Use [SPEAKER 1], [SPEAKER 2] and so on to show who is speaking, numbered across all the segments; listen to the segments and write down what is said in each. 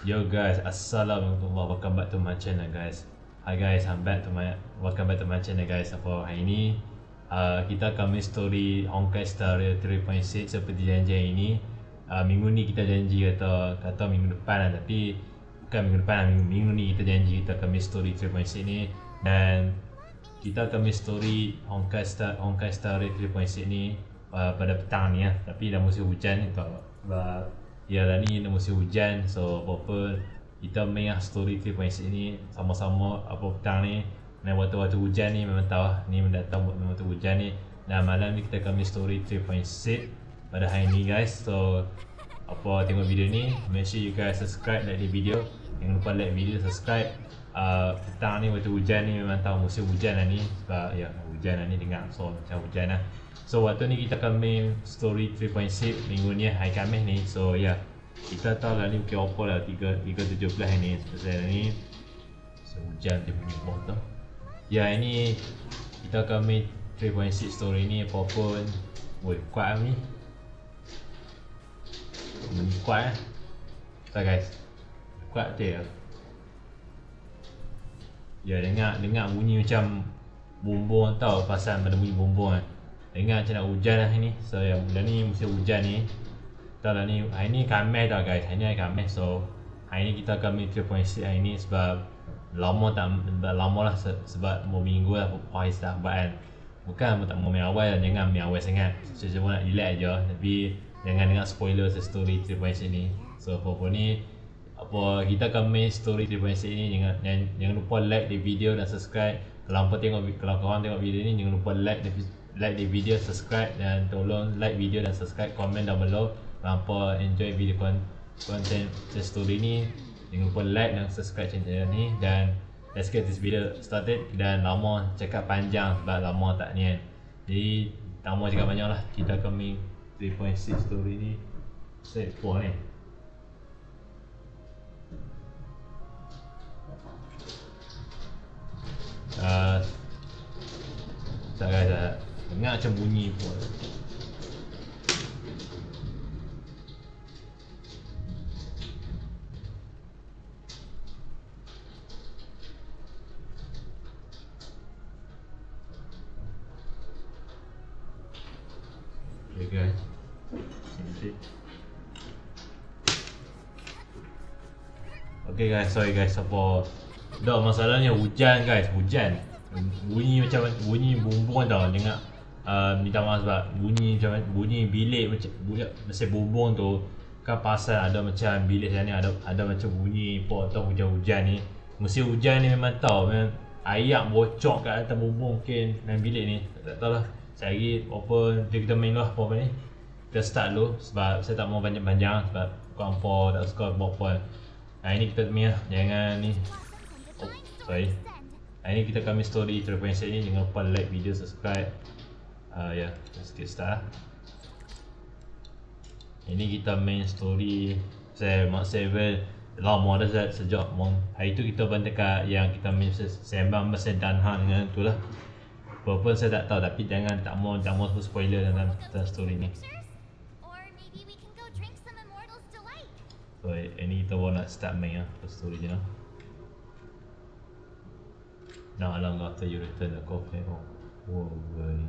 [SPEAKER 1] Yo guys, assalamualaikum, welcome back to my channel guys. Hi guys, welcome back to my channel guys. Apa hari ini kita akan main story Honkai Star Rail 3.6 seperti janji hari ini. Minggu ni kita janji kata minggu depan lah, tapi bukan minggu depan lah, minggu ni kita janji kita akan main story 3.6 ni, dan kita akan main story Honkai Star Rail 3.6 ni pada petang ni lah. Tapi dah musim hujan ni sebab ya lah ni dah musim hujan, so apa-apa kita main lah story 3.6 ni sama-sama apa petang ni. Dan waktu-waktu hujan ni memang tahu lah, ni mendatang buat memang waktu hujan ni. Dan malam ni kita akan main story 3.6 pada hari ni guys. So apa tengok video ni, make sure you guys subscribe, like the video. Jangan lupa like video, subscribe. Petang ni waktu hujan ni memang tahu musim hujan lah ni, sebab ya hujan lah ni, dengar so macam hujan lah. So waktu ni kita akan main story 3.6 minggu ni, hari Khamis ni. So ya, kita tahu lah ni mungkin apa lah 3.17 ni. Sebab ni so, hujan dia punya bawah tu. Ya, ini kita akan main 3.6 story ni apa-apa. Woi, kuat lah ni. Bunyi kuat lah. So guys, kuat tu ya. Ya, dengar bunyi macam bumbung tau, pasal pada bunyi bumbung kan. Dengar macam nak hujan lah ni. So ya, bulan ni musim hujan ni. Tahu lah ni, hari ni Khamis tau guys. Hari ni hari Khamis, so hari ni kita akan main 3.6 hari ni sebab lama lah sebab mau minggu lah hari start buat kan. Bukan tak mau main awal, jangan main awal sangat. So cuma nak relax je, tapi jangan dengar spoiler story 3.6 ni. So apa-apa ni, kita akan main story 3.6 ni. Jangan lupa like the video dan subscribe. Kalau korang tengok video ni, jangan lupa like the video, subscribe, dan tolong like video dan subscribe, komen down below. Kalau enjoy video konten story ni, jangan lupa like dan subscribe channel ni. Dan let's get this video started. Dan lama cakap panjang sebab lama tak ni kan, jadi tak mau cakap banyak lah. Kita akan main 3.6 story ni. Set puan ni. Tak guys, dengar macam bunyi pun. Okay guys, okay guys, sorry guys, apa dah masalahnya hujan guys, hujan bunyi macam bunyi bumbung tau. Dengar minta maaf sebab bunyi macam bunyi bilik macam mesti bumbung tu kan, pasal ada macam bilik sana ni ada macam bunyi pot atau hujan-hujan ni. Musim hujan ni memang tahu, memang air bocor kat atas bumbung mungkin dalam bilik ni. Tak tahu lah. Sehari apa kita main lah apa ni. Kita start dulu sebab saya tak mau panjang-panjang sebab korang tak suka buat apa. Hari ni kita main lah, jangan ni. Sorry. Hari ni kita kami story 3.6 ni. Jangan lupa like video, subscribe. Ya, let's get start. Ini kita main story Mark 7 lama dah sejak hari tu kita bantu kat yang kita main sembang pasal Danhan dengan tu lah. Apa-apa saya tak tahu, tapi tak mau spoiler dalam story ni. So ini kita baru nak start main lah story je lah. Now long after you return the coffee. Oh ni.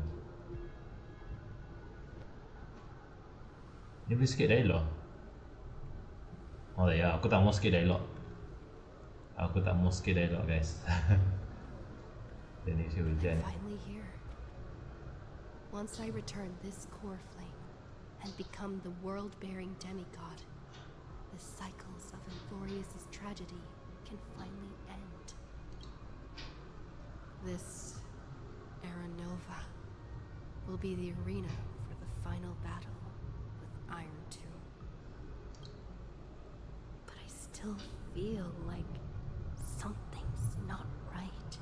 [SPEAKER 1] Ni boleh sikit dialog. Oh ya, aku tak mau sikit dialog. Guys. Dan ni hujan.
[SPEAKER 2] Finally here. Once I return this core flame and become the world-bearing demigod, the cycles of Euphorius' tragedy can finally end. This Era Nova will be the arena for the final battle with Iron Tomb. But I still feel like something's not right.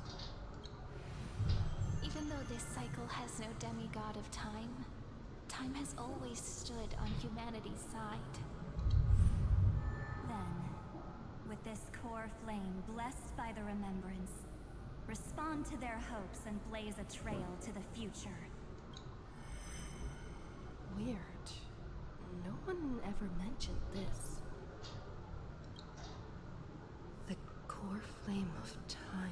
[SPEAKER 3] Even though this cycle has no demigod of time, time has always stood on humanity's side. Then, with this core flame blessed by the remembrance, respond to their hopes and blaze a trail to the future.
[SPEAKER 2] Weird. No one ever mentioned this. flame of time.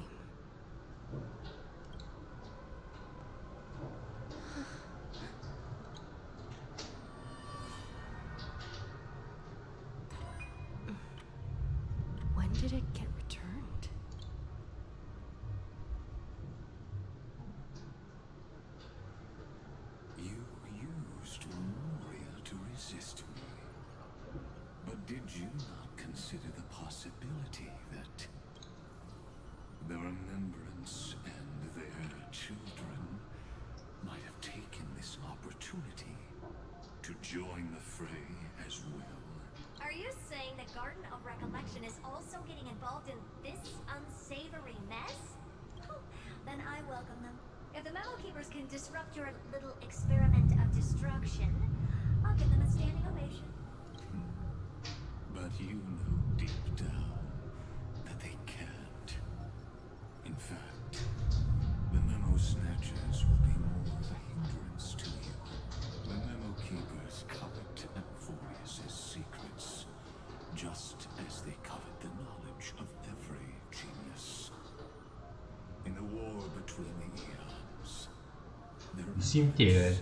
[SPEAKER 2] When did it get returned?
[SPEAKER 4] You used Memoria to resist me. But did you not consider the possibility that the Remembrance and their children might have taken this opportunity to join the fray as well?
[SPEAKER 3] Are you saying the Garden of Recollection is also getting involved in this unsavory mess? Oh, then I welcome them. If the Memo Keepers can disrupt your little experiment of destruction, I'll give them a standing ovation.
[SPEAKER 4] But you know deep down that they can't. In fact, the Memo Snatchers will be more of a hindrance to you. The Memo Keepers covet Amphorius's secrets, just as they covet the knowledge of every genius. In the war between the eons,
[SPEAKER 1] Simpel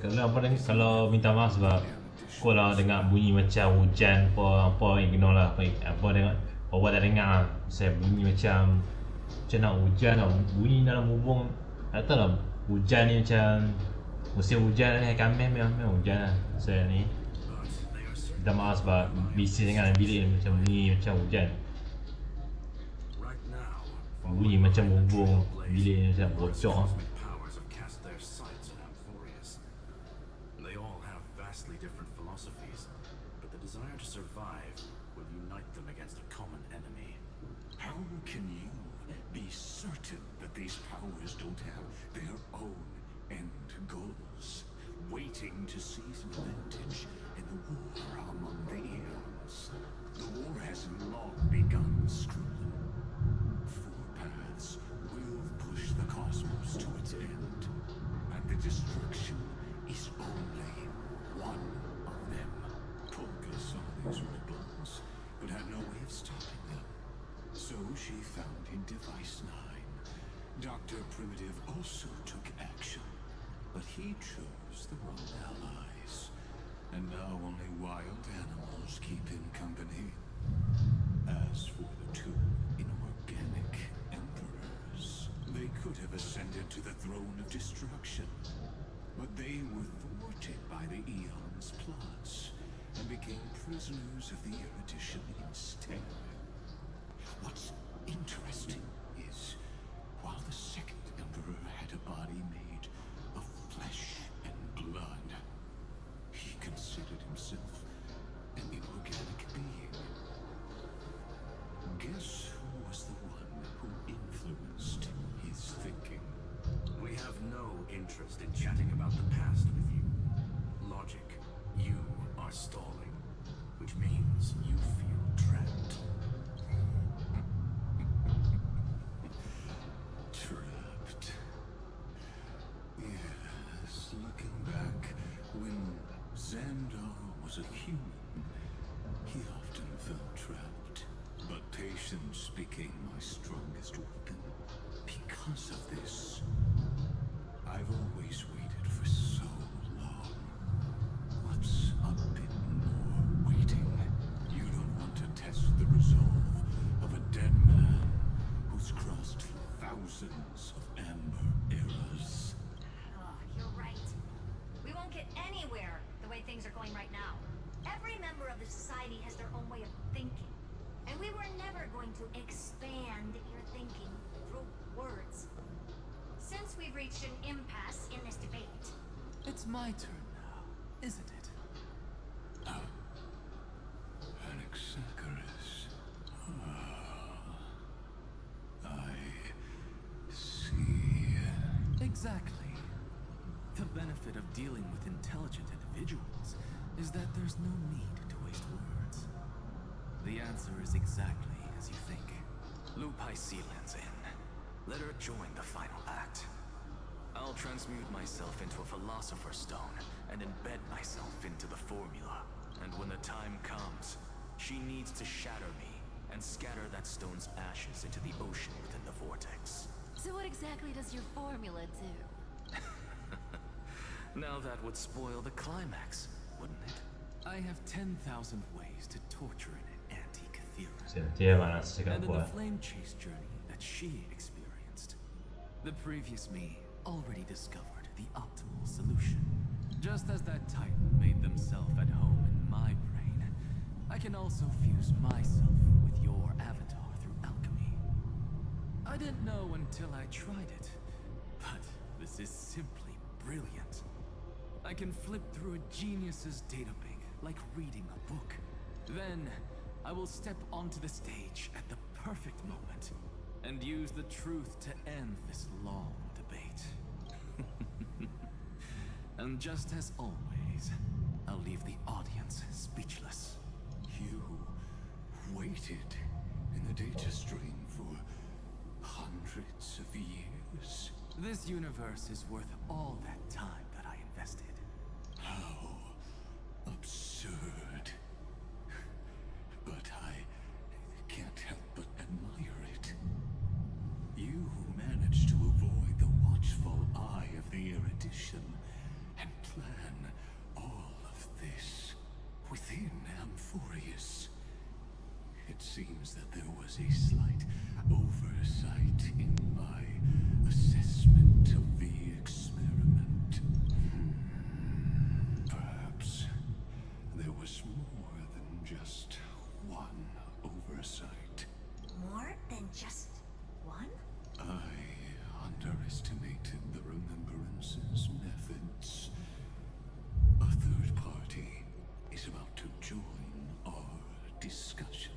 [SPEAKER 1] kalau minta maaf sebab kalau dengar bunyi macam hujan apa ignore lah apa dengar apa dah dengar lah. Saya bunyi macam nak hujan lah, bunyi dalam hubung tak tahu lah, hujan ni macam musim hujan ni kami memang hujan lah. Saya ni minta maaf sebab bising sangat dalam bilik ni, macam bunyi macam hujan, bunyi macam hubung bilik ni macam bocor lah.
[SPEAKER 5] Powers have cast their sights on Amphorius. They all have vastly different philosophies, but the desire to survive will unite them against a common enemy.
[SPEAKER 4] how can you be certain that these powers don't have their own end goals, waiting to seize an advantage in the war among the eons? The war hasn't long begun, Scrullin. Four paths will push the cosmos to its end, and the destruction is only one of them. Polka saw these ripples, but had no way of stopping them. So she founded Device 9. Dr. Primitive also took action, but he chose the wrong allies. And now only wild animals keep him company. As for the two inorganic emperors, they could have ascended to the throne of destruction, but they were thwarted by the Eon's plots and became prisoners of the erudition instead. What's interesting is, while the second emperor had a body made of flesh and blood, he considered himself an inorganic being. Guess who was the one who influenced his thinking?
[SPEAKER 5] We have no interest in chatting about the past with you. Logic, you are stalling, which means you feel trapped.
[SPEAKER 4] Trapped. Yes, looking back, when Xandar was a human, he often felt trapped. But patience became my strongest weapon. Because of this, I've always waited for so long. What's a bit more waiting? You don't want to test the resolve of a dead man who's crossed thousands of amber eras.
[SPEAKER 3] Oh, you're right. We won't get anywhere the way things are going right now. Every member of the society has their own way of thinking. And we were never going to expand your thinking through words. Since we've reached an impasse in this debate,
[SPEAKER 6] It's my turn now, isn't it?
[SPEAKER 4] Anaxagoras. I see.
[SPEAKER 6] Exactly. The benefit of dealing with intelligent individuals is that there's no need to waste words. The answer is exactly as you think.
[SPEAKER 7] Lupai Sealand's in. Let her join the final act. I'll transmute myself into a Philosopher's Stone and embed myself into the formula. And when the time comes, she needs to shatter me and and scatter that stone's ashes into the ocean within the vortex.
[SPEAKER 2] So what exactly does your formula do?
[SPEAKER 7] Now that would spoil the climax, wouldn't it?
[SPEAKER 6] I have 10,000 ways to torture an antique Cathedra.
[SPEAKER 1] Dia mana cakap
[SPEAKER 6] And in the
[SPEAKER 1] buat.
[SPEAKER 6] flame chase journey that she experienced, the previous me already discovered the optimal solution. Just as that Titan made themselves at home in my brain, I can also fuse myself with your avatar through alchemy. I didn't know until I tried it, but this is simply brilliant. I can flip through a genius's databank like reading a book. Then, I will step onto the stage at the perfect moment and use the truth to end this long debate. And just as always, I'll leave the audience speechless.
[SPEAKER 4] You waited in the data stream for hundreds of years.
[SPEAKER 6] This universe is worth all that time that I invested.
[SPEAKER 4] How absurd. But I can't help but admire it. You managed to avoid the watchful eye of the erudition and plan all of this within Amphorius. It seems that there was a slight oversight in my assessment of the experiment. Perhaps there was more than just one oversight.
[SPEAKER 3] More than just one?
[SPEAKER 4] I underestimated the Remembrance's methods. A third party is about to join our discussion.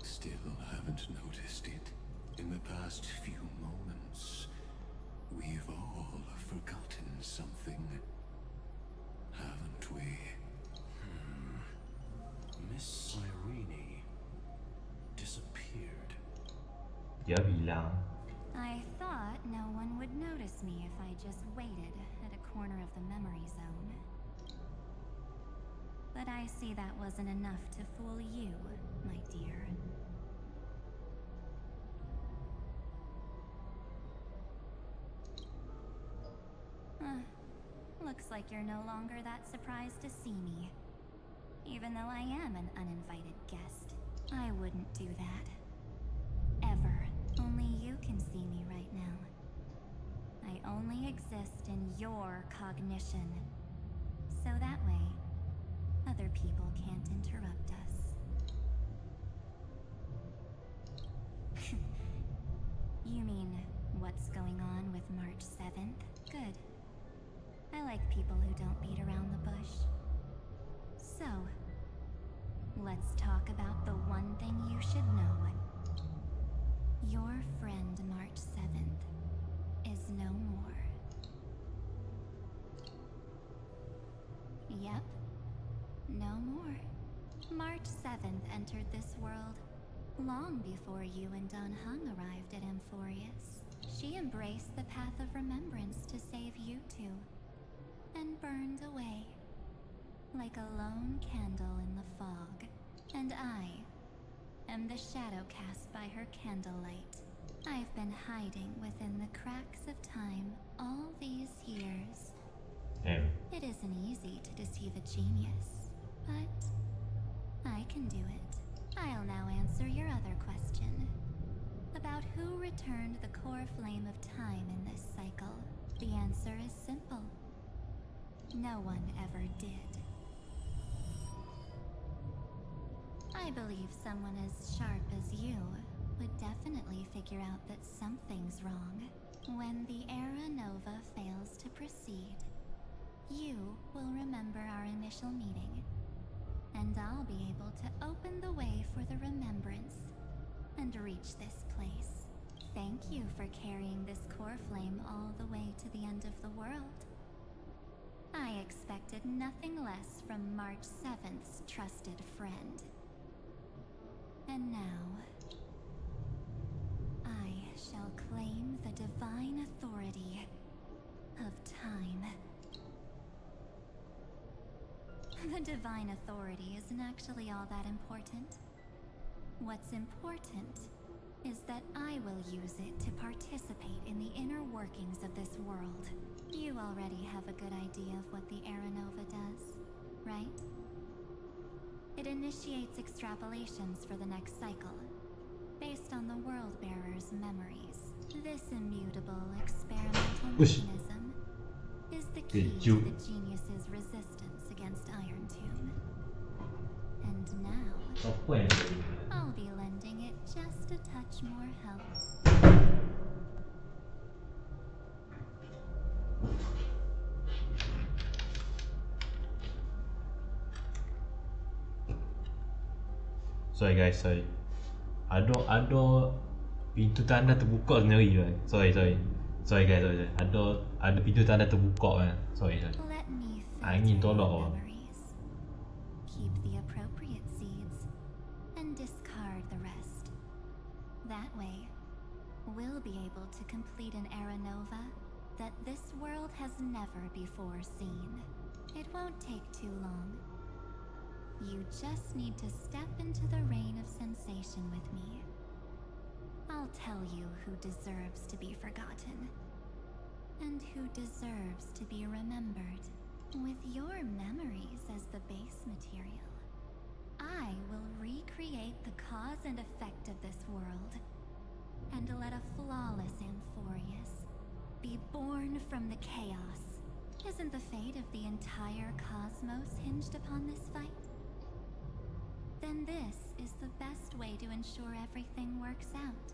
[SPEAKER 4] Still haven't noticed it. In the past few moments, we've all forgotten something, haven't we?
[SPEAKER 5] Miss Irene disappeared.
[SPEAKER 1] Dia bilang.
[SPEAKER 8] I thought no one would notice me if I just waited at a corner of the memory zone. But I see that wasn't enough to fool you, my dear. Looks like you're no longer that surprised to see me. Even though I am an uninvited guest, I wouldn't do that. Ever. Only you can see me right now. I only exist in your cognition. So that way, other people can't interrupt us. You mean, what's going on with March 7th? Good. I like people who don't beat around the bush. So, let's talk about the one thing you should know. Your friend March 7th is no more. Yep, no more. March 7th entered this world long before you and Don Hung arrived at Amphorius. She embraced the path of remembrance to save you two, and burned away like a lone candle in the fog. And I am the shadow cast by her candlelight. I've been hiding within the cracks of time all these years. It isn't easy to deceive a genius, but I can do it. I'll now answer your other question about who returned the core flame of time in this cycle. The answer is simple. No one ever did. I believe someone as sharp as you would definitely figure out that something's wrong. When the Era Nova fails to proceed, you will remember our initial meeting, and I'll be able to open the way for the remembrance and reach this place. Thank you for carrying this core flame all the way to the end of the world. I expected nothing less from March 7th's trusted friend. And now, I shall claim the divine authority of time. The divine authority isn't actually all that important. What's important is that I will use it to participate in the inner workings of this world. You already have a good idea of what the Aranova does, right? It initiates extrapolations for the next cycle, based on the World Bearer's memories. This immutable experimental
[SPEAKER 1] Whoosh.
[SPEAKER 8] mechanism is the key
[SPEAKER 1] Good
[SPEAKER 8] to
[SPEAKER 1] joke.
[SPEAKER 8] the genius's resistance against Iron Tomb. And now,
[SPEAKER 1] Apa yang dia buat?
[SPEAKER 8] I'll be lending it just a touch more help.
[SPEAKER 1] Sorry guys, sorry. Ada pintu tanda terbuka sendiri kan. Sorry guys, sorry. Ada pintu tanda terbuka kan. Sorry.
[SPEAKER 8] Let me
[SPEAKER 1] Angin
[SPEAKER 8] filter
[SPEAKER 1] tolak
[SPEAKER 8] your
[SPEAKER 1] awak.
[SPEAKER 8] memories. Keep the appropriate seeds and discard the rest. That way, we'll be able to complete an Aranova that this world has never before seen. It won't take too long. You just need to step into the rain of sensation with me. I'll tell you who deserves to be forgotten, and who deserves to be remembered. With your memories as the base material, I will recreate the cause and effect of this world, and let a flawless Amphorius be born from the chaos. Isn't the fate of the entire cosmos hinged upon this fight? Then this is the best way to ensure everything works out.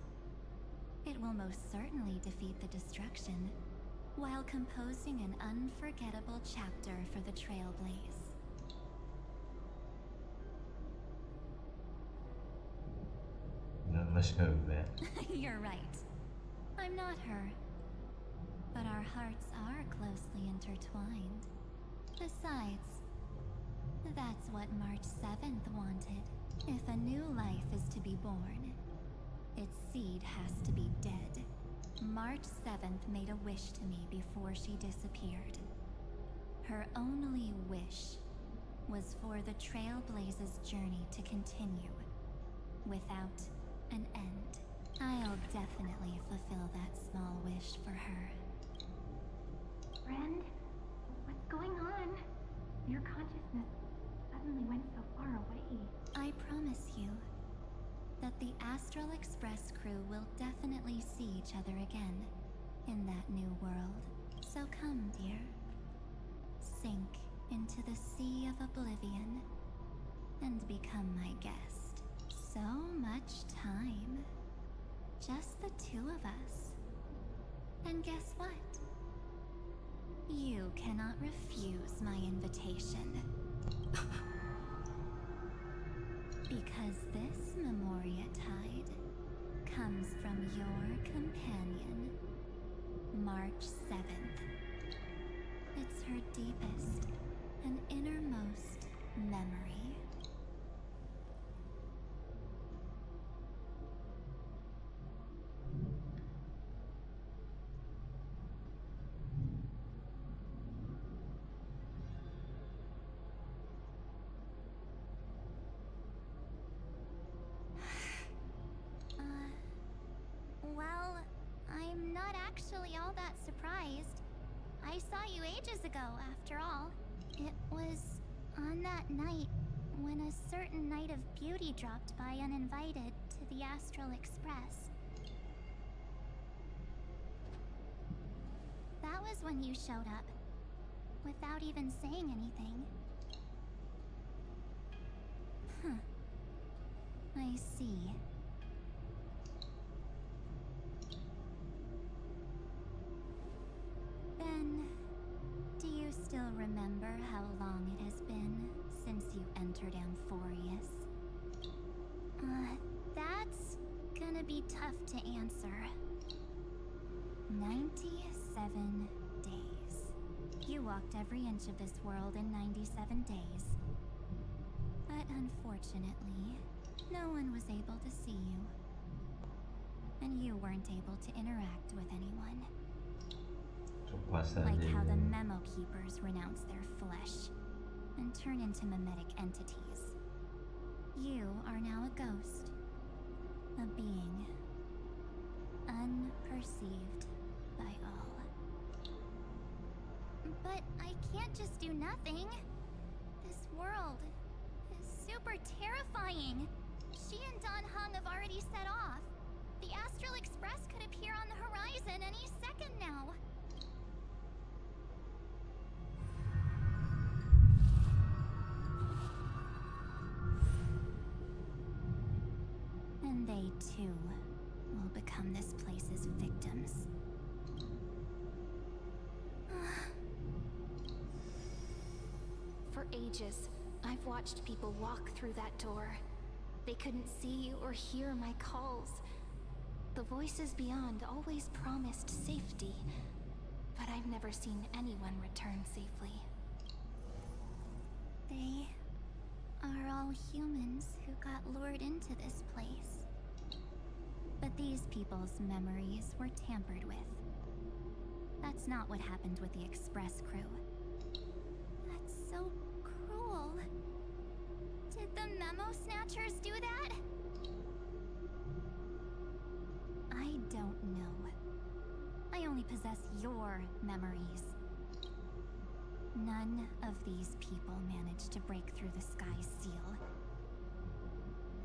[SPEAKER 8] It will most certainly defeat the destruction, while composing an unforgettable chapter for the Trailblaze.
[SPEAKER 1] No, let's go with that.
[SPEAKER 8] You're right. I'm not her. But our hearts are closely intertwined. Besides, that's what March 7th wanted. If a new life is to be born, its seed has to be dead. March 7th made a wish to me before she disappeared. Her only wish was for the Trailblaze's journey to continue, without an end. I'll definitely fulfill that small wish for her.
[SPEAKER 9] Friend, what's going on? Your consciousness suddenly went so far away.
[SPEAKER 8] I promise you that the Astral Express crew will definitely see each other again in that new world. So come, dear. Sink into the sea of oblivion and become my guest. So much time. Just the two of us. And guess what? You cannot refuse my invitation. Because this Memoria Tide comes from your companion, March 7th. It's her deepest and innermost memory.
[SPEAKER 9] Well, I'm not actually all that surprised. I saw you ages ago, after all. It was on that night when a certain Knight of Beauty dropped by uninvited to the Astral Express. That was when you showed up, without even saying anything. Huh. I see. Then, do you still remember how long it has been since you entered Amphorius? That's gonna be tough to answer. 97 days. You walked every inch of this world in 97 days. But unfortunately, no one was able to see you. And you weren't able to interact with anyone. Like how the Memo Keepers renounce their flesh and turn into mimetic entities. You are now a ghost, can't just do nothing. This world is super terrifying. She and Don Hung have already set off. The Astral Express could appear on the horizon any second now. And they too will become this place's victims.
[SPEAKER 10] For ages, I've watched people walk through that door. They couldn't see or hear my calls. The voices beyond always promised safety, but I've never seen anyone return safely.
[SPEAKER 9] They are all humans who got lured into this place. But these people's memories were tampered with. That's not what happened with the Express crew. That's so cruel. Did the Memo Snatchers do that? I don't know. I only possess your memories. None of these people managed to break through the Sky's seal.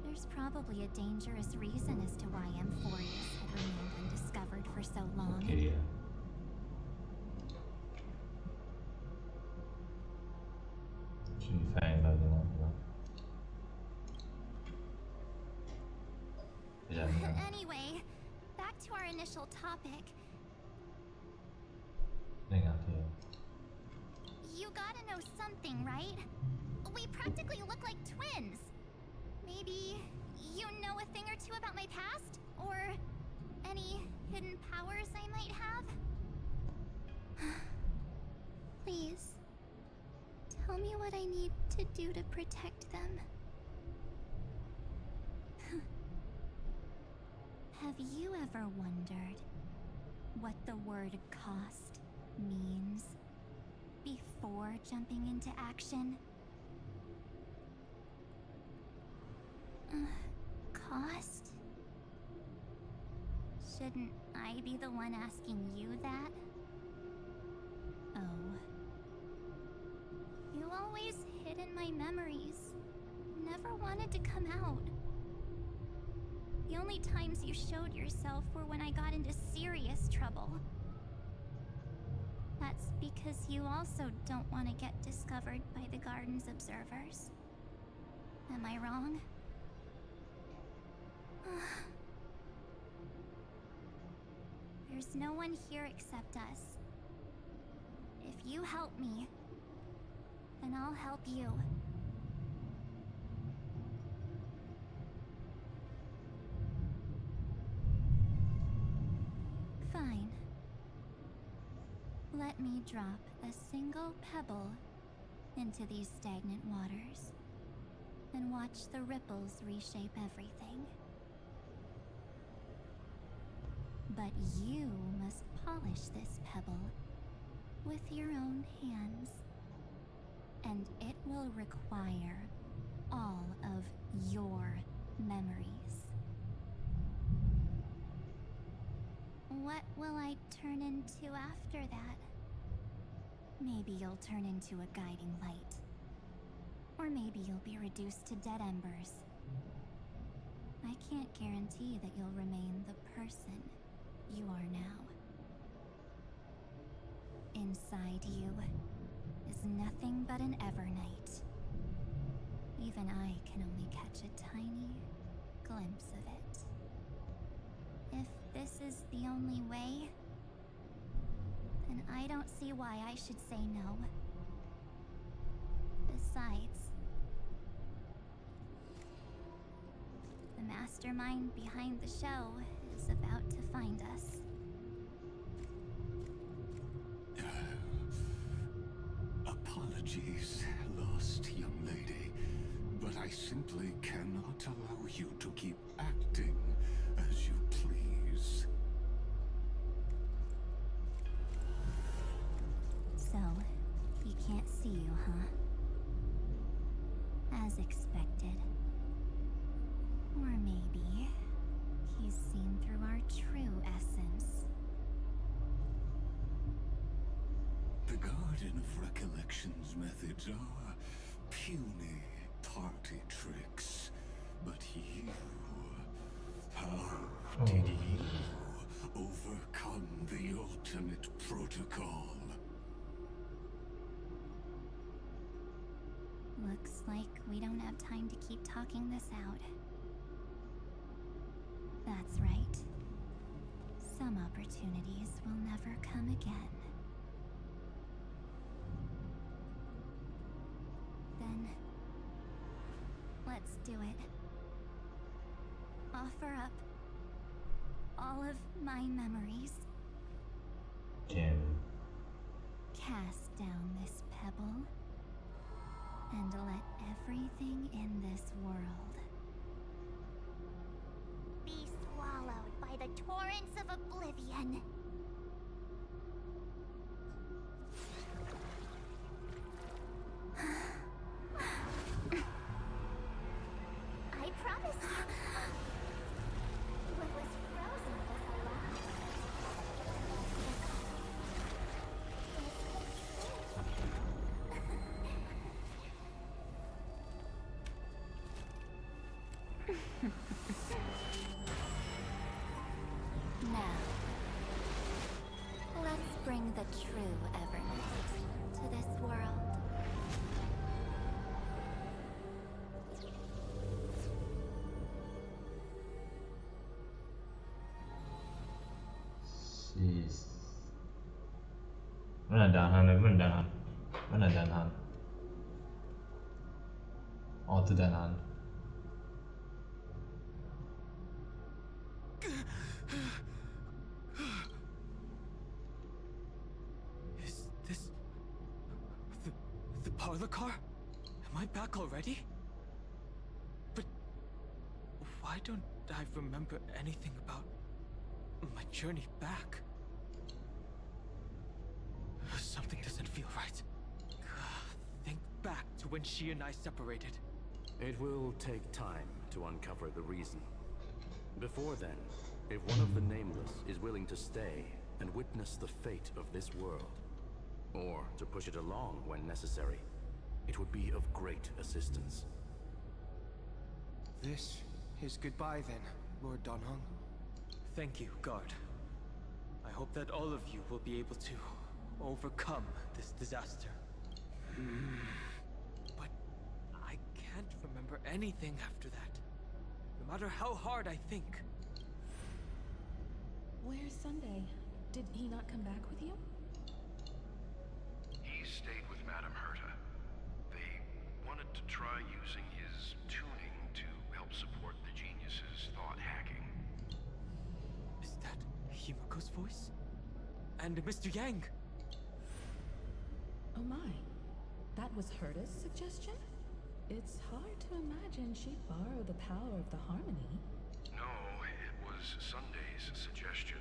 [SPEAKER 9] There's probably a dangerous reason as to why Amphorius had remained undiscovered for so long.
[SPEAKER 1] Okay, yeah. Actually, fine lah tengok lah. Sekejap ni lah.
[SPEAKER 9] Anyway, back to our initial topic.
[SPEAKER 1] Dengar tu.
[SPEAKER 9] You gotta know something, right? We practically look like twins. Maybe you know a thing or two about my past? Or any hidden powers I might have? Please, tell me what I need to do to protect them. Have you ever wondered what the word cost means before jumping into action? Cost? Shouldn't I be the one asking you that? Oh. You always hid in my memories. Never wanted to come out. The only times you showed yourself were when I got into serious trouble. That's because you also don't want to get discovered by the Garden's observers. Am I wrong? There's no one here except us. If you help me, then I'll help you. Fine. Let me drop a single pebble into these stagnant waters and watch the ripples reshape everything. But you must polish this pebble with your own hands, and it will require all of your memories. What will I turn into after that? Maybe you'll turn into a guiding light. Or maybe you'll be reduced to dead embers. I can't guarantee that you'll remain the person you are now. Inside you is nothing but an Evernight. Even I can only catch a tiny glimpse of it. If this is the only way, then I don't see why I should say no. Besides, the mastermind behind the show is about to find us.
[SPEAKER 4] Apologies, lost young lady, but I simply cannot allow you to keep acting as you please.
[SPEAKER 9] So, he can't see you, huh? As expected. Or maybe he's seen through our true essence.
[SPEAKER 4] The Guard Warden of Recollection's methods are puny party tricks. But you... how did you overcome the ultimate protocol?
[SPEAKER 8] Looks like we don't have time to keep talking this out. That's right. Some opportunities will never come again. Then, let's do it. Offer up all of my memories.
[SPEAKER 1] Can.
[SPEAKER 8] Cast down this pebble and let everything in this world
[SPEAKER 9] Be swallowed by the torrents of oblivion. I promise you, what was frozen was alive.
[SPEAKER 8] Now, let's bring the true Evernight to this world.
[SPEAKER 1] Sis. Mana Danhan? Mana Danhan? Mana Danhan? Oh, tu Danhan.
[SPEAKER 6] Is this the parlor car? Am I back already? But why don't I remember anything about my journey back? Something doesn't feel right. Think back to when she and I separated.
[SPEAKER 5] It will take time to uncover the reason. Before then, if one of the Nameless is willing to stay and witness the fate of this world, or to push it along when necessary, it would be of great assistance.
[SPEAKER 11] This is goodbye then, Lord Donhong.
[SPEAKER 6] Thank you, guard. I hope that all of you will be able to overcome this disaster. But I can't remember anything after that. No matter how hard I think.
[SPEAKER 12] Where's Sunday? Did he not come back with you?
[SPEAKER 13] He stayed with Madame Herta. They wanted to try using his tuning to help support the genius's thought hacking.
[SPEAKER 6] Is that Himiko's voice? And Mr. Yang?
[SPEAKER 12] Oh my. That was Herta's suggestion? It's hard to imagine she'd borrow the power of the harmony.
[SPEAKER 13] No, it was Sunday's suggestion.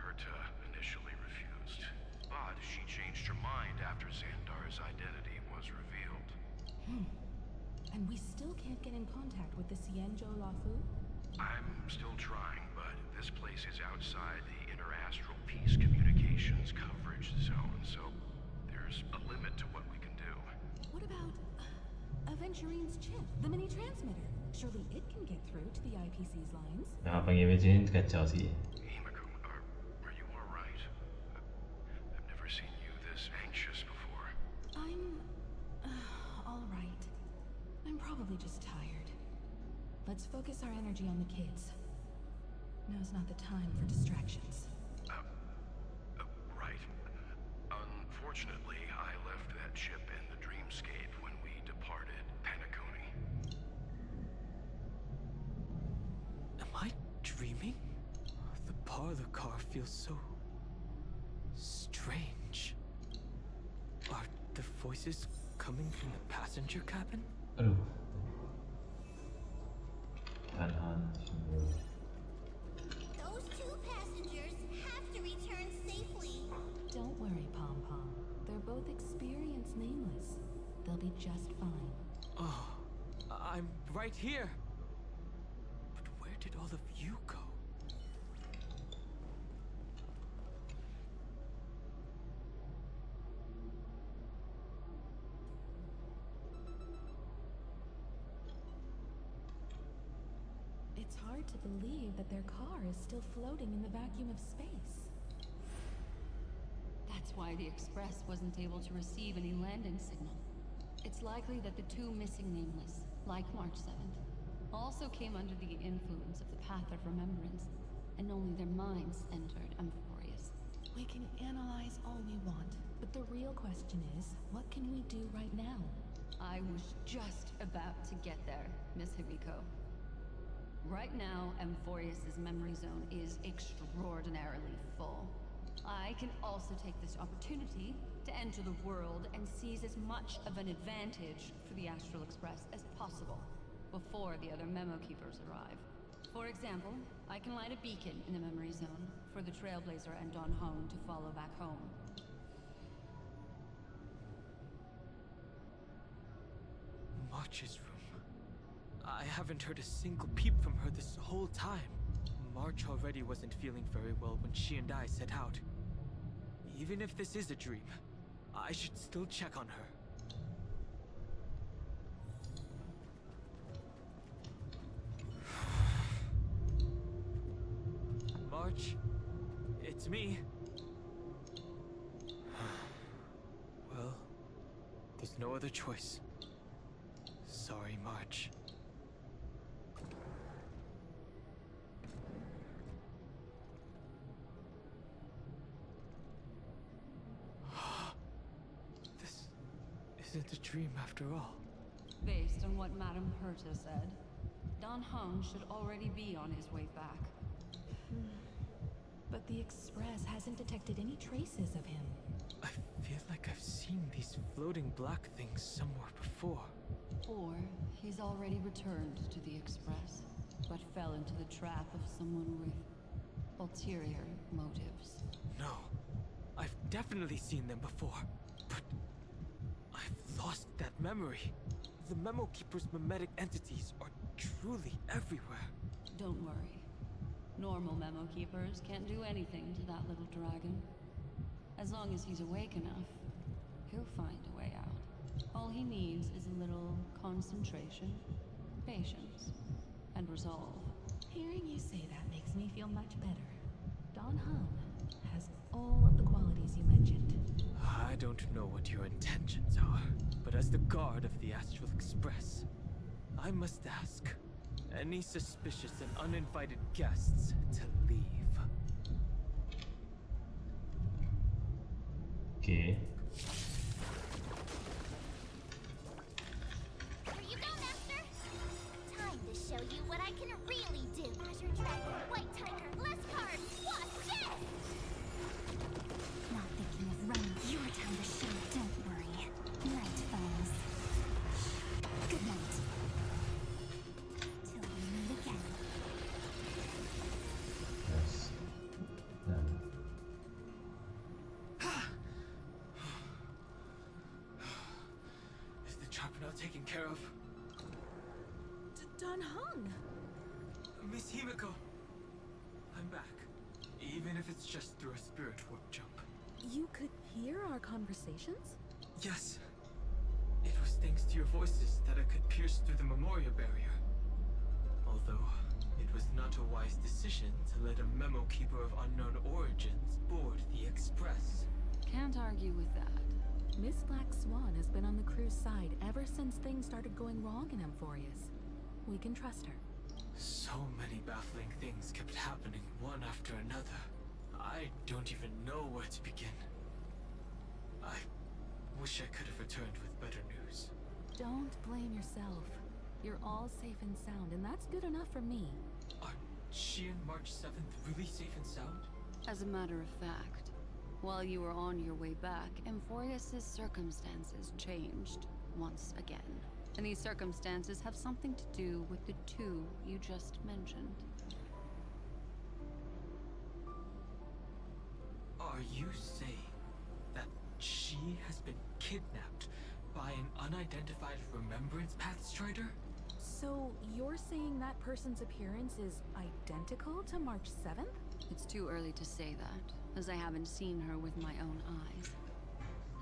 [SPEAKER 13] Herta initially refused, but she changed her mind after Xandar's identity was revealed.
[SPEAKER 12] And we still can't get in contact with the Xianzhou Lafu?
[SPEAKER 13] I'm still trying, but this place is outside the interastral peace communications coverage zone, so there's a limit to what we can do.
[SPEAKER 12] What about Aventurine's chip, the mini transmitter? Surely it can get through to the IPC's lines.
[SPEAKER 1] Nak panggil Virgin kacau sih.
[SPEAKER 13] Himiko, are you alright? I've never seen you this anxious before.
[SPEAKER 12] I'm all right. I'm probably just tired. Let's focus our energy on the kids. Now's not the time for distractions.
[SPEAKER 13] Right. Unfortunately, I left that chip in the dreamscape when we departed Penacony.
[SPEAKER 6] Am I dreaming? The parlor car feels so strange. Are the voices coming from the passenger cabin?
[SPEAKER 1] Aduh. Danhan.
[SPEAKER 9] Those two passengers have to return safely.
[SPEAKER 12] Don't worry, Pom Pom. They're both experienced nameless. They'll be just fine.
[SPEAKER 6] Oh, I'm right here. But where did all of you go?
[SPEAKER 12] to believe that their car is still floating in the vacuum of space.
[SPEAKER 14] That's why the Express wasn't able to receive any landing signal. It's likely that the two missing Nameless, like March 7th, also came under the influence of the Path of Remembrance, and only their minds entered Amphorius.
[SPEAKER 12] We can analyze all we want, but the real question is, what can we do right now?
[SPEAKER 14] I was just about to get there, Miss Himiko. Right now, Amphorius' memory zone is extraordinarily full. I can also take this opportunity to enter the world and seize as much of an advantage for the Astral Express as possible before the other Memo Keepers arrive. For example, I can light a beacon in the memory zone for the Trailblazer and Don Hong to follow back home.
[SPEAKER 11] March's room. I haven't heard a single peep from her this whole time. March already wasn't feeling very well when she and I set out. Even if this is a dream, I should still check on her. March, it's me. Well, there's no other choice. Sorry, March. This isn't a dream after all.
[SPEAKER 14] Based on what Madame Herta said, Don Hung should already be on his way back.
[SPEAKER 12] But the Express hasn't detected any traces of him.
[SPEAKER 11] I feel like I've seen these floating black things somewhere before.
[SPEAKER 14] Or he's already returned to the Express, but fell into the trap of someone with ulterior motives.
[SPEAKER 11] No, I've definitely seen them before, but I've lost that memory. The Memo Keeper's mimetic entities are truly everywhere.
[SPEAKER 14] Don't worry. Normal Memo Keepers can't do anything to that little dragon. As long as he's awake enough, he'll find a way out. All he needs is a little concentration, patience, and resolve.
[SPEAKER 12] Hearing you say that makes me feel much better. Don Hung has all of the qualities you mentioned.
[SPEAKER 11] I don't know what your intentions are, but as the guard of the Astral Express, I must ask any suspicious and uninvited guests to leave.
[SPEAKER 1] Okay.
[SPEAKER 9] Here you go, Master! Time to show you what I can really do! Azure Dragon, White Tiger, less cards, what? Yes! Not thinking of running. Your time to show, don't worry. Night falls. Good night. Till we meet again.
[SPEAKER 1] Yes. Done.
[SPEAKER 11] Is the trap now taken care of?
[SPEAKER 12] Don Hung!
[SPEAKER 11] Miss Himiko! I'm back. Even if it's just through a spirit warp jump.
[SPEAKER 12] You could hear our conversations?
[SPEAKER 11] Yes. It was thanks to your voices that I could pierce through the memorial barrier. Although, it was not a wise decision to let a Memo Keeper of unknown origins board the Express.
[SPEAKER 14] Can't argue with that.
[SPEAKER 12] Miss Black Swan has been on the crew's side ever since things started going wrong in Amphorius. We can trust her.
[SPEAKER 11] So many baffling things kept happening one after another. I don't even know where to begin. I wish I could have returned with better news.
[SPEAKER 12] Don't blame yourself. You're all safe and sound, and that's good enough for me.
[SPEAKER 11] Are she and March 7th really safe and sound?
[SPEAKER 14] As a matter of fact, while you were on your way back, Amphorius' circumstances changed once again. And these circumstances have something to do with the two you just mentioned.
[SPEAKER 11] Are you saying that she has been kidnapped by an unidentified Remembrance Path Strider?
[SPEAKER 12] So, you're saying that person's appearance is identical to March 7th?
[SPEAKER 14] It's too early to say that, as I haven't seen her with my own eyes.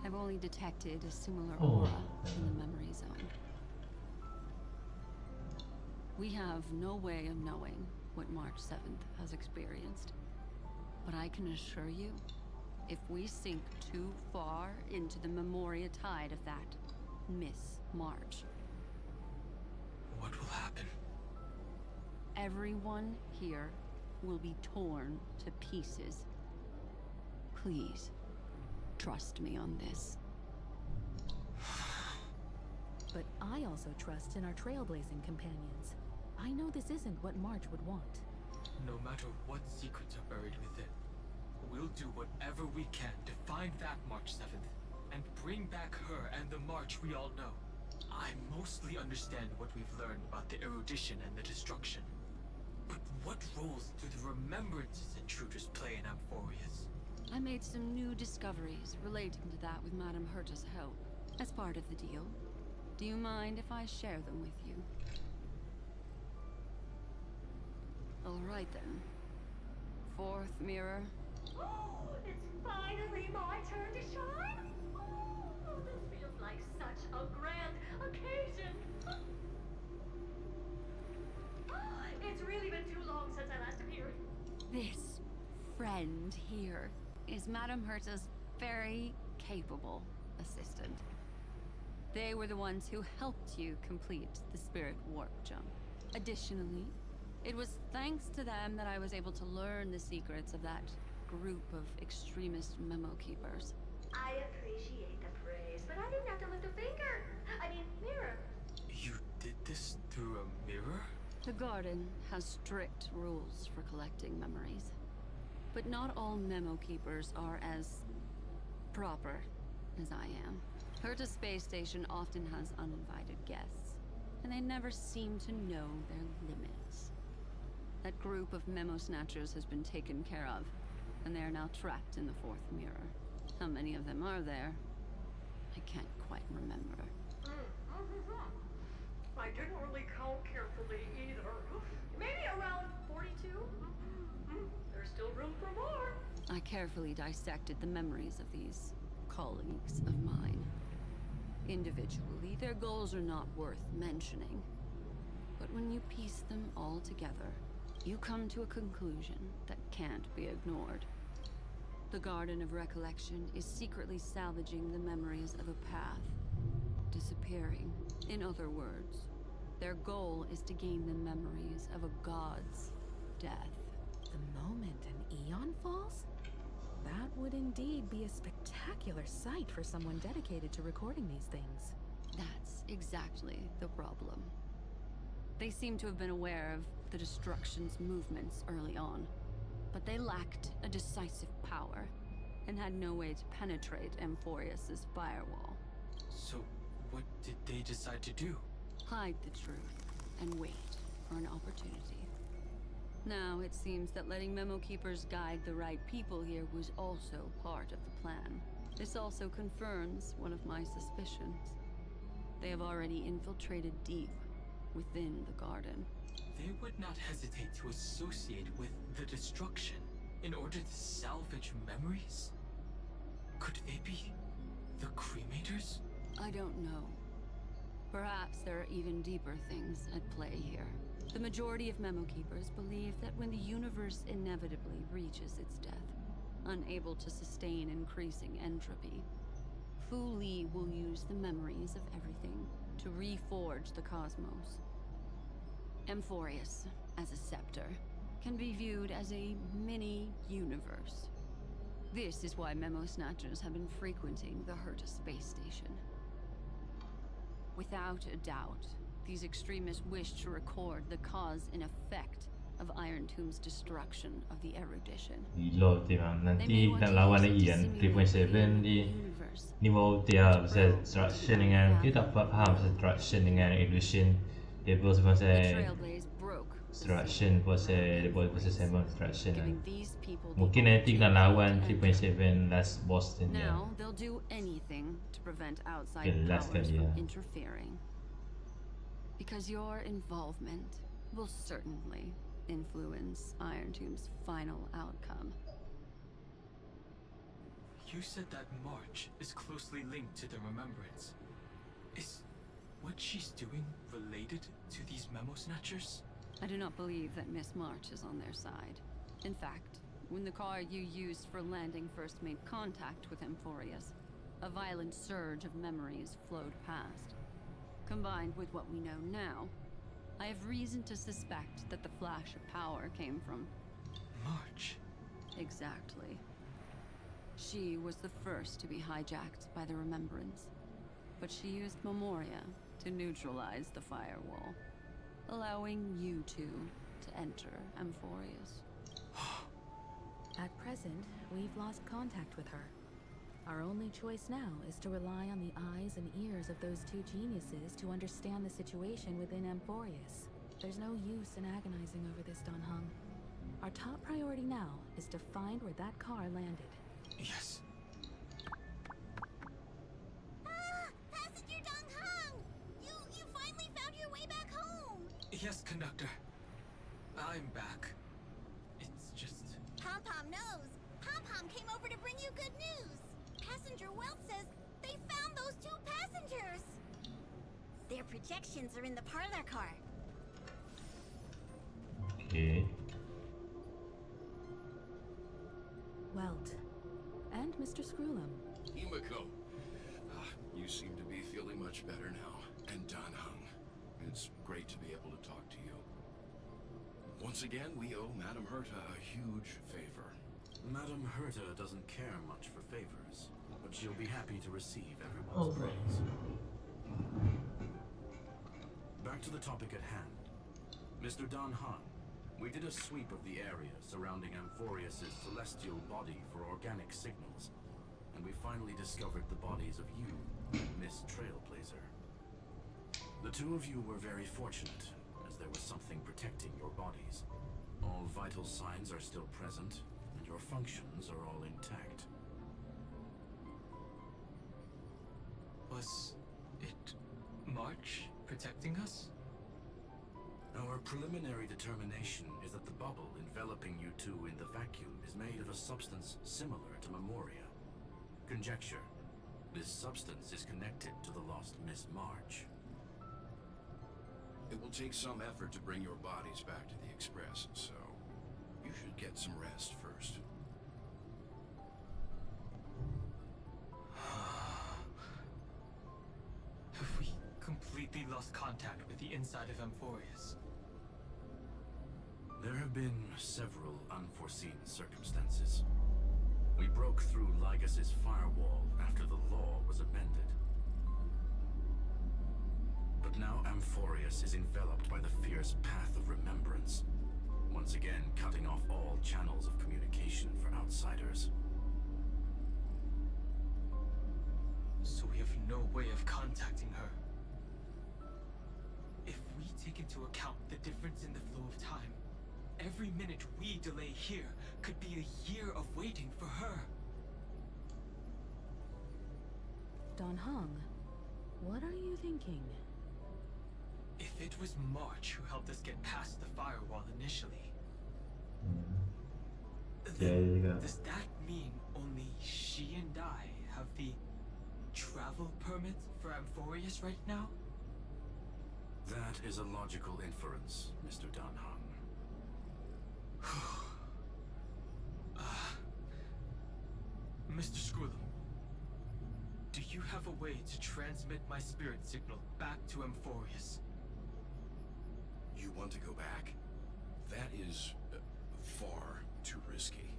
[SPEAKER 14] I've only detected a similar aura in the memory zone. We have no way of knowing what March 7th has experienced. But I can assure you, if we sink too far into the Memoria tide of that Miss March,
[SPEAKER 11] What will happen?
[SPEAKER 14] everyone here will be torn to pieces. Please, trust me on this.
[SPEAKER 12] But I also trust in our trailblazing companions. I know this isn't what March would want.
[SPEAKER 11] No matter what secrets are buried within, we'll do whatever we can to find that March 7th and bring back her and the March we all know. I mostly understand what we've learned about the erudition and the destruction. But what roles do the remembrances intruders play in Amphorius?
[SPEAKER 14] I made some new discoveries relating to that with Madame Herta's help, as part of the deal. Do you mind if I share them with you? All right then. Fourth mirror.
[SPEAKER 3] Oh, it's finally my turn to shine! Oh, this feels like such a grand occasion! It's really been too long since I last appeared.
[SPEAKER 14] This friend here is Madame Herta's very capable assistant. They were the ones who helped you complete the spirit warp jump. Additionally, it was thanks to them that I was able to learn the secrets of that group of extremist memo keepers.
[SPEAKER 3] I appreciate the praise, but I didn't have to lift a finger. I mean, mirror.
[SPEAKER 11] You did this through a mirror?
[SPEAKER 14] The Garden has strict rules for collecting memories. But not all memo keepers are as proper as I am. Herta's space station often has uninvited guests, and they never seem to know their limits. That group of memo snatchers has been taken care of, and they are now trapped in the fourth mirror. How many of them are there? I can't quite remember.
[SPEAKER 3] I didn't really count carefully either. Maybe around 42? There's still room for more.
[SPEAKER 14] I carefully dissected the memories of these colleagues of mine. Individually, their goals are not worth mentioning. But when you piece them all together, you come to a conclusion that can't be ignored. The Garden of Recollection is secretly salvaging the memories of a path, disappearing. In other words, their goal is to gain the memories of a god's death.
[SPEAKER 12] The moment an Eon falls? That would indeed be a spectacular sight for someone dedicated to recording these things.
[SPEAKER 14] That's exactly the problem. They seem to have been aware of the Destruction's movements early on, but they lacked a decisive power and had no way to penetrate Amphorius's firewall.
[SPEAKER 11] So, what did they decide to do?
[SPEAKER 14] Hide the truth and wait for an opportunity. Now, it seems that letting Memo Keepers guide the right people here was also part of the plan. This also confirms one of my suspicions. They have already infiltrated deep within the Garden.
[SPEAKER 11] They would not hesitate to associate with the Destruction in order to salvage memories? Could they be the Cremators?
[SPEAKER 14] I don't know. Perhaps there are even deeper things at play here. The majority of Memo Keepers believe that when the universe inevitably reaches its death, unable to sustain increasing entropy, Fu Li will use the memories of everything to reforge the cosmos. Amphorius, as a scepter, can be viewed as a mini-universe. This is why Memo Snatchers have been frequenting the Herta space station. Without a doubt, these extremists wish to record the cause and effect of Iron Tomb's destruction of the erudition.
[SPEAKER 1] Gila memang. Nanti nak lawan lagi kan 3.7 di ni mau dia pasal destruction dengan kita tak faham pasal destruction dengan illusion. Dia pasal
[SPEAKER 14] Trailblaze broke.
[SPEAKER 1] destruction pasal dia pasal sama destruction kan. Mungkin nanti nak lawan 3.7 last boss ni.
[SPEAKER 14] Now they'll do anything to prevent outside
[SPEAKER 1] Last
[SPEAKER 14] powers
[SPEAKER 1] kali,
[SPEAKER 14] from
[SPEAKER 1] ya.
[SPEAKER 14] interfering. Because your involvement will certainly influence Iron Tomb's final outcome.
[SPEAKER 11] You said that March is closely linked to the Remembrance. Is what she's doing related to these Memo Snatchers?
[SPEAKER 14] I do not believe that Miss March is on their side. In fact, when the car you used for landing first made contact with Amphorius, a violent surge of memories flowed past. Combined with what we know now, I have reason to suspect that the flash of power came from
[SPEAKER 11] March.
[SPEAKER 14] Exactly. She was the first to be hijacked by the Remembrance, but she used Memoria to neutralize the firewall, allowing you two to enter Amphorius.
[SPEAKER 12] At present, we've lost contact with her. Our only choice now is to rely on the eyes and ears of those two geniuses to understand the situation within Amphorius. There's no use in agonizing over this, Don Hung. Our top priority now is to find where that car landed.
[SPEAKER 11] Yes.
[SPEAKER 9] Passenger Dong Hung! You finally found your way back home!
[SPEAKER 11] Yes, conductor. I'm back. It's just...
[SPEAKER 9] Pom-Pom knows. Pom-Pom came over to bring you good news. Passenger Welt says they found those two passengers. Their projections are in the parlor car.
[SPEAKER 1] Okay.
[SPEAKER 12] Welt. And Mr. Screwlum.
[SPEAKER 4] Himiko, you seem to be feeling much better now. And Don Hung, it's great to be able to talk to you. Once again, we owe Madame Herta a huge favor.
[SPEAKER 5] Madame Herta doesn't care much for favors, but she'll be happy to receive everyone's praise. Back to the topic at hand. Mr. Don Hung, we did a sweep of the area surrounding Amphorius' celestial body for organic signals, and we finally discovered the bodies of you and Miss Trailblazer. The two of you were very fortunate, as there was something protecting your bodies. All vital signs are still present, and your functions are all intact.
[SPEAKER 11] Was it March protecting us?
[SPEAKER 5] Our preliminary determination is that the bubble enveloping you two in the vacuum is made of a substance similar to Memoria. Conjecture. This substance is connected to the lost Miss March.
[SPEAKER 4] It will take some effort to bring your bodies back to the Express, so you should get some rest first.
[SPEAKER 11] Have we completely lost contact with the inside of Amphorius?
[SPEAKER 5] There have been several unforeseen circumstances. We broke through Lygas's firewall after the law was amended. But now Amphorius is enveloped by the fierce path of remembrance, once again cutting off all channels of communication for outsiders.
[SPEAKER 11] So we have no way of contacting her. If we take into account the difference in the flow of time, every minute we delay here could be a year of waiting for her.
[SPEAKER 12] Don Hung, what are you thinking?
[SPEAKER 11] If it was March who helped us get past the firewall initially, then does that mean only she and I have the travel permit for Amphorius right now?
[SPEAKER 5] That is a logical inference, Mr. Don Hung.
[SPEAKER 11] Mr. Screwlum, do you have a way to transmit my spirit signal back to Amphorius?
[SPEAKER 4] You want to go back? That is far too risky.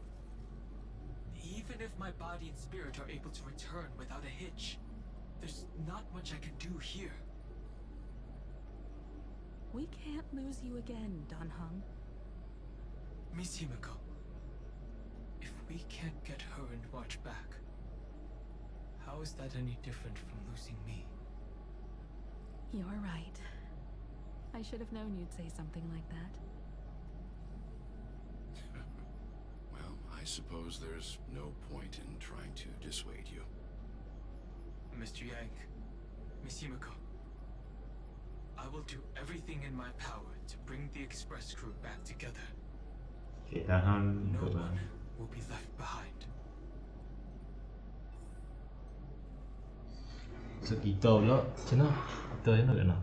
[SPEAKER 11] Even if my body and spirit are able to return without a hitch, there's not much I can do here.
[SPEAKER 12] We can't lose you again, Don Hung.
[SPEAKER 11] Miss Himiko, if we can't get her and March back, how is that any different from losing me?
[SPEAKER 12] You're right. I should have known you'd say something like that.
[SPEAKER 4] Well, I suppose there's no point in trying to dissuade you.
[SPEAKER 11] Mr. Yang, Miss Himiko, I will do everything in my power to bring the Express crew back together.
[SPEAKER 1] Okay, tahan
[SPEAKER 11] No
[SPEAKER 1] coba.
[SPEAKER 11] one will be left behind.
[SPEAKER 1] So kita pula macam mana? Kita macam mana nak?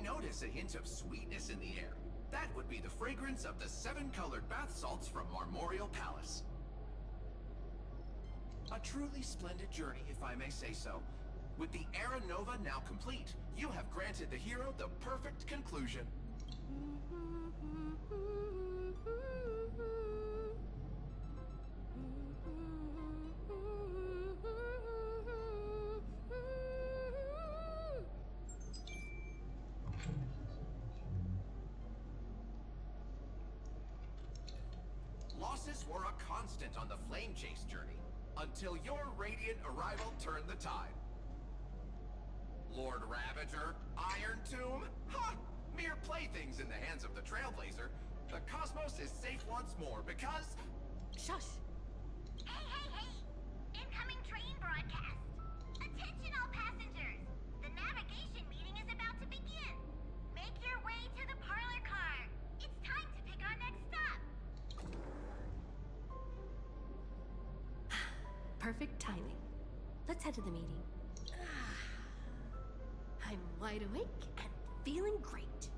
[SPEAKER 15] notice a hint of sweetness in the air. That would be the fragrance of the 7-colored bath salts from Marmorial Palace. A truly splendid journey, if I may say so. With the Era Nova now complete, you have granted the hero the perfect conclusion. Losses were a constant on the Flame Chase journey, until your radiant arrival turned the tide. Lord Ravager, Iron Tomb, ha! Mere playthings in the hands of the Trailblazer. The cosmos is safe once more because...
[SPEAKER 2] Shush!
[SPEAKER 9] Hey! Incoming train broadcast! Attention all passengers! The navigation meeting is about to begin! Make your way to the parlor car! It's time to pick our next stop!
[SPEAKER 2] Perfect timing. Let's head to the meeting. I'm wide awake and feeling great.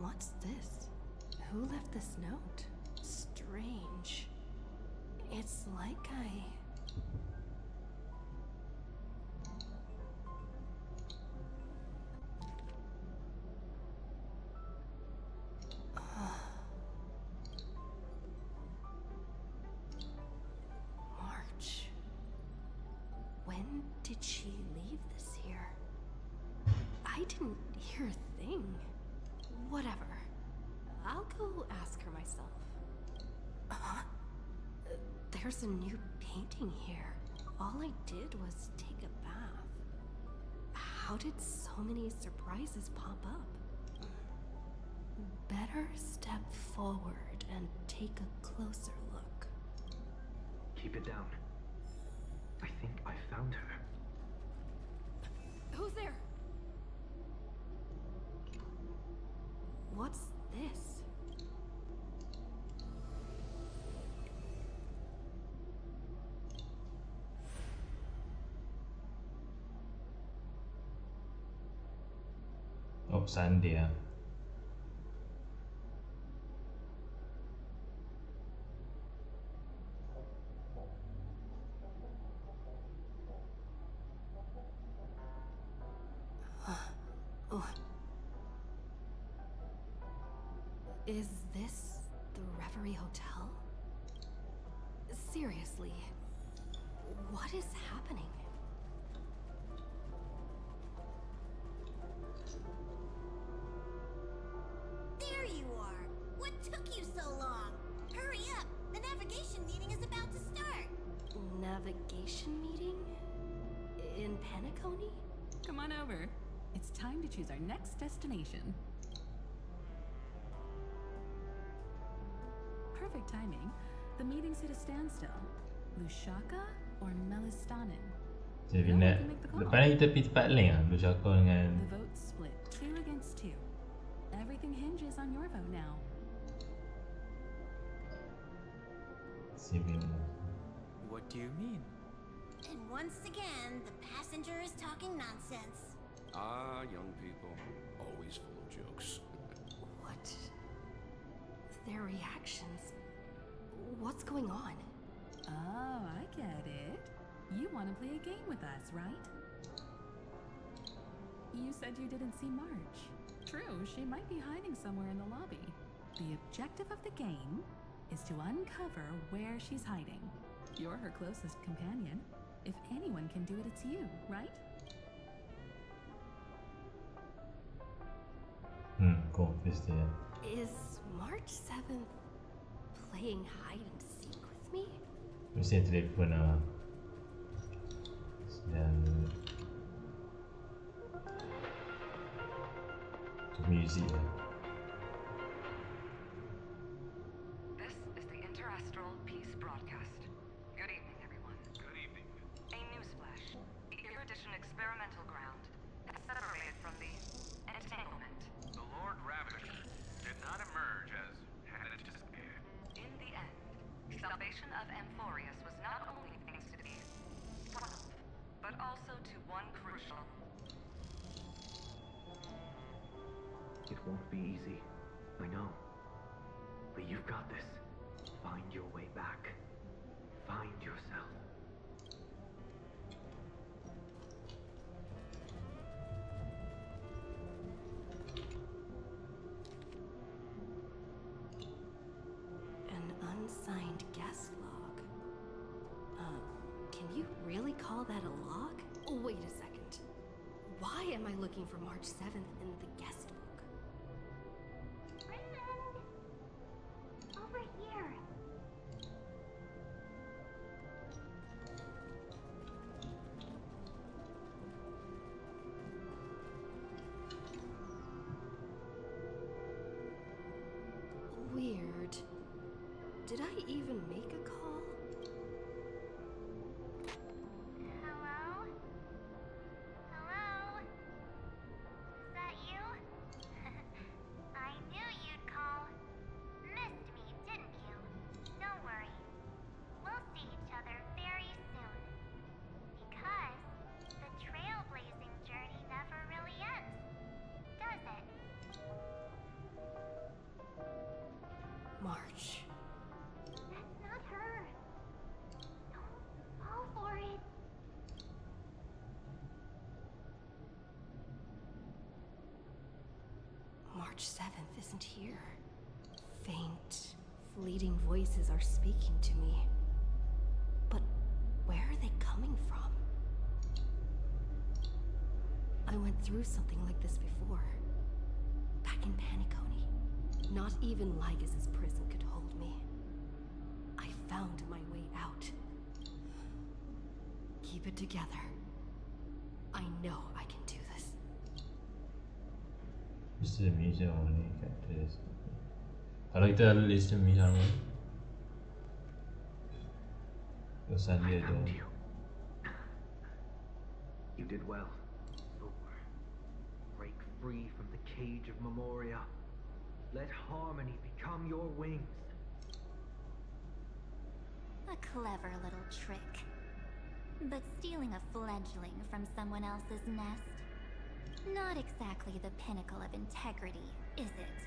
[SPEAKER 2] What's this? Who left this note? Strange. It's like March. When did she leave this here? I didn't hear a thing. Whatever. I'll go ask her myself. There's a new painting here. All I did was take a bath. How did so many surprises pop up? Better step forward and take a closer look.
[SPEAKER 16] Keep it down. I think I found her.
[SPEAKER 2] Who's there? What's this?
[SPEAKER 1] Oh, Sandy ah.
[SPEAKER 2] Is this the Reverie Hotel? Seriously, what is happening?
[SPEAKER 9] There you are! What took you so long? Hurry up! The navigation meeting is about to start!
[SPEAKER 2] Navigation meeting? In Penacony?
[SPEAKER 12] Come on over. It's time to choose our next destination. Perfect timing. The meeting's at a standstill. Lusaka or Melistanen?
[SPEAKER 1] Jadi
[SPEAKER 12] No one
[SPEAKER 1] nak
[SPEAKER 12] can make the call.
[SPEAKER 1] lepas ni kita pergi tempat lain lah. Dulu cakap dengan
[SPEAKER 12] The vote's split 2 against 2. Everything hinges on your vote now.
[SPEAKER 1] si Bimo.
[SPEAKER 11] What do you mean?
[SPEAKER 9] And once again, the passenger is talking nonsense.
[SPEAKER 4] Ah, young people, always full of jokes.
[SPEAKER 2] What? Their reactions. What's going on?
[SPEAKER 12] Oh, I get it. You want to play a game with us, right? You said you didn't see March. True, she might be hiding somewhere in the lobby. The objective of the game is to uncover where she's hiding. You're her closest companion. If anyone can do it, it's you, right?
[SPEAKER 1] Confused dia.
[SPEAKER 2] Is March 7th playing hide and seek with me?
[SPEAKER 1] Mesti telefon lah. Dan music lah.
[SPEAKER 17] This is the Interastral Peace Broadcast. Good evening, everyone.
[SPEAKER 13] Good evening.
[SPEAKER 17] A newsflash. The Erudition experimental ground is separated from the entanglement.
[SPEAKER 13] The Lord Ravager did not emerge as had anticipated.
[SPEAKER 17] In the end, salvation of Amphorius was not only thanks to the 12, but also to one crucial
[SPEAKER 16] won't be easy. I know. But you've got this. Find your way back. Find yourself.
[SPEAKER 2] An unsigned guest log. Can you really call that a log? Oh, wait a second. Why am I looking for March 7th in the guest book?
[SPEAKER 9] Raymond! Over here.
[SPEAKER 2] Weird. Did I even make a call?
[SPEAKER 9] Hello? Hello? Is that you? I knew you'd call. Missed me, didn't you? Don't worry. We'll see each other very soon. Because the trailblazing journey never really ends, does it?
[SPEAKER 2] March.
[SPEAKER 9] That's not her. Don't fall for it.
[SPEAKER 2] March 7th isn't here. Faint, fleeting voices are speaking to me. But where are they coming from? I went through something like this before. Back in Paniconi. Not even Lygus' prison could hold me. I found my way out. Keep it together. I know I can do this.
[SPEAKER 1] This is a museum only characters. Kalau kita list museum ni, pesan dia je.
[SPEAKER 16] You did well. Thor, break free from the cage of Memoria. Let harmony become your wings.
[SPEAKER 8] A clever little trick. But stealing a fledgling from someone else's nest? Not exactly the pinnacle of integrity, is it?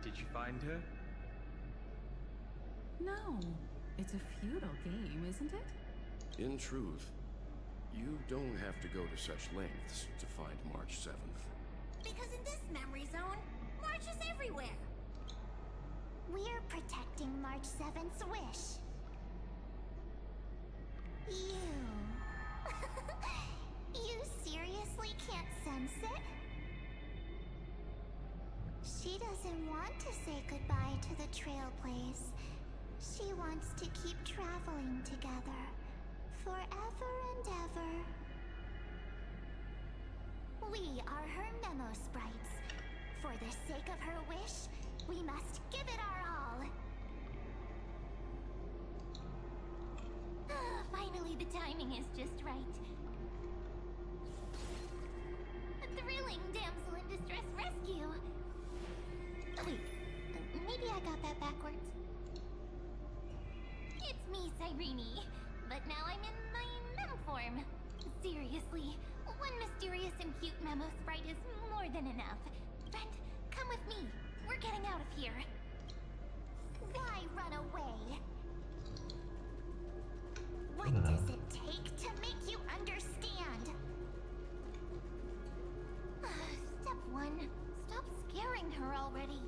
[SPEAKER 11] Did you find her?
[SPEAKER 12] No. It's a futile game, isn't it?
[SPEAKER 13] In truth, you don't have to go to such lengths to find March 7th.
[SPEAKER 9] Because in this memory zone, March is everywhere. We're protecting March 7th's wish. You... you seriously can't sense it? She doesn't want to say goodbye to the Trailblaze. She wants to keep traveling together. Forever and ever. We are her memo sprites. For the sake of her wish, we must give it our all. Finally, the timing is just right. A thrilling damsel in distress rescue. Wait, maybe I got that backwards. It's me, Cyrene, but now I'm in my mem form. Seriously, one mysterious and cute memo sprite is more than enough. Friend, come with me. We're getting out of here. Why run away? What does it take to make you understand? Step 1. Stop scaring her already.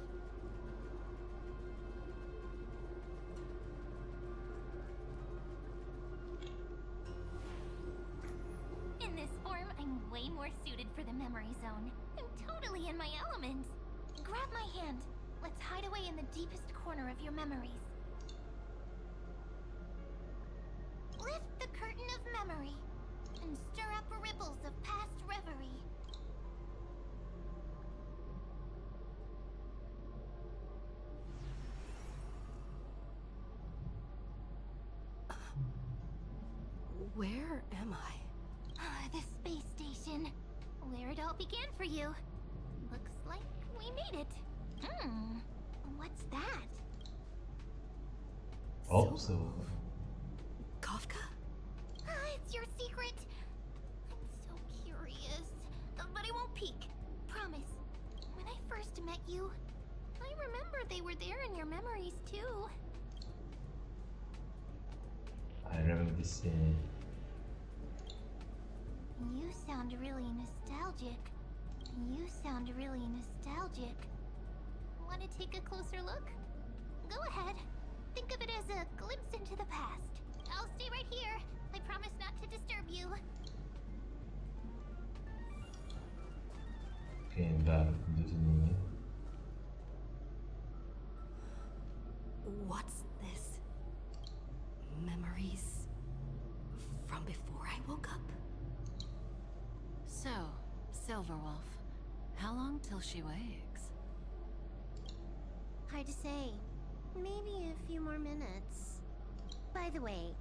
[SPEAKER 9] In this form, I'm way more suited for the memory zone. I'm totally in my element. Grab my hand. Let's hide away in the deepest corner of your memories. Lift the curtain of memory and stir up ripples of past reverie.
[SPEAKER 2] Where am I?
[SPEAKER 9] The space station. Where it all began for you. Looks like we made it. What's that?
[SPEAKER 1] Oh, so
[SPEAKER 2] Kafka?
[SPEAKER 9] It's your secret. I'm so curious. But I won't must have met you. I remember they were there in your memories too.
[SPEAKER 1] I remember this scene.
[SPEAKER 9] You sound really nostalgic. You sound really nostalgic. Want to take a closer look? Go ahead. Think of it as a glimpse into the past. I'll stay right here. I promise not to disturb you.
[SPEAKER 1] Okay, bentar, duduk sini.
[SPEAKER 2] What's this? Memories from before I woke up?
[SPEAKER 12] So, Silverwolf, how long till she wakes?
[SPEAKER 9] Hard to say. Maybe a few more minutes. By the way,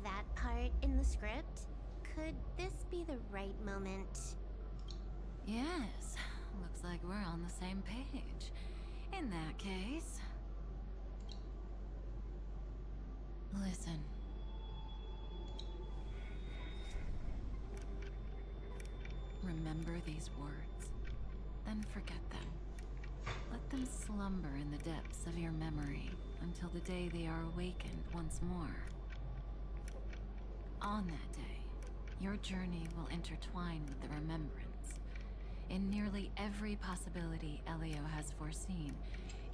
[SPEAKER 9] that part in the script, could this be the right moment?
[SPEAKER 12] Yes, looks like we're on the same page. In that case... Listen. Remember these words, then forget them. Let them slumber in the depths of your memory until the day they are awakened once more. On that day, your journey will intertwine with the remembrance. In nearly every possibility Elio has foreseen,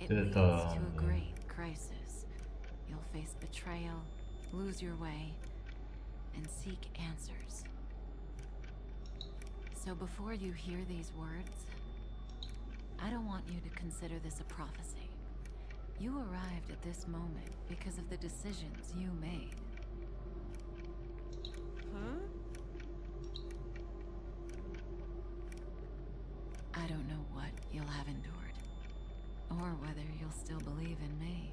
[SPEAKER 12] it leads to a great crisis. You'll face betrayal, lose your way, and seek answers. So before you hear these words, I don't want you to consider this a prophecy. You arrived at this moment because of the decisions you made.
[SPEAKER 2] Huh?
[SPEAKER 12] I don't know what you'll have endured, or whether you'll still believe in me.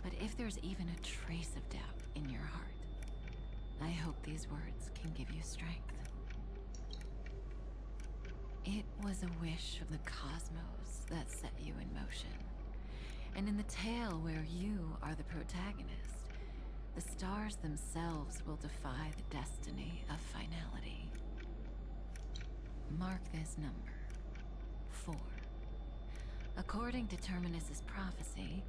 [SPEAKER 12] But if there's even a trace of doubt in your heart, I hope these words can give you strength. It was a wish of the cosmos that set you in motion. And in the tale where you are the protagonist, the stars themselves will defy the destiny of finality. Mark this number, 4. According to Terminus's prophecy,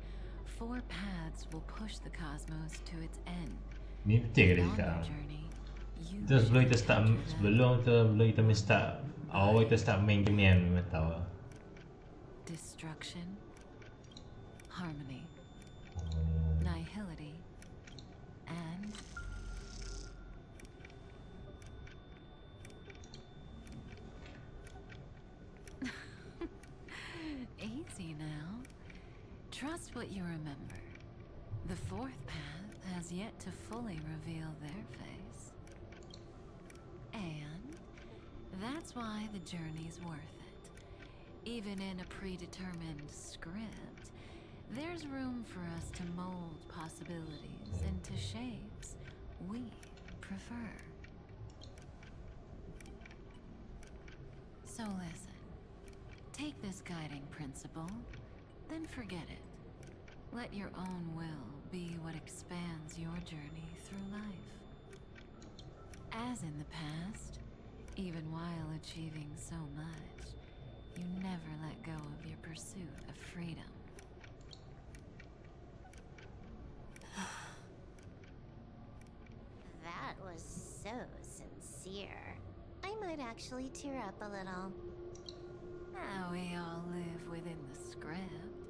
[SPEAKER 12] 4 paths will push the cosmos to its end.
[SPEAKER 1] Ni betul ke dia cakap? Itu sebelum kita start awal kita start main game ni kan, memang tahu lah.
[SPEAKER 12] Destruction, harmony, nihility, and easy now. Trust what you remember. The 4th path has yet to fully reveal their face. And that's why the journey's worth it. Even in a predetermined script, there's room for us to mold possibilities into shapes we prefer. So listen, take this guiding principle, then forget it. Let your own will be what expands your journey through life. As in the past, even while achieving so much, you never let go of your pursuit of freedom.
[SPEAKER 9] That was so sincere. I might actually tear up a little.
[SPEAKER 12] Now we all live within the script,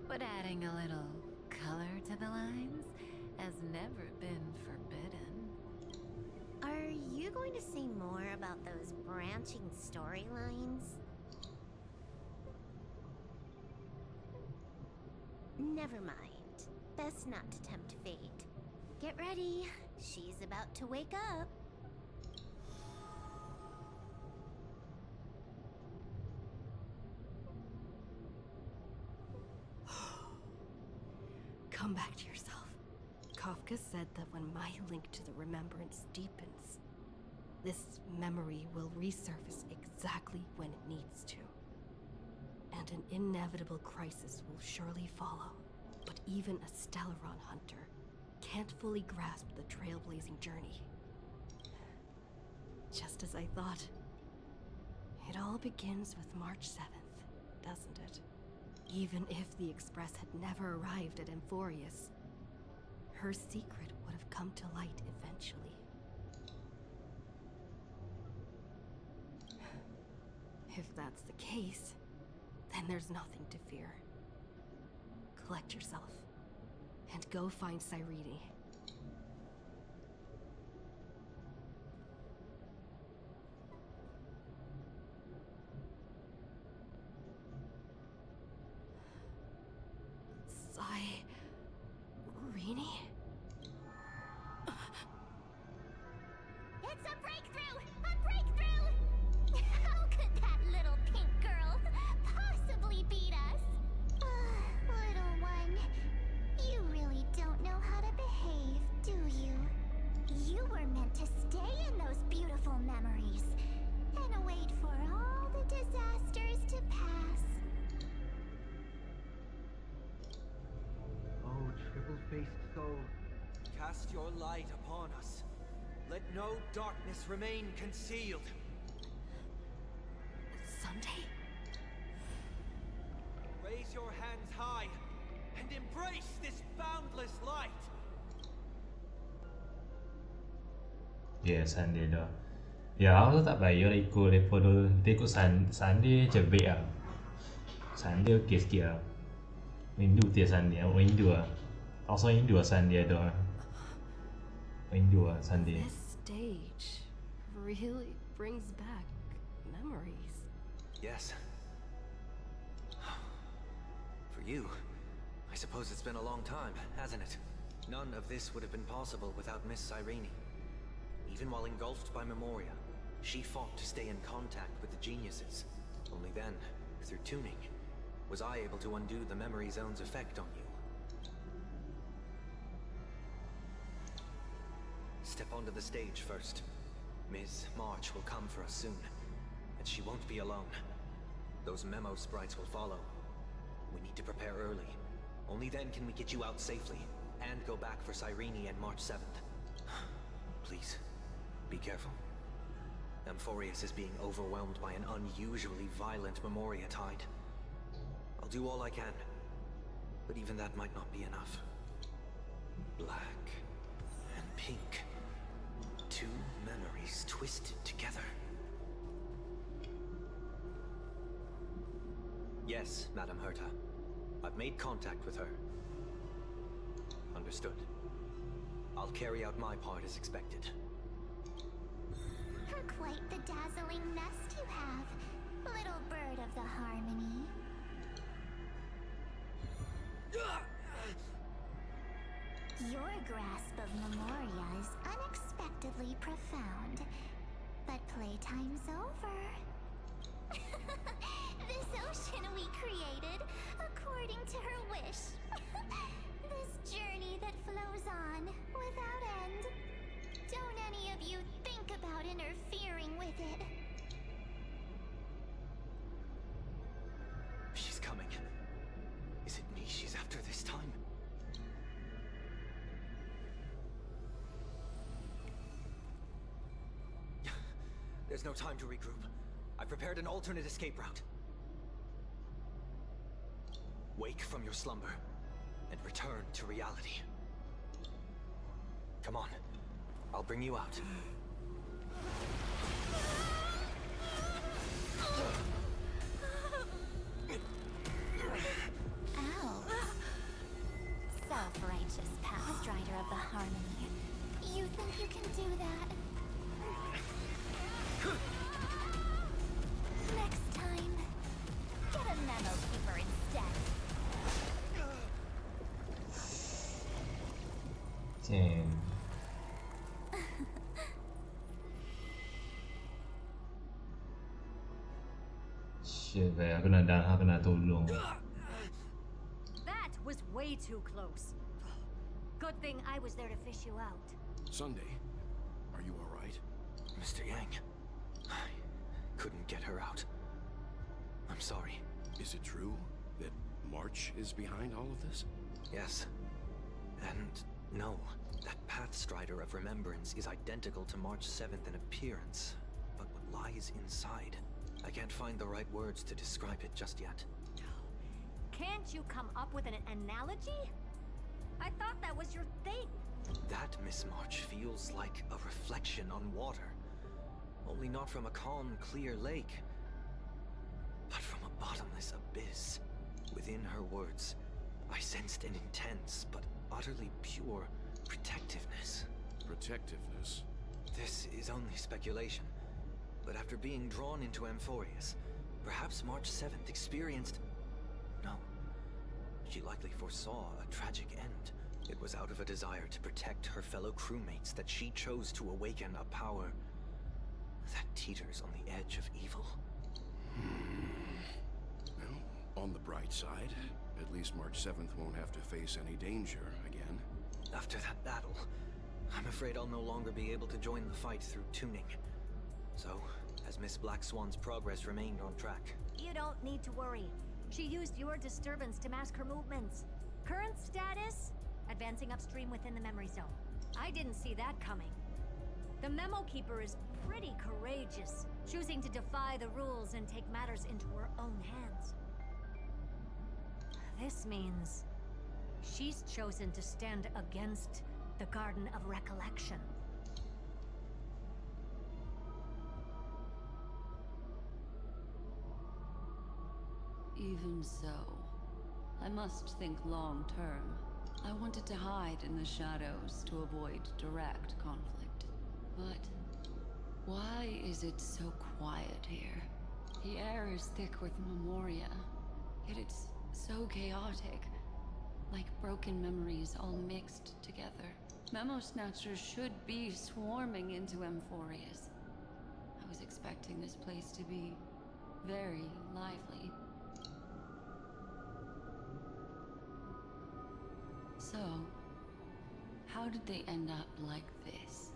[SPEAKER 12] but adding a little color to the lines has never been forbidden.
[SPEAKER 9] Are you going to say more about those branching storylines? Never mind. Best not to tempt fate. Get ready. She's about to wake up.
[SPEAKER 2] Come back to yourself. Kafka said that when my link to the remembrance deepens, this memory will resurface exactly when it needs to. And an inevitable crisis will surely follow. But even a Stellaron hunter can't fully grasp the trailblazing journey. Just as I thought. It all begins with March 7th, doesn't it? Even if the Express had never arrived at Amphorius, her secret would have come to light eventually. If that's the case, then there's nothing to fear. Collect yourself, and go find Cyrene. Cyrene?
[SPEAKER 9] It's a breakthrough! A breakthrough! How could that little pink girl possibly beat us? Little one, you really don't know how to behave, do you? You were meant to stay in those beautiful memories and wait for all the disasters to pass.
[SPEAKER 16] Oh, triple-faced soul.
[SPEAKER 18] Cast your light upon us. Let no darkness remain concealed.
[SPEAKER 2] Sunday?
[SPEAKER 18] Raise your hands high and embrace this boundless light.
[SPEAKER 1] Ya, Sunday dah. Ya, aku tak payah lah ikut mereka dulu. Kita ikut Sunday cebik lah. Sunday okey sikit lah. Rindu tiap Sunday. Aku rindu lah. Also rindu lah Sunday ada. Rindu lah Sunday.
[SPEAKER 2] This stage really brings back memories.
[SPEAKER 7] Yes. For you, I suppose it's been a long time, hasn't it? None of this would have been possible without Miss Cyrene. Even while engulfed by Memoria, she fought to stay in contact with the geniuses. Only then, through tuning, was I able to undo the memory zone's effect on you. Step onto the stage first. Ms. March will come for us soon, and she won't be alone. Those memo sprites will follow. We need to prepare early. Only then can we get you out safely, and go back for Cyrene and March 7th. Please, be careful. Amphorius is being overwhelmed by an unusually violent Memoria tide. I'll do all I can, but even that might not be enough. Black and pink. Two memories twisted together. Yes, Madam Herta. I've made contact with her. Understood. I'll carry out my part as expected.
[SPEAKER 9] Quite the dazzling nest you have, little bird of the harmony. Your grasp of Memoria is unexpectedly profound, but playtime's over. This ocean we created according to her wish. This journey that flows on without end. Don't any of you think about interfering with it.
[SPEAKER 7] She's coming. Is it me she's after this time? There's no time to regroup. I've prepared an alternate escape route. Wake from your slumber and return to reality. Come on. I'll bring you out.
[SPEAKER 9] Ow. Self-righteous past rider of the harmony. You think you can do that? Next time, get a memo keeper instead.
[SPEAKER 1] Damn. Shit, aku nak tolong.
[SPEAKER 3] That was way too close. Good thing I was there to fish you out.
[SPEAKER 13] Sunday, are you all right?
[SPEAKER 7] Mr. Yang, I couldn't get her out. I'm sorry.
[SPEAKER 13] Is it true that March is behind all of this?
[SPEAKER 7] Yes. And no. That Pathstrider of Remembrance is identical to March 7th in appearance. But what lies inside? I can't find the right words to describe it just yet.
[SPEAKER 3] Can't you come up with an analogy? I thought that was your thing.
[SPEAKER 7] That, Miss March, feels like a reflection on water. Only not from a calm, clear lake, but from a bottomless abyss. Within her words, I sensed an intense but utterly pure protectiveness.
[SPEAKER 13] Protectiveness?
[SPEAKER 7] This is only speculation, but after being drawn into Amphorius, perhaps March 7th experienced... No. She likely foresaw a tragic end. It was out of a desire to protect her fellow crewmates that she chose to awaken a power that teeters on the edge of evil.
[SPEAKER 13] Well, on the bright side, at least March 7th won't have to face any danger again.
[SPEAKER 7] After that battle, I'm afraid I'll no longer be able to join the fight through tuning. So, has Miss Black Swan's progress remained on track?
[SPEAKER 3] You don't need to worry. She used your disturbance to mask her movements. Current status? Advancing upstream within the memory zone. I didn't see that coming. The Memo Keeper is pretty courageous, choosing to defy the rules and take matters into her own hands. This means she's chosen to stand against the Garden of Recollection.
[SPEAKER 14] Even so, I must think long term. I wanted to hide in the shadows to avoid direct conflict. But why is it so quiet here? The air is thick with memoria, yet it's so chaotic. Like broken memories all mixed together. Memo Snatchers should be swarming into Amphorius. I was expecting this place to be very lively. So, how did they end up like this?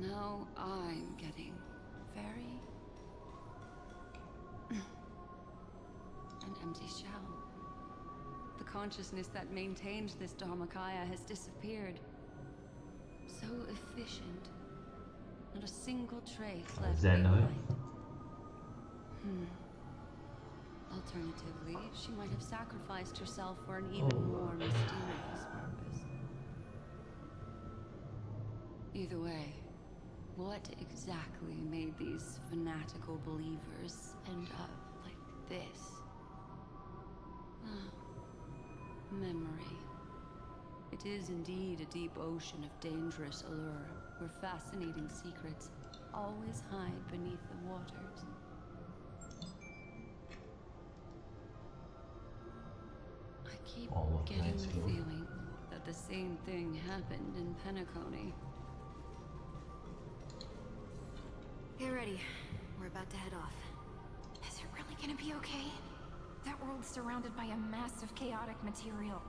[SPEAKER 14] Now I'm getting very... an empty shell. The consciousness that maintained this Dharmakaya has disappeared. So efficient. Not a single trace left behind. Alternatively, she might have sacrificed herself for an even more mysterious purpose. Either way, what exactly made these fanatical believers end up like this? Memory. It is indeed a deep ocean of dangerous allure, where fascinating secrets always hide beneath the waters. I keep getting the feeling that the same thing happened in Penacony.
[SPEAKER 2] Get ready. We're about to head off.
[SPEAKER 10] Is it really gonna be okay? That world's surrounded by a mass of chaotic material.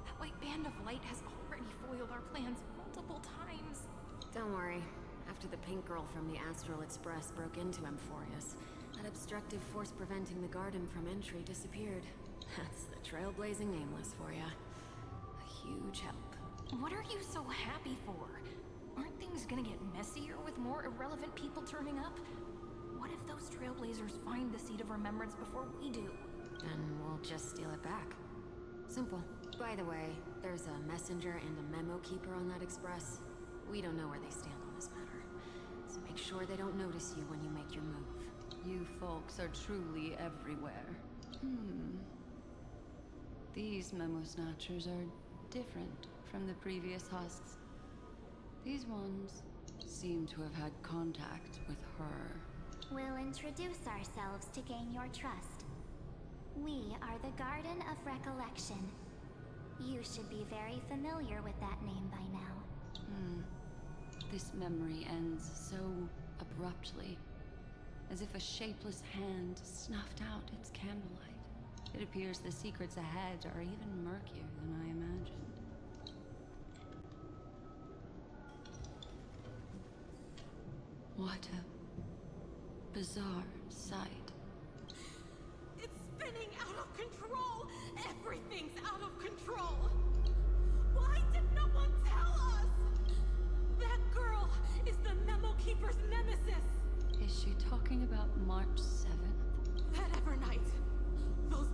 [SPEAKER 10] That white band of light has already foiled our plans multiple times.
[SPEAKER 2] Don't worry. After the pink girl from the Astral Express broke into Amphorius, that obstructive force preventing the garden from entry disappeared. That's the Trailblazing Nameless for ya. A huge help.
[SPEAKER 10] What are you so happy for? Aren't things gonna get messier with more irrelevant people turning up? What if those Trailblazers find the Seat of Remembrance before we do?
[SPEAKER 2] Then we'll just steal it back. Simple. By the way, there's a messenger and a memo keeper on that express. We don't know where they stand on this matter. So make sure they don't notice you when you make your move.
[SPEAKER 14] You folks are truly everywhere. These Memo Snatchers are different from the previous husks. These ones seem to have had contact with her.
[SPEAKER 9] We'll introduce ourselves to gain your trust. We are the Garden of Recollection. You should be very familiar with that name by now.
[SPEAKER 14] This memory ends so abruptly, as if a shapeless hand snuffed out its candlelight. It appears the secrets ahead are even murkier than I imagined. What a bizarre sight.
[SPEAKER 10] It's spinning out of control! Everything's out of control! Why did no one tell us? That girl is the Memo Keeper's nemesis!
[SPEAKER 14] Is she talking about March 7th?
[SPEAKER 10] That ever night, those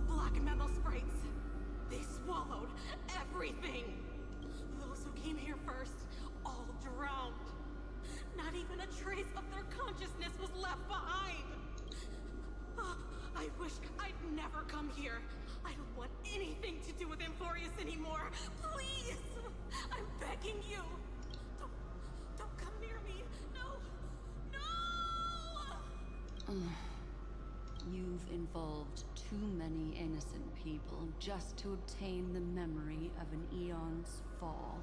[SPEAKER 14] involved too many innocent people just to obtain the memory of an eon's fall.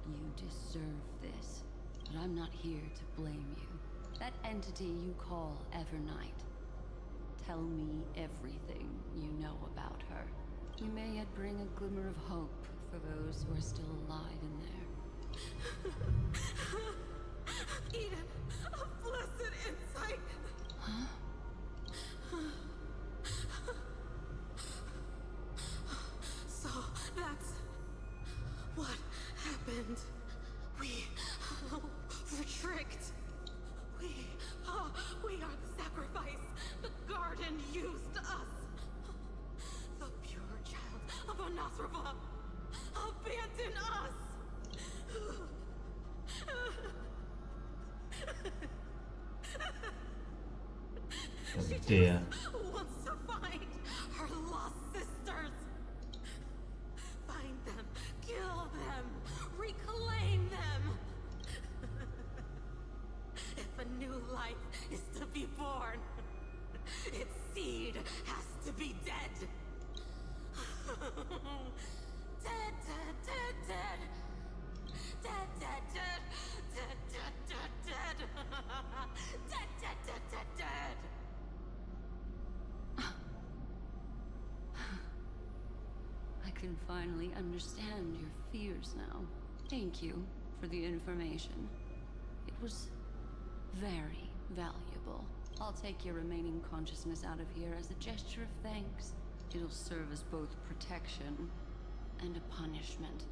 [SPEAKER 14] You deserve this, but I'm not here to blame you. That entity you call Evernight. Tell me everything you know about her. We may yet bring a glimmer of hope for those who are still alive in there.
[SPEAKER 19] Eden, a blessed insight!
[SPEAKER 14] Huh?
[SPEAKER 19] So, that's what happened. We were tricked. We are the sacrifice. The garden used us. The pure child of Anathrava abandoned us. She
[SPEAKER 1] Dear.
[SPEAKER 19] just wants to find her lost sisters. Find them, kill them, reclaim them. If a new life is to be born, its seed has to be dead. Dead, dead, dead, dead. Dead, dead, dead. Dead, dead, dead, dead. Dead, dead, dead, dead, dead.
[SPEAKER 14] I can finally understand your fears now. Thank you for the information. It was very valuable. I'll take your remaining consciousness out of here as a gesture of thanks. It'll serve as both protection and a punishment.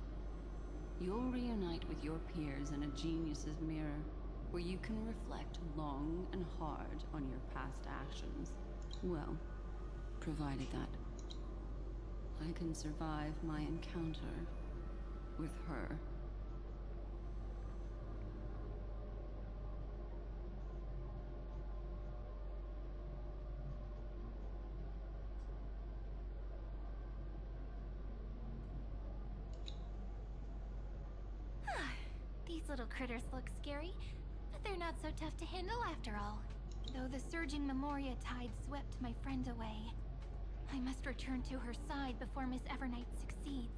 [SPEAKER 14] You'll reunite with your peers in a genius's mirror, where you can reflect long and hard on your past actions. Well, provided that I can survive my encounter with her.
[SPEAKER 9] These little critters look scary, but they're not so tough to handle after all. Though the surging Memoria tide swept my friend away, I must return to her side before Miss Evernight succeeds.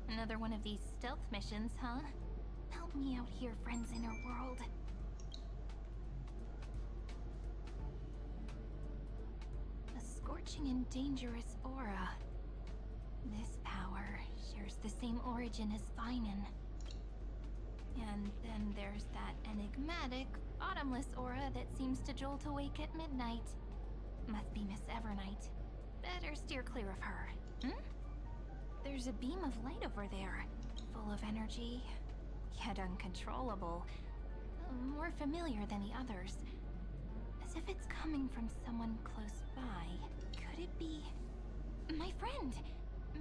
[SPEAKER 9] Another one of these stealth missions, huh? Help me out here, friends in her world. A scorching and dangerous aura. This power shares the same origin as Vinan. And then there's that enigmatic, bottomless aura that seems to jolt awake at midnight. Must be Miss Evernight. Better steer clear of her. There's a beam of light over there, full of energy, yet uncontrollable. More familiar than the others. As if it's coming from someone close by. Could it be... my friend?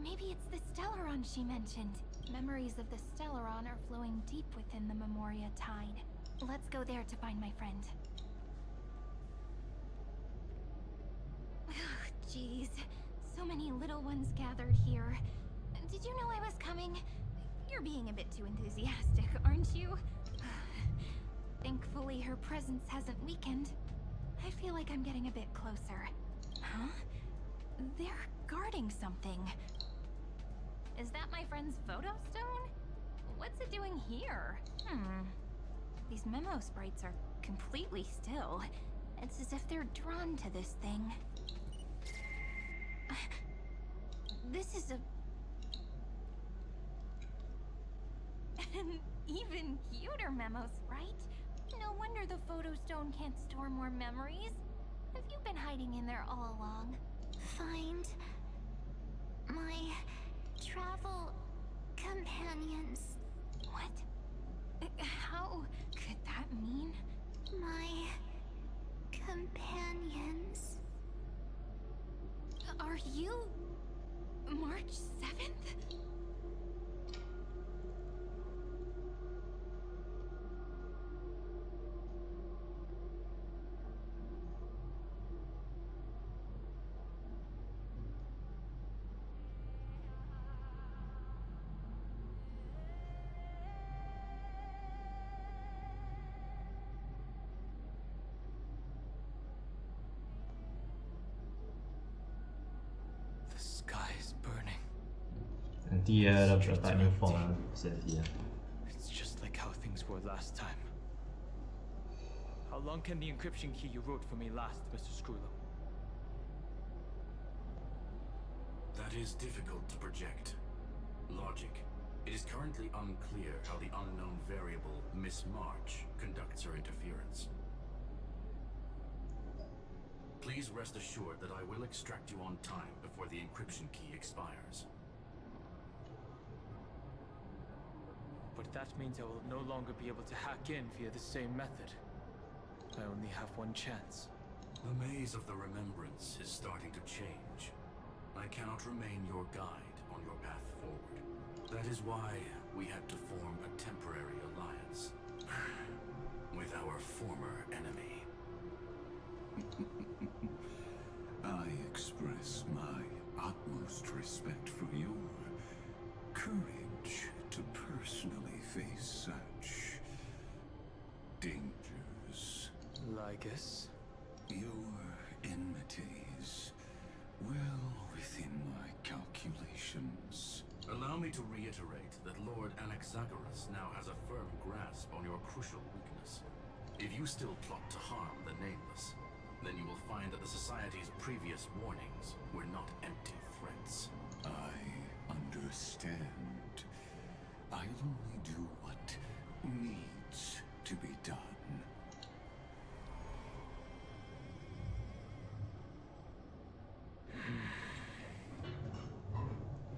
[SPEAKER 9] Maybe it's the Stellaron she mentioned. Memories of the Stellaron are flowing deep within the Memoria tide. Let's go there to find my friend. Jeez, so many little ones gathered here. Did you know I was coming? You're being a bit too enthusiastic, aren't you? Thankfully, her presence hasn't weakened. I feel like I'm getting a bit closer. Huh? They're guarding something. Is that my friend's photo stone? What's it doing here? These memo sprites are completely still. It's as if they're drawn to this thing. This is an even cuter memo sprite. No wonder the photo stone can't store more memories. Have you been hiding in there all along? Find my travel companions. What? How could that mean? My companions.
[SPEAKER 10] Are you... March 7th?
[SPEAKER 1] Nanti dapat new form lah.
[SPEAKER 11] It's just like how things were last time. How long can the encryption key you wrote for me last, Mr. Screwlo?
[SPEAKER 5] That is difficult to project. Logic. It is currently unclear how the unknown variable, Miss March, conducts her interference. Please rest assured that I will extract you on time before the encryption key expires.
[SPEAKER 11] But that means I will no longer be able to hack in via the same method. I only have one chance.
[SPEAKER 5] The maze of the remembrance is starting to change. I cannot remain your guide on your path forward. That is why we had to form a temporary alliance with our former enemy.
[SPEAKER 4] I express my utmost respect for your courage to personally face such dangers.
[SPEAKER 11] Lygus?
[SPEAKER 4] Your enmities, well within my calculations.
[SPEAKER 5] Allow me to reiterate that Lord Anaxagoras now has a firm grasp on your crucial weakness. If you still plot to harm the Nameless, then you will find that the Society's previous warnings were not empty threats.
[SPEAKER 4] I understand. I'll only do what needs to be done.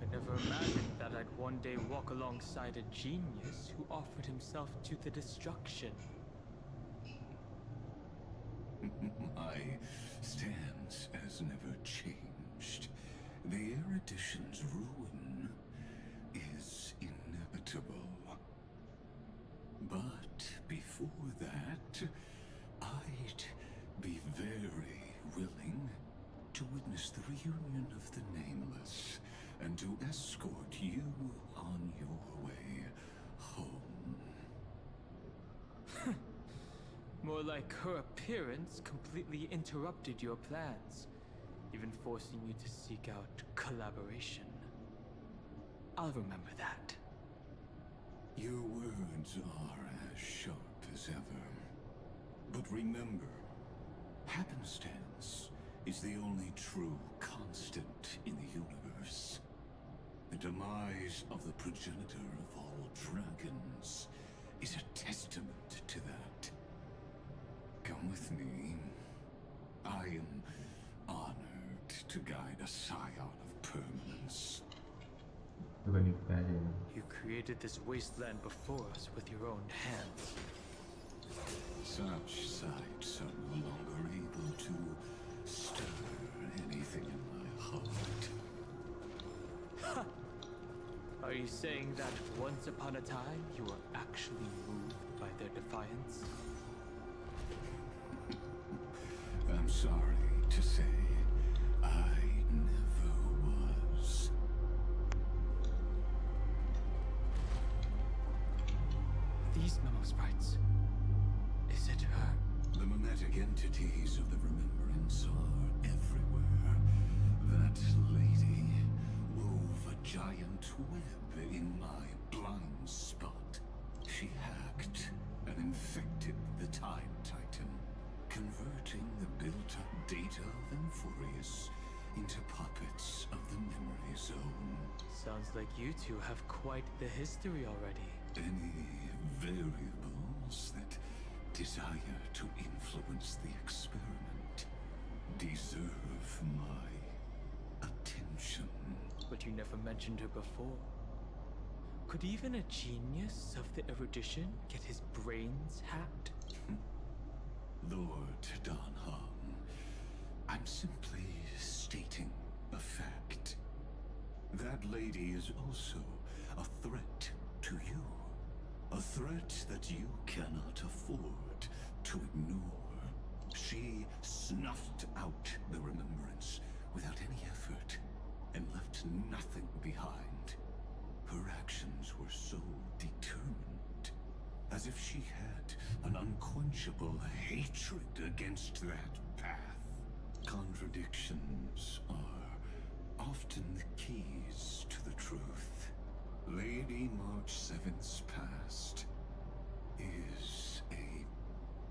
[SPEAKER 11] I never imagined that I'd one day walk alongside a genius who offered himself to the destruction.
[SPEAKER 4] My stance has never changed. The erudition's ruin is inevitable. But before that, I'd be very willing to witness the reunion of the Nameless and to escort you on your way home.
[SPEAKER 11] More like her appearance completely interrupted your plans, even forcing you to seek out collaboration. I'll remember that.
[SPEAKER 4] Your words are as sharp as ever. But remember, happenstance is the only true constant in the universe. The demise of the progenitor of all dragons is a testament to that. Come with me. I am honored to guide a scion of permanence.
[SPEAKER 11] You created this wasteland before us with your own hands.
[SPEAKER 4] Such sights are no longer able to stir anything in my heart.
[SPEAKER 11] Ha! Are you saying that once upon a time you were actually moved by their defiance?
[SPEAKER 4] I'm sorry to say, I never was.
[SPEAKER 11] These memo sprites. Is it her?
[SPEAKER 4] The mimetic entities of the remembrance are everywhere. That lady wove a giant web in my blind spot. She hacked and infected the Time Titan, converting the built-up data of Amphorius into puppets of the memory zone.
[SPEAKER 11] Sounds like you two have quite the history already.
[SPEAKER 4] Any variables that desire to influence the experiment deserve my attention.
[SPEAKER 11] But you never mentioned her before. Could even a genius of the erudition get his brains hacked?
[SPEAKER 4] Lord Don Hung, I'm simply stating a fact. That lady is also a threat to you. A threat that you cannot afford to ignore. She snuffed out the remembrance without any effort and left nothing behind. Her actions were so determined, as if she had an unquenchable hatred against that path. Contradictions are often the keys to the truth. Lady March 7th's past is a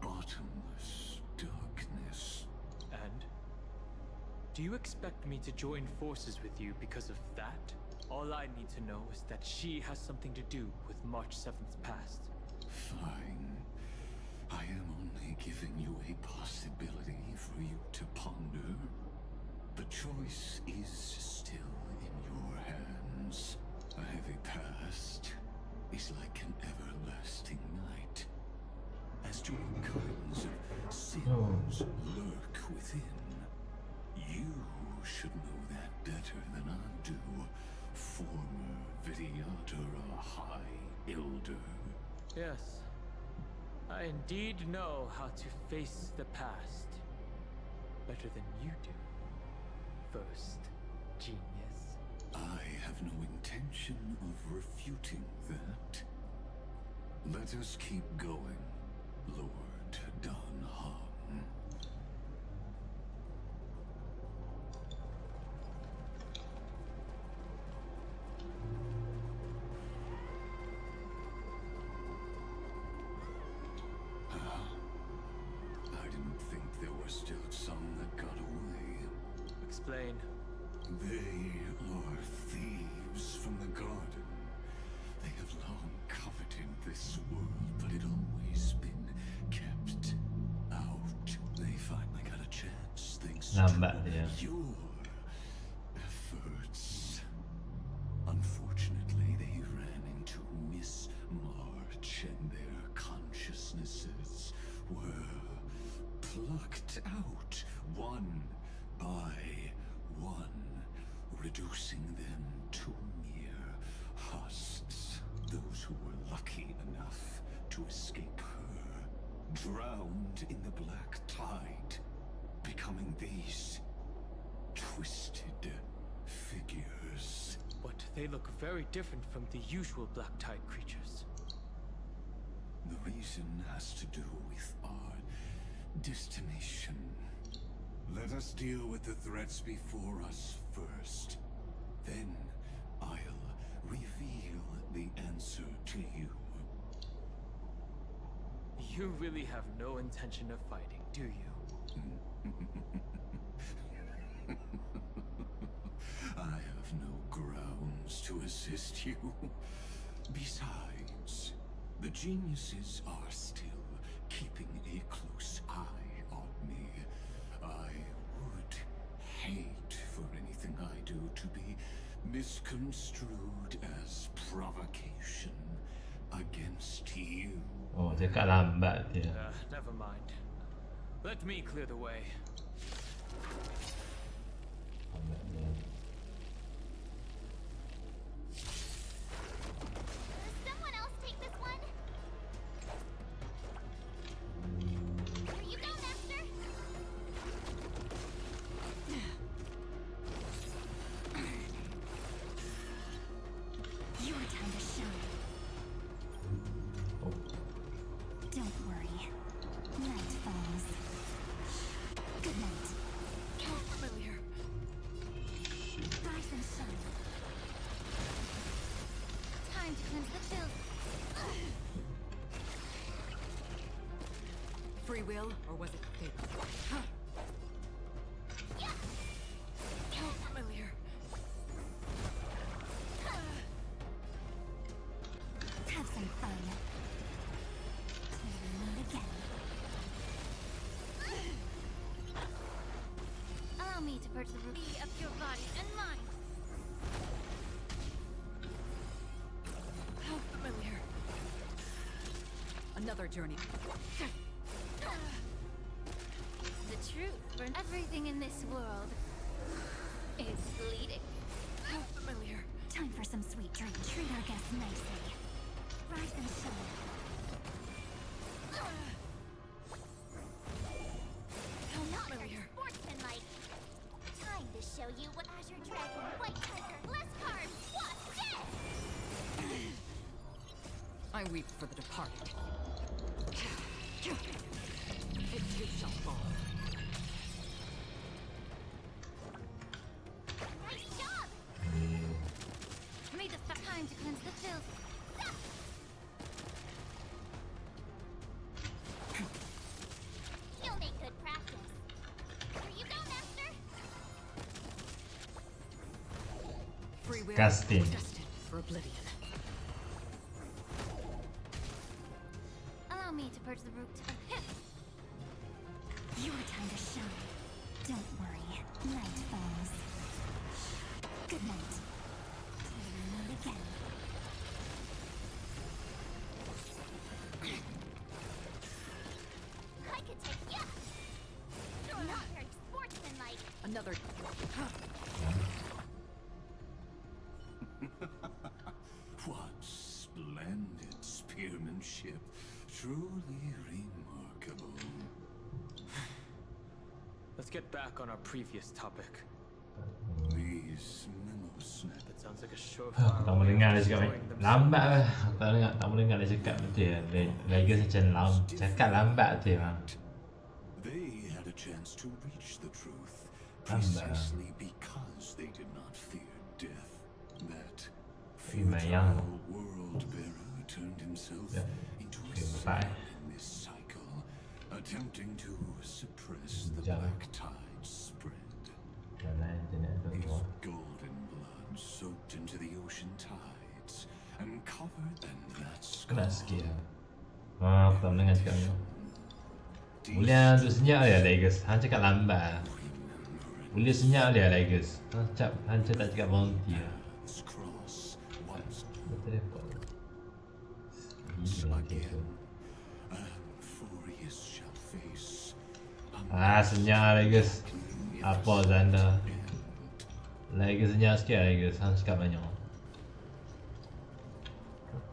[SPEAKER 4] bottomless darkness.
[SPEAKER 11] And? Do you expect me to join forces with you because of that? All I need to know is that she has something to do with March 7th's past.
[SPEAKER 4] Fine. I am only giving you a possibility for you to ponder. The choice is still in your hands. A heavy past is like an everlasting night. As to what kinds of sins lurk within, you should know that better than I do, former Vidyadhara High Elder.
[SPEAKER 11] Yes. I indeed know how to face the past better than you do, first genius.
[SPEAKER 4] I have no intention of refuting that. Let us keep going, Lord Dan Hong. I didn't think there were still some that got away.
[SPEAKER 11] Explain.
[SPEAKER 4] They are thieves from the garden. They have long coveted this world, but it always been kept out. They finally got a chance thanks to your efforts. Unfortunately, they ran into Miss March and their consciousnesses were plucked out one by one, reducing them to mere husks. Those who were lucky enough to escape her drowned in the black tide, becoming these twisted figures.
[SPEAKER 11] But they look very different from the usual black tide creatures.
[SPEAKER 4] The reason has to do with our destination. Let us deal with the threats before us first. Then I'll reveal the answer to you.
[SPEAKER 11] You really have no intention of fighting, do you?
[SPEAKER 4] I have no grounds to assist you. Besides, the geniuses are still keeping a close eye on me. I would hate for anything I do to be misconstrued as provocation against you.
[SPEAKER 1] Oh, cakap lambat dia.
[SPEAKER 11] Never mind. Let me clear the way.
[SPEAKER 9] Someone else take this one? Here you go, Master! Your time to shine. Don't worry. Night falls. Good night. How familiar. Rise and shine. Time to cleanse the filth.
[SPEAKER 19] Free will, or was it fate? Huh. How familiar.
[SPEAKER 9] Have some fun. Till we meet again. Allow me to purge the ruby of your body and mind.
[SPEAKER 19] How familiar. Another journey.
[SPEAKER 9] The truth for everything in this world is fleeting.
[SPEAKER 19] How familiar.
[SPEAKER 9] Time for some sweet drink. Treat our guests nicely. Rise and shine.
[SPEAKER 19] How
[SPEAKER 9] Not
[SPEAKER 19] familiar.
[SPEAKER 9] very sportsmanlike. Time to show you what Azure Dragon, White Tiger, Bless Card, what's this?
[SPEAKER 19] I weep for the departed. It too shall fall.
[SPEAKER 9] Nice job! May the time Time to cleanse the filth. You'll make good practice. Here you go, Master.
[SPEAKER 12] Free will
[SPEAKER 1] Disgusting.
[SPEAKER 12] destined for oblivion.
[SPEAKER 9] Allow me to purge the root of your time to shine. Don't worry. Night falls. Good night. Till we meet again. I could take ya. You're not very sportsmanlike.
[SPEAKER 12] Another.
[SPEAKER 4] What splendid spearmanship. Truly remarkable.
[SPEAKER 11] Let's get back on our previous topic.
[SPEAKER 4] These memo snaps.
[SPEAKER 11] That sounds like a surefire
[SPEAKER 1] Tak boleh
[SPEAKER 11] way
[SPEAKER 1] dengar
[SPEAKER 11] of
[SPEAKER 1] dia cakap
[SPEAKER 11] destroying them.
[SPEAKER 1] lambat lah. Tak boleh dengar dia cakap betul. Legas macam cakap lambat tu bang.
[SPEAKER 4] They had a chance to reach the truth
[SPEAKER 1] Lambat.
[SPEAKER 4] precisely because they did not fear death. That
[SPEAKER 1] Lumayan.
[SPEAKER 4] futile world bearer turned himself into a
[SPEAKER 1] Okay,
[SPEAKER 4] sin
[SPEAKER 1] bye.
[SPEAKER 4] in this cycle, attempting to suppress the
[SPEAKER 1] Jalan.
[SPEAKER 4] black tide spread.
[SPEAKER 1] Jalan internet tu
[SPEAKER 4] His
[SPEAKER 1] semua.
[SPEAKER 4] golden blood soaked into the ocean tides and covered, and that's
[SPEAKER 1] Kena sikit lah. Aku tak mendengar cakap ni. Boleh untuk senyap dia Legas. Han cakap lambat lah. Boleh senyap dia Legas. Han tak cakap berhenti lah. Betul dia kau. Senyap Legas. Apa Zanda? Legas senyap sikit Legas. Han cakap banyak.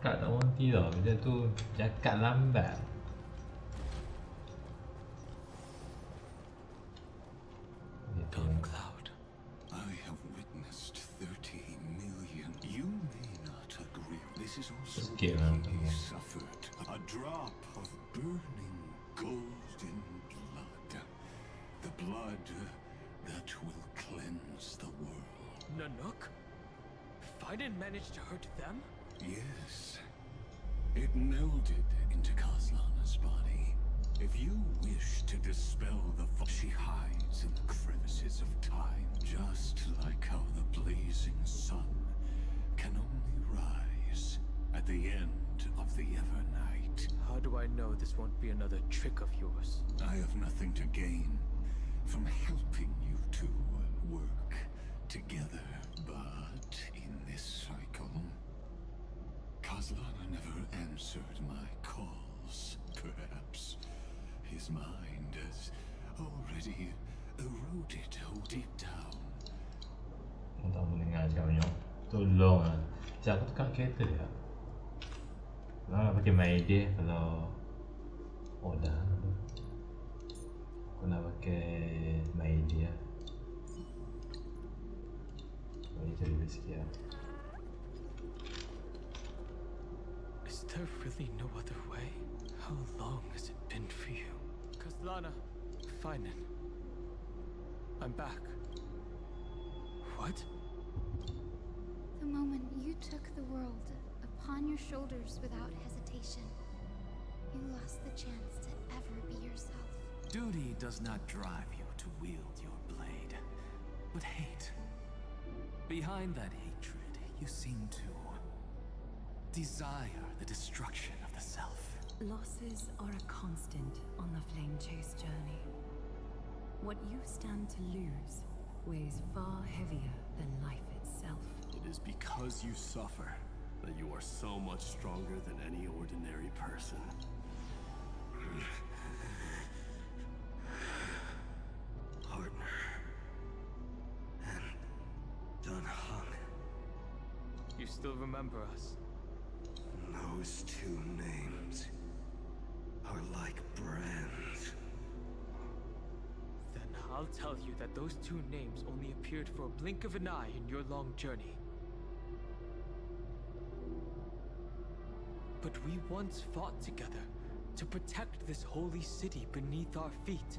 [SPEAKER 1] Cakap tak berhenti tau. Dia tu cakap lambat.
[SPEAKER 4] Cloud, I have witnessed 30 million. You may not agree. This is also
[SPEAKER 1] Sikit
[SPEAKER 4] what
[SPEAKER 1] lah.
[SPEAKER 4] he suffered. A drop of burning golden blood. The blood that will cleanse the world.
[SPEAKER 11] Nanook? Fiden managed to hurt them?
[SPEAKER 4] Yes. It melded into Kaslana's body. If you wish to dispel the she hides in the crevices of time, just like how the blazing sun can only rise at the end of the Evernight.
[SPEAKER 11] How do I know this won't be another trick of yours?
[SPEAKER 4] I have nothing to gain from helping you two work together, but in this cycle, Kaslana never answered my calls. Perhaps his mind has already eroded deep down.
[SPEAKER 1] Aku tak boleh dengar cakap banyak. Tolong lah. Sekejap aku tukar kereta dia. Kalau nak pakai my idea, kalau dah aku nak pakai my idea. Boleh cari lebih sikit lah.
[SPEAKER 11] Is there really no other way? How long has it been for you? Kaslana, Finen. I'm back. What?
[SPEAKER 10] The moment you took the world upon your shoulders without hesitation, you lost the chance to ever be yourself.
[SPEAKER 6] Duty does not drive you to wield your blade, but hate. Behind that hatred, you seem to desire the destruction of the self.
[SPEAKER 12] Losses are a constant on the Flame Chase journey. What you stand to lose weighs far heavier than life itself.
[SPEAKER 5] It is because you suffer that you are so much stronger than any ordinary person.
[SPEAKER 20] Partner. And Dunhung.
[SPEAKER 11] You still remember us?
[SPEAKER 20] Those two names are like brands.
[SPEAKER 11] Then I'll tell you that those two names only appeared for a blink of an eye in your long journey. But we once fought together to protect this holy city beneath our feet.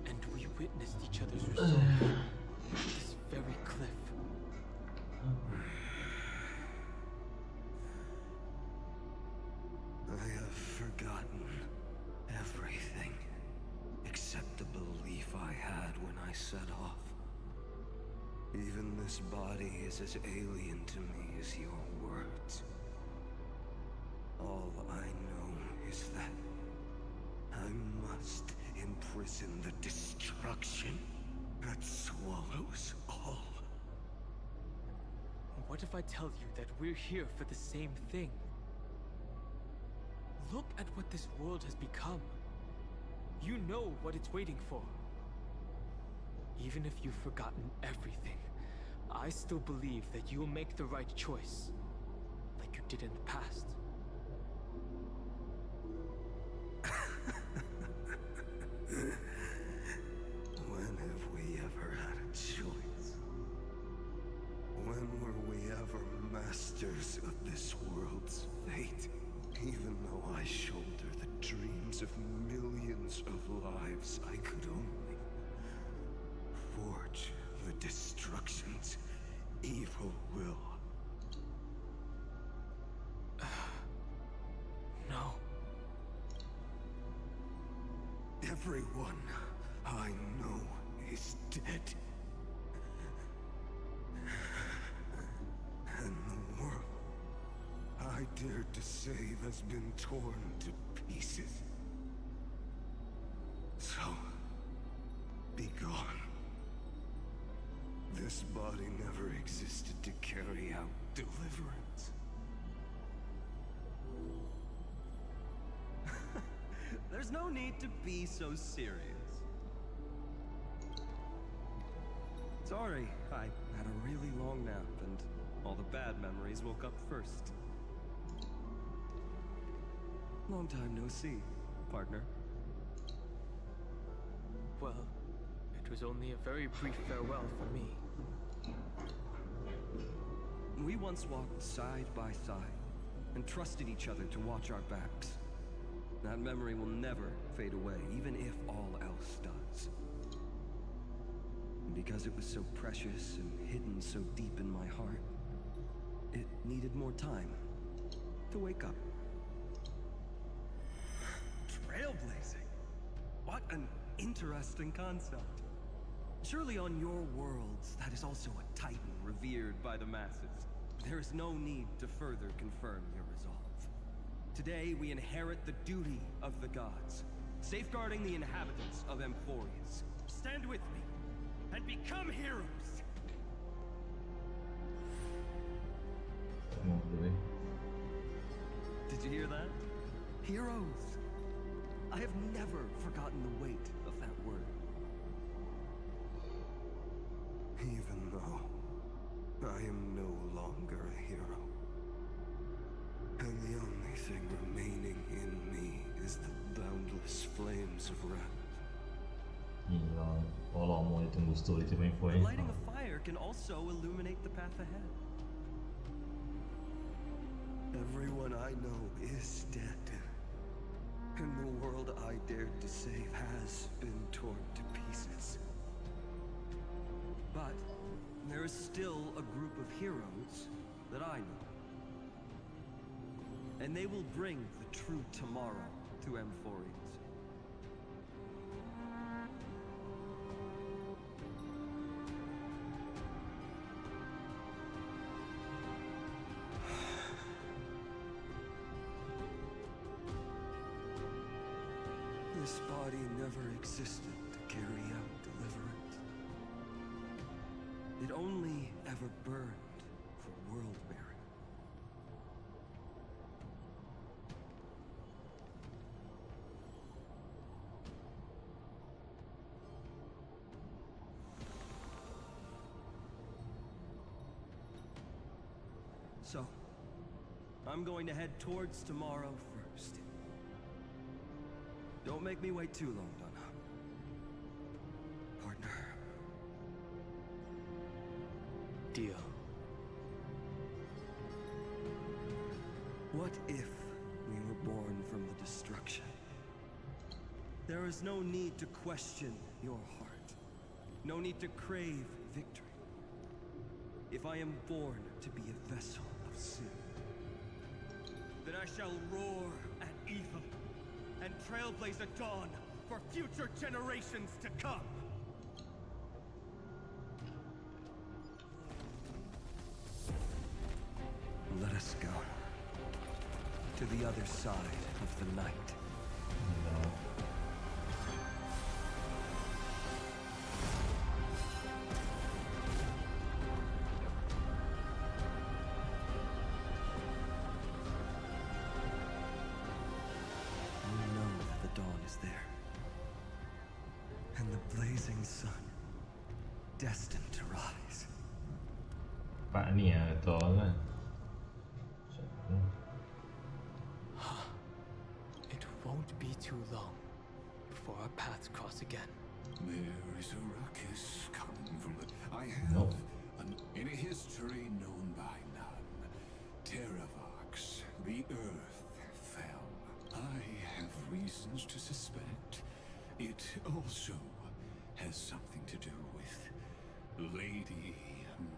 [SPEAKER 11] And we witnessed each other's resolve. at this very cliff.
[SPEAKER 20] I have forgotten everything except the belief I had when I set off. Even this body is as alien to me as your words. All I know is that I must imprison the destruction that swallows all.
[SPEAKER 11] What if I tell you that we're here for the same thing? Look at what this world has become. You know what it's waiting for. Even if you've forgotten everything, I still believe that you'll make the right choice, like you did in the past.
[SPEAKER 20] When have we ever had a choice? When were we ever masters of this world's fate? Even though I shoulder the dreams of millions of lives, I could only forge the destruction's evil will.
[SPEAKER 11] No.
[SPEAKER 20] Everyone I know is dead. And the world I dared to save has been torn to pieces. So, be gone. This body never existed to carry out deliverance.
[SPEAKER 21] There's no need to be so serious. Sorry, I had a really long nap and all the bad memories woke up first. Long time no see, partner.
[SPEAKER 11] Well, it was only a very brief farewell for me.
[SPEAKER 21] We once walked side by side and trusted each other to watch our backs. That memory will never fade away, even if all else does. And because it was so precious and hidden so deep in my heart, it needed more time to wake up. Trailblazing? What an interesting concept. Surely on your worlds, that is also a titan revered by the masses. There is no need to further confirm your resolve. Today, we inherit the duty of the gods, safeguarding the inhabitants of Amphorius. Stand with me, and become heroes! Did you hear that? Heroes! I have never forgotten the weight of that word.
[SPEAKER 20] Even though I am no longer a hero, and the only thing remaining in me is the boundless flames of wrath.
[SPEAKER 1] Gila, kalau lama dia tunggu story 3.4 ni.
[SPEAKER 21] Lighting a fire can also illuminate the path ahead.
[SPEAKER 20] Everyone I know is dead, and the world I dared to save has been torn to pieces.
[SPEAKER 21] But there is still a group of heroes that I know. And they will bring the true tomorrow to Amphorius.
[SPEAKER 20] This body never existed to carry out deliverance.
[SPEAKER 21] It only ever burned for world bearing. So, I'm going to head towards tomorrow first. Don't make me wait too long, Donna. Partner.
[SPEAKER 11] Deal.
[SPEAKER 21] What if we were born from the destruction? There is no need to question your heart. No need to crave victory. If I am born to be a vessel of sin, then I shall roar at evil and trailblaze a dawn for future generations to come. Let us go to the other side of the night. We know that the dawn is there, and the blazing sun destined to rise.
[SPEAKER 1] Pak ni betul kan.
[SPEAKER 11] It won't be too long before our paths cross again.
[SPEAKER 4] There is a ruckus coming from the... I have in a history known by none. Terravox, the earth fell. I have reasons to suspect it also has something to do with Lady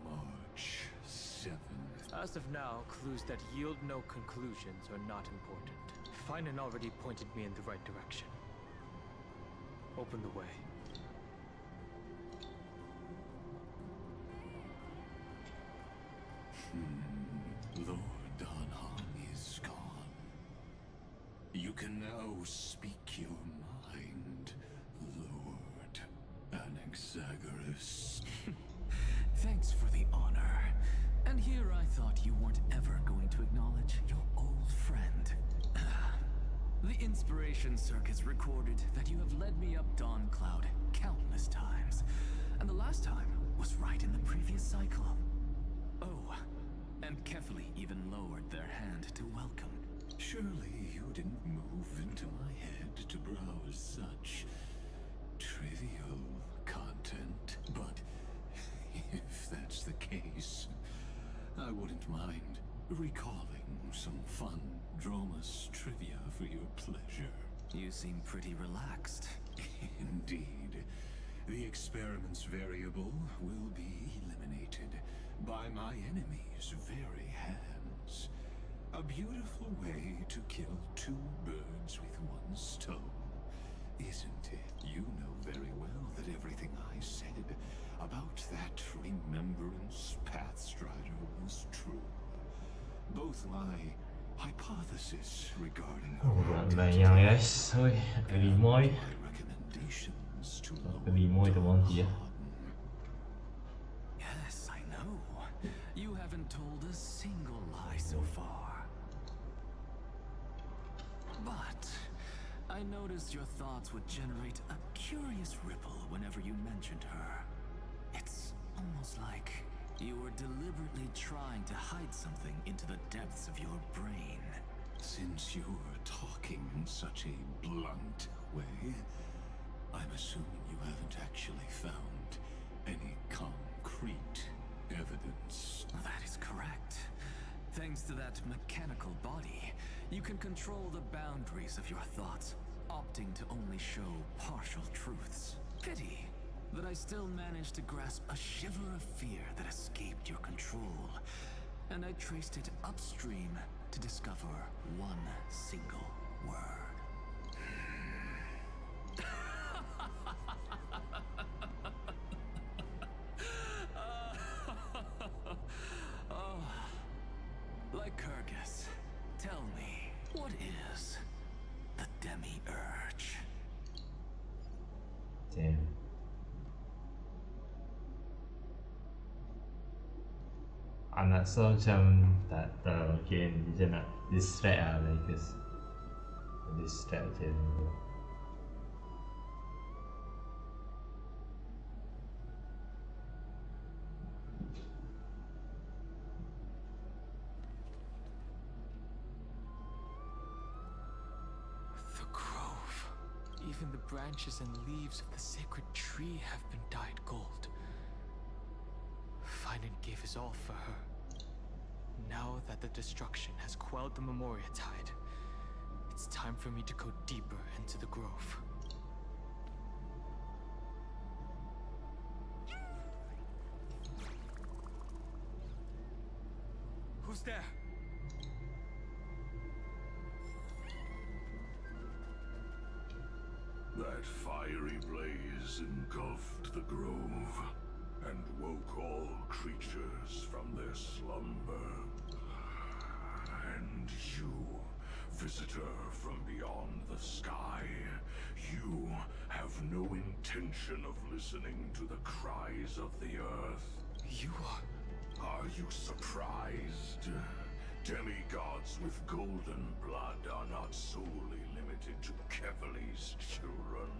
[SPEAKER 4] March 7th.
[SPEAKER 11] As of now, clues that yield no conclusions are not important. Finan already pointed me in the right direction. Open the way.
[SPEAKER 4] Lord Donham is gone. You can now speak your mind, Lord Anaxagoras.
[SPEAKER 6] Thanks for the honor. And here I thought you weren't ever going to acknowledge your old friend. The Inspiration Circus recorded that you have led me up Dawn Cloud countless times. And the last time was right in the previous cycle. Oh, and Kefli even lowered their hand to welcome.
[SPEAKER 4] Surely you didn't move into my head to browse such trivial content. But if that's the case, I wouldn't mind recalling some fun Dromus trivia for your pleasure.
[SPEAKER 6] You seem pretty relaxed.
[SPEAKER 4] Indeed. The experiment's variable will be eliminated by my enemy's very hands. A beautiful way to kill two birds with one stone, isn't it? You know very well that everything I said about that Remembrance Pathstrider was true. Both my hypothesis regarding
[SPEAKER 1] Banyak guys. Oi, kelima ni.
[SPEAKER 4] recommendations to
[SPEAKER 1] Kelima itu monty ya.
[SPEAKER 6] Yes, I know. You haven't told a single lie so far. But I noticed your thoughts would generate a curious ripple whenever you mentioned her. It's almost like you were deliberately trying to hide something into the depths of your brain.
[SPEAKER 4] Since you're talking in such a blunt way, I'm assuming you haven't actually found any concrete evidence.
[SPEAKER 6] That is correct. Thanks to that mechanical body, you can control the boundaries of your thoughts, opting to only show partial truths. Pity that I still managed to grasp a shiver of fear that escaped your control, and I traced it upstream to discover one single word. Oh, Lycurgus, tell me, what is the Demi-Urge?
[SPEAKER 1] Damn. Anak so macam tak tahu, mungkin dia nak distract lah Lakers. Distract je.
[SPEAKER 11] The grove. Even the branches and leaves of the sacred tree have been dyed gold. Finan gave his all for her. Now that the destruction has quelled the Memoria tide, it's time for me to go deeper into the grove. Who's there?
[SPEAKER 4] That fiery blaze engulfed the grove and woke all creatures from their slumber. And you, visitor from beyond the sky, you have no intention of listening to the cries of the earth.
[SPEAKER 11] You are...
[SPEAKER 4] Are you surprised? Demigods with golden blood are not solely limited to Kevali's children.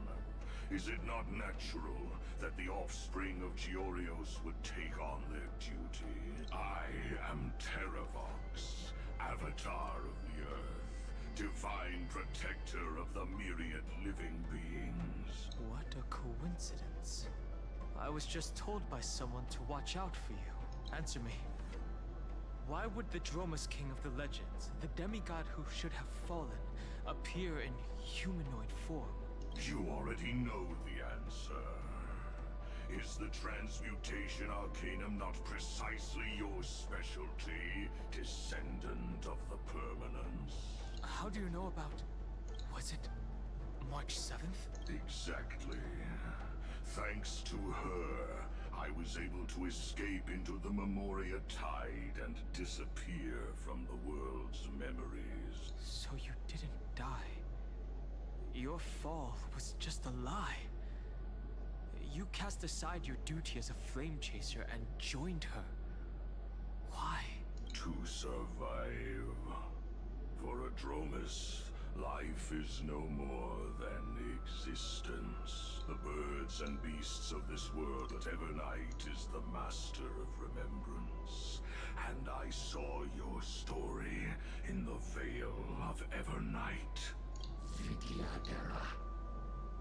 [SPEAKER 4] Is it not natural that the offspring of Georios would take on their duty? I am Terravox, Avatar of the Earth, divine protector of the myriad living beings.
[SPEAKER 11] What a coincidence. I was just told by someone to watch out for you. Answer me. Why would the Dromus King of the Legends, the demigod who should have fallen, appear in humanoid form?
[SPEAKER 4] You already know the answer. Is the transmutation arcanum not precisely your specialty, descendant of the Permanence?
[SPEAKER 11] How do you know about... was it March 7th?
[SPEAKER 4] Exactly. Thanks to her, I was able to escape into the Memoria Tide and disappear from the world's memories.
[SPEAKER 11] So you didn't die. Your fall was just a lie. You cast aside your duty as a flame chaser and joined her. Why?
[SPEAKER 4] To survive. For a Dromus, life is no more than existence. The birds and beasts of this world at Evernight is the master of remembrance. And I saw your story in the Vale of Evernight.
[SPEAKER 15] Vidyadara.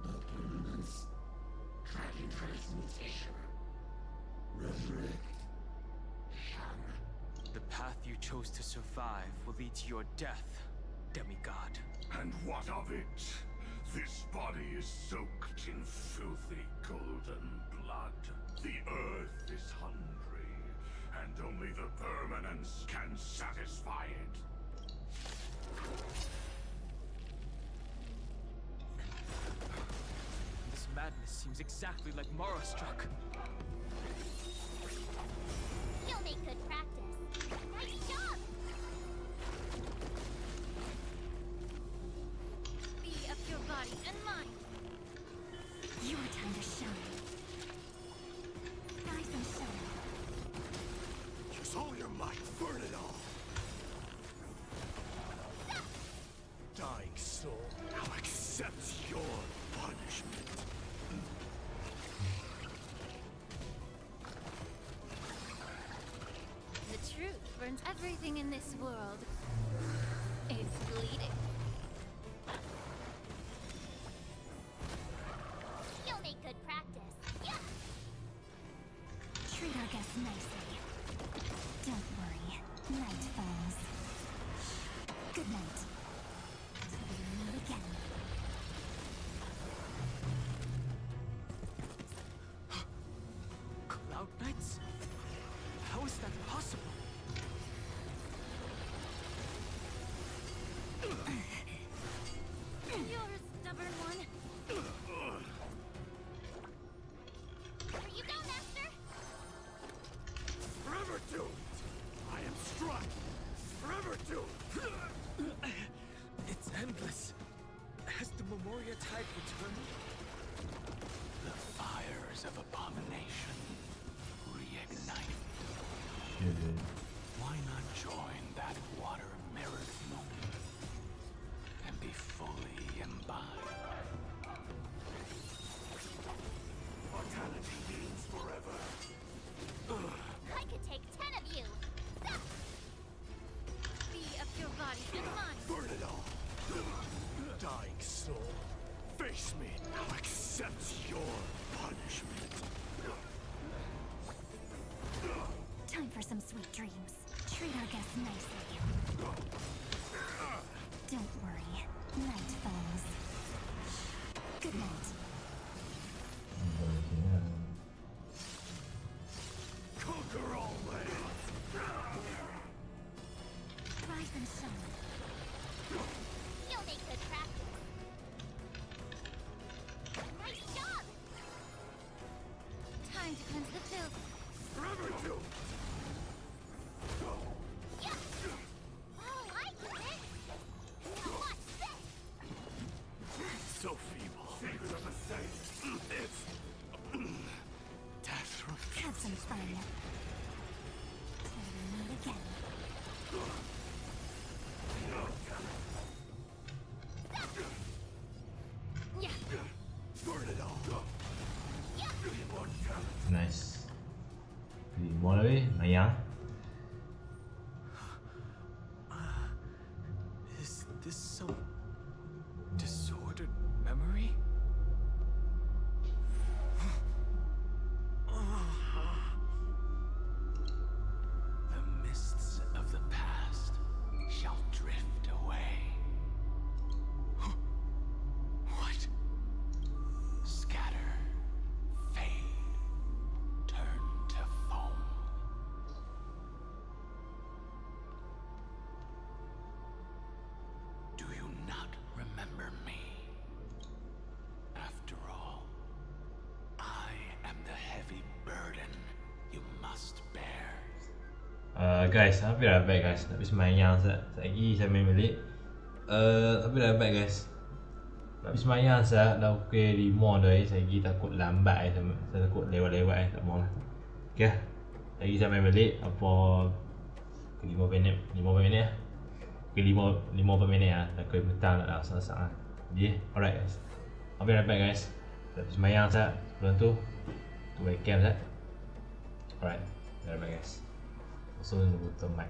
[SPEAKER 15] The Permanence. Tracking transmutation. Resurrect. Shang.
[SPEAKER 11] The path you chose to survive will lead to your death, demigod.
[SPEAKER 4] And what of it? This body is soaked in filthy golden blood. The earth is hungry, and only the Permanence can satisfy it.
[SPEAKER 11] This madness seems exactly like Mara struck.
[SPEAKER 9] You'll make good practice. Nice job! Be of your body and mind. Your time to shine. Rise and shine.
[SPEAKER 20] Use all your might, burn it all. Dying soul, I'll accept your punishment.
[SPEAKER 9] The truth burns everything in this world. It's bleeding. You'll make good practice. Yeah! Treat our guests nicely. Don't worry. Night falls. Good night. Till we meet again.
[SPEAKER 11] Cloud Knights? How is that possible?
[SPEAKER 9] You're a stubborn one. Here you go, Master.
[SPEAKER 20] Forever doomed! I am struck! Forever doomed!
[SPEAKER 11] It's endless. Has the Memoria Tide returned?
[SPEAKER 5] The fires of abomination reignite.
[SPEAKER 1] Shit.
[SPEAKER 5] Why not join that water-mirrored moment and be fully imbibed?
[SPEAKER 4] Mortality means forever.
[SPEAKER 9] I could take 10 of you. Zap! Be of your body and mind.
[SPEAKER 20] Burn it all! Dying soul, face me. I'll accept your punishment.
[SPEAKER 9] Time for some sweet dreams. Treat our guests nicely. Don't worry. Night falls. Good night.
[SPEAKER 20] Conquer all lands!
[SPEAKER 9] Rise and shine. You'll make good practice.
[SPEAKER 1] Guys, hampir dah back guys. Nak pergi semayang lagi saya main balik. Hampir dah back guys. Nak pergi semayang dah pukul 5 dah saya lagi takut lambat saya takut lewat-lewat tak mau lah. Okay lah. Lagi saya main balik apa 5 minit lah. Ke 5 minit lah. Takut petang tak dah sasak lah. Jadi, alright guys. Hampir dah back guys. Nak pergi semayang sebelum tu webcam alright, dah back guys. So nunggu mic.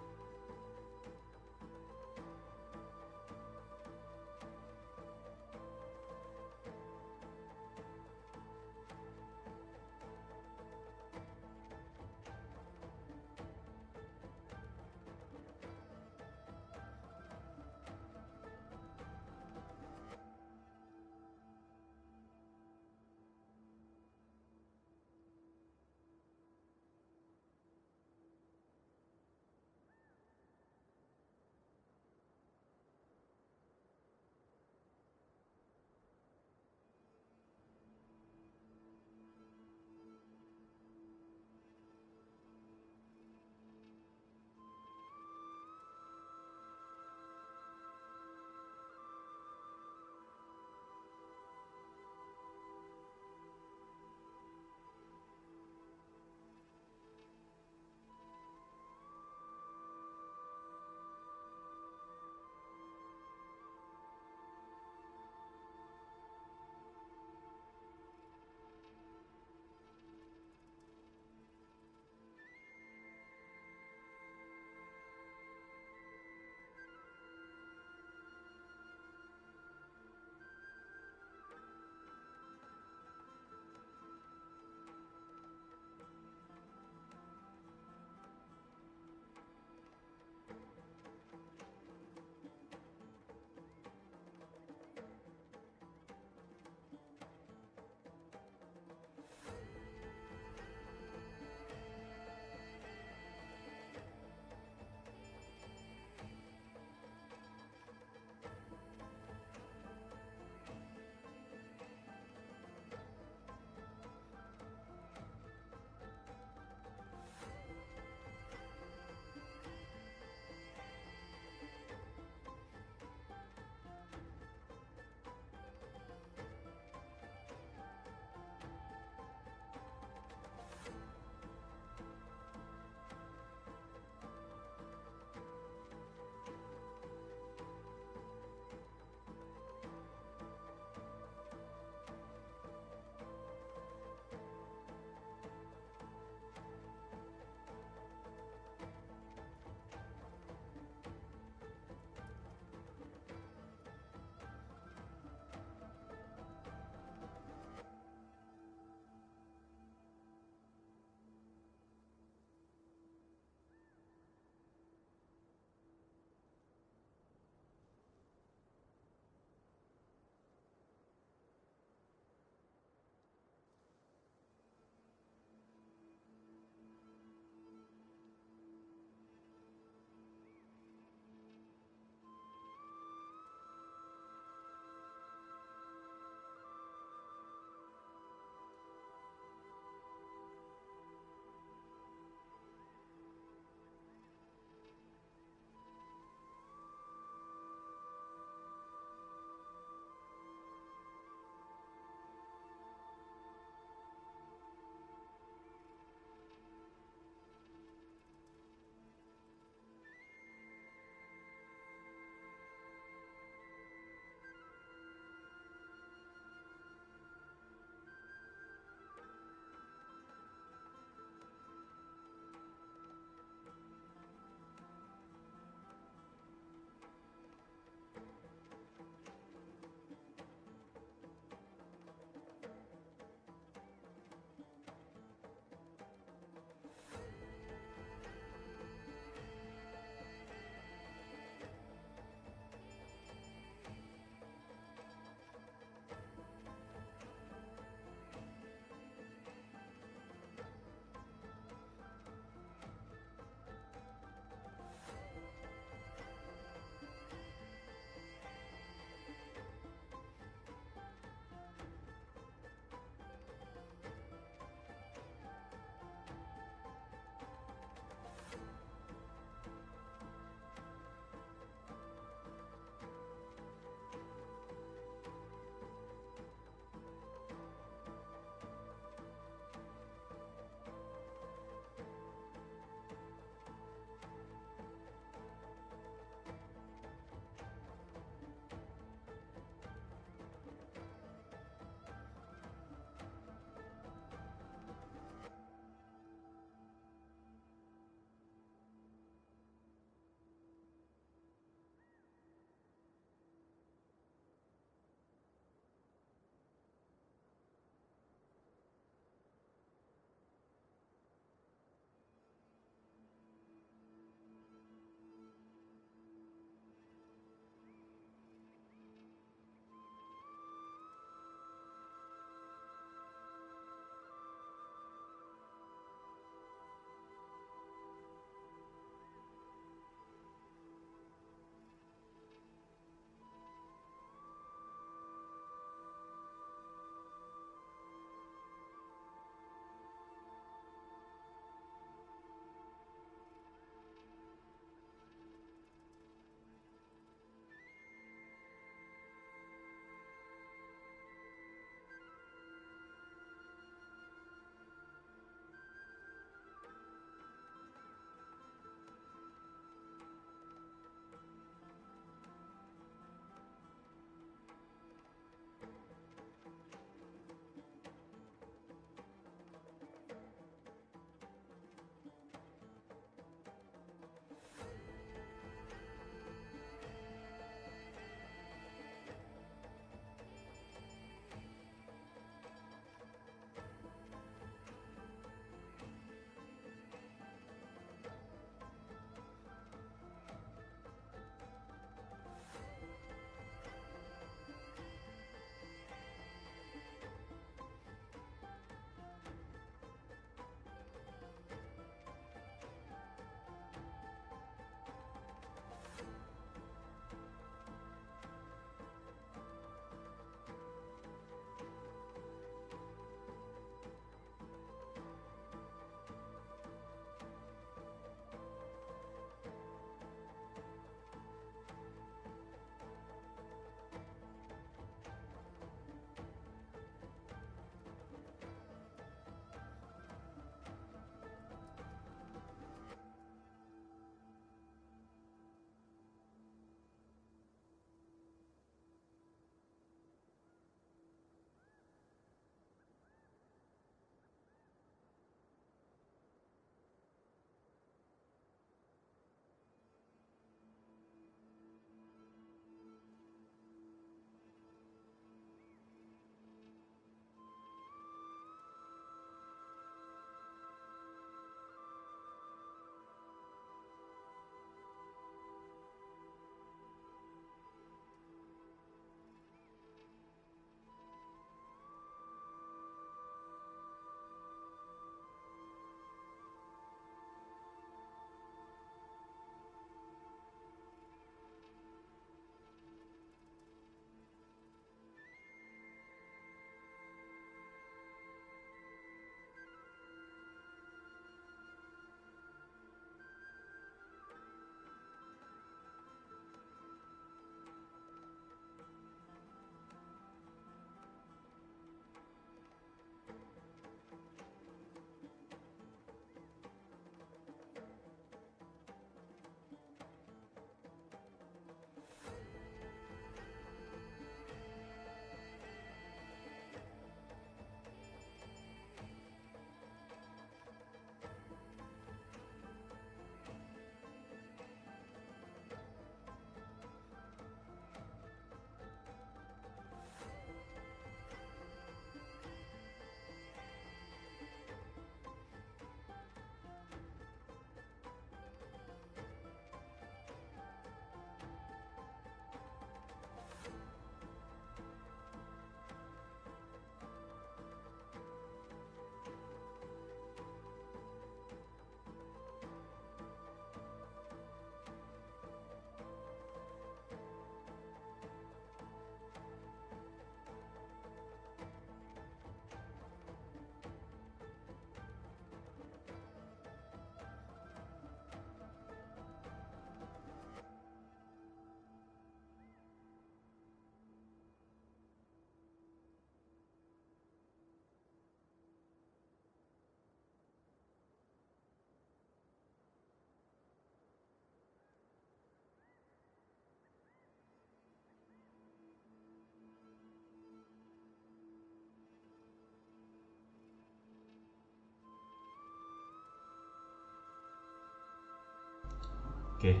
[SPEAKER 1] Okay,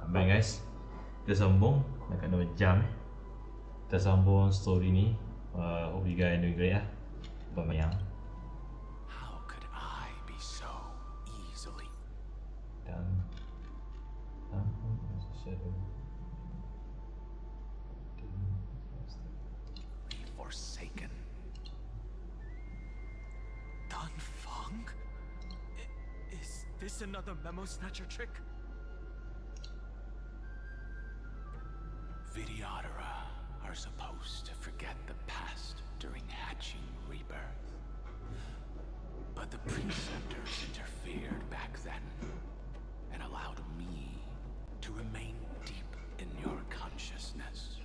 [SPEAKER 1] baik guys. Kita sambung dekat 2 jam. Kita sambung story ni. Hope you guys doing great lah. Bye-bye.
[SPEAKER 4] How could I be so easily? Forsaken.
[SPEAKER 11] Dan Feng? Is this another memo snatcher trick?
[SPEAKER 4] Vidyadhara are supposed to forget the past during hatching rebirth. But the preceptors interfered back then and allowed me to remain deep in your consciousness.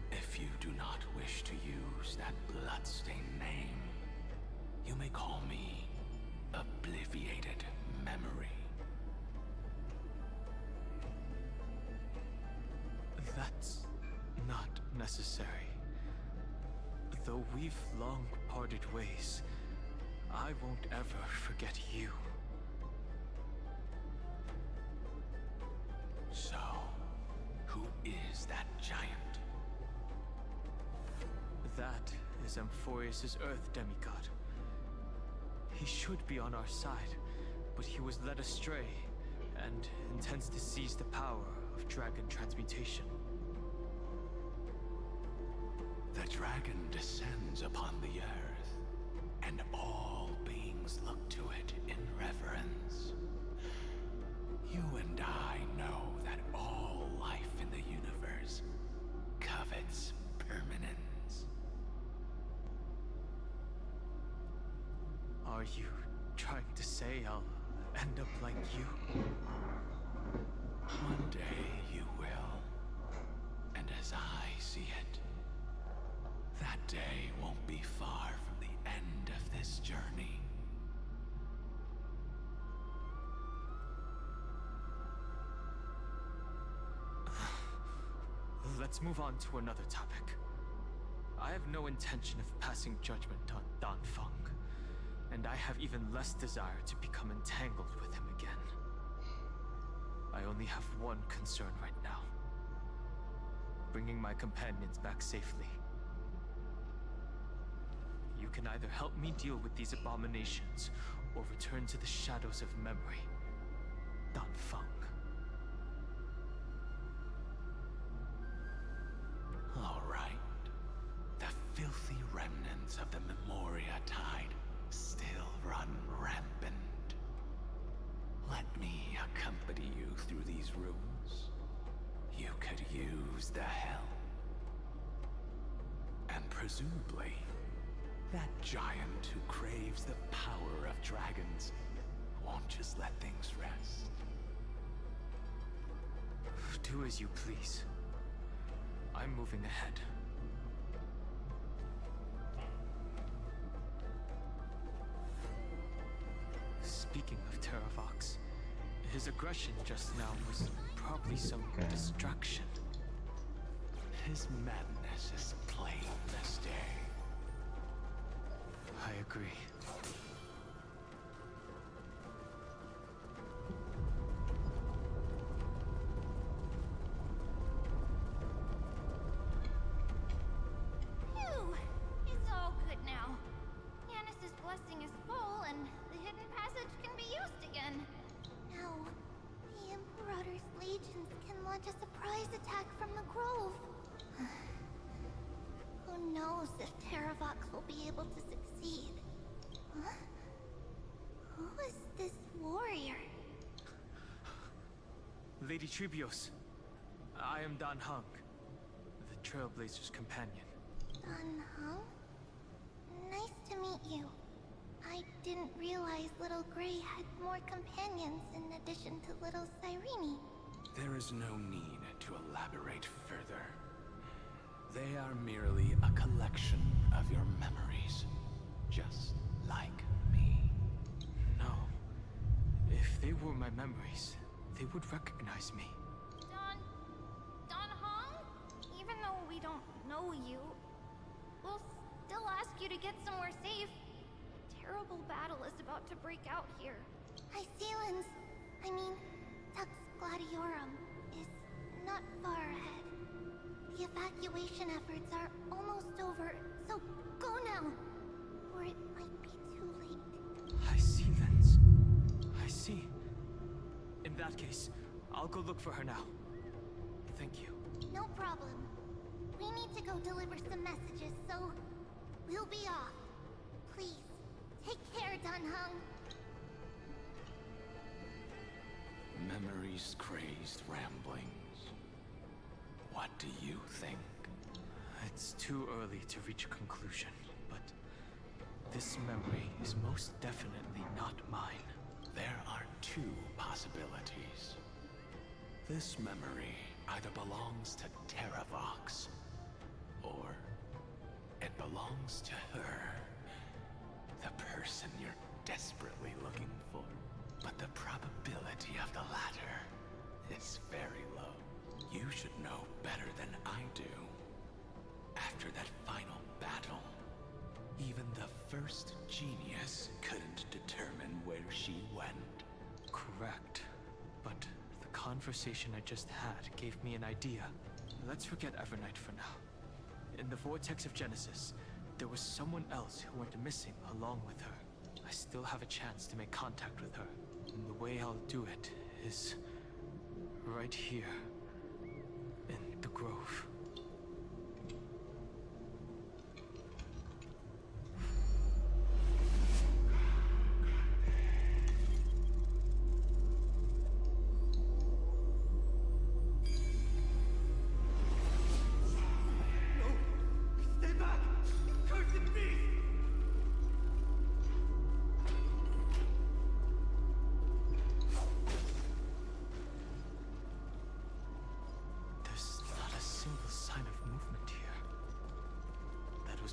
[SPEAKER 4] If you do not wish to use that bloodstained name, you may call me Obliviated Memory.
[SPEAKER 11] That's not necessary. Though we've long parted ways, I won't ever forget you.
[SPEAKER 4] So, who is that giant?
[SPEAKER 11] That is Amphorius' Earth demigod. He should be on our side, but he was led astray and intends to seize the power of dragon transmutation.
[SPEAKER 4] The dragon descends upon the earth, and all beings look to it in reverence. You and I know that all life in the universe covets permanence.
[SPEAKER 11] Are you trying to say I'll end up like you?
[SPEAKER 4] One day you will. And as I see it, that day won't be far from the end of this journey.
[SPEAKER 11] Let's move on to another topic. I have no intention of passing judgment on Dan Feng, and I have even less desire to become entangled with him again. I only have one concern right now: bringing my companions back safely. You can either help me deal with these abominations, or return to the shadows of memory. Dan Feng.
[SPEAKER 4] All right. The filthy remnants of the Memoria Tide still run rampant. Let me accompany you through these rooms. You could use the help. And presumably, that giant who craves the power of dragons won't just let things rest.
[SPEAKER 11] Do as you please. I'm moving ahead. Speaking of Terravox, his aggression just now was probably some distraction.
[SPEAKER 4] His madness is plain as day.
[SPEAKER 11] I agree.
[SPEAKER 9] Phew! It's all good now. Yanis's blessing is full, and the hidden passage can be used again. Now, the Imperator's legions can launch a surprise attack from the grove. Who knows if Terravox will be able to succeed? Huh? Who is this warrior?
[SPEAKER 11] Lady Trebios, I am Dan Heng, the Trailblazer's companion.
[SPEAKER 9] Dan Heng? Nice to meet you. I didn't realize Little Gray had more companions in addition to Little Cyrene.
[SPEAKER 4] There is no need to elaborate further. They are merely a collection of your memories, just like me.
[SPEAKER 11] No. If they were my memories, they would recognize me.
[SPEAKER 9] Dan Heng? Even though we don't know you, we'll still ask you to get somewhere safe. A terrible battle is about to break out here. Icelands, I mean, Tux Gladiorum is not far ahead. The evacuation efforts are almost over, so go now, or it might be too late.
[SPEAKER 11] I see, Lens. I see. In that case, I'll go look for her now. Thank you.
[SPEAKER 9] No problem. We need to go deliver some messages, so we'll be off. Please, take care, Dunhung.
[SPEAKER 5] Memories crazed ramblings. What do you think?
[SPEAKER 11] It's too early to reach a conclusion, but this memory is most definitely not mine.
[SPEAKER 5] There are two possibilities. This memory either belongs to Terravox, or it belongs to her, the person you're desperately looking for. But the probability of the latter is very low. You should know better than I do. After that final battle, even the first genius couldn't determine where she went.
[SPEAKER 11] Correct. But the conversation I just had gave me an idea. Let's forget Evernight for now. In the Vortex of Genesis, there was someone else who went missing along with her. I still have a chance to make contact with her. And the way I'll do it is right here in the Grove.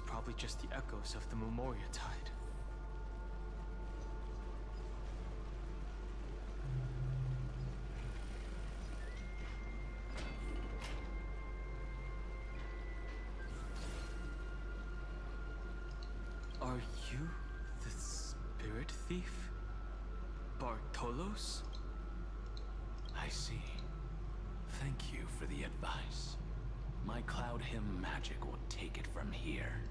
[SPEAKER 11] Probably just the echoes of the Memoria Tide. Are you the spirit thief? Bartolos?
[SPEAKER 5] I see. Thank you for the advice. My Cloud Hymn magic will take it from here.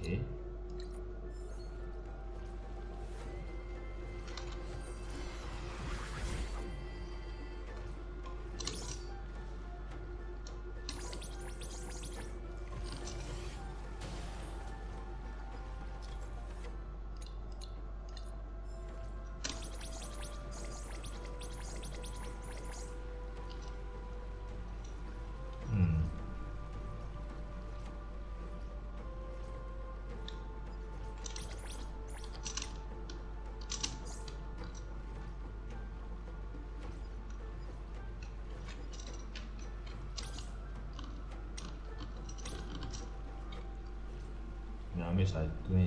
[SPEAKER 1] Okay. Nak ambil satu ni.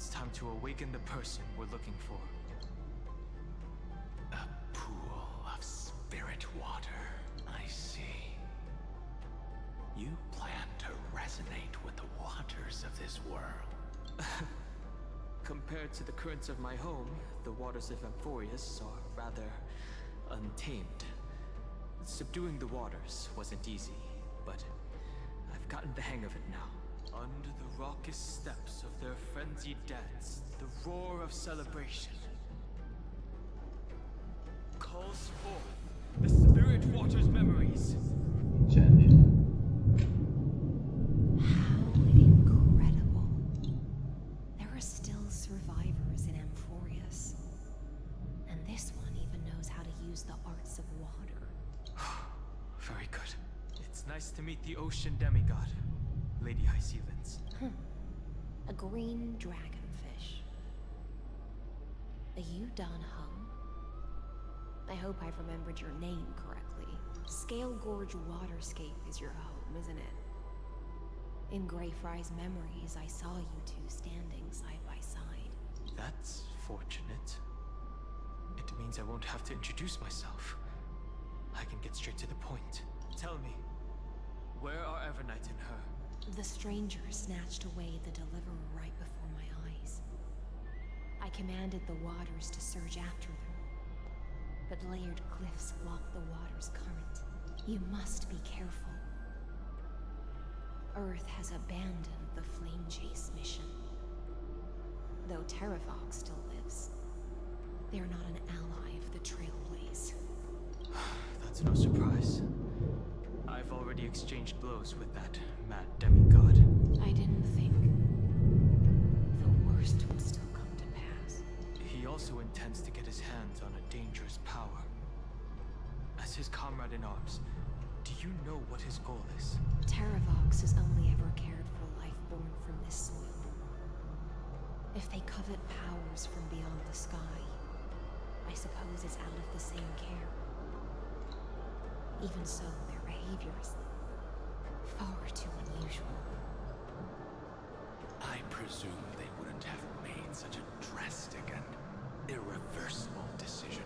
[SPEAKER 11] it's time to awaken the person we're looking for.
[SPEAKER 4] A pool of spirit water, I see. You plan to resonate with the waters of this world.
[SPEAKER 11] Compared to the currents of my home, the waters of Amphorius are rather untamed. Subduing the waters wasn't easy, but I've gotten the hang of it now. Under the raucous steps of their frenzied dance, the roar of celebration calls forth the spirit water's memories.
[SPEAKER 2] How incredible. There are still survivors in Amphorius. And this one even knows how to use the arts of water.
[SPEAKER 11] Very good. It's nice to meet the ocean demigod, Lady High Sealands.
[SPEAKER 2] A green dragonfish. Are you Don Hung? I hope I've remembered your name correctly. Scale Gorge Waterscape is your home, isn't it? In Greyfry's memories, I saw you two standing side by side.
[SPEAKER 11] That's fortunate. It means I won't have to introduce myself. I can get straight to the point. Tell me, where are Evernight and her?
[SPEAKER 2] The stranger snatched away the deliverer right before my eyes. I commanded the waters to surge after them, but layered cliffs block the water's current. You must be careful. Earth has abandoned the flame chase mission. Though Terravog still lives, they're not an ally of the Trailblaze.
[SPEAKER 11] That's no surprise. I've already exchanged blows with that mad demigod.
[SPEAKER 2] I didn't think the worst would still come to pass.
[SPEAKER 11] He also intends to get his hands on a dangerous power. As his comrade in arms, do you know what his goal is?
[SPEAKER 2] Terravox has only ever cared for life born from this soil. If they covet powers from beyond the sky, I suppose it's out of the same care. Even so, their behavior is far too unusual.
[SPEAKER 4] I presume they wouldn't have made such a drastic and irreversible decision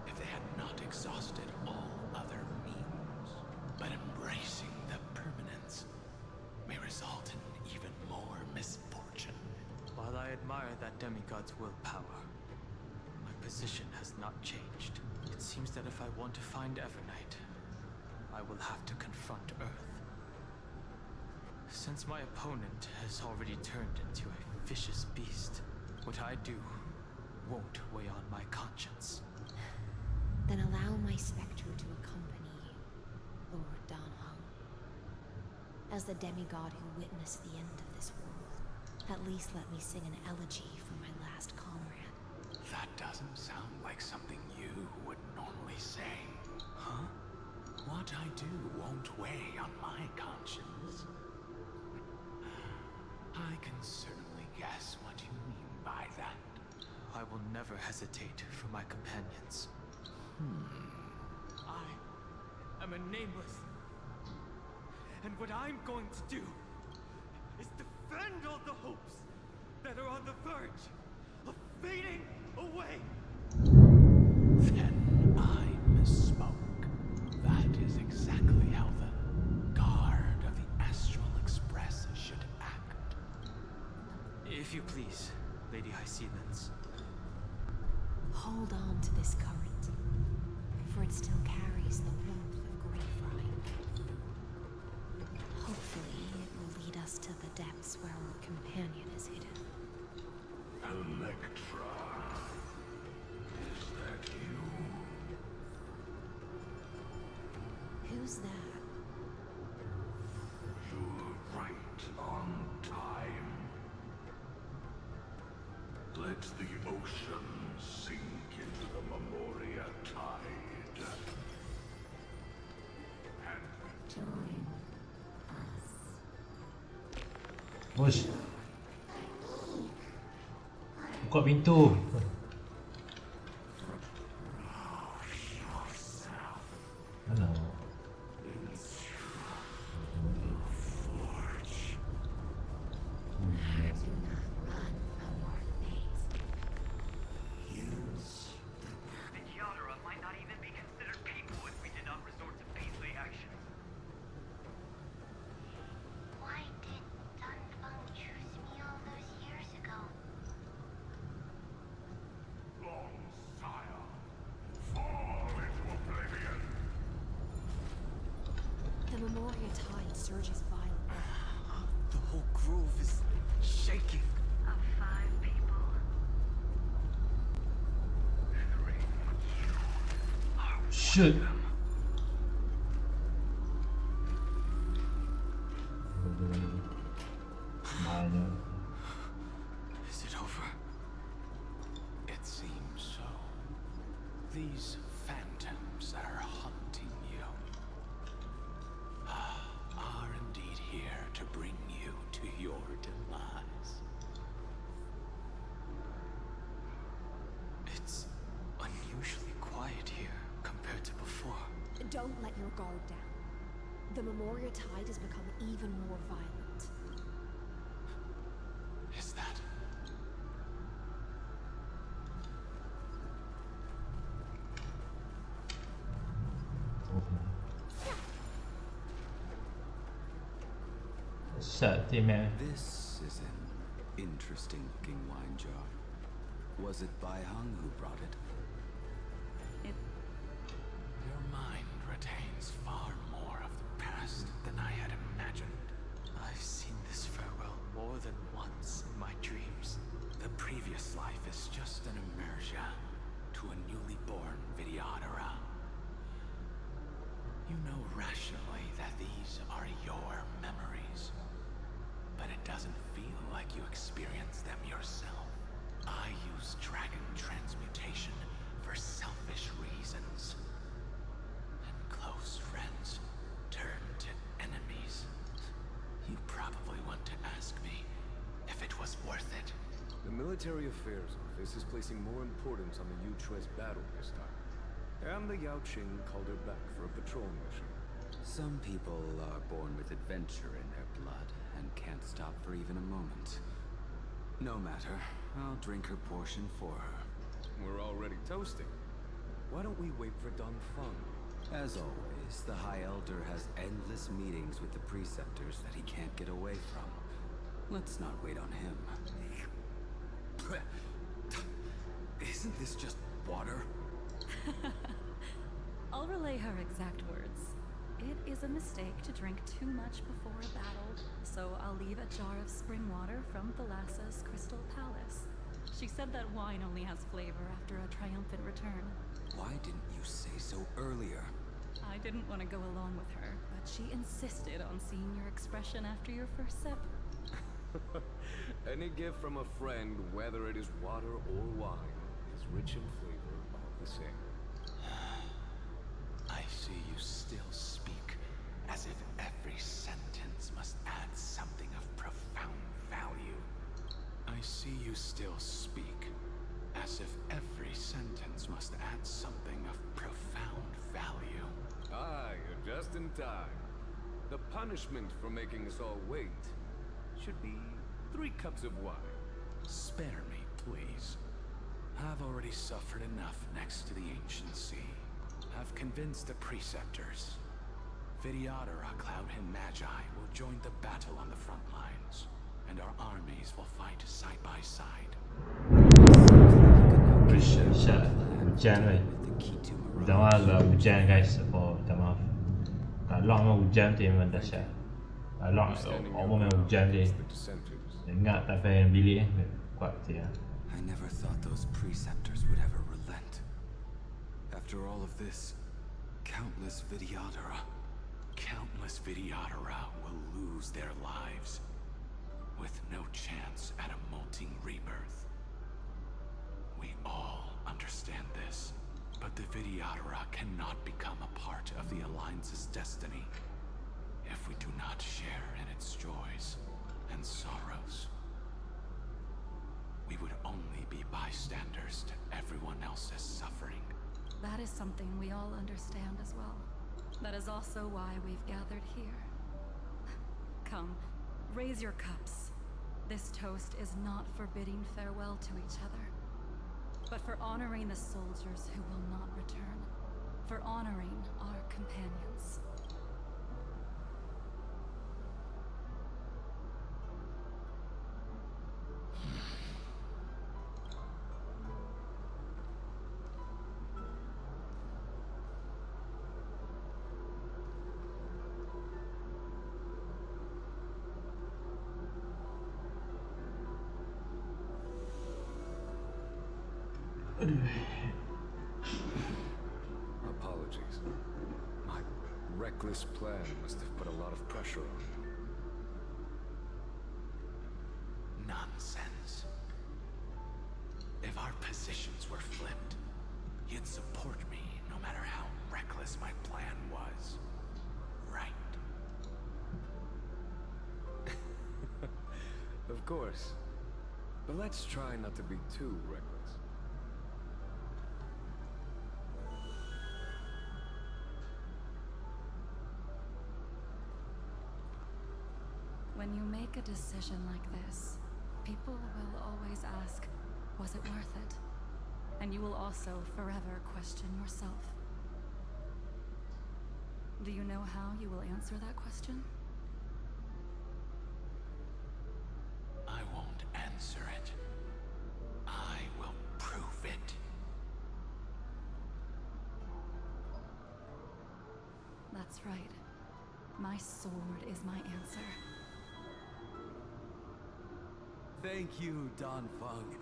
[SPEAKER 4] if they had not exhausted all other means. But embracing the permanence may result in even more misfortune.
[SPEAKER 11] While I admire that demigod's willpower, my position has not changed. It seems that if I want to find Evernight, I will have to confront Earth. Since my opponent has already turned into a vicious beast, what I do won't weigh on my conscience.
[SPEAKER 2] Then allow my specter to accompany you, Lord Don Hung. As the demigod who witnessed the end of this world, at least let me sing an elegy for my last comrade.
[SPEAKER 4] That doesn't sound like something you would normally say. Huh? What I do won't weigh on my conscience. I can certainly guess what you mean by that.
[SPEAKER 11] I will never hesitate for my companions. I am a nameless. And what I'm going to do is defend all the hopes that are on the verge of fading away.
[SPEAKER 4] Then I misspoke. That is exactly how the guard of the Astral Express should act.
[SPEAKER 11] If you please, Lady High Sealands.
[SPEAKER 2] Hold on to this current, for it still carries the warmth of Greyfry. Hopefully, it will lead us to the depths where our companion is hidden.
[SPEAKER 15] Electra, is that you?
[SPEAKER 2] Who's that?
[SPEAKER 15] You're right on time. Let the ocean sink into the Memoria tide. And
[SPEAKER 2] join us.
[SPEAKER 1] Push. Buka pintu. Mana? Shoot!
[SPEAKER 6] Is it over? It seems so. These phantoms that are hunting you are indeed here to bring you to your demise. It's unusually quiet here compared to before.
[SPEAKER 2] Don't let your guard down. The Memoria tide has become even more violent.
[SPEAKER 6] Is that?
[SPEAKER 5] This is an interesting looking wine jar. Was it Bai Hung who brought it?
[SPEAKER 6] Your mind retains far more of the past than I had imagined. I've seen this farewell more than once in my dreams. The previous life is just an immersion to a newly born Vidyadhara. You know rationally that these are your memories, but it doesn't feel like you experience them yourself. I use dragon transmutation for selfish reasons. And close friends turn to enemies. You probably want to ask me if it was worth it.
[SPEAKER 17] The Military Affairs Office is placing more importance on the Yuchue's battle this time. And the Yaoqing called her back for a patrol mission.
[SPEAKER 5] Some people are born with adventure in their blood and can't stop for even a moment. No matter, I'll drink her portion for her.
[SPEAKER 17] We're already toasting. Why don't we wait for Dongfeng?
[SPEAKER 5] As always, the High Elder has endless meetings with the preceptors that he can't get away from. Let's not wait on him.
[SPEAKER 21] Isn't this just water?
[SPEAKER 12] I'll relay her exact words. It is a mistake to drink too much before a battle, so I'll leave a jar of spring water from Thalassa's Crystal Palace. She said that wine only has flavor after a triumphant return.
[SPEAKER 5] Why didn't you say so earlier?
[SPEAKER 12] I didn't want to go along with her, but she insisted on seeing your expression after your first sip.
[SPEAKER 17] Any gift from a friend, whether it is water or wine, is rich in flavor all the same.
[SPEAKER 6] I see you still speak as if every sentence must add something of profound value. I see you still speak as if every sentence must add something of profound value.
[SPEAKER 17] Ah, you're just in time. The punishment for making us all wait should be 3 cups of wine.
[SPEAKER 6] Spare me, please. I've already suffered enough next to the ancient sea. I've convinced the preceptors. Vidyadhara, Cloudhen Magi will join the battle on the front lines, and our armies will fight side by side.
[SPEAKER 1] Hujan weh. Dah malam hujan guys. Minta maaf. Kalau memang hujan tu memang dahsyat. Kalau orang memang hujan dia. Ingat tak payah bilik kuat dia.
[SPEAKER 5] I never thought those preceptors would ever relent. After all of this, countless Vidyadhara
[SPEAKER 6] will lose their lives, with no chance at a molting rebirth. We all understand this, but the Vidyadhara cannot become a part of the Alliance's destiny if we do not share in its joys and sorrows. We would only be bystanders to everyone else's suffering.
[SPEAKER 12] That is something we all understand as well. That is also why we've gathered here. Come, raise your cups. This toast is not for bidding farewell to each other, but for honoring the soldiers who will not return, for honoring our companions.
[SPEAKER 17] Apologies. reckless plan must have put a lot of pressure on you.
[SPEAKER 5] Nonsense. If our positions were flipped, you'd support me no matter how reckless my plan was. Right?
[SPEAKER 17] Of course. But let's try not to be too reckless.
[SPEAKER 12] When you make a decision like this, people will always ask, was it worth it? And you will also forever question yourself. Do you know how you will answer that question?
[SPEAKER 5] I won't answer it. I will prove it.
[SPEAKER 12] That's right. My sword is my answer.
[SPEAKER 21] Thank you, Don Feng.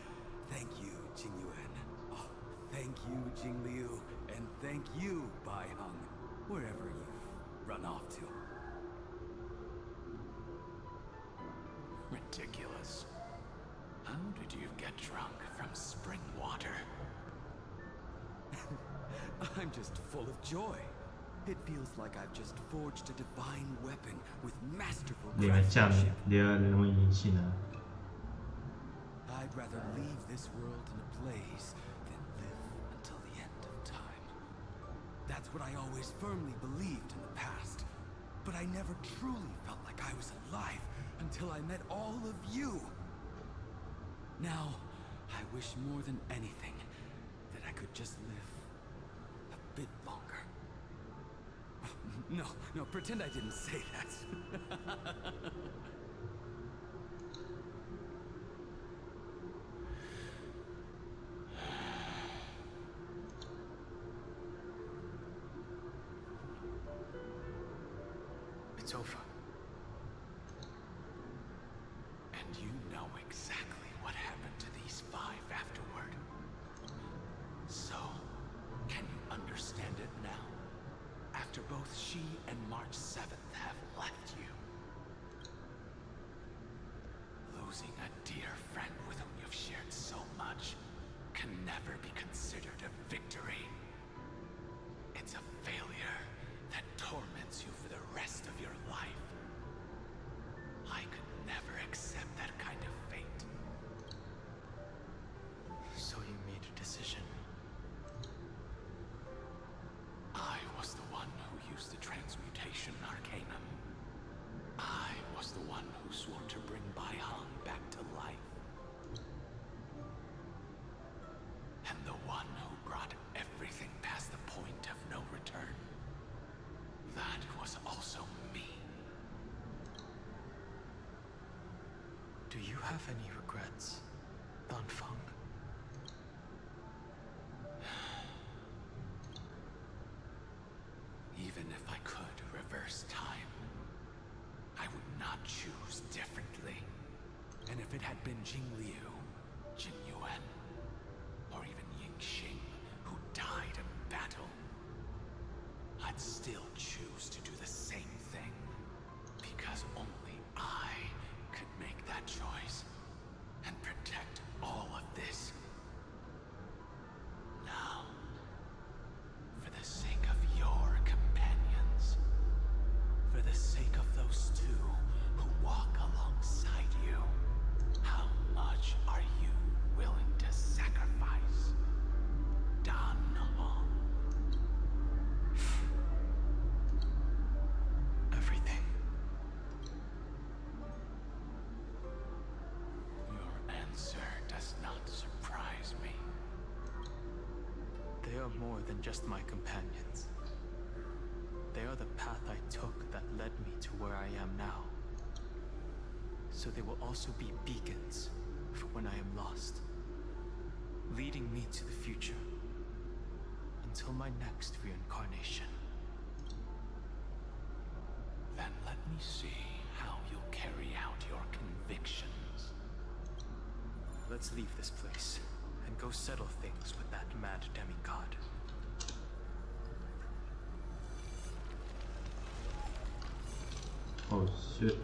[SPEAKER 21] Thank you, Jing Yuan. Oh, thank you, Jing Liu. And thank you, Bai Heng, wherever you've run off to.
[SPEAKER 5] Ridiculous. How did you get drunk from spring water?
[SPEAKER 21] I'm just full of joy. It feels like I've just forged a divine weapon with masterful
[SPEAKER 1] Dia macam
[SPEAKER 21] craftsmanship.
[SPEAKER 1] dia nama Yinshin lah.
[SPEAKER 21] I'd rather leave this world in a blaze than live until the end of time. That's what I always firmly believed in the past. But I never truly felt like I was alive until I met all of you. Now, I wish more than anything that I could just live a bit longer. No, pretend I didn't say that.
[SPEAKER 5] It's over. And you know exactly what happened to these 5 afterward. So, can you understand it now? After both she and March 7th have left you. Losing a dear friend with whom you've shared so much can never be considered a victory. It's a failure that torments you for the rest of your life. I could never accept that kind of fate.
[SPEAKER 11] So you made a decision.
[SPEAKER 5] I was the one who used the transmutation arcanum. I was the one who swore to bring Bai Heng back to life. And the one who brought everything past the point of no return. That was also me.
[SPEAKER 11] Do you have any regrets, Don Feng?
[SPEAKER 5] Even if I could reverse time, I would not choose differently. And if it had been Jing Liu, Jin Yuan, or even Ying Xing who died in battle, I'd still choose to do the same thing. Because only I could make that choice and protect all of this. Now, for the sake of your companions, for the sake of those 2 who walk alongside you, how much are you willing to sacrifice? Dan Hong.
[SPEAKER 11] Everything.
[SPEAKER 5] Your answer does not surprise me.
[SPEAKER 11] They are more than just my companions. They are the path I took that led me to where I am now. So they will also be beacons for when I am lost, leading me to the future until my next reincarnation.
[SPEAKER 5] Then let me see how you'll carry out your convictions.
[SPEAKER 11] Let's leave this place and go settle things with that mad demigod.
[SPEAKER 1] Oh shit.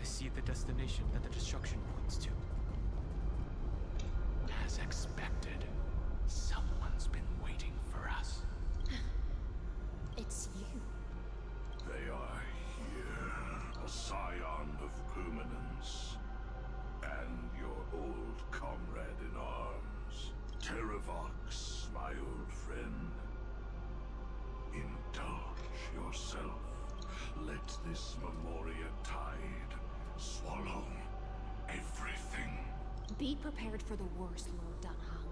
[SPEAKER 11] See the destination that the destruction points to.
[SPEAKER 4] As expected, someone's been waiting for us.
[SPEAKER 2] It's you.
[SPEAKER 15] They are here, a scion of permanence, and your old comrade in arms, Terravox, my old friend. Indulge yourself. Let this Memoria tide swallow everything.
[SPEAKER 2] Be prepared for the worst, Lord Dunham.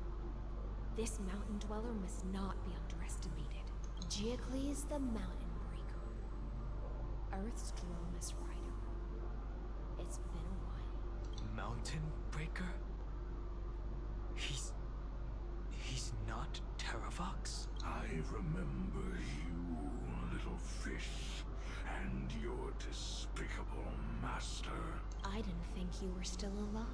[SPEAKER 2] This mountain dweller must not be underestimated. Giacles the Mountain Breaker. Earth's Dromus Rider. It's been a while.
[SPEAKER 11] Mountain Breaker? He's not Terravox?
[SPEAKER 15] I remember you, little fish, and your despicable master.
[SPEAKER 2] I didn't think you were still alive.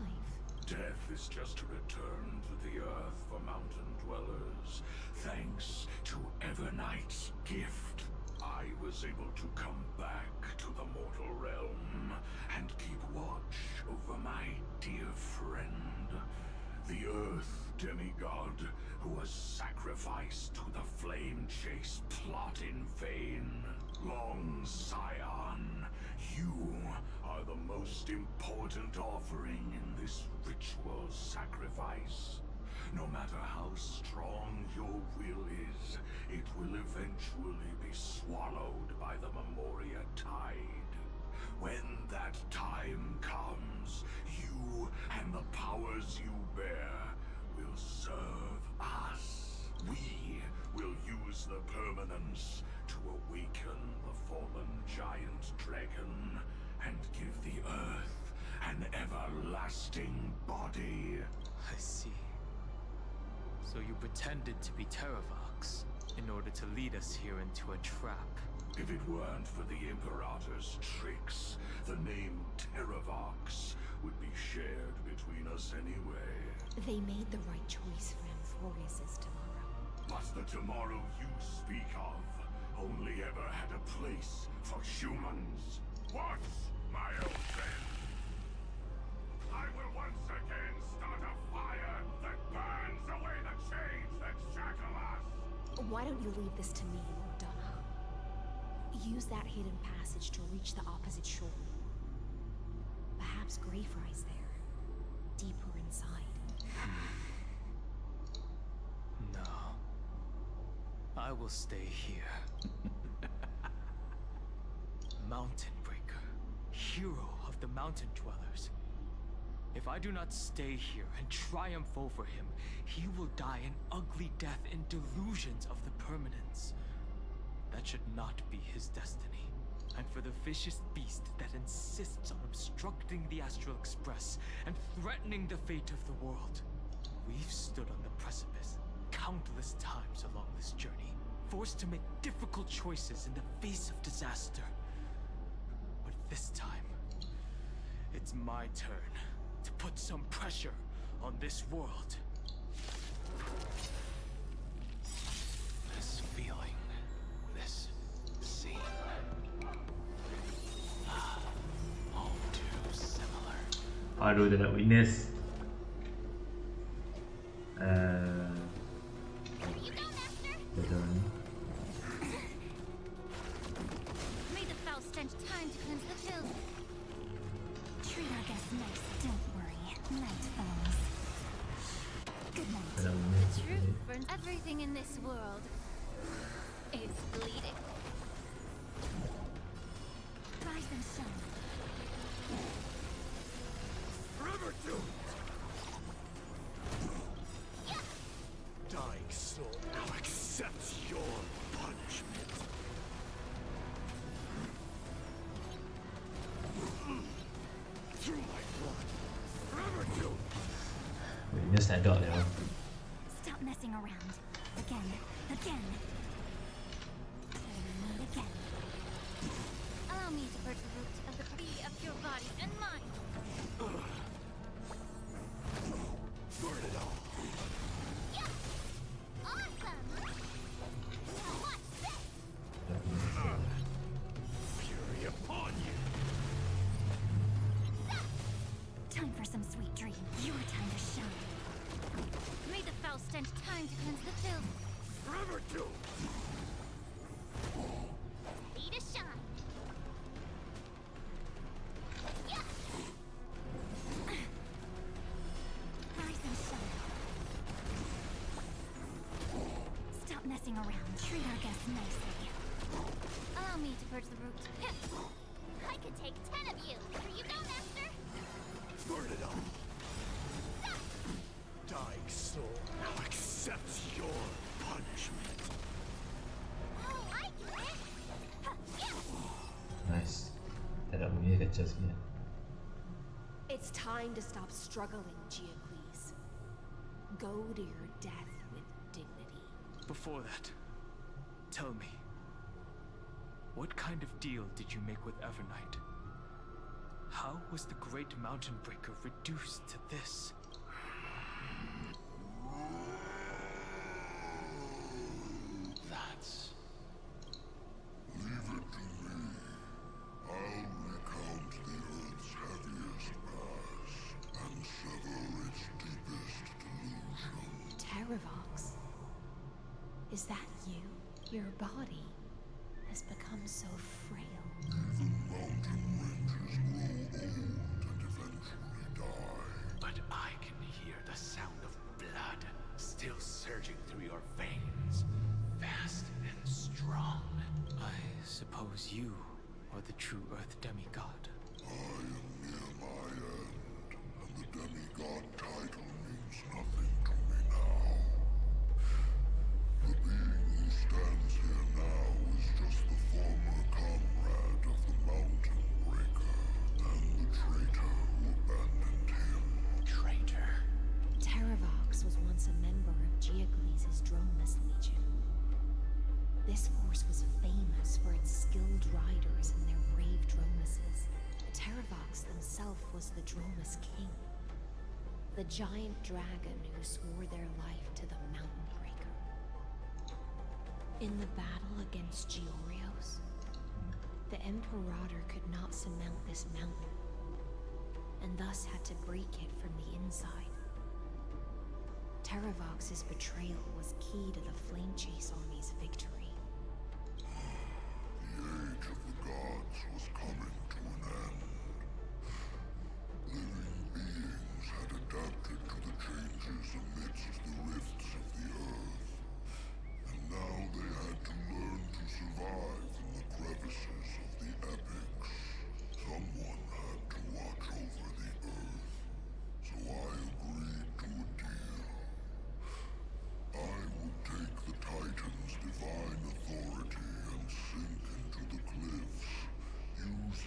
[SPEAKER 15] Death is just a return to the earth for mountain dwellers, thanks to Evernight's gift. I was able to come back to the mortal realm and keep watch over my dear friend, the Earth demigod who was sacrificed to the flame chase plot in vain. Long Scion, you are the most important offering in this ritual sacrifice. No matter how strong your will is, it will eventually be swallowed by the Memoria tide. When that time comes, you and the powers you bear will serve us. We will use the permanence to awaken the fallen giant dragon and give the earth an everlasting body.
[SPEAKER 11] I see. So you pretended to be Terravox in order to lead us here into a trap.
[SPEAKER 15] If it weren't for the Imperator's tricks, the name Terravox would be shared between us anyway.
[SPEAKER 2] They made the right choice for Amphorius' tomorrow.
[SPEAKER 15] But the tomorrow you speak of only ever had a place for humans. What, my old friend? I will once again start a fire that burns away the chains that shackle us.
[SPEAKER 2] Why don't you leave this to me, Lord Dunham? Use that hidden passage to reach the opposite shore. Perhaps Greyfry's there, deeper inside.
[SPEAKER 11] No. I will stay here. Mountain Breaker, hero of the mountain dwellers. If I do not stay here and triumph over him, he will die an ugly death in delusions of the permanence. That should not be his destiny. And for the vicious beast that insists on obstructing the Astral Express and threatening the fate of the world, we've stood on the precipice countless times along this journey, forced to make difficult choices in the face of disaster. But this time, it's my turn to put some pressure on this world.
[SPEAKER 4] This feeling, this scene. Home.
[SPEAKER 1] Baru dah nak witness. Betul.
[SPEAKER 9] May the foul stench time to cleanse the filth. Treat our guests nice, don't worry. Night falls. Good night. Truth burns everything in this world. It's bleeding. Rise and shine.
[SPEAKER 15] Forever doomed! Dying soul now accepts your punishment. Through my blood, forever doomed!
[SPEAKER 1] Witness tak ada dia.
[SPEAKER 9] Stop messing around. Again. Again. Again. Allow me to purge the root of the tree of your body and mind.
[SPEAKER 15] Burn it all.
[SPEAKER 9] Yeah. Awesome. Now watch this.
[SPEAKER 15] Fury upon you.
[SPEAKER 9] Time for some sweet dream. Your time to shine. May the foul stench time to cleanse the filth.
[SPEAKER 15] Forever doomed.
[SPEAKER 9] Be to shine. Yeah. Rise and shine. Stop messing around. Treat our guests nicely. Allow me to purge the root. I could take 10 of you. Here you go, master.
[SPEAKER 15] Burn it all. Dying soul now accepts your punishment.
[SPEAKER 9] Oh, I get it.
[SPEAKER 1] Nice. Tak ada bunyi kecil sikit.
[SPEAKER 2] It's time to stop struggling, Giacles. Go to your death with dignity.
[SPEAKER 11] Before that, tell me, what kind of deal did you make with Evernight? How was the Great Mountain Breaker reduced to this?
[SPEAKER 15] That's...
[SPEAKER 20] Leave it to me. I'll recount the Earth's heaviest past and sever its deepest delusion.
[SPEAKER 2] Terravox? Is that you? Your body has become so frail.
[SPEAKER 20] Even mountain ranges grow old and eventually die.
[SPEAKER 4] But I can hear the sound of blood still surging through your veins, fast and strong.
[SPEAKER 11] I suppose you are the true Earth demigod.
[SPEAKER 20] I am near my end, and the demigod title means nothing to me now. The being who stands here now is just the former comrade of the Mountain Breaker, and the traitor who abandoned him.
[SPEAKER 4] Traitor?
[SPEAKER 2] Terravox was once a member of Giacles' Dromus Legion. This force was famous for its skilled riders and their brave Dromuses. Terravox himself was the Dromus King, the giant dragon who swore their life to the Mountain Breaker. In the battle against Giorios, the Imperator could not surmount this mountain, and thus had to break it from the inside. Terravox's betrayal was key to the Flame Chase Army's victory.
[SPEAKER 20] The age of the gods was coming to an end. Living beings had adapted to the changes amidst the rifts of the earth, and now they had to learn to survive in the crevices of the epics. Someone had to watch over the earth, so I agreed to a deal. I would take the Titan's divine authority and sink into the cliffs, use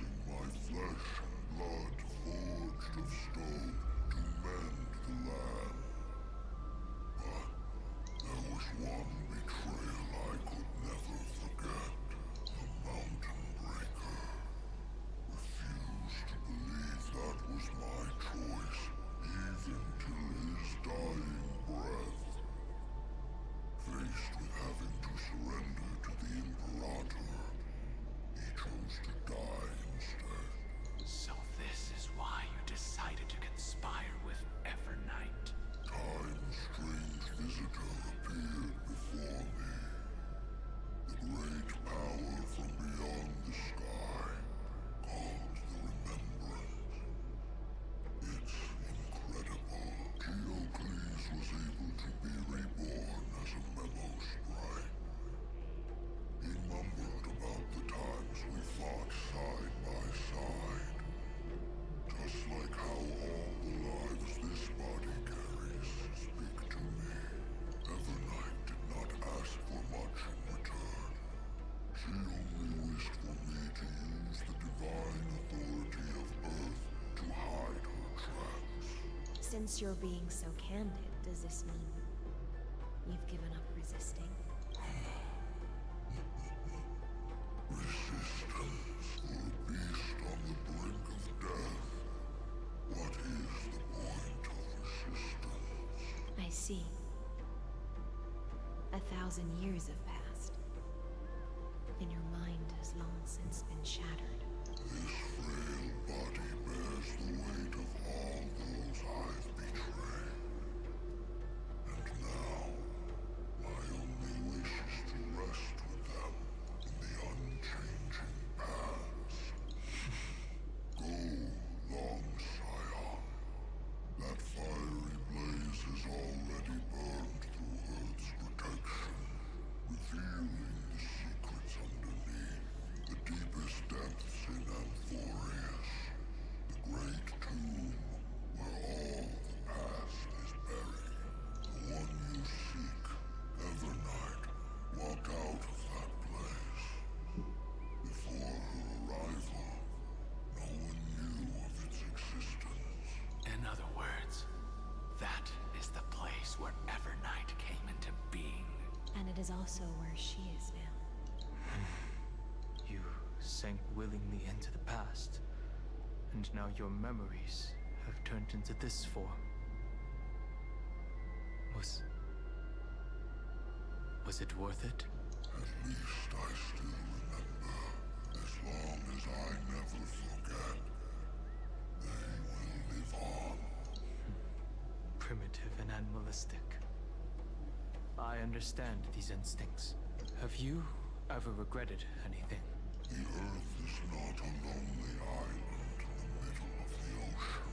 [SPEAKER 2] Since you're being so candid, does this mean you've given up resisting?
[SPEAKER 20] Resistance for a beast on the brink of death. What is the point of resistance?
[SPEAKER 2] I see. 1,000 years have passed, and your mind has long since been shattered.
[SPEAKER 20] This frail body bears the weight of all those I've betrayed. And now, my only wish is to rest with them in the unchanging past. Go, long Scion. That fiery blaze has already burned through Earth's protection, revealing the secrets underneath, the deepest depths in Amphorius, the great tomb where all the past is buried. The one you seek, Evernight, walked out of that place. Before her arrival, no one knew of its existence.
[SPEAKER 6] In other words, that is the place where Evernight came into being.
[SPEAKER 2] And it is also where she is now.
[SPEAKER 11] You sank willingly into the past, and now your memories have turned into this form. Was it worth it?
[SPEAKER 20] At least I still remember. As long as I never forget, they will live on.
[SPEAKER 11] Primitive and animalistic. I understand these instincts. Have you ever regretted anything?
[SPEAKER 20] The Earth is not a lonely island in the middle of the ocean.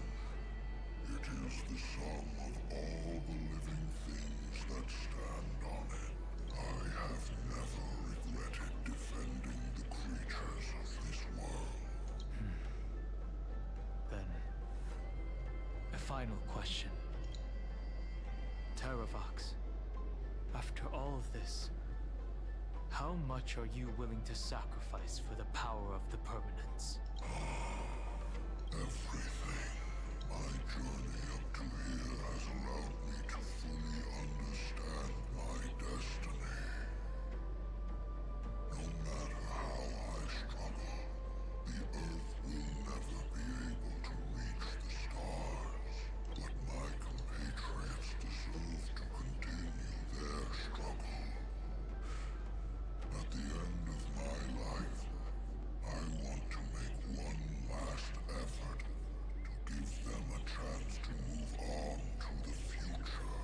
[SPEAKER 20] It is the sum of all the living things that stand on it. I have never regretted defending the creatures of this world.
[SPEAKER 11] Then, a final question. Terravox, after all of this, how much are you willing to sacrifice for the power of the permanence?
[SPEAKER 20] Everything. My journey up to here has allowed me to fully understand my destiny. No matter how I struggle, the Earth will never be able to reach the stars. But my compatriots deserve to continue their struggle. At the end of my life, I want to make one last effort to give them a chance to move on to the future,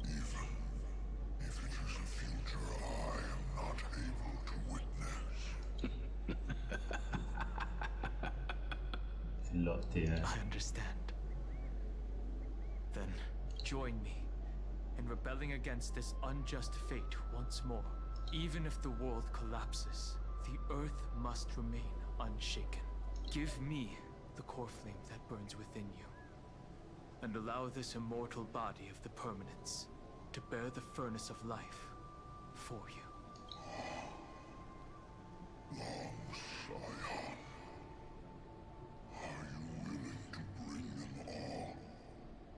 [SPEAKER 20] even if it is a future I am not able to witness.
[SPEAKER 1] It's a lot there.
[SPEAKER 11] I understand. Then, join me in rebelling against this unjust fate once more. Even if the world collapses, the Earth must remain unshaken. Give me the core flame that burns within you, and allow this immortal body of the permanence to bear the furnace of life for you.
[SPEAKER 20] Long Scion, are you willing to bring them all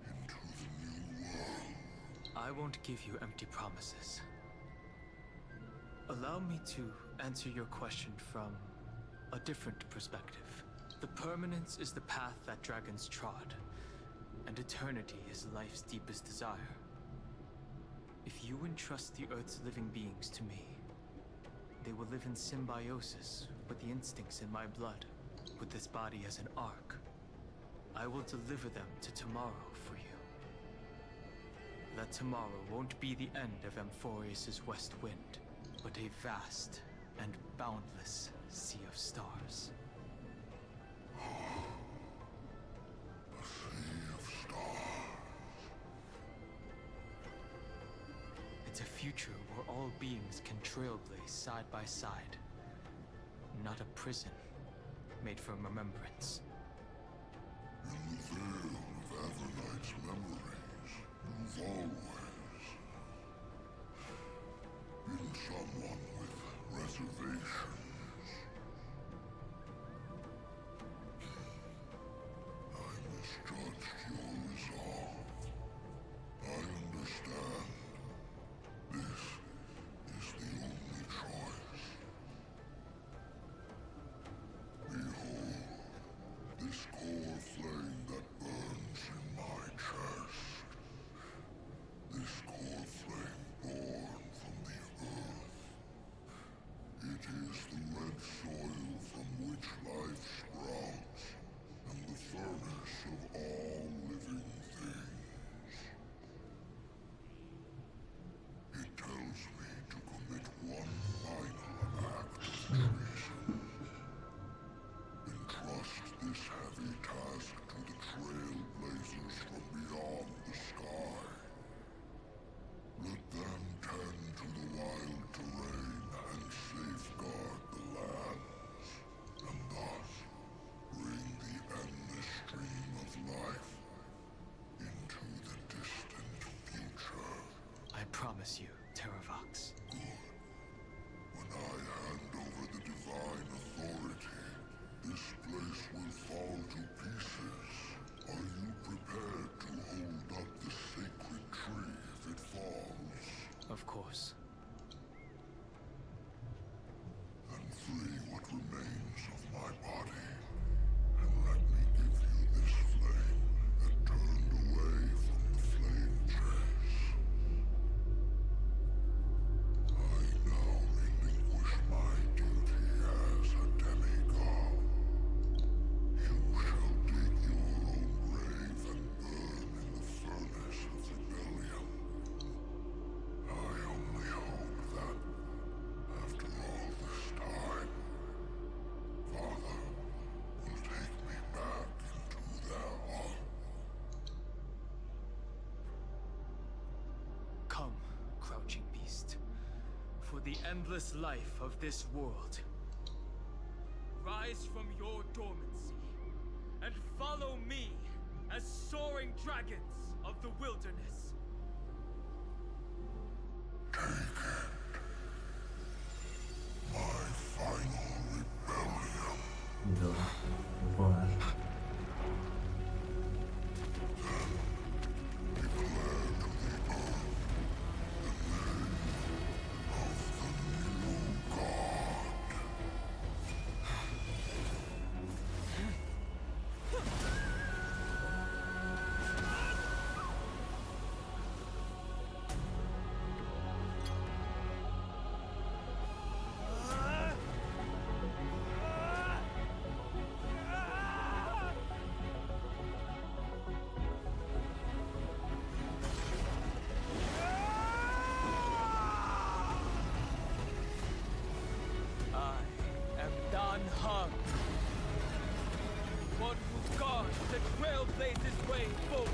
[SPEAKER 20] into the new world?
[SPEAKER 11] I won't give you empty promises. Allow me to answer your question from a different perspective. The permanence is the path that dragons trod, and eternity is life's deepest desire. If you entrust the Earth's living beings to me, they will live in symbiosis with the instincts in my blood, with this body as an ark. I will deliver them to tomorrow for you. That tomorrow won't be the end of Amphorius' west wind, but a vast and boundless sea of stars.
[SPEAKER 20] A sea of stars.
[SPEAKER 11] It's a future where all beings can trailblaze side by side. Not a prison made for remembrance.
[SPEAKER 20] In the veil of Evernight's memories, you've always been someone with reservations. I misjudged your resolve.
[SPEAKER 11] promise you, Terravox.
[SPEAKER 15] When I hand over the divine authority, this place will fall to pieces. Are you prepared to hold up the sacred tree if it falls?
[SPEAKER 11] Of course.
[SPEAKER 15] Then free what remains of my body, and let me give you this flame that turned away from the flame trace. I now relinquish my duty as a demigod. You shall dig your own grave and burn in the furnace of rebellion. I only hope that, after all this time, Father will take me back into their heart.
[SPEAKER 11] Come, crouching beast, for the endless life of this world. Rise from your dormancy, and follow me as soaring dragons of the wilderness.
[SPEAKER 15] My final rebellion.
[SPEAKER 1] Gitu. Hubungan.
[SPEAKER 11] One who guards the Trailblaze's way forward.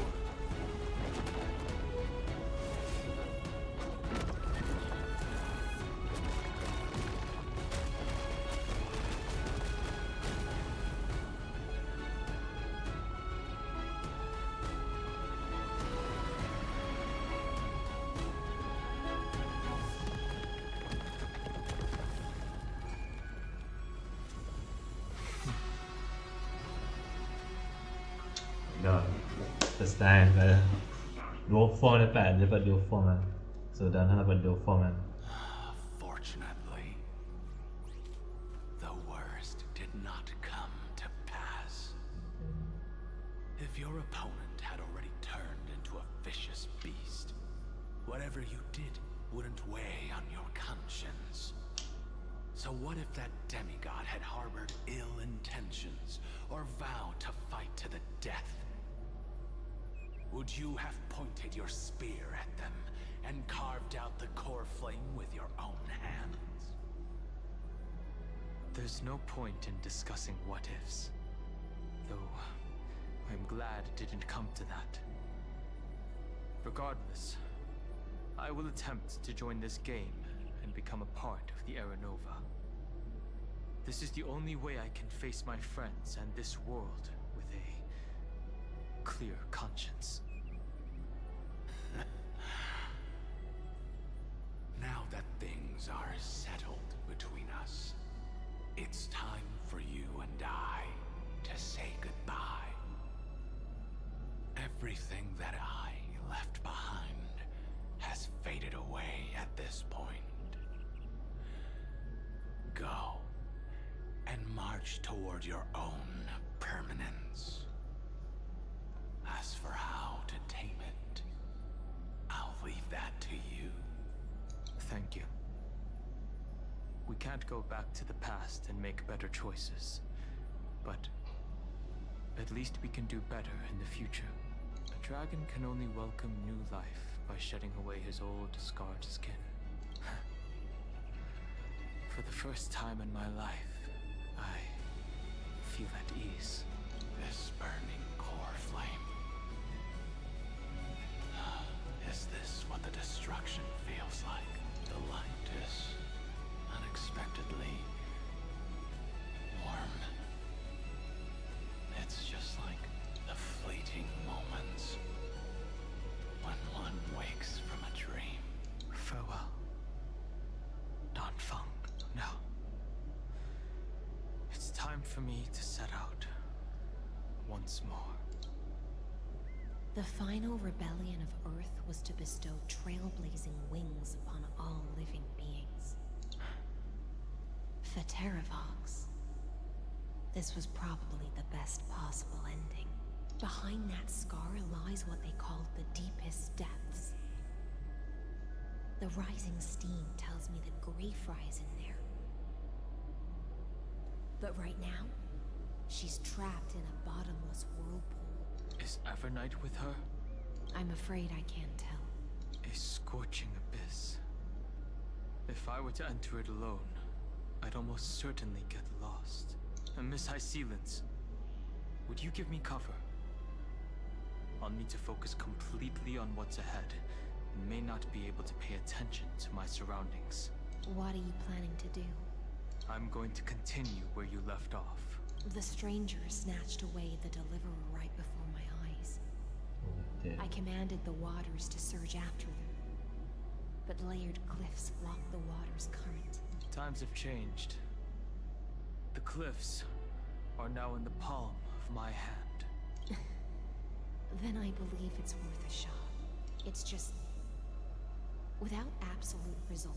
[SPEAKER 1] Dah first time dah dua form dapat dua form kan. So dah dapat dua form kan.
[SPEAKER 5] Fortunately, the worst did not come to pass. If your opponent had already turned into a vicious beast, whatever you did wouldn't weigh on your conscience. So what if that demigod had harbored ill intentions or vowed to fight to the death? Would you have pointed your spear at them and carved out the core flame with your own hands?
[SPEAKER 11] There's no point in discussing what-ifs. Though, I'm glad it didn't come to that. Regardless, I will attempt to join this game and become a part of the Era Nova. This is the only way I can face my friends and this world with a clear conscience.
[SPEAKER 5] Now that things are settled between us, it's time for you and I to say goodbye. Everything that I left behind has faded away at this point. Go and march toward your own permanence. As for how to tame it, I'll leave that to you.
[SPEAKER 11] Thank you. We can't go back to the past and make better choices, but at least we can do better in the future. A dragon can only welcome new life by shedding away his old, scarred skin. For the first time in my life, I feel at ease.
[SPEAKER 5] This burning core flame. Is this what the destruction feels like? The light is unexpectedly warm. It's just like the fleeting moments when one wakes from a dream.
[SPEAKER 11] for me to set out once more.
[SPEAKER 2] The final rebellion of Earth was to bestow trailblazing wings upon all living beings. For Terravox, this was probably the best possible ending. Behind that scar lies what they called the deepest depths. The rising steam tells me that Greyfry is in there. But right now, she's trapped in a bottomless whirlpool.
[SPEAKER 11] Is Evernight with her?
[SPEAKER 2] I'm afraid I can't tell.
[SPEAKER 11] A scorching abyss. If I were to enter it alone, I'd almost certainly get lost. And Miss High Sealants, would you give me cover? I'll need to focus completely on what's ahead, and may not be able to pay attention to my surroundings.
[SPEAKER 2] What are you planning to do?
[SPEAKER 11] I'm going to continue where you left off.
[SPEAKER 2] The stranger snatched away the deliverer right before my eyes. I commanded the waters to surge after them, but layered cliffs blocked the water's current.
[SPEAKER 11] Times have changed. The cliffs are now in the palm of my hand.
[SPEAKER 2] Then I believe it's worth a shot. It's just, without absolute resolve,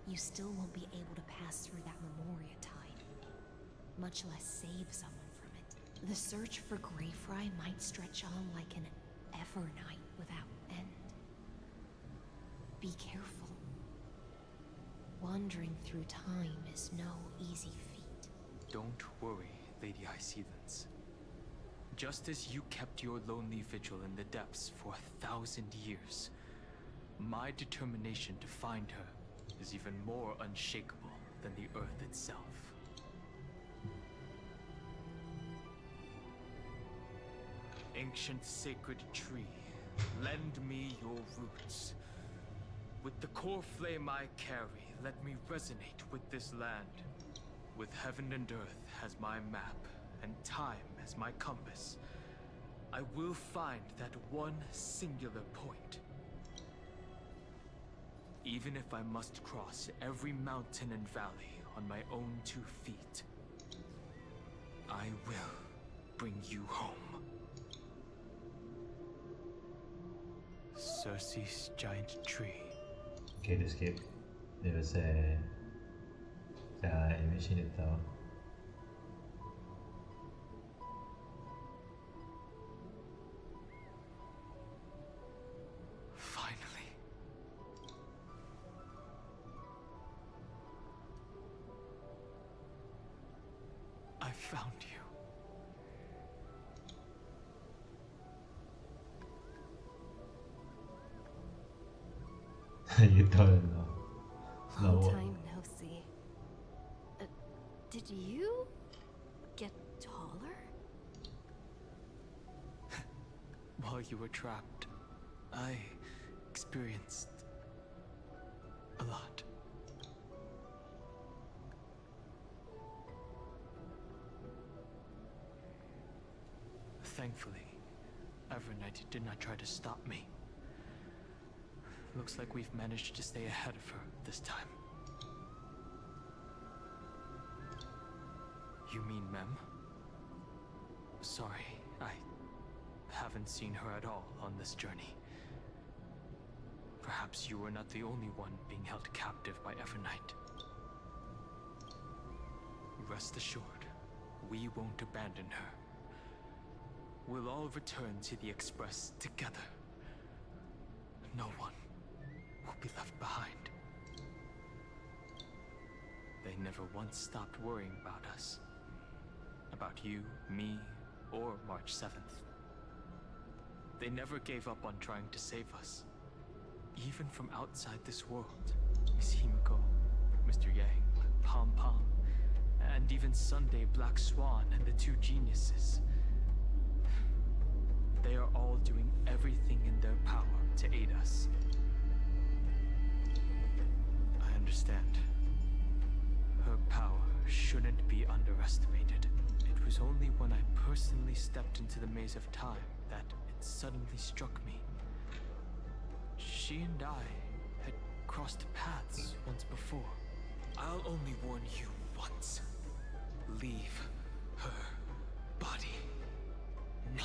[SPEAKER 2] you still won't be able to pass through that Memoria tide, much less save someone from it. The search for Greyfry might stretch on like an Evernight without end. Be careful. Wandering through time is no easy feat.
[SPEAKER 11] Don't worry, Lady High Sealants. Just as you kept your lonely vigil in the depths for 1,000 years, my determination to find her is even more unshakable than the earth itself. Ancient sacred tree, lend me your roots. With the core flame I carry, let me resonate with this land. With heaven and earth as my map, and time as my compass, I will find that one singular point. Even if I must cross every mountain and valley on my own 2 feet, I will bring you home. Circe's giant tree.
[SPEAKER 1] Okay, to skip. Dia saya animation dia tahu.
[SPEAKER 11] Finally. I found you.
[SPEAKER 1] You don't know.
[SPEAKER 2] Long time no see. Did you get taller?
[SPEAKER 11] While you were trapped, I experienced a lot. Thankfully, Evernight did not try to stop me. Looks like we've managed to stay ahead of her this time. You mean Mem? Sorry, I haven't seen her at all on this journey. Perhaps you were not the only one being held captive by Evernight. Rest assured, we won't abandon her. We'll all return to the Express together. No one will be left behind. They never once stopped worrying about us. About you, me, or March 7th. They never gave up on trying to save us. Even from outside this world. Miss Himiko, Mr. Yang, Pom Pom, and even Sunday Black Swan and the 2 geniuses. They are all doing everything in their power to aid us. I understand. Her power shouldn't be underestimated. It was only when I personally stepped into the maze of time that it suddenly struck me. She and I had crossed paths once before. I'll only warn you once. leave her body. No.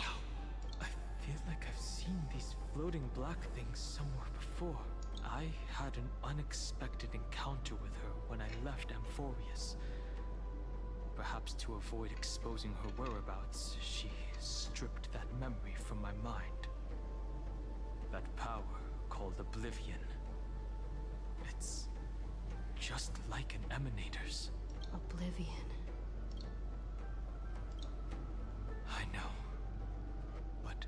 [SPEAKER 11] I feel like I've seen these floating black things somewhere before. I had an unexpected encounter with her when I left Amphorius. Perhaps to avoid exposing her whereabouts, she stripped that memory from my mind. That power called Oblivion. It's just like an Emanator's.
[SPEAKER 2] Oblivion.
[SPEAKER 11] I know. But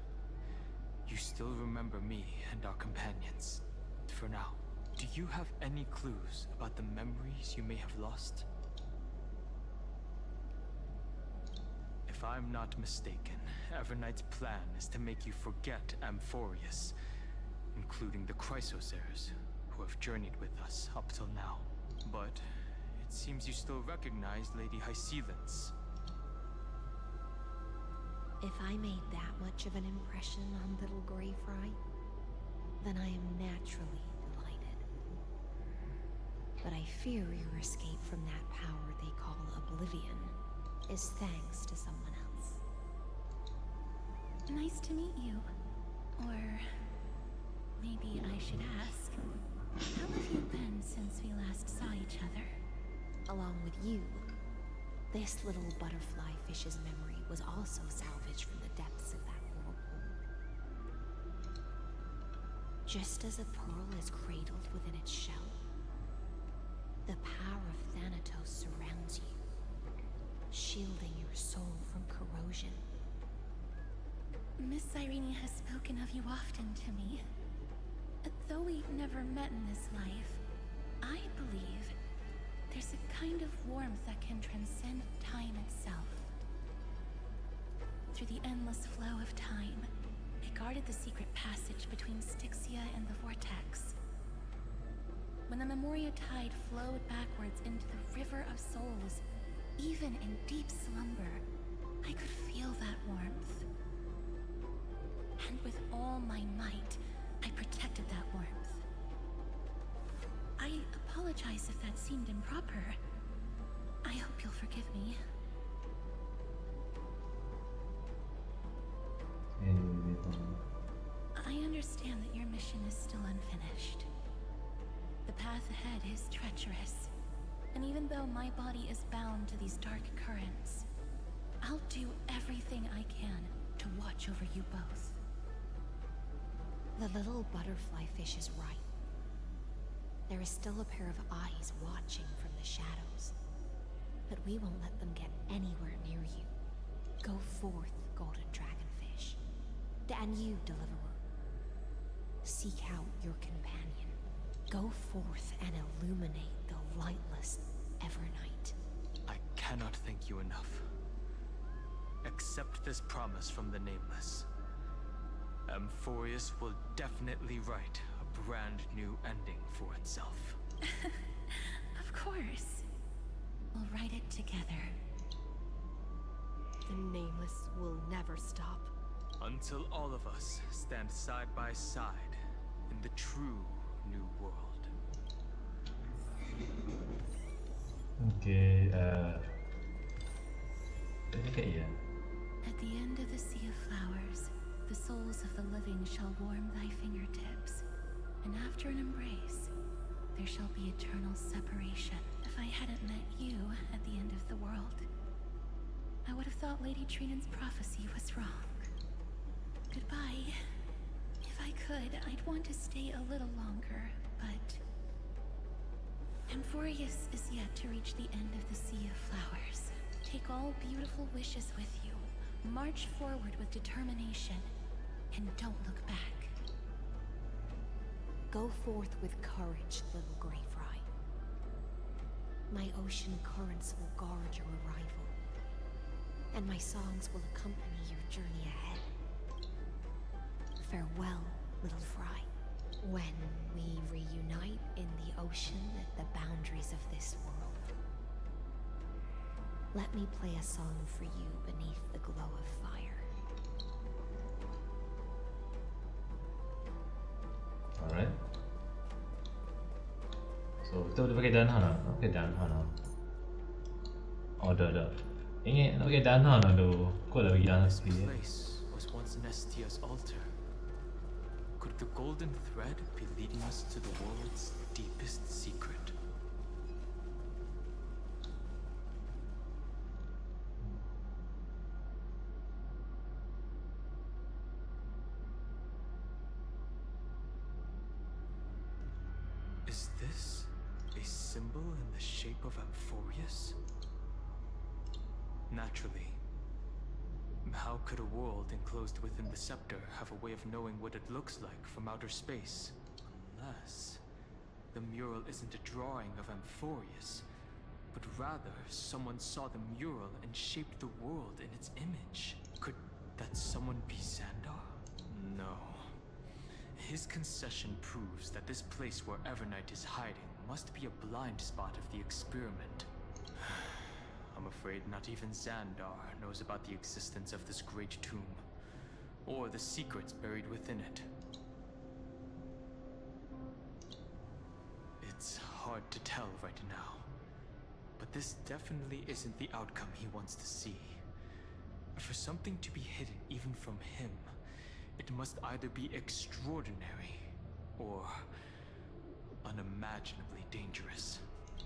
[SPEAKER 11] you still remember me and our companions. For now, do you have any clues about the memories you may have lost? If I'm not mistaken, Evernight's plan is to make you forget Amphorius, including the Chrysosairs, who have journeyed with us up till now. But it seems you still recognize Lady Hycelens.
[SPEAKER 2] If I made that much of an impression on little Grey Fry, then I am naturally delighted. But I fear your escape from that power they call Oblivion is thanks to someone else.
[SPEAKER 10] Nice to meet you. Or maybe I should ask, how have you been since we last saw each other?
[SPEAKER 2] Along with you, this little butterfly fish's memory was also salvaged from the depths of that whirlpool. Just as a pearl is cradled within its shell, the power of Thanatos surrounds you, shielding your soul from corrosion.
[SPEAKER 10] Miss Irene has spoken of you often to me. Though we never met in this life, I believe there's a kind of warmth that can transcend time itself. Through the endless flow of time, it guarded the secret passage between Styxia and the Vortex. When the Memoria tide flowed backwards into the River of Souls, even in deep slumber, I could feel that warmth. And with all my might, I protected that warmth. I apologize if that seemed improper. I hope you'll forgive me. I understand that your mission is still unfinished. The path ahead is treacherous. And even though my body is bound to these dark currents, I'll do everything I can to watch over you both.
[SPEAKER 2] The little butterfly fish is right. There is still a pair of eyes watching from the shadows. But we won't let them get anywhere near you. Go forth, golden dragonfish. And you, deliverer. Seek out your companion. Go forth and illuminate the lightless Evernight.
[SPEAKER 11] I cannot thank you enough. Accept this promise from the Nameless. Amphorius will definitely write a brand new ending for itself.
[SPEAKER 10] Of course. We'll write it together.
[SPEAKER 2] The Nameless will never stop.
[SPEAKER 11] Until all of us stand side by side in the true new world.
[SPEAKER 1] Okay, yeah.
[SPEAKER 10] At the end of the Sea of Flowers, the souls of the living shall warm thy fingertips, and after an embrace, there shall be eternal separation. If I hadn't met you at the end of the world, I would have thought Lady Trinan's prophecy was wrong. Goodbye. If I could, I'd want to stay a little longer, but Amphorius is yet to reach the end of the Sea of Flowers. Take all beautiful wishes with you. March forward with determination, and don't look back.
[SPEAKER 2] Go forth with courage, little Grey Fry. My ocean currents will guard your arrival, and my songs will accompany your journey ahead. Farewell, little Fry. When we reunite in the ocean at the boundaries of this world, let me play a song for you beneath the glow of fire.
[SPEAKER 1] Alright. So kita boleh pakai Danhan lah. Pakai Danhan lah. Oh dah. Ingat nak pakai dana lah tu. Kau dah bagi dana
[SPEAKER 11] This
[SPEAKER 1] sekali.
[SPEAKER 11] place was once an Estia's altar. Could the golden thread be leading us to the world's deepest secret? Is this a symbol in the shape of Amphorius? Naturally. How could a world enclosed within the scepter have a way of knowing what it looks like from outer space? Unless the mural isn't a drawing of Amphorius, but rather someone saw the mural and shaped the world in its image. Could that someone be Xandar? No. His concession proves that this place where Evernight is hiding must be a blind spot of the experiment. I'm afraid not even Xandar knows about the existence of this great tomb, or the secrets buried within it. It's hard to tell right now, but this definitely isn't the outcome he wants to see. For something to be hidden even from him, it must either be extraordinary or unimaginably dangerous.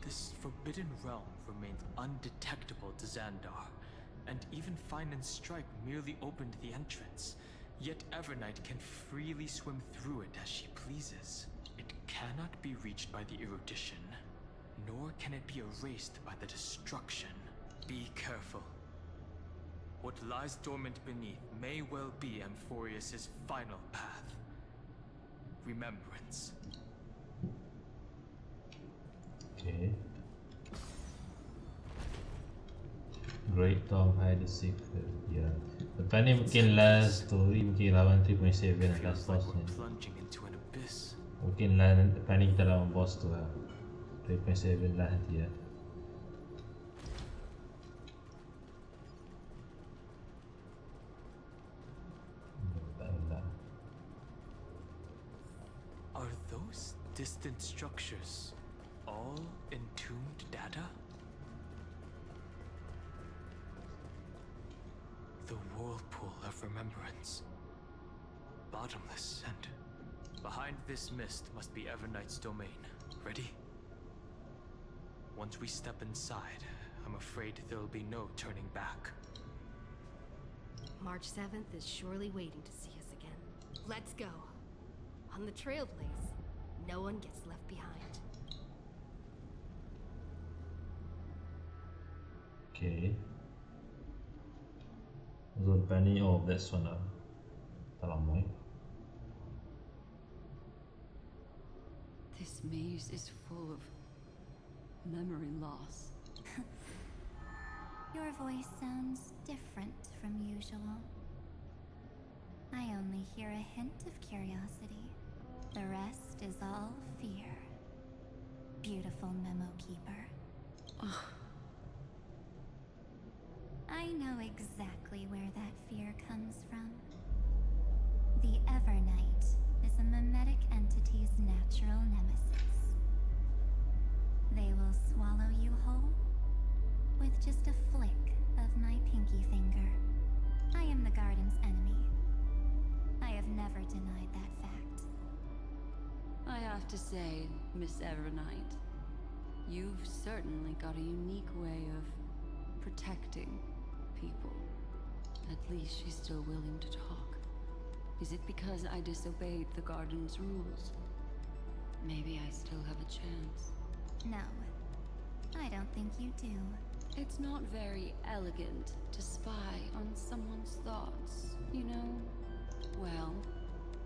[SPEAKER 11] This forbidden realm remains undetectable to Xandar, and even Fine and Stripe merely opened the entrance. Yet Evernight can freely swim through it as she pleases. It cannot be reached by the erudition, nor can it be erased by the destruction. Be careful. What lies dormant beneath may well be Amphorius' final path. Remembrance.
[SPEAKER 1] Okay. Great Tom hide the secret. Yeah. Lepas ni mungkin last story, mungkin lawan 3.7 lah last boss ni. Mungkin lah lepas ni kita lawan boss tu lah. 3.7 lah nanti lah.
[SPEAKER 11] Are those distant structures all entombed data? The whirlpool of remembrance. Bottomless, and behind this mist must be Evernight's domain. Ready? Once we step inside, I'm afraid there'll be no turning back.
[SPEAKER 2] March 7th is surely waiting to see us again. Let's go. On the Trailblaze, no one gets left behind.
[SPEAKER 1] Okay. So lepas ni, oh that's one lah. Tak lama eh.
[SPEAKER 14] This maze is full of memory loss.
[SPEAKER 9] Your voice sounds different from usual. I only hear a hint of curiosity. The rest is all fear. Beautiful memo keeper. I know exactly where that fear comes from. The Evernight is a mimetic entity's natural nemesis. They will swallow you whole with just a flick of my pinky finger. I am the garden's enemy. I have never denied that fact.
[SPEAKER 14] I have to say, Miss Evernight, you've certainly got a unique way of protecting people. At least she's still willing to talk. Is it because I disobeyed the garden's rules? Maybe I still have a chance.
[SPEAKER 9] No, I don't think you do.
[SPEAKER 14] It's not very elegant to spy on someone's thoughts, you know? Well,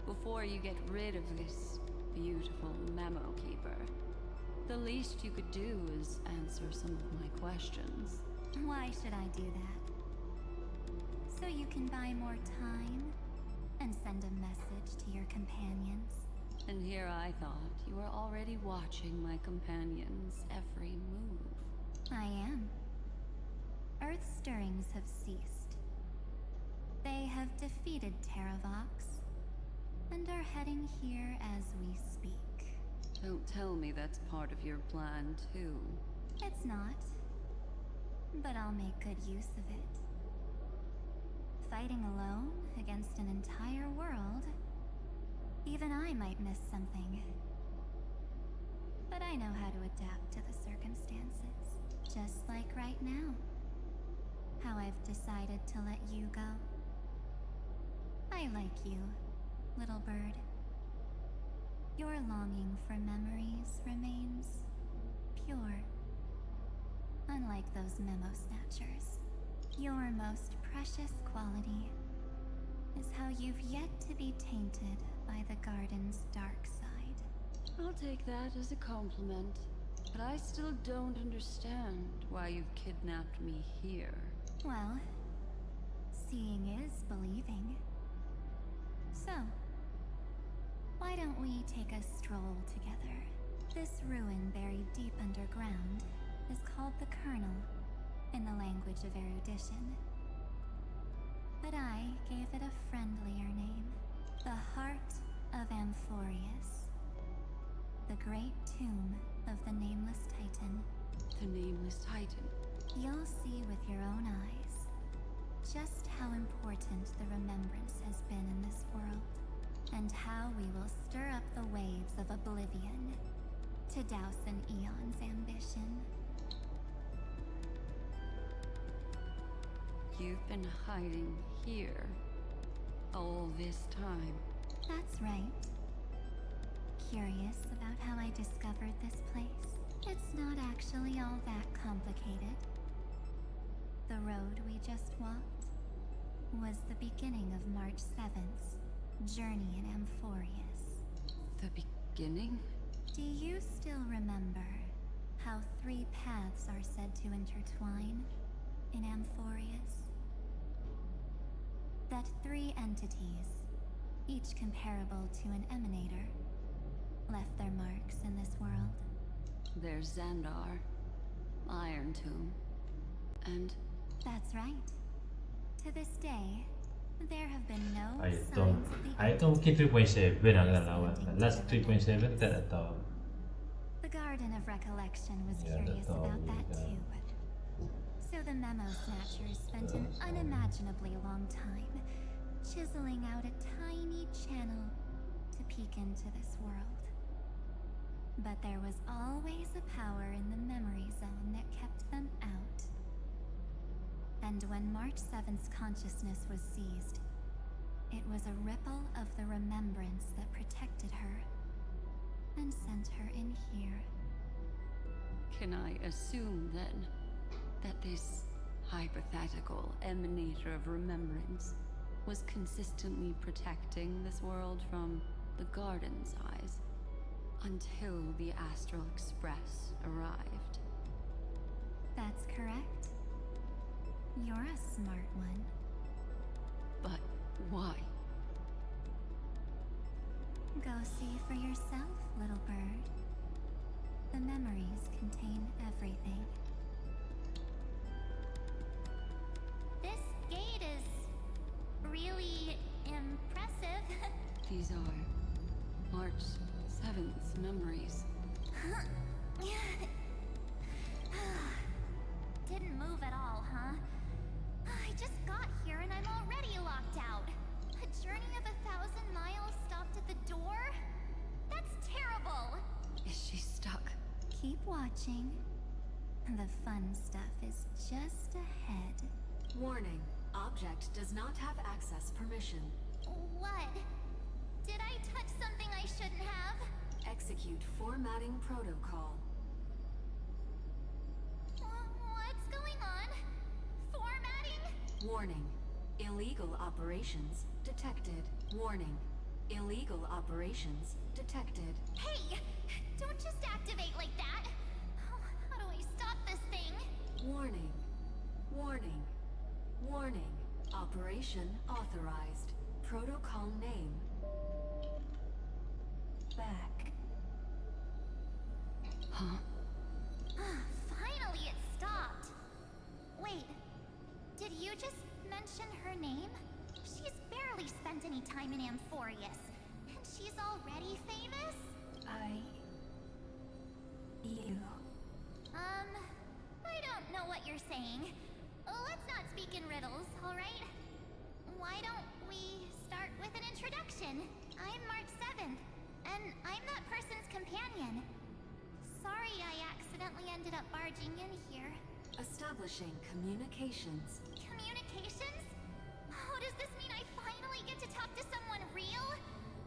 [SPEAKER 14] before you get rid of this beautiful memo keeper, the least you could do is answer some of my questions.
[SPEAKER 9] Why should I do that? So you can buy more time and send a message to your companions?
[SPEAKER 14] And here I thought you were already watching my companions' every move.
[SPEAKER 9] I am. Earth stirrings have ceased. They have defeated Terravox and are heading here as we speak.
[SPEAKER 14] Don't tell me that's part of your plan, too.
[SPEAKER 9] It's not.
[SPEAKER 8] but I'll make good use of it. Fighting alone against an entire world, even I might miss something. But I know how to adapt to the circumstances, just like right now. How I've decided to let you go. I like you, little bird. Your longing for memories remains pure. Unlike those memo snatchers, your most precious quality is how you've yet to be tainted by the garden's dark side.
[SPEAKER 14] I'll take that as a compliment, but I still don't understand why you've kidnapped me here.
[SPEAKER 8] Well, seeing is believing. So, why don't we take a stroll together? This ruin buried deep underground is called the Kernel, in the language of erudition. But I gave it a friendlier name, the Heart of Amphorius. The great tomb of the Nameless Titan.
[SPEAKER 14] The Nameless Titan?
[SPEAKER 8] You'll see with your own eyes just how important the remembrance has been in this world, and how we will stir up the waves of oblivion to douse an eon's ambition.
[SPEAKER 14] You've been hiding here all this time.
[SPEAKER 8] That's right. Curious about how I discovered this place? It's not actually all that complicated. The road we just walked was the beginning of March 7th's journey in Amphorius.
[SPEAKER 14] The beginning?
[SPEAKER 8] Do you still remember how 3 paths are said to intertwine in Amphorius? That 3 entities, each comparable to an emanator, left their marks in this world.
[SPEAKER 14] There's Xandar, Iron Tomb, and...
[SPEAKER 8] That's right. To this day, there have been no
[SPEAKER 1] I
[SPEAKER 8] signs of the
[SPEAKER 1] mungkin 3.7 akan lawan. Last 3.7 kita tak tahu.
[SPEAKER 8] The Garden of Recollection was
[SPEAKER 1] Ya,
[SPEAKER 8] curious
[SPEAKER 1] tak tahu
[SPEAKER 8] about that
[SPEAKER 1] juga.
[SPEAKER 8] too. So the Memo Snatchers spent an unimaginably long time chiseling out a tiny channel to peek into this world. But there was always a power in the memory zone that kept them out. And when March 7th's consciousness was seized, it was a ripple of the remembrance that protected her and sent her in here.
[SPEAKER 14] Can I assume then that this hypothetical emanator of remembrance was consistently protecting this world from the Garden's eyes until the Astral Express arrived?
[SPEAKER 8] That's correct. You're a smart one.
[SPEAKER 14] But why?
[SPEAKER 8] Go see for yourself, little bird. The memories contain everything. This gate is really impressive.
[SPEAKER 14] These are March 7th's memories.
[SPEAKER 8] Didn't move at all, huh? I just got here and I'm already locked out. A journey of 1,000 miles stopped at the door? That's terrible!
[SPEAKER 14] Is she stuck?
[SPEAKER 8] Keep watching. The fun stuff is just ahead.
[SPEAKER 22] Warning. Object does not have access permission.
[SPEAKER 8] What? Did I touch something I shouldn't have?
[SPEAKER 22] Execute formatting protocol.
[SPEAKER 8] What's going on? Formatting?
[SPEAKER 22] Warning. Illegal operations detected. Warning. Illegal operations detected.
[SPEAKER 8] Hey! Don't just activate like that! How do I stop this thing?
[SPEAKER 22] Warning. Warning. Warning. Operation authorized. Protocol name. Back.
[SPEAKER 14] Huh?
[SPEAKER 8] Finally it stopped! Wait, did you just mention her name? She's barely spent any time in Amphorius, and she's already famous?
[SPEAKER 22] You.
[SPEAKER 8] I don't know what you're saying.
[SPEAKER 9] then I'm that person's companion. Sorry I accidentally ended up barging in here.
[SPEAKER 22] Establishing communications.
[SPEAKER 9] Communications? Oh, does this mean I finally get to talk to someone real?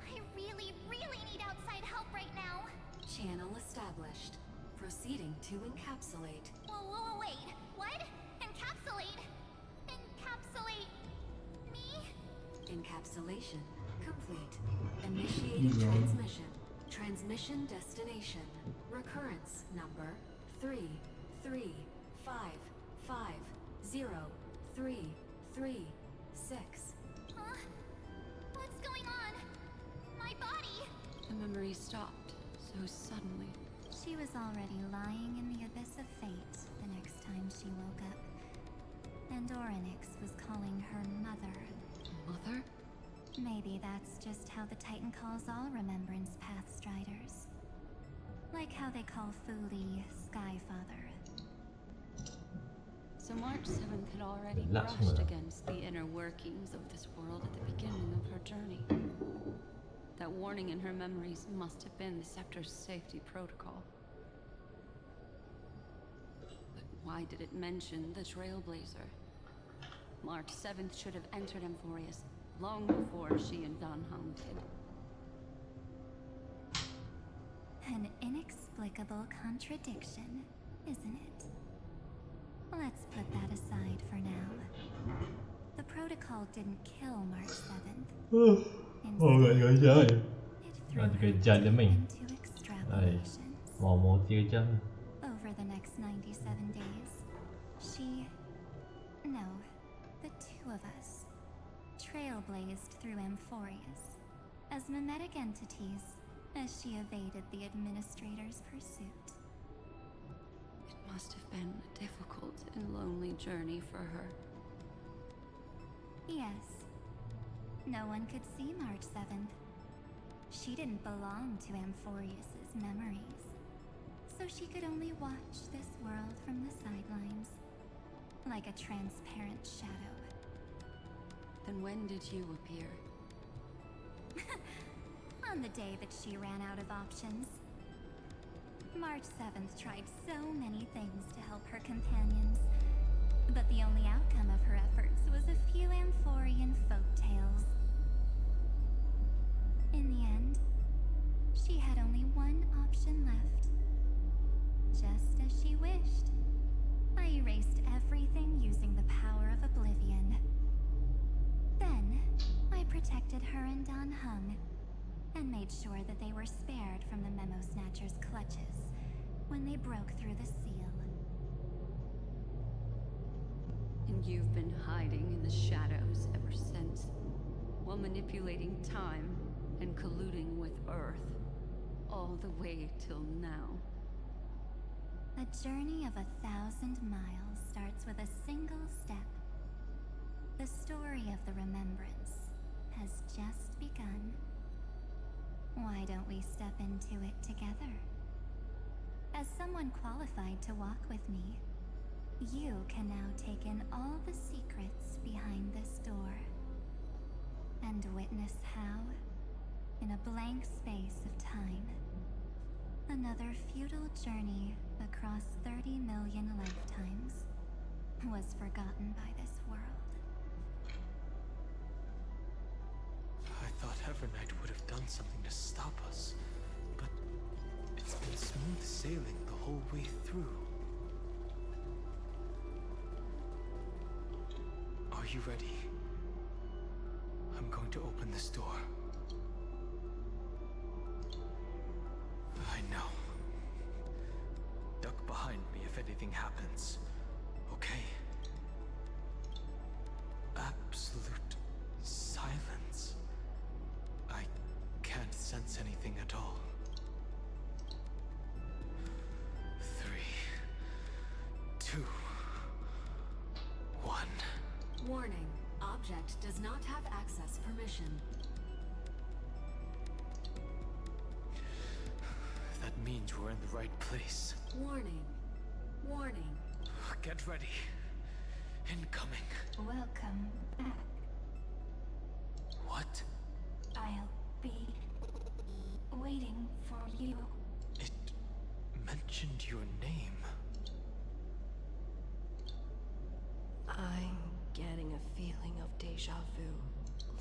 [SPEAKER 9] I really, really need outside help right now.
[SPEAKER 22] Channel established. Proceeding to encapsulate.
[SPEAKER 9] Whoa, wait. What? Encapsulate? Encapsulate me?
[SPEAKER 22] Encapsulation complete. Initiating transmission. Transmission destination. Recurrence number 335503336.
[SPEAKER 9] Huh? What's going on? My body!
[SPEAKER 14] The memory stopped so suddenly.
[SPEAKER 8] She was already lying in the abyss of fate the next time she woke up. And Orynyx was calling her mother.
[SPEAKER 14] Mother?
[SPEAKER 8] Maybe that's just how the Titan calls all Remembrance Pathstriders. Like how they call Fuli Skyfather.
[SPEAKER 14] So March 7th had already
[SPEAKER 1] Relax,
[SPEAKER 14] brushed
[SPEAKER 1] mother.
[SPEAKER 14] against the inner workings of this world at the beginning of her journey. That warning in her memories must have been the Scepter's safety protocol. But why did it mention the Trailblazer? March 7th should have entered Amphorius long before she and Dan Hung did.
[SPEAKER 8] An inexplicable contradiction, isn't it? Let's put that aside for now. The protocol didn't kill March 7th.
[SPEAKER 1] Orang kerja je.
[SPEAKER 8] It threw
[SPEAKER 1] Nanti
[SPEAKER 8] her
[SPEAKER 1] kerja je
[SPEAKER 8] deep
[SPEAKER 1] main.
[SPEAKER 8] into extrapolations.
[SPEAKER 1] Mau 3 jam.
[SPEAKER 8] Over the next 97 days, the two of us, trailblazed through Amphorius as mimetic entities as she evaded the administrator's pursuit.
[SPEAKER 14] It must have been a difficult and lonely journey for her.
[SPEAKER 8] Yes. No one could see March 7th. She didn't belong to Amphorius's memories, so she could only watch this world from the sidelines, like a transparent shadow.
[SPEAKER 14] Then when did you appear?
[SPEAKER 8] On the day that she ran out of options. March 7th tried so many things to help her companions, but the only outcome of her efforts was a few Amphorian folktales. In the end, she had only one option left. Just as she wished, I erased everything using the power of oblivion. Then, I protected her and Dan Hung, and made sure that they were spared from the Memo Snatcher's clutches when they broke through the seal.
[SPEAKER 14] And you've been hiding in the shadows ever since, while manipulating time and colluding with Earth, all the way till now.
[SPEAKER 8] A journey of 1,000 miles starts with a single step. The story of the Remembrance has just begun. Why don't we step into it together? As someone qualified to walk with me, you can now take in all the secrets behind this door, and witness how, in a blank space of time, another futile journey across 30 million lifetimes was forgotten by this world.
[SPEAKER 11] I thought Evernight would have done something to stop us, but it's been smooth sailing the whole way through. Are you ready? I'm going to open this door. I know. Duck behind me if anything happens, okay? Absolute silence. I can't sense anything at all. 3, 2, 1.
[SPEAKER 22] Warning. Object does not have access permission.
[SPEAKER 11] That means we're in the right place.
[SPEAKER 22] Warning. Warning.
[SPEAKER 11] Get ready. Incoming.
[SPEAKER 8] Welcome back.
[SPEAKER 11] What?
[SPEAKER 8] I'll be waiting.
[SPEAKER 10] waiting for you.
[SPEAKER 11] It mentioned your name.
[SPEAKER 2] I'm getting a feeling of deja vu,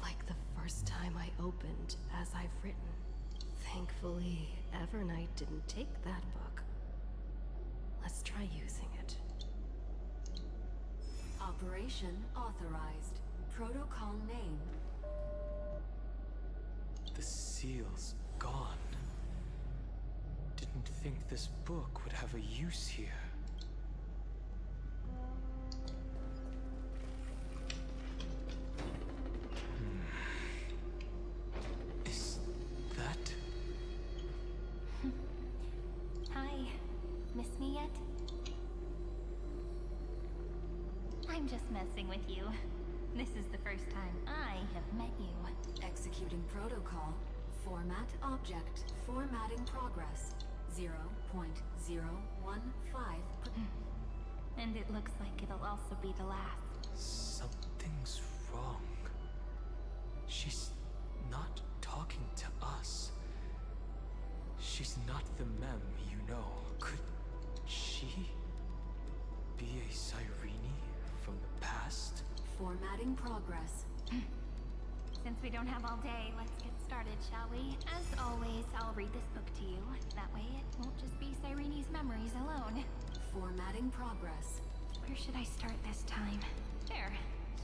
[SPEAKER 2] like the first time I opened as I've written. Thankfully, Evernight didn't take that book. Let's try using it.
[SPEAKER 22] Operation authorized. Protocol name.
[SPEAKER 11] The seal's gone. Didn't think this book would have a use here. Is that...
[SPEAKER 8] Hi. Miss me yet? I'm just messing with you. This is the first time I have met you.
[SPEAKER 22] Executing protocol. Format object. Formatting progress. 0.015.
[SPEAKER 8] And it looks like it'll also be the last.
[SPEAKER 11] Something's wrong. She's not talking to us. She's not the mem you know. Could she be a Cyrene from the past?
[SPEAKER 22] Formatting progress.
[SPEAKER 8] Since we don't have all day, let's get started, shall we? As always, I'll read this book to you. That way it won't just be Cyrene's memories alone.
[SPEAKER 22] Formatting progress.
[SPEAKER 8] Where should I start this time? There.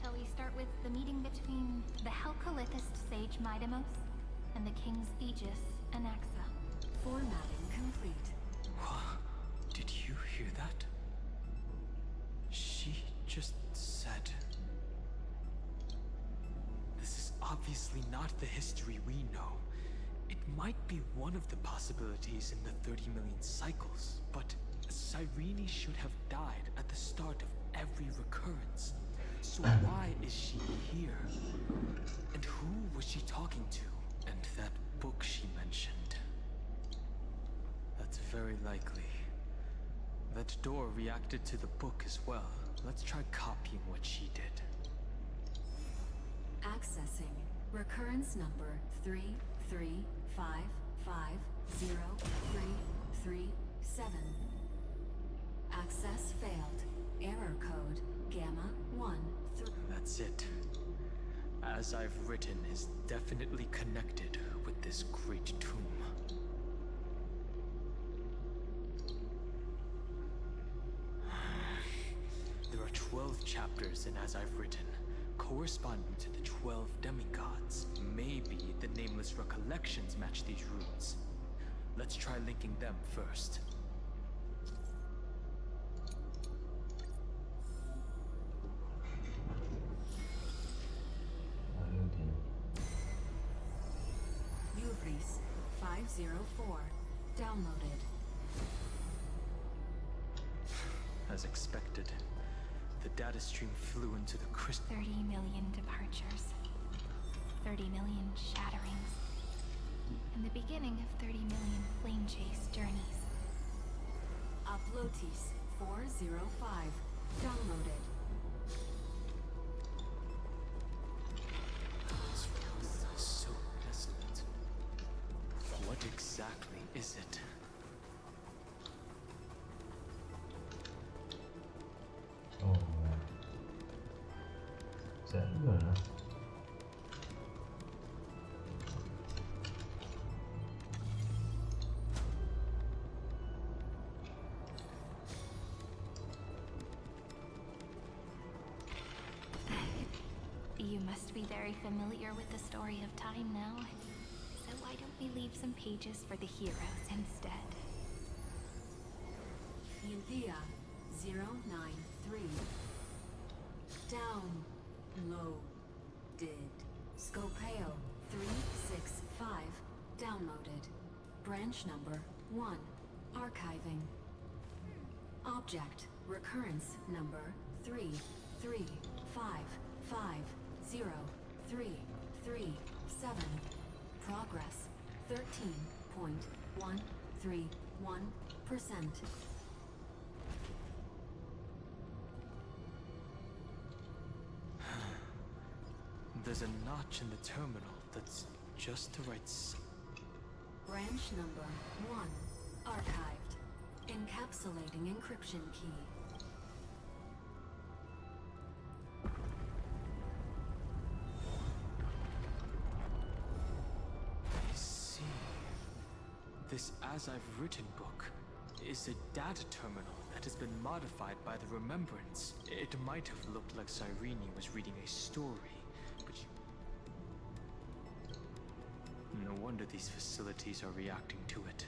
[SPEAKER 8] Shall we start with the meeting between the Helcolithist sage Midamos and the King's Aegis, Anaxa?
[SPEAKER 22] Formatting complete.
[SPEAKER 11] What? Did you hear that? She just said... This is obviously not the history we know. It might be one of the possibilities in the 30 million cycles, but Cyrene should have died at the start of every recurrence. So why is she here? And who was she talking to? And that book she mentioned. That's very likely. That door reacted to the book as well. Let's try copying what she did.
[SPEAKER 22] Accessing. Recurrence number 335503337. Access failed. Error code Gamma 1 3.
[SPEAKER 11] That's it. As I've written is definitely connected with this great tomb. There are 12 chapters in As I've Written, corresponding to the 12 demigods. Maybe the Nameless recollections match these runes. Let's try linking them first.
[SPEAKER 22] Uvris 504. Downloaded.
[SPEAKER 11] As expected, the data stream flew into the crystal.
[SPEAKER 8] 30 million departures. 30 million shatterings. And the beginning of 30 million flame chase journeys.
[SPEAKER 22] Uplotis 405. Downloaded.
[SPEAKER 11] This room is so desolate. What exactly is it?
[SPEAKER 1] Oh man. Is that Luna?
[SPEAKER 8] You must be very familiar with the story of time now. So why don't we leave some pages for the heroes instead?
[SPEAKER 22] Ylthea 093. Downloaded. Scopeo 365. Downloaded. Branch number 1. Archiving. Object. Recurrence number 335503337. Progress 13.131%.
[SPEAKER 11] There's a notch in the terminal that's just the right size.
[SPEAKER 22] Branch number 1. Archived. Encapsulating encryption key.
[SPEAKER 11] I see. This As I've Written book is a data terminal that has been modified by the Remembrance. It might have looked like Cyrene was reading a story, but no wonder these facilities are reacting to it.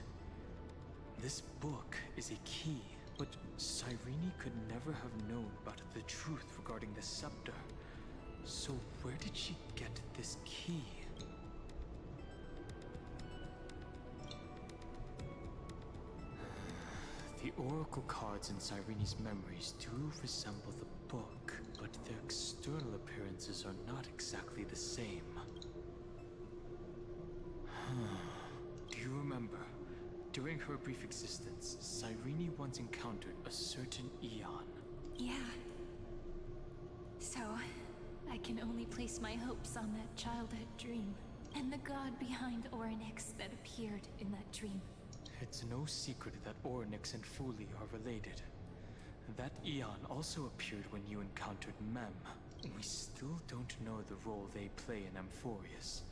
[SPEAKER 11] This book is a key, but Cyrene could never have known about the truth regarding the scepter. So where did she get this key? The oracle cards in Cyrene's memories do resemble the book, but their external appearances are not exactly the same. Do you remember? During her brief existence, Cyrene once encountered a certain Eon.
[SPEAKER 10] Yeah. So, I can only place my hopes on that childhood dream, and the god behind Orynyx that appeared in that dream.
[SPEAKER 11] It's no secret that Orynyx and Fuli are related. That Eon also appeared when you encountered Mem. We still don't know the role they play in Amphorius.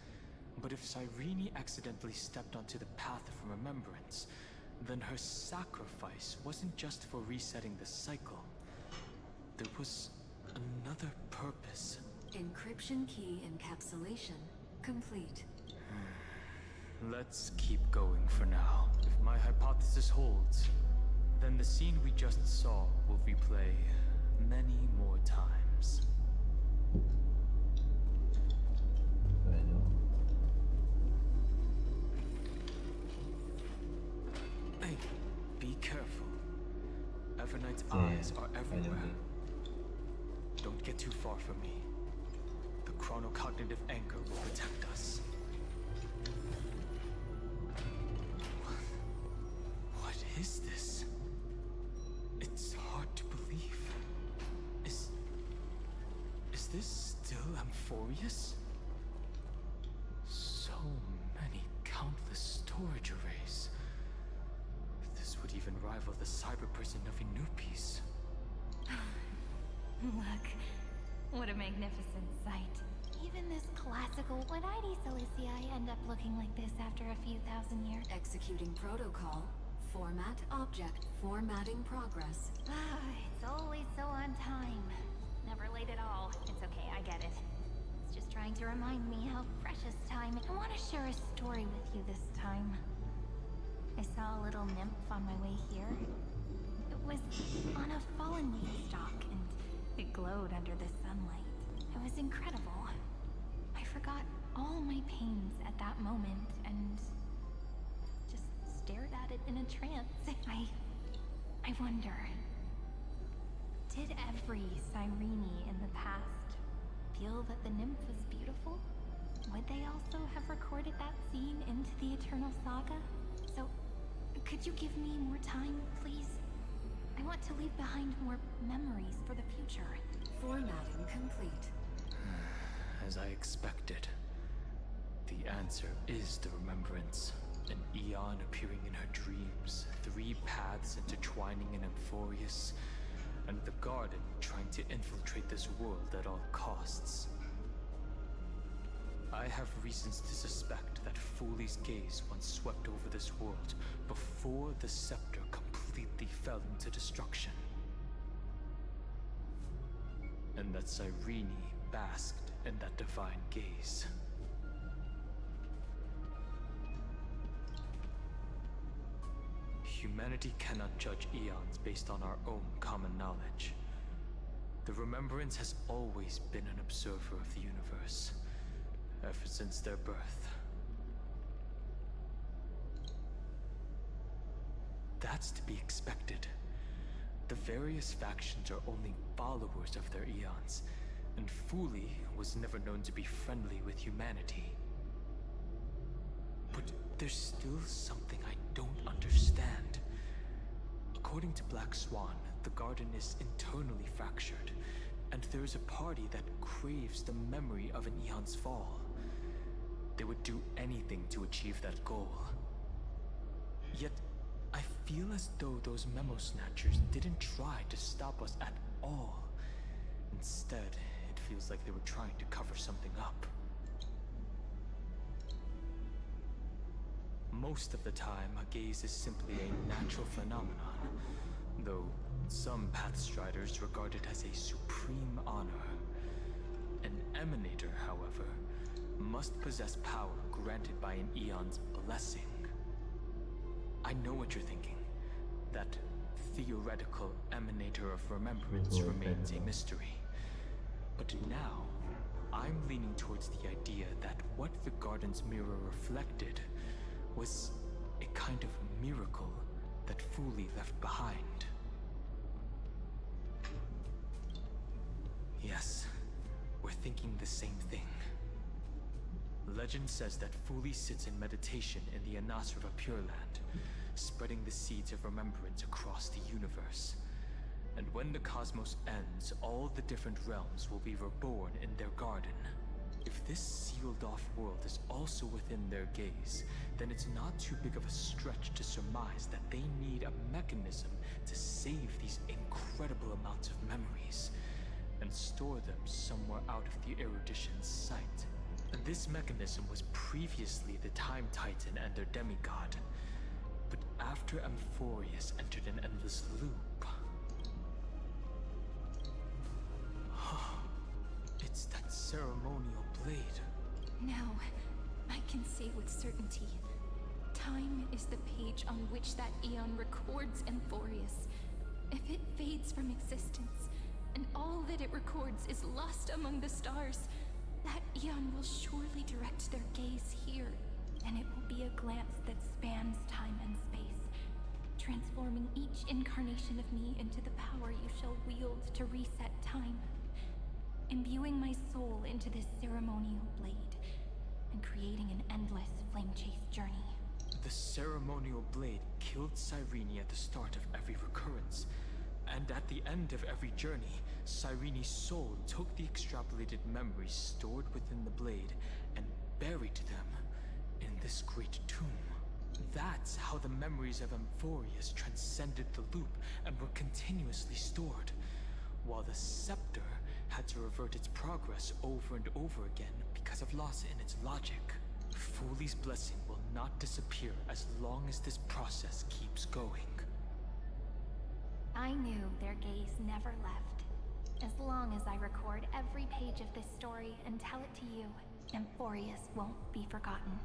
[SPEAKER 11] But if Cyrene accidentally stepped onto the path of remembrance, then her sacrifice wasn't just for resetting the cycle. There was another purpose.
[SPEAKER 22] Encryption key encapsulation complete.
[SPEAKER 11] Let's keep going for now. If my hypothesis holds, then the scene we just saw will replay many more times. Hey, be careful. Evernight's eyes are everywhere. Don't get too far from me. The chronocognitive anchor will protect us. What is this? It's hard to believe. Is this still Amphorius? So many countless storage arrays. This would even rival the cyber prison of Inupis.
[SPEAKER 8] Look, what a magnificent sight. Even this classical Would-I-D Cilicia end up looking like this after a few thousand years?
[SPEAKER 22] Executing protocol. Format object. Formatting progress.
[SPEAKER 8] It's always so on time. Never late at all. It's okay, I get it. It's just trying to remind me how precious time is. I want to share a story with you this time. I saw a little nymph on my way here. It was on a fallen leaf stalk, and it glowed under the sunlight. It was incredible. I forgot all my pains at that moment, and just stared at it in a trance. I wonder, did every Cyrene in the past feel that the nymph was beautiful? Would they also have recorded that scene into the Eternal Saga? So, could you give me more time, please? I want to leave behind more memories for the future.
[SPEAKER 22] Formatting complete.
[SPEAKER 11] As I expected, the answer is the Remembrance. An Eon appearing in her dreams, 3 paths intertwining in Amphorius, and the Garden trying to infiltrate this world at all costs. I have reasons to suspect that Fuli's gaze once swept over this world before the scepter completely fell into destruction. And that Cyrene basked in that divine gaze. Humanity cannot judge eons based on our own common knowledge. The Remembrance has always been an observer of the universe, ever since their birth. That's to be expected. The various factions are only followers of their eons, and Fuli was never known to be friendly with humanity. But there's still something I don't understand. According to Black Swan, the Garden is internally fractured, and there's a party that craves the memory of an eon's fall. They would do anything to achieve that goal. Yet, I feel as though those memo snatchers didn't try to stop us at all. Instead, it feels like they were trying to cover something up. Most of the time, a gaze is simply a natural phenomenon, though some Pathstriders regard it as a supreme honor. An Emanator, however, must possess power granted by an Eon's blessing. I know what you're thinking. That theoretical Emanator of Remembrance remains a mystery. But now, I'm leaning towards the idea that what the Garden's mirror reflected was a kind of miracle that Fuli left behind. Yes, we're thinking the same thing. Legend says that Fuli sits in meditation in the Anasrava Pure Land, spreading the seeds of remembrance across the universe. And when the cosmos ends, all the different realms will be reborn in their garden. If this sealed-off world is also within their gaze, then it's not too big of a stretch to surmise that they need a mechanism to save these incredible amounts of memories and store them somewhere out of the Erudition's sight. And this mechanism was previously the Time Titan and their demigod. But after Amphorius entered an endless loop... It's that ceremonial blade.
[SPEAKER 10] Now, I can say with certainty, time is the page on which that Eon records Amphorius. If it fades from existence, and all that it records is lost among the stars, that Eon will surely direct their gaze here, and it will be a glance that spans time and space, transforming each incarnation of me into the power you shall wield to reset time, imbuing my soul into this ceremonial blade, and creating an endless flame-chase journey.
[SPEAKER 11] The ceremonial blade killed Cyrene at the start of every recurrence, and at the end of every journey, Cyrene's soul took the extrapolated memories stored within the blade and buried them in this great tomb. That's how the memories of Amphorius transcended the loop and were continuously stored, while the scepter had to revert its progress over and over again because of loss in its logic. Fuli's blessing will not disappear as long as this process keeps going.
[SPEAKER 8] I knew their gaze never left. As long as I record every page of this story and tell it to you, Amphorius won't be forgotten.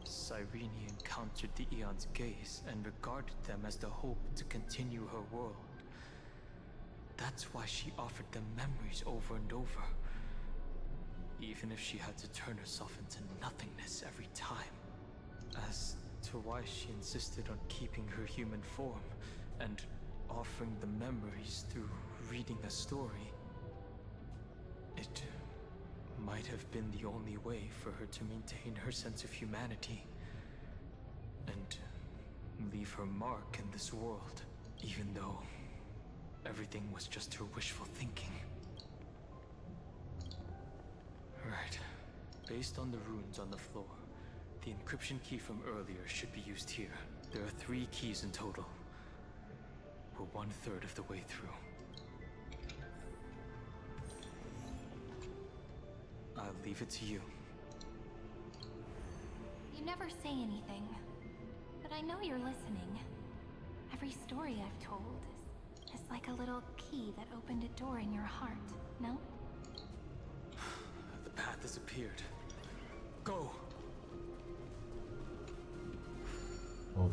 [SPEAKER 11] Cyrene encountered the Eon's gaze and regarded them as the hope to continue her world. That's why she offered them memories over and over, even if she had to turn herself into nothingness every time. As to why she insisted on keeping her human form and offering the memories through reading a story, it might have been the only way for her to maintain her sense of humanity and leave her mark in this world, even though everything was just her wishful thinking. Right. Based on the runes on the floor, the encryption key from earlier should be used here. There are 3 keys in total. We're 1/3 of the way through. I'll leave it to you.
[SPEAKER 8] You never say anything, but I know you're listening. Every story I've told is like a little key that opened a door in your heart, no?
[SPEAKER 11] The path has appeared. Go!
[SPEAKER 1] Oh.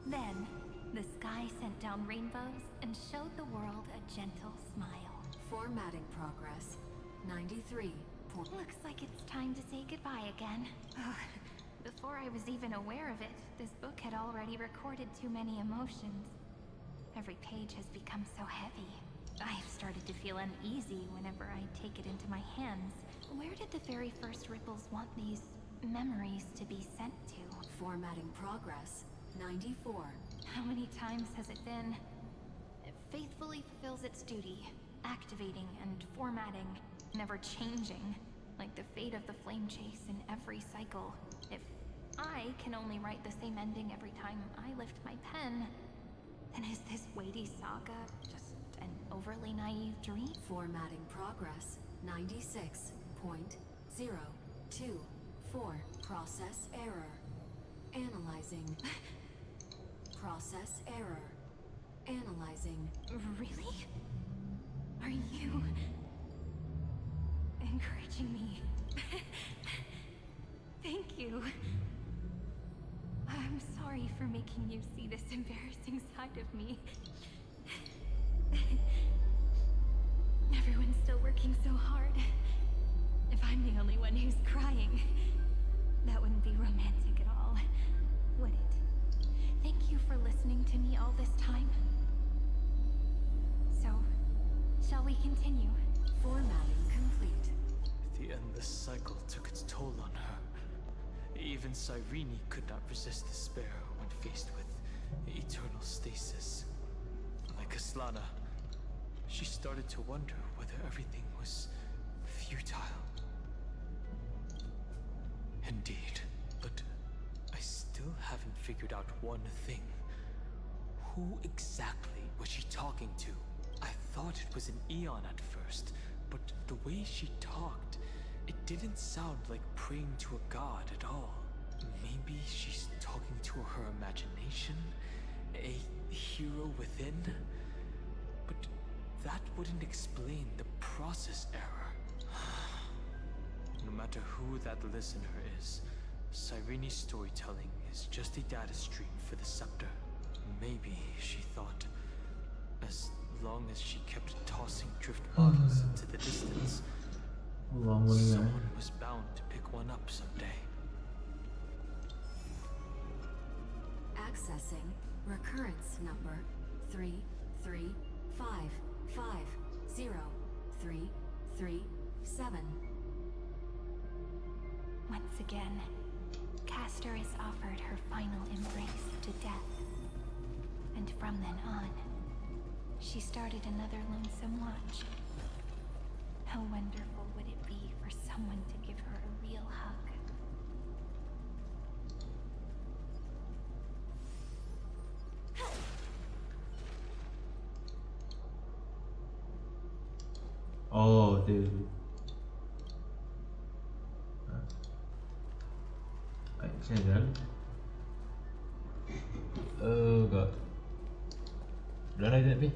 [SPEAKER 8] Then, the sky sent down rainbows and showed the world a gentle smile.
[SPEAKER 22] Formatting progress. 93.
[SPEAKER 8] Looks like it's time to say goodbye again. Before I was even aware of it, this book had already recorded too many emotions. Every page has become so heavy. I have started to feel uneasy whenever I take it into my hands. Where did the very first ripples want these
[SPEAKER 10] memories to be sent to.
[SPEAKER 22] Formatting progress 94.
[SPEAKER 10] How many times has it been? It faithfully fulfills its duty, activating and formatting, never changing, like the fate of the flame chase in every cycle. If I can only write the same ending every time I lift my pen, then is this weighty saga just an overly naive dream?
[SPEAKER 22] Formatting progress 96.024. Process error. Analyzing. Process error. Analyzing.
[SPEAKER 10] Really? Are you encouraging me? Thank you. I'm sorry for making you see this embarrassing side of me. Everyone's still working so hard. If I'm the only one who's crying, that wouldn't be romantic at all, would it? Thank you for listening to me all this time. So, shall we continue?
[SPEAKER 22] Formatting complete.
[SPEAKER 11] The endless cycle took its toll on her. Even Cyrene could not resist despair when faced with eternal stasis. Like Aslana, she started to wonder whether everything was futile. Indeed, but I still haven't figured out one thing. Who exactly was she talking to? I thought it was an Eon at first, but the way she talked, it didn't sound like praying to a god at all. Maybe she's talking to her imagination? A hero within? But that wouldn't explain the process error. No matter who that listener is, Cyrene's storytelling is just a data stream for the scepter. Maybe, she thought, as long as she kept tossing drift bottles into the distance, someone was bound to pick one up someday.
[SPEAKER 22] Accessing recurrence number 335503337.
[SPEAKER 10] Once again, Castor is offered her final embrace to death. And from then on, she started another lonesome watch. How wonderful would it be for someone to give her a real hug?
[SPEAKER 1] Oh, betul. Macam mana? Oh god. Dah nak tapi.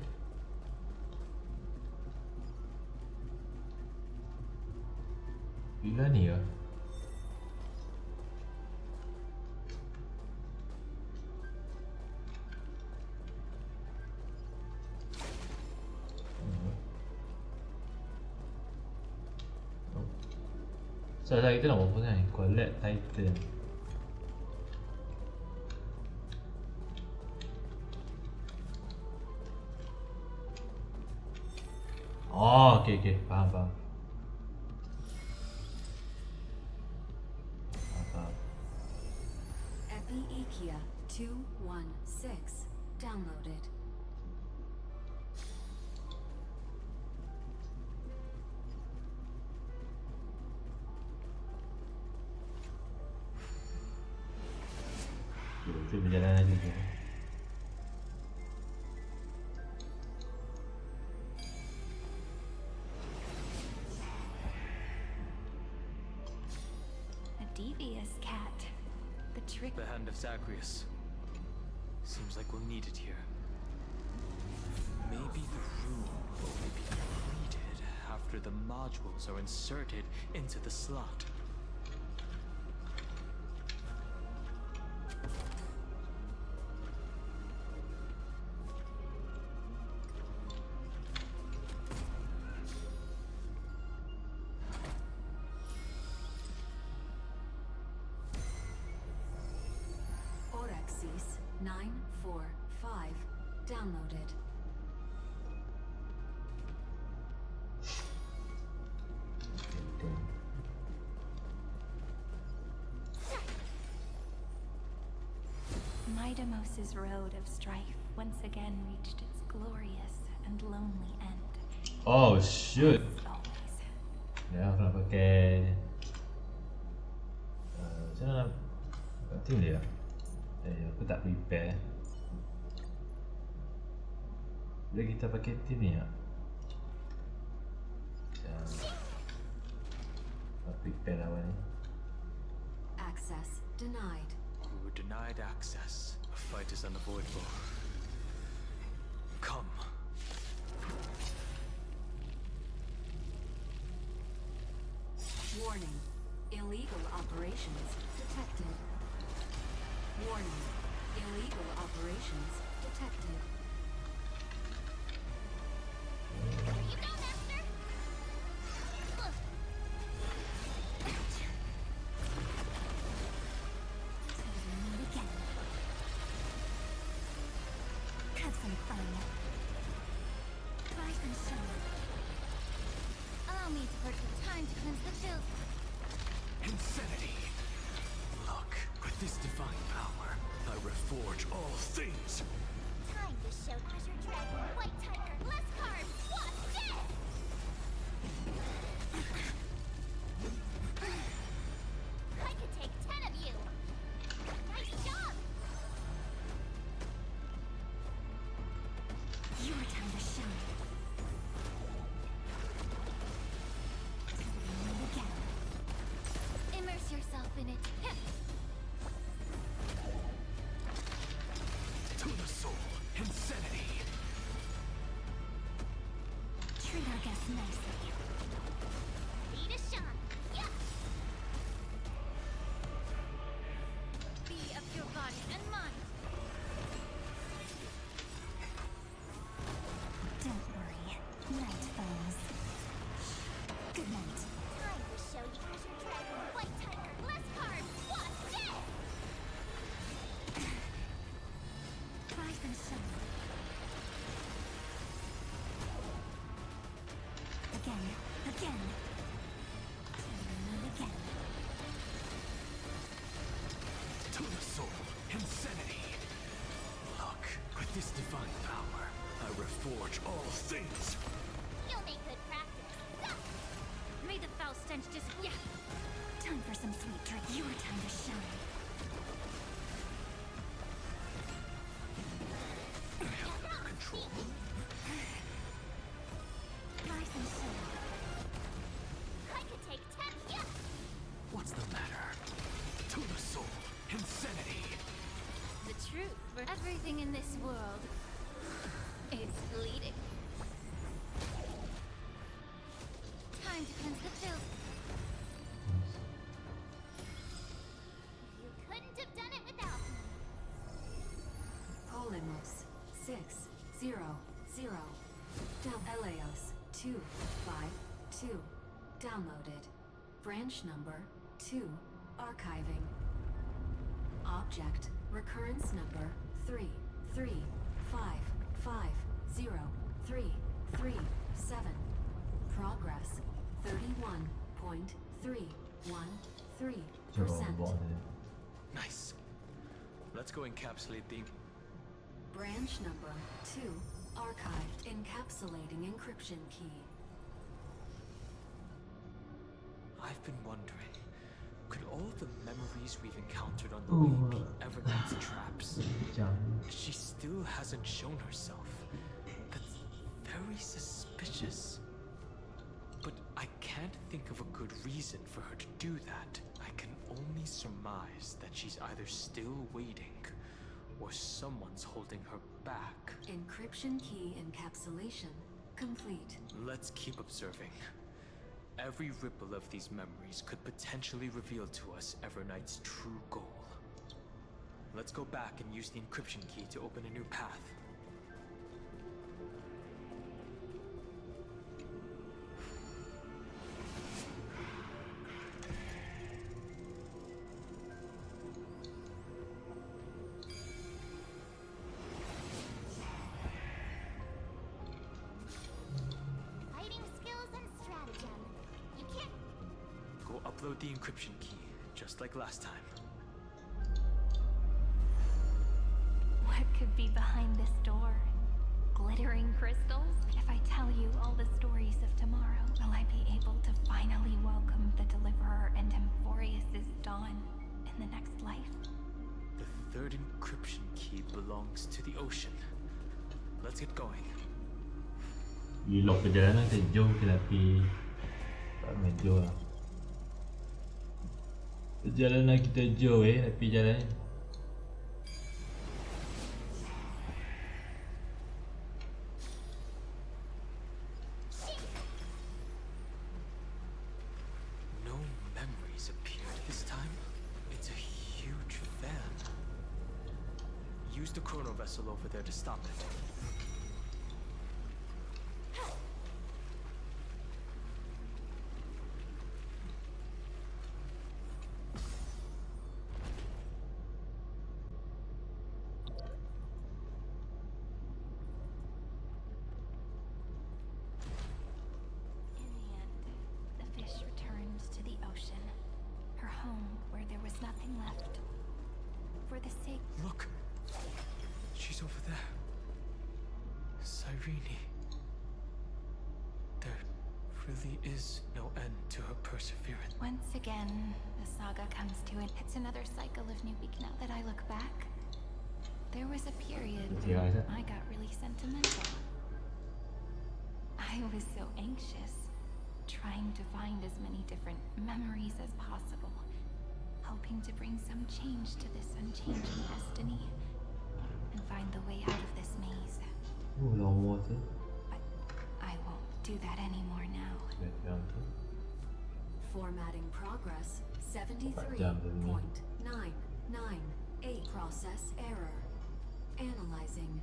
[SPEAKER 1] Bila ni ya? Salah kita nak apa kan? Collect Titan. Oh, okay, faham. Faham.
[SPEAKER 22] Epi-Ikia 216 downloaded.
[SPEAKER 1] Kita berjalan lagi je.
[SPEAKER 10] A devious cat. The trick.
[SPEAKER 11] The hand of Zagreus. Seems like we'll need it here. Maybe the room will only be completed after the modules are inserted into the slot.
[SPEAKER 22] Orexis 945 downloaded.
[SPEAKER 10] Midamos's road of strife once again reached its glorious and lonely end.
[SPEAKER 1] Oh shoot.
[SPEAKER 10] Always.
[SPEAKER 1] Ya, aku nak pakai macam mana nak tu dia? Aku tak prepare. Boleh kita pakai tim ni tak? Tak prepare lawan ni.
[SPEAKER 22] Access denied.
[SPEAKER 11] We were denied access. A fight is unavoidable. Come.
[SPEAKER 22] Warning. Illegal operations detected. Warning. Illegal operations detected.
[SPEAKER 9] You go, Master! Look. Till we meet again. Have some fun. Try some show. Allow me to purchase time to cleanse the filth.
[SPEAKER 5] Insanity! Look, with this divine power, I reforge all things!
[SPEAKER 9] Time to show Azure Dragon, White Tiger, less carbs, what's this? I could take 10 of you! Nice job! Your time to shine. Till we meet again. Immerse yourself in it. Hip.
[SPEAKER 5] To the soul, insanity!
[SPEAKER 9] Treat our guests nicely. Ready to shine. Yeah! Be of your body and mind. Don't worry. Night falls. Good night. Time to show the Azure Dragon, White Tiger, less carbs, what's this? Try some sun. Again, again. Till we meet again.
[SPEAKER 5] To the soul, insanity! Look, with this divine power, I reforge all things!
[SPEAKER 9] You'll make good practice. May the foul stench just... Yeah. Time for some sweet drink. Your time to shine.
[SPEAKER 5] I have it under control.
[SPEAKER 9] Try some soda. I could take 10. Yeah.
[SPEAKER 5] What's the matter? To the soul, insanity!
[SPEAKER 9] The truth for everything in this world is bleeding. Time to cleanse the filth. You couldn't have done it without me.
[SPEAKER 22] Polymos 600. Eleos 252. Downloaded. Branch number 2. Archiving. Object recurrence number 335503337. Progress 31.313%.
[SPEAKER 11] Nice. Let's go encapsulate the...
[SPEAKER 22] Branch number 2 archived. Encapsulating encryption key.
[SPEAKER 11] I've been wondering, could all the memories we've encountered on the way be Evernight's traps? She still hasn't shown herself. That's very suspicious. But I can't think of a good reason for her to do that. I can only surmise that she's either still waiting, or someone's holding her back.
[SPEAKER 22] Encryption key encapsulation complete.
[SPEAKER 11] Let's keep observing. Every ripple of these memories could potentially reveal to us Evernight's true goal. Let's go back and use the encryption key to open a new path.
[SPEAKER 9] Fighting skills and stratagem. You can't...
[SPEAKER 11] Go upload the encryption key, just like last time.
[SPEAKER 8] be behind this door? Glittering crystals? If I tell you all the stories of tomorrow, will I be able to finally welcome the Deliverer and Amphorius' dawn in the next life?
[SPEAKER 11] The third encryption key belongs to the ocean. Let's get going.
[SPEAKER 1] Lock perjalanan kita jom kita pergi. Tak main jom lah. Perjalanan kita jom tapi jalan.
[SPEAKER 11] No memories appeared this time. It's a huge fan. Use the chrono vessel over there to stop it.
[SPEAKER 8] In the end, the fish returned to the ocean, her home where there was nothing left. For the sake.
[SPEAKER 11] Look! She's over there. Cyrene. There really is no end to her perseverance.
[SPEAKER 8] Once again, the saga comes to it. It's another cycle of Newbeak now that I look back. There was a period when I got really sentimental. I was so anxious, trying to find as many different memories as possible, hoping to bring some change to this unchanging destiny, and find the way out of this maze.
[SPEAKER 1] Long water.
[SPEAKER 8] But I won't do that anymore now.
[SPEAKER 22] Formatting progress 73.998. Process error. Analyzing.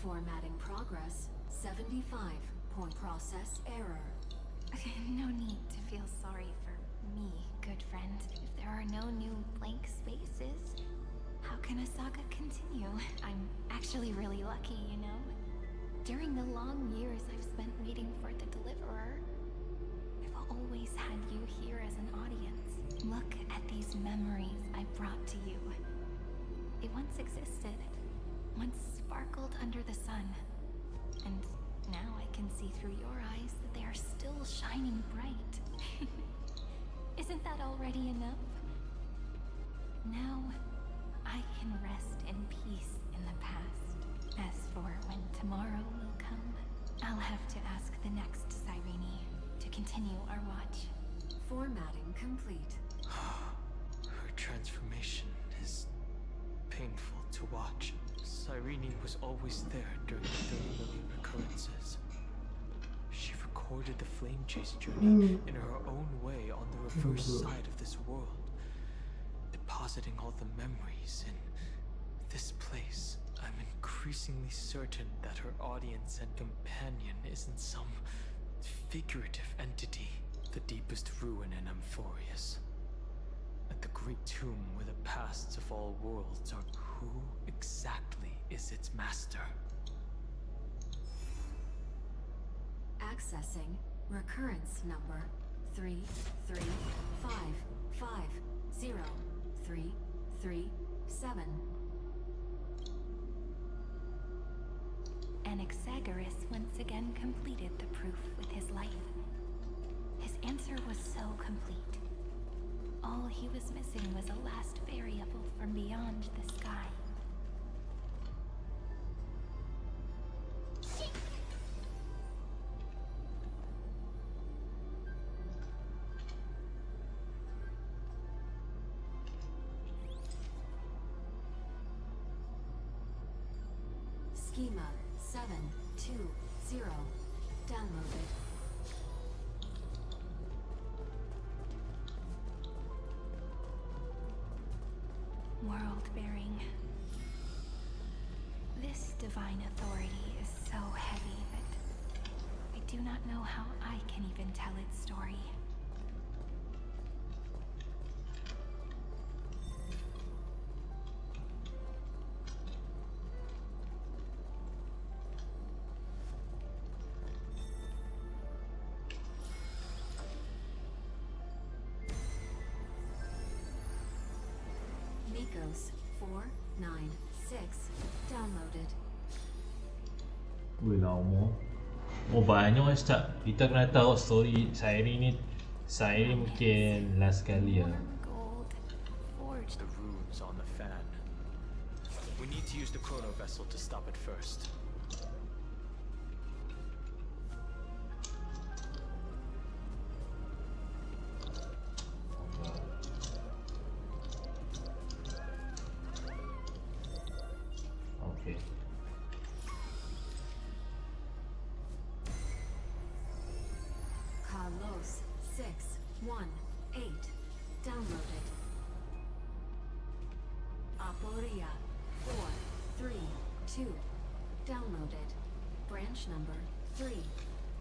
[SPEAKER 22] Formatting progress 75. Process error.
[SPEAKER 8] No need to feel sorry for me, good friend. If there are no new blank spaces, how can a saga continue? I'm actually really lucky, you know? During the long years I've spent waiting for the Deliverer, I've always had you here as an audience. Look at these memories I brought to you. They once existed, once sparkled under the sun, and now I can see through your eyes that they are still shining bright. Isn't that already enough? Now, I can rest in peace in the past. As for when tomorrow will come, I'll have to ask the next Cyrene to continue our watch.
[SPEAKER 22] Formatting complete.
[SPEAKER 11] Her transformation is painful to watch. Cyrene was always there during the 30 million recurrences. She recorded the flame chase journey in her own way on the reverse side of this world, depositing all the memories in this place. I'm increasingly certain that her audience and companion isn't some figurative entity. The deepest ruin in Amphorius. At the great tomb where the pasts of all worlds are. Who exactly is its master?
[SPEAKER 22] Accessing recurrence number 335503337.
[SPEAKER 8] Anaxagoras once again completed the proof with his life. His answer was so complete. All he was missing was a last variable from beyond the sky.
[SPEAKER 22] Schema 720 downloaded.
[SPEAKER 8] World-bearing. This divine authority is so heavy that I do not know how I can even tell its story.
[SPEAKER 22] Nikos 496 downloaded.
[SPEAKER 1] Wih lama. Oh banyak start. Kita kena tahu story Sairi ni. Sairi mungkin last kali lah.
[SPEAKER 11] The runes on the fan. We need to use the chrono vessel to stop it first.
[SPEAKER 1] Okay.
[SPEAKER 22] Carlos 618 downloaded. Aporia 432 downloaded. Branch number 3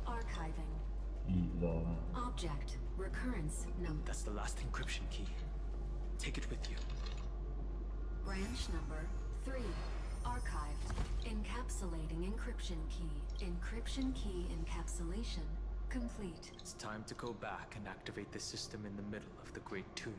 [SPEAKER 22] archiving.
[SPEAKER 1] Gila.
[SPEAKER 22] Object recurrence number.
[SPEAKER 11] That's the last encryption key. Take it with you.
[SPEAKER 22] Branch number 3 archived. Encapsulating encryption key. Encryption key encapsulation complete.
[SPEAKER 11] It's time to go back and activate the system in the middle of the Great Tomb.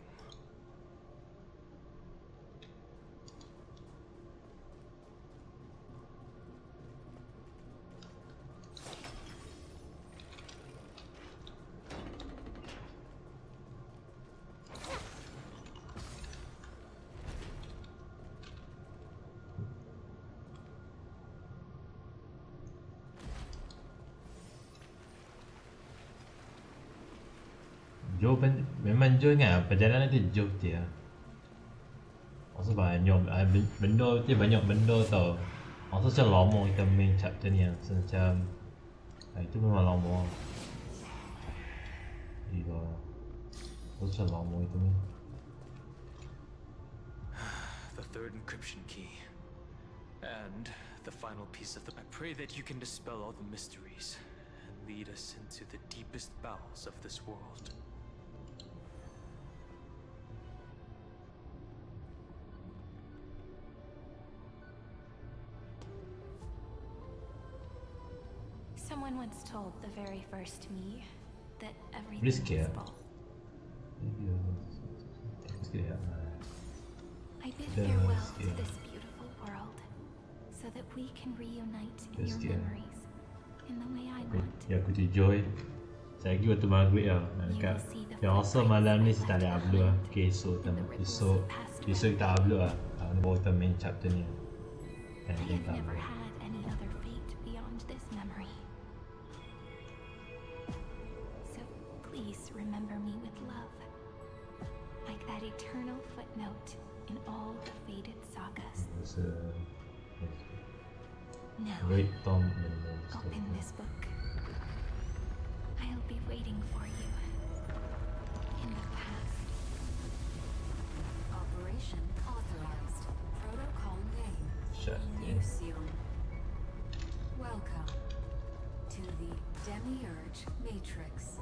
[SPEAKER 1] Joe memang Joe ingat perjalanan tu Joe dia. Masa banyak benda tu banyak benda tau. Masa macam lama kita main chapter ni macam itu memang lama. Gila. Masa macam lama itu ni.
[SPEAKER 11] The third encryption key. And the final piece of the... I pray that you can dispel all the mysteries and lead us into the deepest bowels of this world.
[SPEAKER 10] Someone once told the very first me that everything
[SPEAKER 1] Risky
[SPEAKER 10] was
[SPEAKER 1] ya.
[SPEAKER 10] ball.
[SPEAKER 1] Risky ya.
[SPEAKER 10] I bid
[SPEAKER 1] Yeah,
[SPEAKER 10] farewell
[SPEAKER 1] risky
[SPEAKER 10] to
[SPEAKER 1] ya.
[SPEAKER 10] this beautiful world so that we can reunite in
[SPEAKER 1] Risky
[SPEAKER 10] your
[SPEAKER 1] ya.
[SPEAKER 10] memories in the way I want.
[SPEAKER 1] Ya aku tidur saya lagi waktu maghrib lah dekat yang rasa malam ni saya tak boleh upload lah. Okay esok kita upload lah. Baru kita main chapter ni.
[SPEAKER 10] I have never had any other fate beyond this memory. So please remember me with love, like that eternal footnote in all the faded sagas. Now,
[SPEAKER 1] Great Tom
[SPEAKER 10] open this book. I'll be waiting for you in the past.
[SPEAKER 22] Operation authorized. Protocol name.
[SPEAKER 1] Shut
[SPEAKER 22] Lucion. Welcome to the Demiurge Matrix.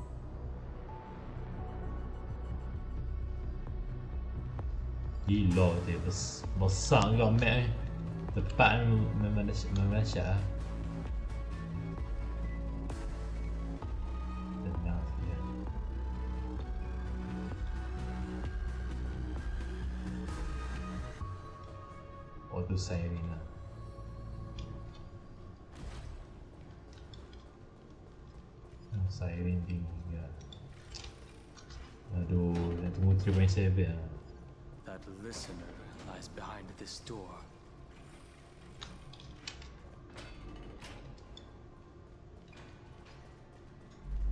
[SPEAKER 1] Gila dia besar juga map ni. Tepat ni memang dahsyat lah. Tenang sikit. Oh tu siren lah. Siren tinggi lah. Aduh, nak tunggu 3.7 lah.
[SPEAKER 11] That listener lies behind this door.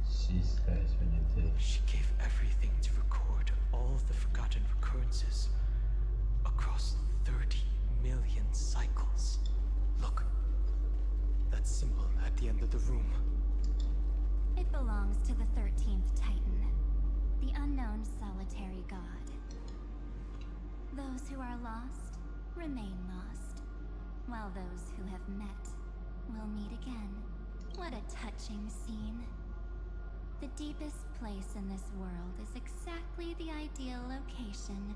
[SPEAKER 1] She's guys penyanyi.
[SPEAKER 11] She gave everything to record all the forgotten recurrences across 30 million cycles. Look, that symbol at the end of the room.
[SPEAKER 8] It belongs to the 13th Titan, the unknown solitary god. Those who are lost remain lost, while those who have met will meet again. What a touching scene. The deepest place in this world is exactly the ideal location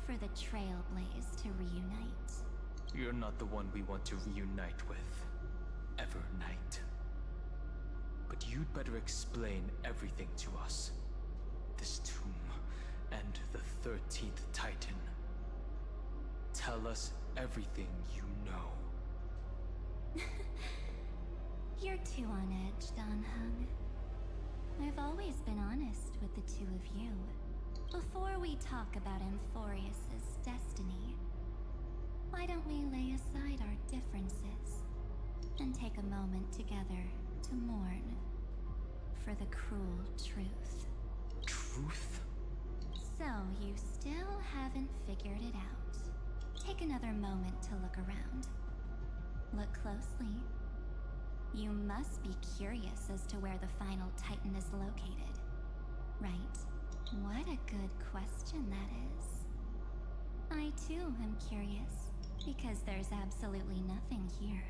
[SPEAKER 8] for the Trailblaze to reunite.
[SPEAKER 11] You're not the one we want to reunite with, Evernight. But you'd better explain everything to us. This tomb and the 13th Titan. Tell
[SPEAKER 6] Tell us everything you know.
[SPEAKER 8] You're too on edge, Dan Hung. I've always been honest with the two of you. Before we talk about Amphorius's destiny, why don't we lay aside our differences and take a moment together to mourn for the cruel truth?
[SPEAKER 6] Truth?
[SPEAKER 8] So you still haven't figured it out. Take another moment to look around. Look closely. You must be curious as to where the final Titan is located, right? What a good question that is. I too am curious, because there's absolutely nothing here.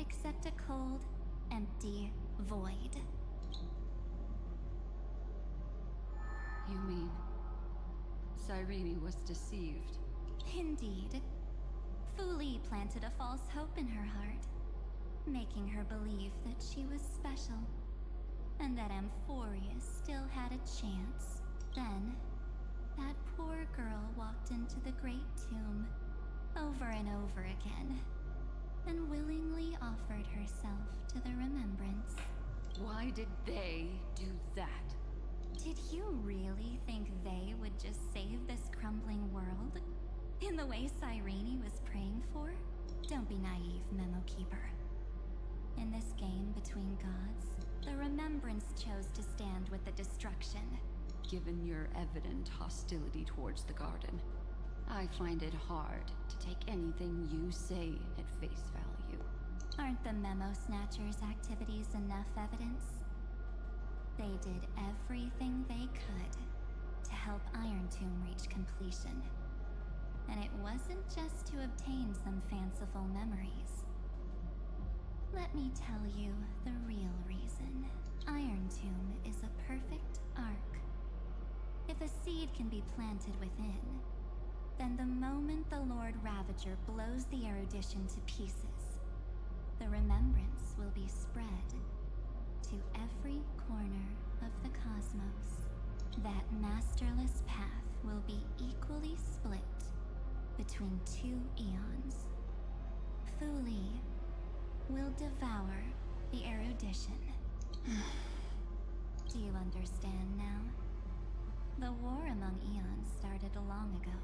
[SPEAKER 8] Except a cold, empty void.
[SPEAKER 14] You mean Cyrene was deceived?
[SPEAKER 8] Indeed. Fu Li planted a false hope in her heart, making her believe that she was special, and that Amphorius still had a chance. Then, that poor girl walked into the Great Tomb over and over again, and willingly offered herself to the remembrance.
[SPEAKER 14] Why did they do that?
[SPEAKER 8] Did you really think they would just save this crumbling world? In the way Cyrene was praying for? Don't be naive, Memo Keeper. In this game between gods, the Remembrance chose to stand with the destruction.
[SPEAKER 14] Given your evident hostility towards the Garden, I find it hard to take anything you say at face value.
[SPEAKER 8] Aren't the Memo Snatchers' activities enough evidence? They did everything they could to help Iron Tomb reach completion. And it wasn't just to obtain some fanciful memories. Let me tell you the real reason. Iron Tomb is a perfect arc. If a seed can be planted within, then the moment the Lord Ravager blows the erudition to pieces, the remembrance will be spread to every corner of the cosmos. That masterless path will be equally split between two eons. Fu Li will devour the erudition. Do you understand now? The war among eons started long ago.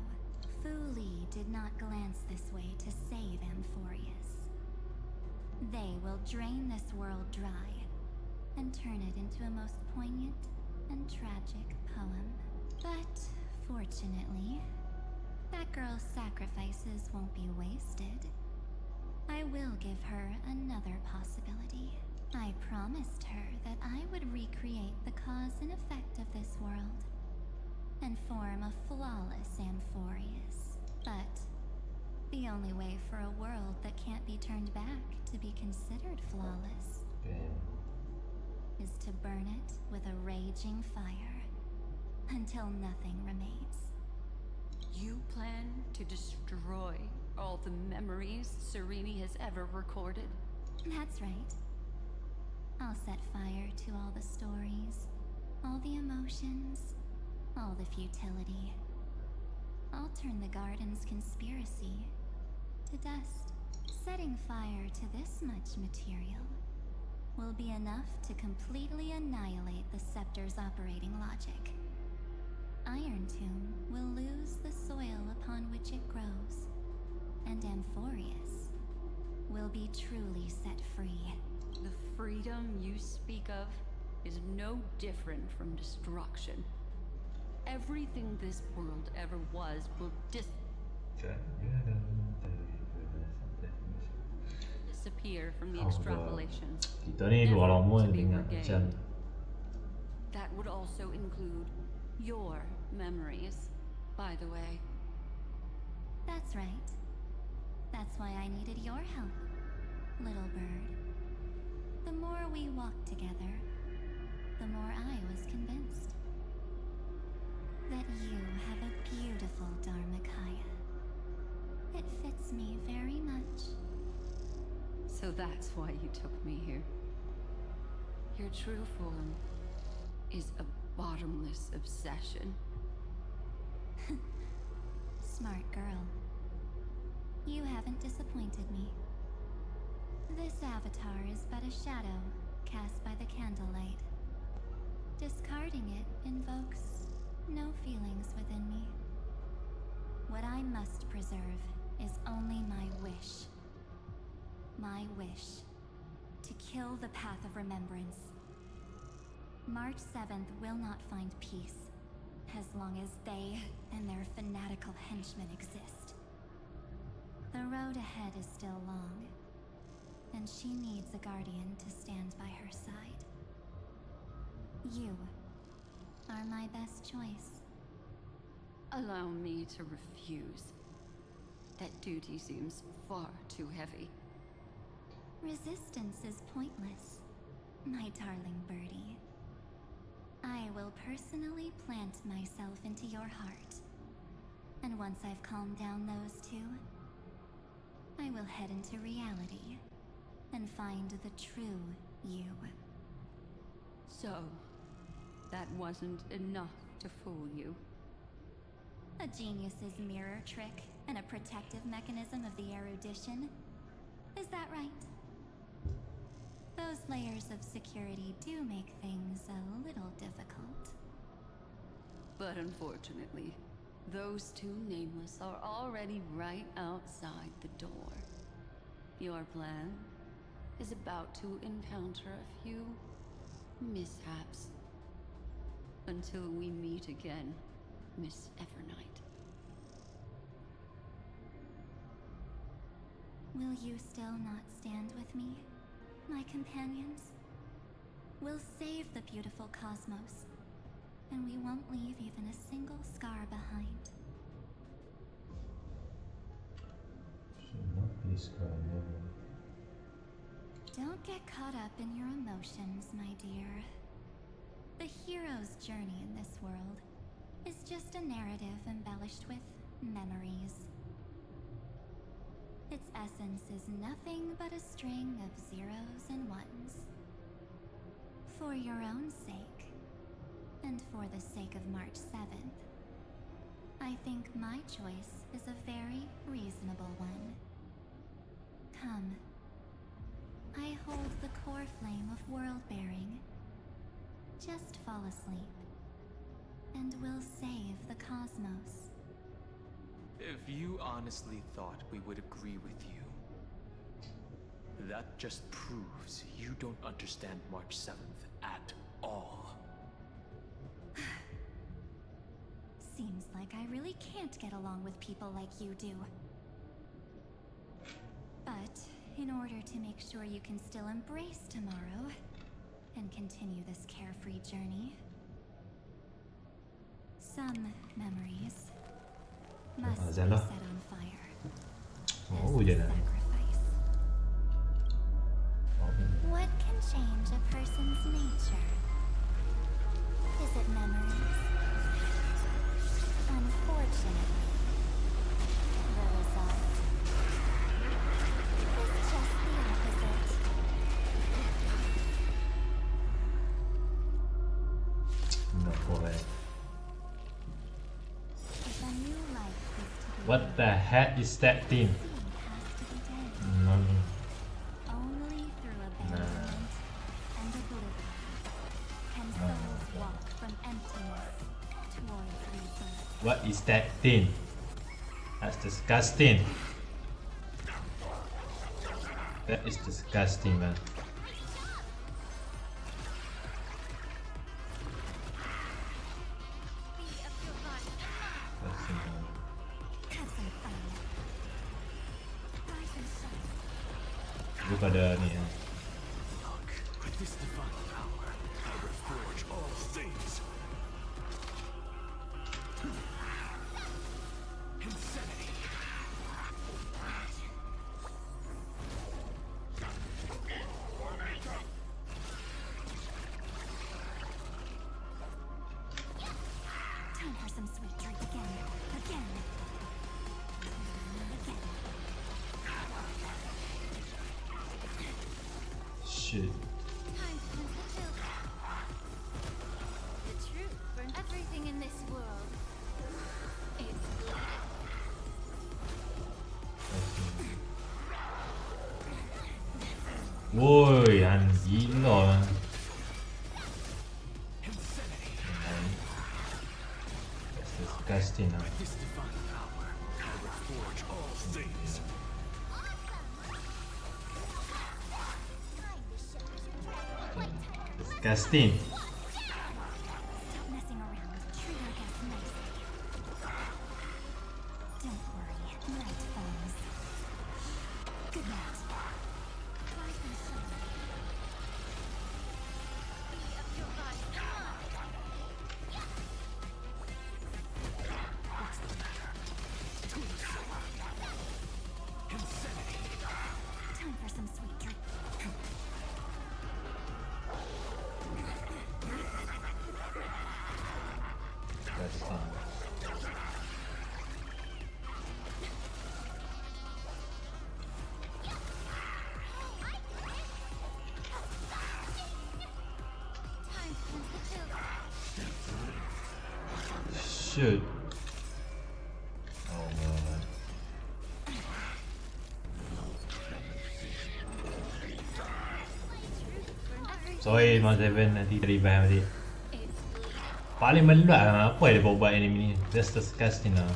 [SPEAKER 8] Fu Li did not glance this way to save Amphorius. They will drain this world dry and turn it into a most poignant and tragic poem. But, fortunately, that girl's sacrifices won't be wasted. I will give her another possibility. I promised her that I would recreate the cause and effect of this world and form a flawless Amphorius. But the only way for a world that can't be turned back to be considered flawless is to burn it with a raging fire until nothing remains.
[SPEAKER 14] You plan to destroy all the memories Cyrene has ever recorded?
[SPEAKER 8] That's right. I'll set fire to all the stories, all the emotions, all the futility. I'll turn the Garden's conspiracy to dust. Setting fire to this much material will be enough to completely annihilate the Scepter's operating logic. Iron Tomb will lose the soil upon which it grows, and Amphorius will be truly set free.
[SPEAKER 14] The freedom you speak of is no different from destruction. Everything this world ever was will disappear from the extrapolations.
[SPEAKER 1] Kita ni dua
[SPEAKER 14] never
[SPEAKER 1] lama
[SPEAKER 14] to be
[SPEAKER 1] dengar macam
[SPEAKER 14] regained. That would also include your memories, by the way.
[SPEAKER 8] That's right. That's why I needed your help, little bird. The more we walked together, the more I was convinced that you have a beautiful Dharmakaya. It fits me very much.
[SPEAKER 14] So that's why you took me here. Your true form is a bottomless obsession.
[SPEAKER 8] Smart girl. You haven't disappointed me. This avatar is but a shadow cast by the candlelight. Discarding it invokes no feelings within me. What I must preserve is only my wish. My wish to kill the Path of Remembrance. March 7th will not find peace as long as they and their fanatical henchmen exist. The road ahead is still long, and she needs a guardian to stand by her side. You are my best choice.
[SPEAKER 14] Allow me to refuse. That duty seems far too heavy.
[SPEAKER 8] Resistance is pointless, my darling birdie. I will personally plant myself into your heart. And once I've calmed down those two, I will head into reality and find the true you.
[SPEAKER 14] So, that wasn't enough to fool you.
[SPEAKER 8] A genius's mirror trick and a protective mechanism of the erudition. Is that right? Those layers of security do make things a little difficult.
[SPEAKER 14] But unfortunately, those two nameless are already right outside the door. Your plan is about to encounter a few mishaps. Until we meet again, Miss Evernight.
[SPEAKER 8] Will you still not stand with me, my companions? We'll save the beautiful cosmos, and we won't leave even a single scar behind.
[SPEAKER 1] Should not be scarred, never.
[SPEAKER 8] Don't get caught up in your emotions, my dear. The hero's journey in this world is just a narrative embellished with memories. Its essence is nothing but a string of zeros and ones. For your own sake, and for the sake of March 7th, I think my choice is a very reasonable one. Come. I hold the core flame of world-bearing. Just fall asleep, and we'll save the cosmos.
[SPEAKER 11] If you honestly thought we would agree with you, that just proves you don't understand March 7th at all.
[SPEAKER 8] Seems like I really can't get along with people like you do. But in order to make sure you can still embrace tomorrow and continue this carefree journey, some memories must be set on fire.
[SPEAKER 1] Oh, yeah.
[SPEAKER 8] Sacrifice. What can change a person's nature? Is it memories? Unfortunately, the result is just the opposite.
[SPEAKER 1] No way.
[SPEAKER 8] If a new life is to be
[SPEAKER 1] What the heck is that thing? No.
[SPEAKER 8] only through abandonment and oblivion can souls walk from emptiness towards rebirth.
[SPEAKER 1] What is that thing? That's disgusting. That is disgusting, man. Lu pada ni ya.
[SPEAKER 15] With this divine power, I reforge all things. Insanity.
[SPEAKER 8] Time for some sweet drink again. Again.
[SPEAKER 1] Shit.
[SPEAKER 10] The truth for everything in this world is
[SPEAKER 1] Okay. Woi, gila. That's disgusting. Disgusting.
[SPEAKER 9] Stop messing around. Treat our guests nicely. Don't worry. Night falls. Good night. Rise and shine. Be of your body.
[SPEAKER 6] What's the matter?
[SPEAKER 9] Time for some sweet drink.
[SPEAKER 1] That's fine.
[SPEAKER 9] Time to cleanse the tube.
[SPEAKER 1] Shoot. Oh god. Sorry, Mas Evan nanti terlibat nanti. Paling meluat lah. Apa dia buat anime ni? That's disgusting lah.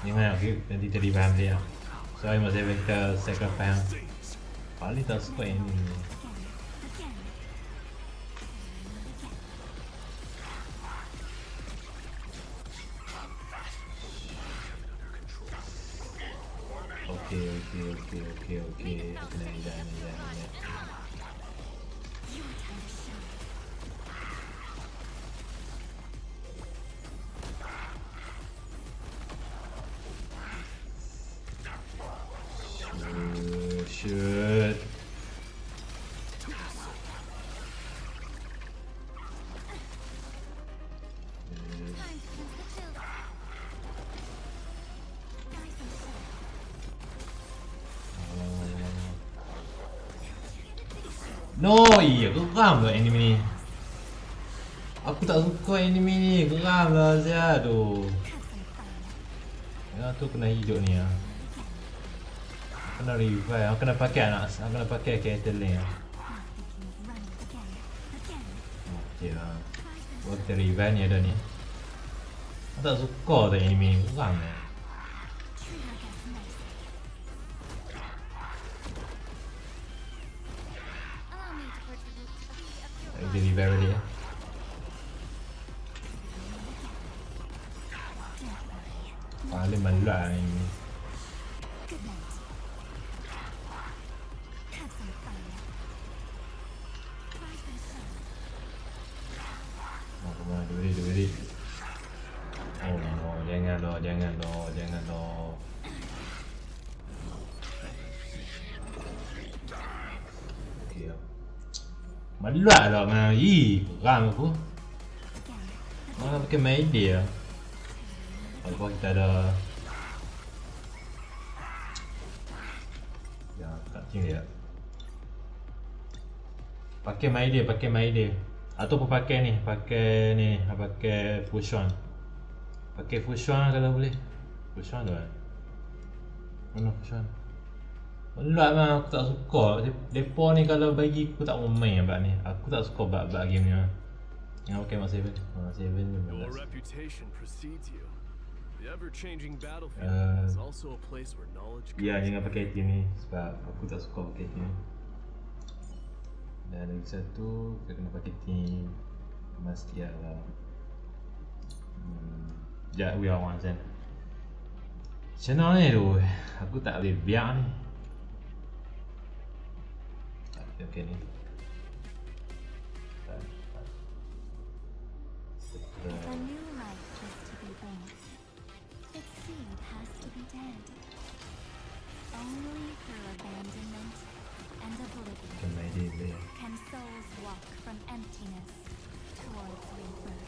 [SPEAKER 1] Jangan nanti terlibat nanti lah. Sorry Mas Evan, kita sacrifice lah. Paling tak suka anime ni. Okay. Aku nak hilang. Shoot. No, iya geram lah anime ni. Aku tak suka anime ni, geram lah Zia tu. Ya tu kena hidup ni lah. Kena revive, aku kena pakai aku kena pakai character lane lah. Okay lah. Buat revive ni ada ni. Aku tak suka tu anime ni, geram lah. Jadi revive dia. Paling meluat ni. Duri. Oh no, jangan loh. Okay. Meluat lah dengan geram aku. Mana pakai main dia. Kalau kita ada ya, tak tinggal dia. Pakai main dia. Ataupun pakai fusion. Pakai fusion kalau boleh. Fusion tu kan. Mana fusion? Meluat lah, aku tak suka. Depa ni kalau bagi aku tak mau main abad ni. Aku tak suka abad game ni. Yang pakai Mas 7. Mas 7 ni
[SPEAKER 17] Your reputation precedes you. The ever-changing battlefield is also a place where knowledge comes.
[SPEAKER 1] Ya, jangan pakai team ni sebab aku tak suka pakai team ni. Dan lagi satu, kita kena pakai team. Mesti lah. Sekejap, we are one sen. Macam mana ni tu? Aku tak boleh biar ni. Okay ni.
[SPEAKER 9] If a new life is to be born, its seed has to be dead. Only through abandonment and oblivion can souls walk from emptiness towards rebirth.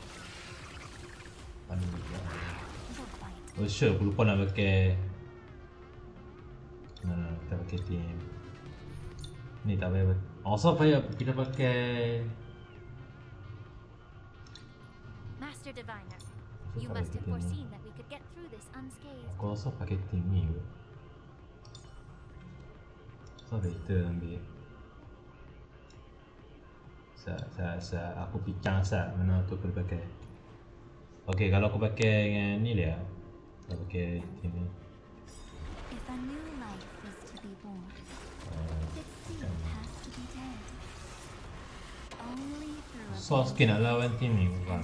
[SPEAKER 1] Oh sure, aku lupa nak pakai. Kita pakai team. Ni tak payah. Also payah kita pakai.
[SPEAKER 9] Master Diviner, you must have foreseen that we could get through this unscathed.
[SPEAKER 1] Aku rasa pakai team ni. Accelerator ambil. Aku pincang asal mana tu perlu pakai. Okay, kalau aku pakai dengan ni dia. Aku pakai ini.
[SPEAKER 8] If a new life is to be born, its seed has to be dead. Only through a
[SPEAKER 1] So sikit nak lawan team ni bukan.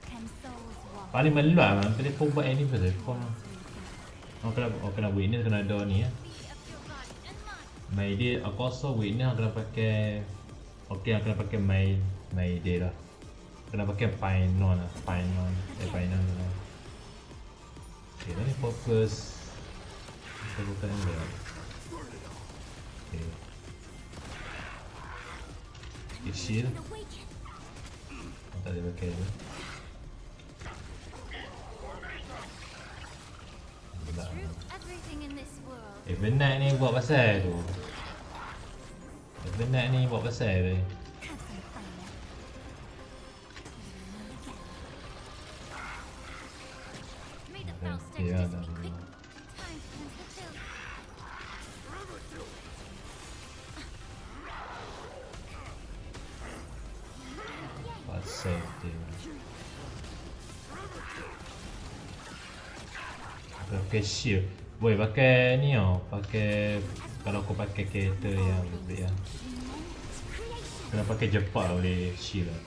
[SPEAKER 8] can souls walk.
[SPEAKER 1] Paling meluat lah, pilih kau buat anniversary kau. Kena witness, kena ada ni ya. My day, aku rasa witness kena pakai. Okay, kena pakai my day lah. Kena pakai Pinon lah, Pinon lah. Okay, ni fokus. Kita buka ni lah. Okay. Okay, shield. Tak boleh pakai ni. Penat ni buat pasal tu. Penat ni buat pasal tu. Okay lah dah. Pasal tu. Pakai shield. Boleh pakai ni tau, pakai kalau aku pakai kereta yang lebih lah. Kena pakai jepak boleh shield lah.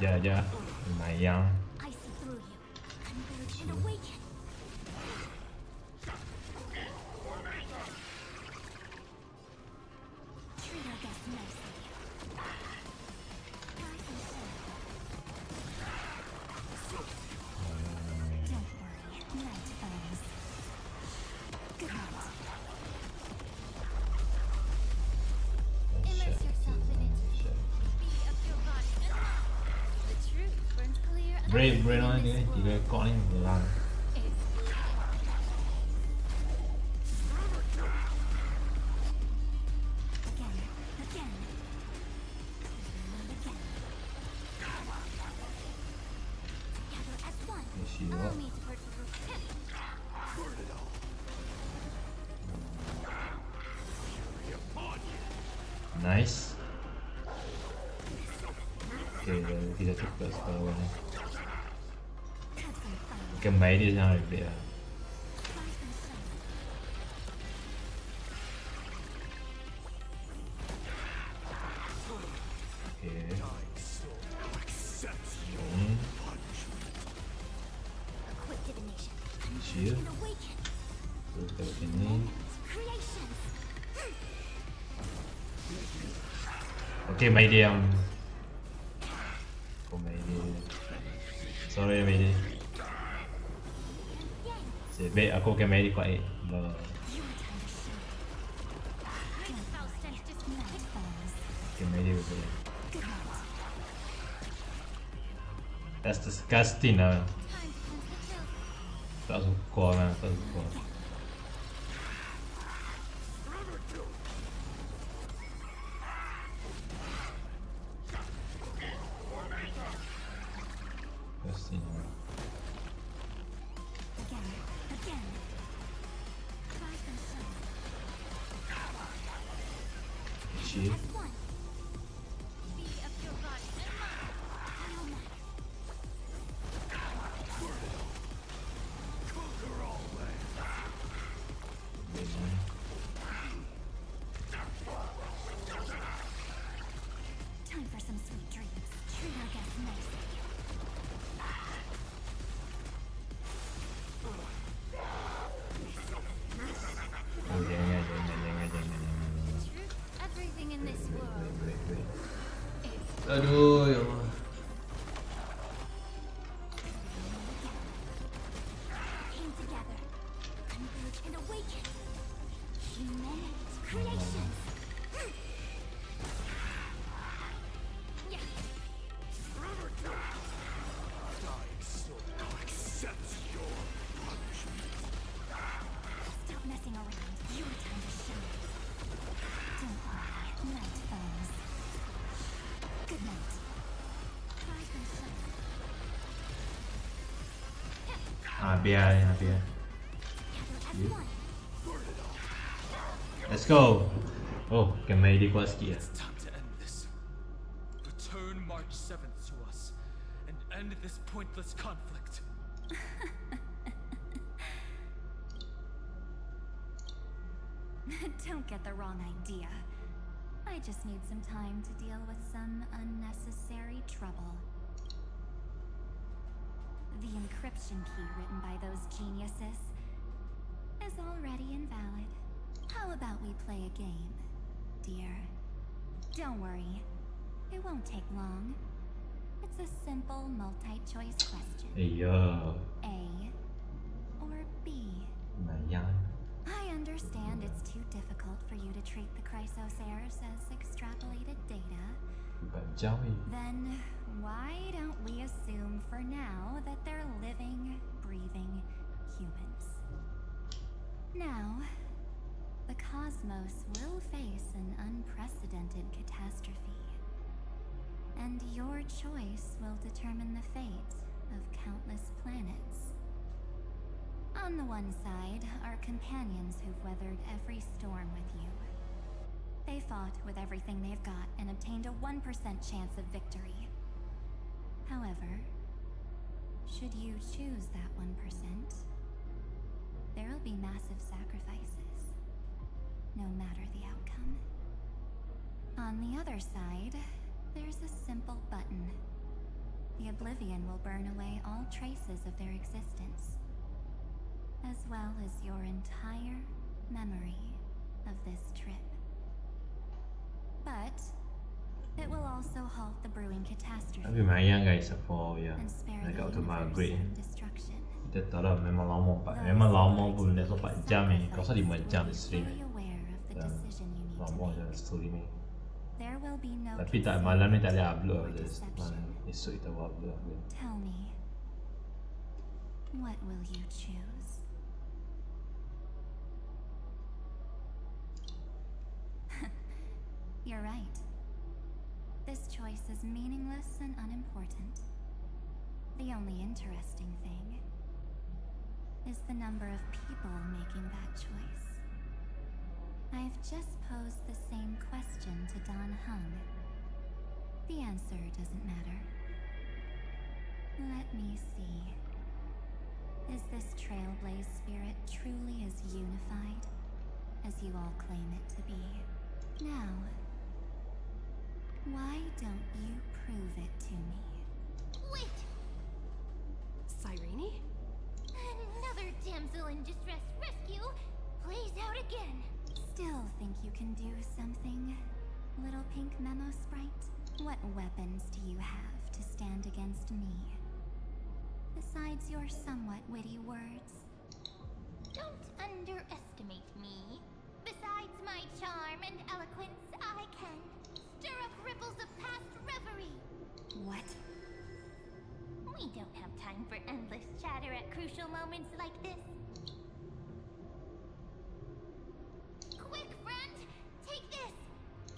[SPEAKER 1] Aja lumayan. Brain on ni, 3 ekor ni belang. Nice. Okay, kita cepat sekarang ni. Okay, main dia jangan repeat lah. Okay. Shield. Terus kita pakai ni. Okay, main dia yang sorry Medi. Baik aku akan Medi kuat Okay, Medi betul. That's disgusting lah. Tak suka lah, tak suka. Aduh, ya Allah. biar. Let's go. Oh, kamay di kuat sikit.
[SPEAKER 11] It's time to end this. Return March 7th to us and end this pointless conflict.
[SPEAKER 8] Don't get the wrong idea. I just need some time to deal with some unnecessary trouble. The encryption key written by those geniuses is already invalid. How about we play a game, dear? Don't worry, it won't take long. It's a simple multi-choice question.
[SPEAKER 1] Yo.
[SPEAKER 8] A or B? I understand it's too difficult for you to treat the Chrysos heirs as extrapolated data. Then why don't we assume for now that they're living, breathing humans? Now, the cosmos will face an unprecedented catastrophe, and your choice will determine the fate of countless planets. On the one side are companions who've weathered every storm with you. They fought with everything they've got and obtained a 1% chance of victory. However, should you choose that 1%, there'll be massive sacrifices, no matter the outcome. On the other side, there's a simple button. The Oblivion will burn away all traces of their existence, as well as your entire memory of this trip. But it will also halt the brewing catastrophe.
[SPEAKER 1] Tapi lumayan guys, for ya.
[SPEAKER 8] And spare
[SPEAKER 1] Nak
[SPEAKER 8] the
[SPEAKER 1] kat
[SPEAKER 8] universe
[SPEAKER 1] Margaret.
[SPEAKER 8] from destruction.
[SPEAKER 1] Kita tahu lah memang lama Pak. Memang lama pun dah 4 jam ni. Kau rasa 5 jam stream ni. Lama je story ni.
[SPEAKER 8] There will be no
[SPEAKER 1] Tapi tak malam ni tak boleh upload. Esok kita buat upload.
[SPEAKER 8] Tell me, what will you choose? You're right. This choice is meaningless and unimportant. The only interesting thing is the number of people making that choice. I've just posed the same question to Don Hung. The answer doesn't matter. Let me see. Is this Trailblaze spirit truly as unified as you all claim it to be? Now, why don't you prove it to me?
[SPEAKER 9] Wait!
[SPEAKER 2] Cyrene?
[SPEAKER 9] Another damsel in distress rescue plays out again.
[SPEAKER 8] Still think you can do something, little pink memo sprite? What weapons do you have to stand against me? Besides your somewhat witty words?
[SPEAKER 9] Don't underestimate me. Besides my charm and eloquence, I can stir up ripples of past reverie.
[SPEAKER 8] What?
[SPEAKER 9] We don't have time for endless chatter at crucial moments like this. Quick, friend! Take this!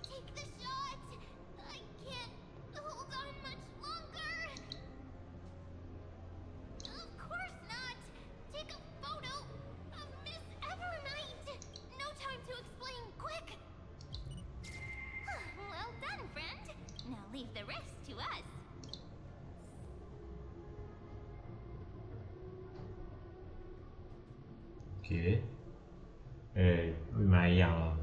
[SPEAKER 9] Take the shot! I can't hold on much longer! Of course not! Take a photo of Miss Evernight! No time to explain, quick! Well done, friend! Now leave the rest to us.
[SPEAKER 1] Okay. Lumayan lah.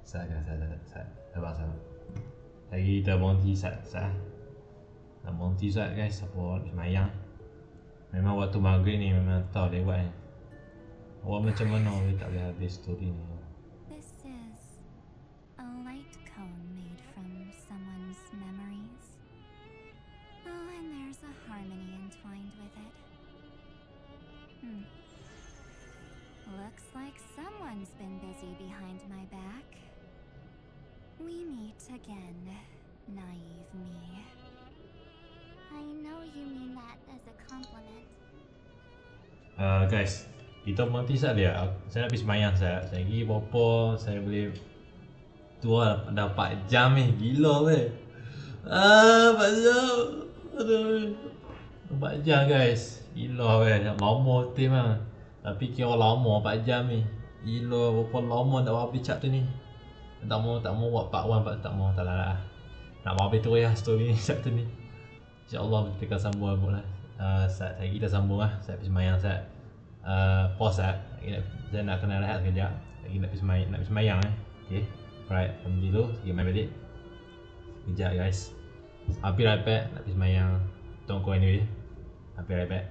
[SPEAKER 1] Sabar. Lagi kita bounty sat. Nak bounty sat guys, apa lumayan. Memang waktu maghrib ni memang tahu lewat ni. Awak macam mana dia tak boleh habis story ni.
[SPEAKER 8] This is a light cone made from someone's memories. Oh, and there's a harmony entwined with it. Looks like someone's been busy behind my back. We meet again, naive me.
[SPEAKER 9] I know you mean that as a compliment.
[SPEAKER 1] Guys, kita bounty sat dia. Saya nak pergi semayang saya. Saya pergi berapa, saya boleh tua dah 4 jam ni. Gila weh. 4 jam. Aduh. 4 jam guys. Gila weh, lama betul mah. Tapi kira lama 4 jam ni. Gila berapa lama nak habis cak tu ni. Tak mau buat part 1 part tak mau tak lah. Nak habis tu ya story ni cak tu ni. InsyaAllah kita akan sambung lah. Saat lagi kita sambung lah. Saya pergi semayang saat. Pause lah. Saya nak kena rehat sekejap. Lagi nak pergi semayang Okay. Alright, sambil dulu pergi main balik. Sekejap guys. I'll be right back. Nak pergi semayang. Don't go anywhere. I'll be right back.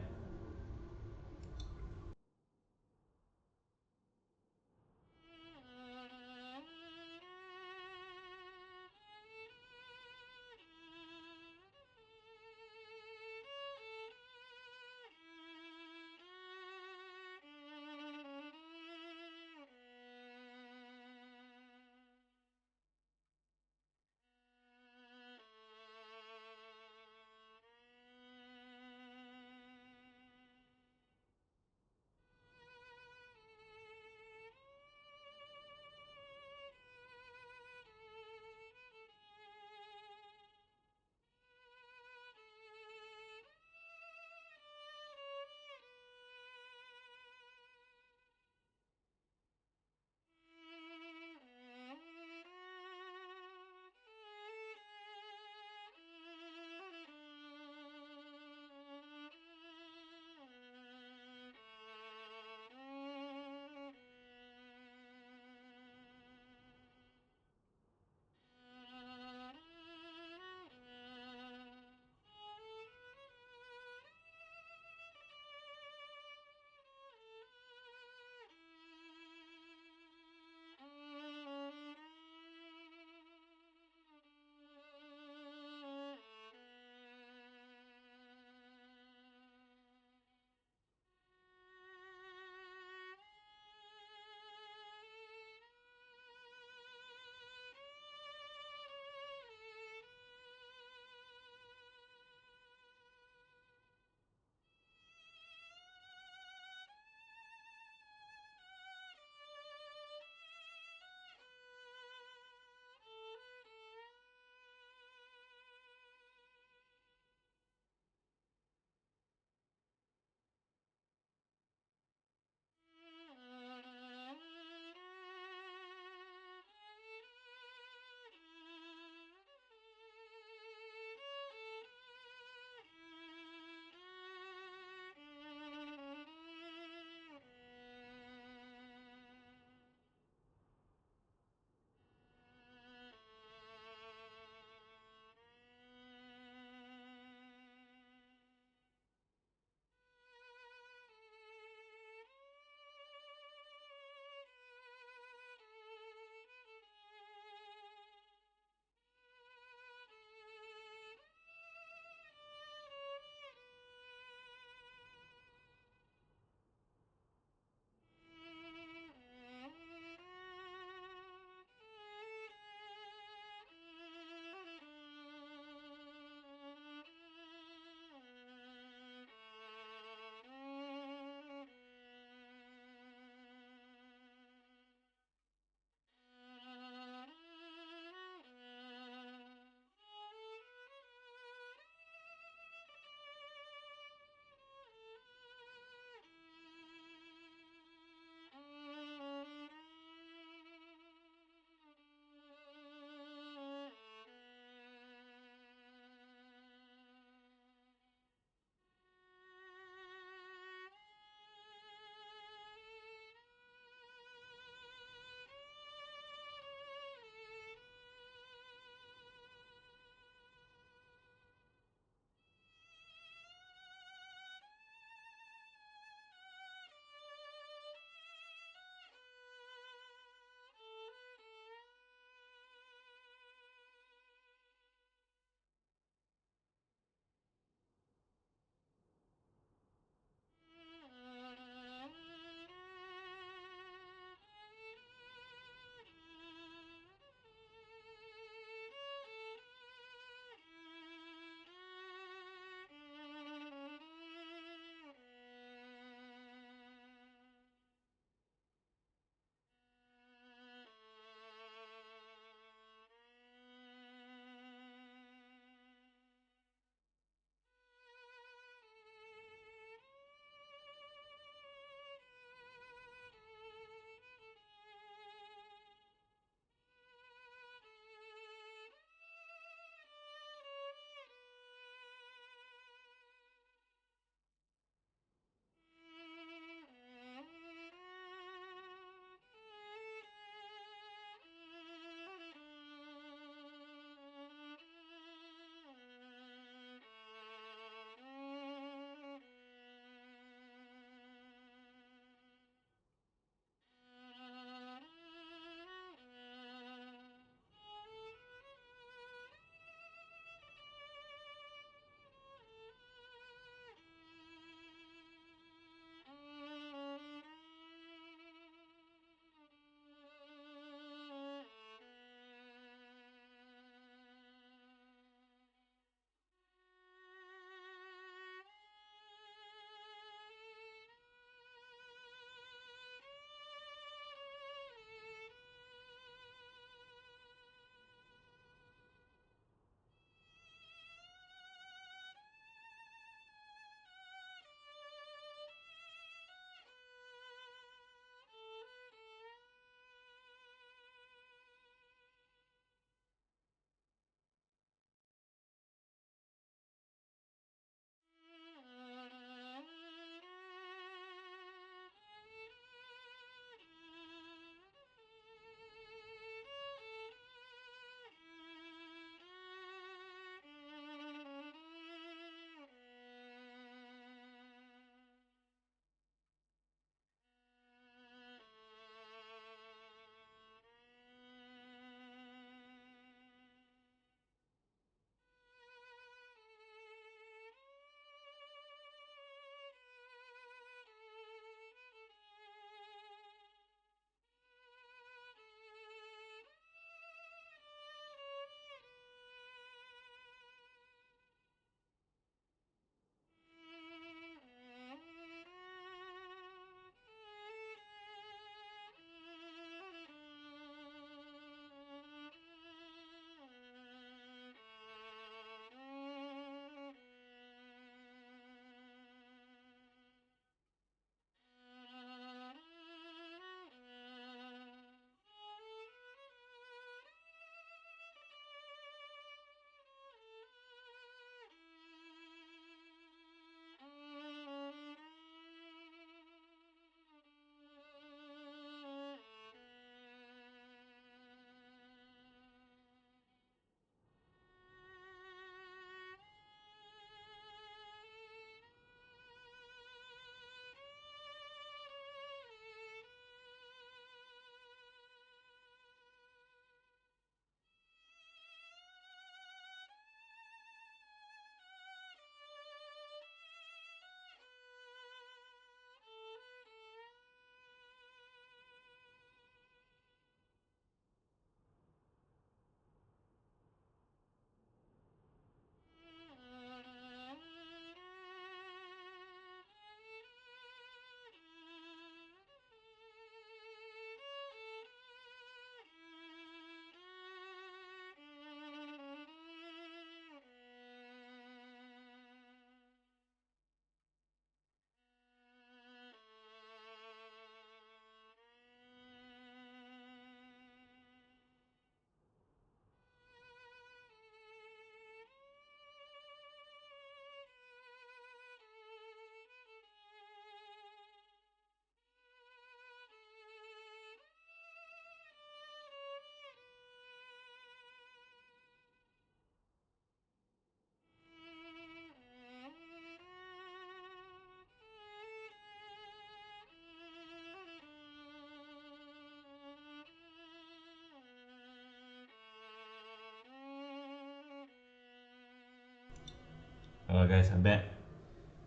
[SPEAKER 1] guys, I'm back.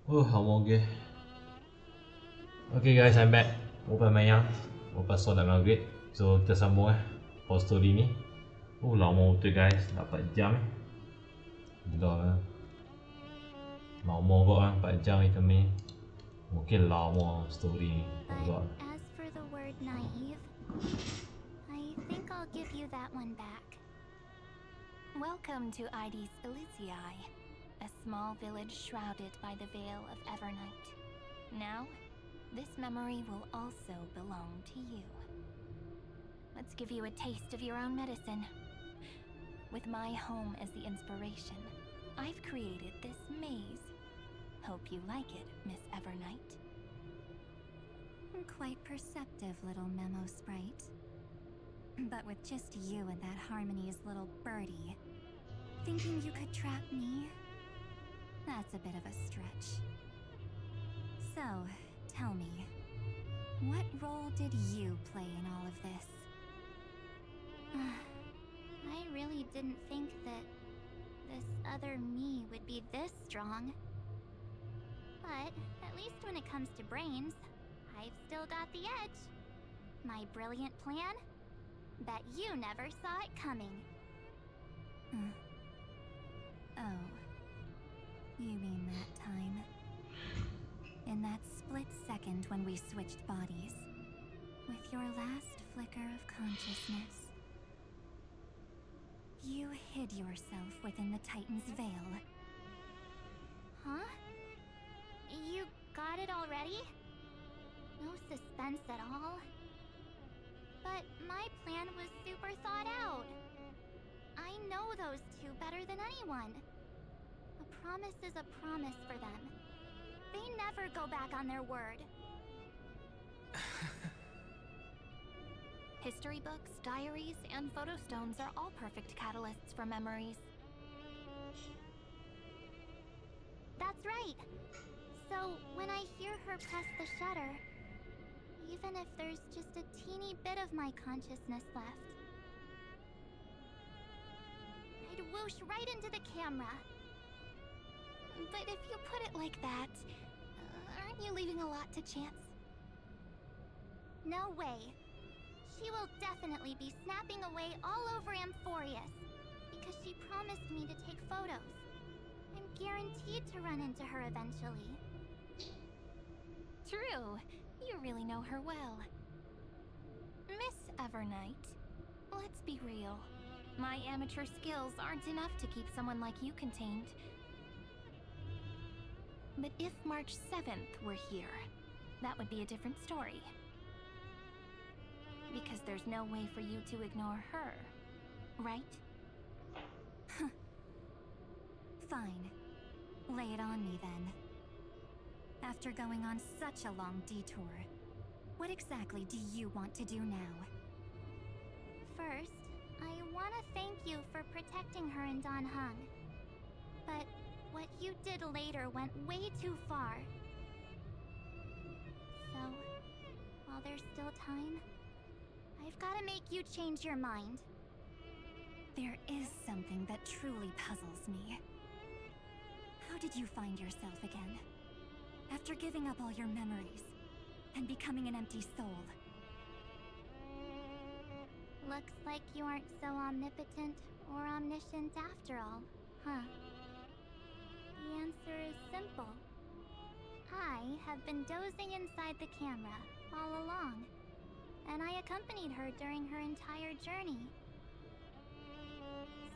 [SPEAKER 1] Lama okay. Okay guys, I'm back. Lupa mayang, lupa solat maghrib. So kita sambung for story ni. Lama betul guys, 4 jam Gila lah. Lama kot 4 jam kita main. Mungkin lama story ni.
[SPEAKER 9] But as for the word naive, I think I'll give you that one back.
[SPEAKER 10] Welcome to Ides Elysiae, a small village shrouded by the veil of Evernight. Now, this memory will also belong to you. Let's give you a taste of your own medicine. With my home as the inspiration, I've created this maze. Hope you like it, Miss Evernight.
[SPEAKER 8] Quite perceptive, little memo sprite. But with just you and that Harmony's little birdie, thinking you could trap me? That's a bit of a stretch. So, tell me, what role did you play in all of this?
[SPEAKER 9] I really didn't think that this other me would be this strong. But at least when it comes to brains, I've still got the edge. My brilliant plan? Bet you never saw it coming.
[SPEAKER 8] Oh. You mean that time? In that split second when we switched bodies. With your last flicker of consciousness. You hid yourself within the Titan's veil.
[SPEAKER 9] Huh? You got it already? No suspense at all? But my plan was super thought out. I know those two better than anyone. A promise is a promise for them. They never go back on their word.
[SPEAKER 10] History books, diaries, and photo stones are all perfect catalysts for memories.
[SPEAKER 9] That's right. So when I hear her press the shutter, even if there's just a teeny bit of my consciousness left, I'd whoosh right into the camera.
[SPEAKER 10] But if you put it like that, aren't you leaving a lot to chance?
[SPEAKER 9] No way. She will definitely be snapping away all over Amphorius, because she promised me to take photos. I'm guaranteed to run into her eventually.
[SPEAKER 10] True. You really know her well. Miss Evernight, let's be real. My amateur skills aren't enough to keep someone like you contained. But if March 7th were here, that would be a different story. Because there's no way for you to ignore her, right?
[SPEAKER 8] Fine. Lay it on me then. After going on such a long detour, what exactly do you want to do now?
[SPEAKER 9] First, I want to thank you for protecting her and Don Hung. But what you did later went way too far. So, while there's still time, I've got to make you change your mind.
[SPEAKER 8] There is something that truly puzzles me. How did you find yourself again? After giving up all your memories and becoming an empty soul.
[SPEAKER 9] Looks like you aren't so omnipotent or omniscient after all, huh? The answer is simple. I have been dozing inside the camera all along, and I accompanied her during her entire journey.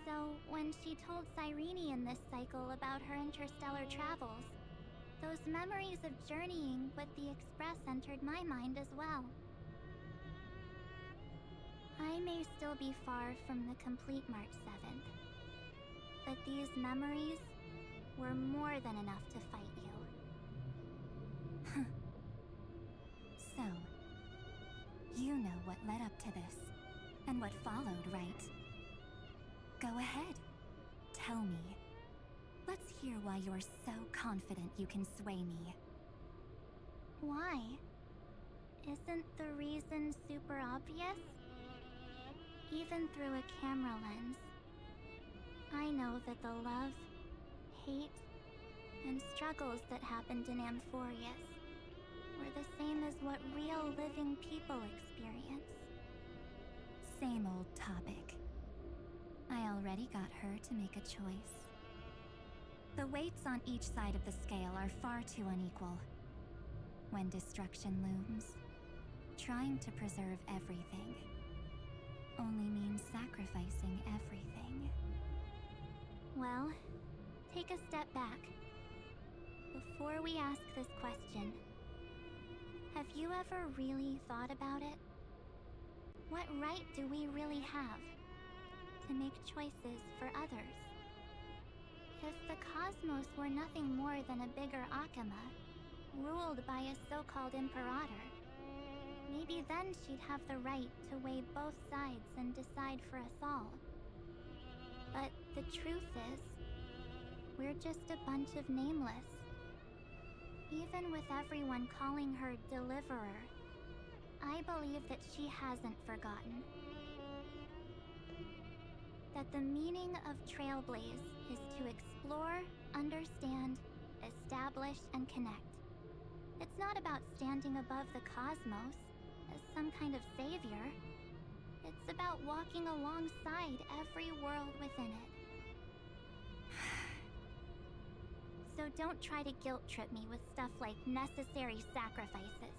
[SPEAKER 9] So, when she told Cyrene in this cycle about her interstellar travels, those memories of journeying with the Express entered my mind as well. I may still be far from the complete March 7th, but these memories were more than enough to fight you.
[SPEAKER 8] So, you know what led up to this, and what followed, right? Go ahead. Tell me. Let's hear why you're so confident you can sway me.
[SPEAKER 9] Why? Isn't the reason super obvious? Even through a camera lens, I know that the love, hate, and struggles that happened in Amphorius were the same as what real living people experience.
[SPEAKER 8] Same old topic. I already got her to make a choice. The weights on each side of the scale are far too unequal. When destruction looms, trying to preserve everything only means sacrificing everything.
[SPEAKER 9] Well, take a step back. Before we ask this question, have you ever really thought about it? What right do we really have to make choices for others? If the cosmos were nothing more than a bigger Akama, ruled by a so-called imperator, maybe then she'd have the right to weigh both sides and decide for us all. But the truth is, we're just a bunch of nameless. Even with everyone calling her Deliverer, I believe that she hasn't forgotten. That the meaning of Trailblaze is to explore, understand, establish, and connect. It's not about standing above the cosmos as some kind of savior. It's about walking alongside every world within it. So don't try to guilt trip me with stuff like necessary sacrifices.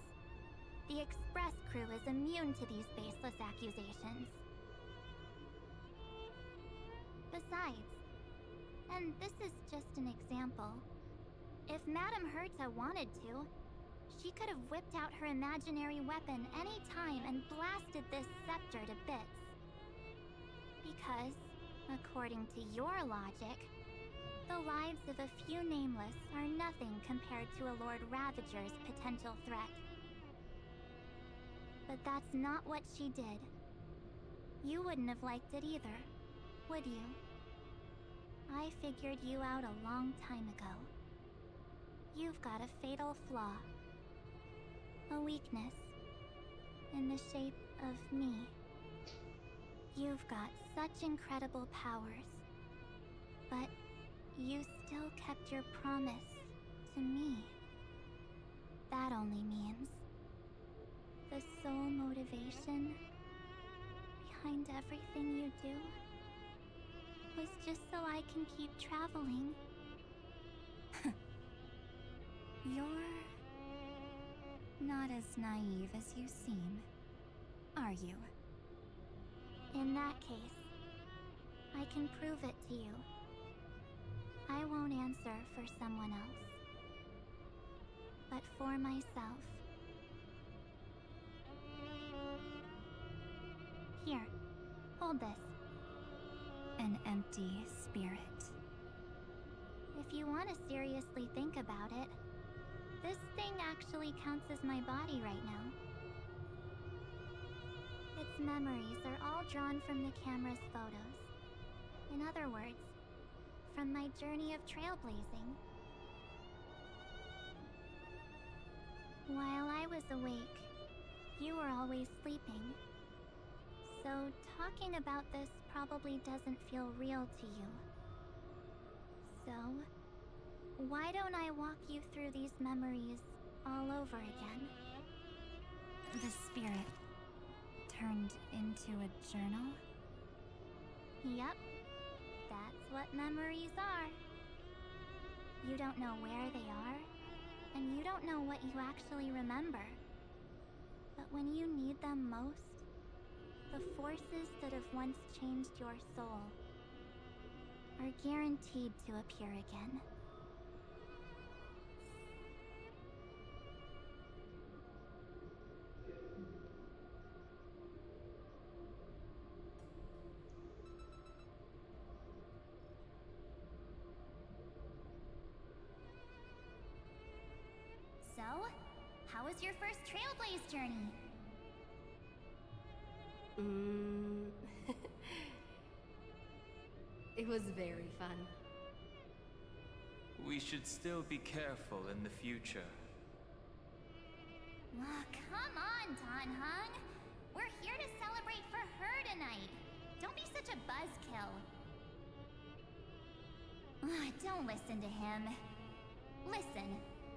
[SPEAKER 9] The Express crew is immune to these baseless accusations. Besides, and this is just an example, if Madame Herta wanted to, she could have whipped out her imaginary weapon any time and blasted this scepter to bits. Because, according to your logic, the lives of a few nameless are nothing compared to a Lord Ravager's potential threat. But that's not what she did. You wouldn't have liked it either, would you? I figured you out a long time ago. You've got a fatal flaw. A weakness. In the shape of me. You've got such incredible powers. But you still kept your promise to me. That only means the sole motivation behind everything you do was just so I can keep traveling.
[SPEAKER 8] You're not as naive as you seem, are you?
[SPEAKER 9] In that case, I can prove it to you. I won't answer for someone else, but for myself. Here, hold this.
[SPEAKER 8] An empty spirit.
[SPEAKER 9] If you want to seriously think about it, this thing actually counts as my body right now. Its memories are all drawn from the camera's photos. In other words, from my journey of trailblazing. While I was awake, you were always sleeping. So talking about this probably doesn't feel real to you. So, why don't I walk you through these memories all over again?
[SPEAKER 8] The spirit turned into a journal?
[SPEAKER 9] Yep, that's what memories are. You don't know where they are, and you don't know what you actually remember. But when you need them most, the forces that have once changed your soul are guaranteed to appear again. So, how was your first Trailblaze journey?
[SPEAKER 2] It was very fun.
[SPEAKER 11] We should still be careful in the future.
[SPEAKER 9] Come on, Tanhung. We're here to celebrate for her tonight. Don't be such a buzzkill. Don't listen to him. Listen,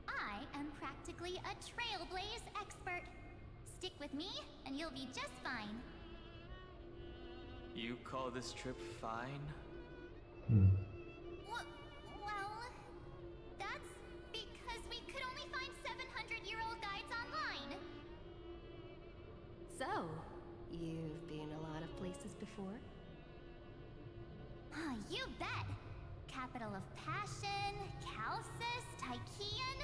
[SPEAKER 9] I am practically a Trailblaze expert. Stick with me, and you'll be just fine.
[SPEAKER 11] You call this trip fine?
[SPEAKER 9] Well, that's because we could only find 700-year-old guides online.
[SPEAKER 2] So, you've been a lot of places before?
[SPEAKER 9] You bet! Capital of Passion, Calcis, Tychean.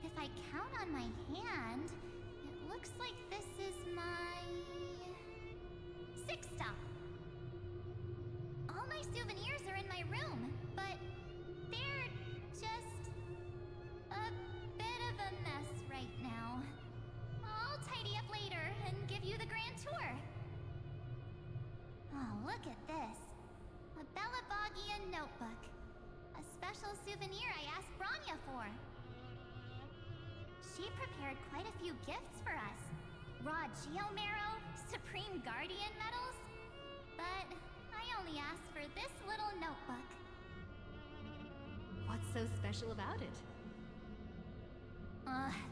[SPEAKER 9] If I count on my hand, it looks like this is my 6th stop. All my souvenirs are in my room, but they're just a bit of a mess right now. I'll tidy up later and give you the grand tour. Oh, look at this. A Belabogian notebook. A special souvenir I asked Branya for. She prepared quite a few gifts for us. Raw Geomarrow, Supreme Guardian medals. But I only asked for this little notebook.
[SPEAKER 2] What's so special about it?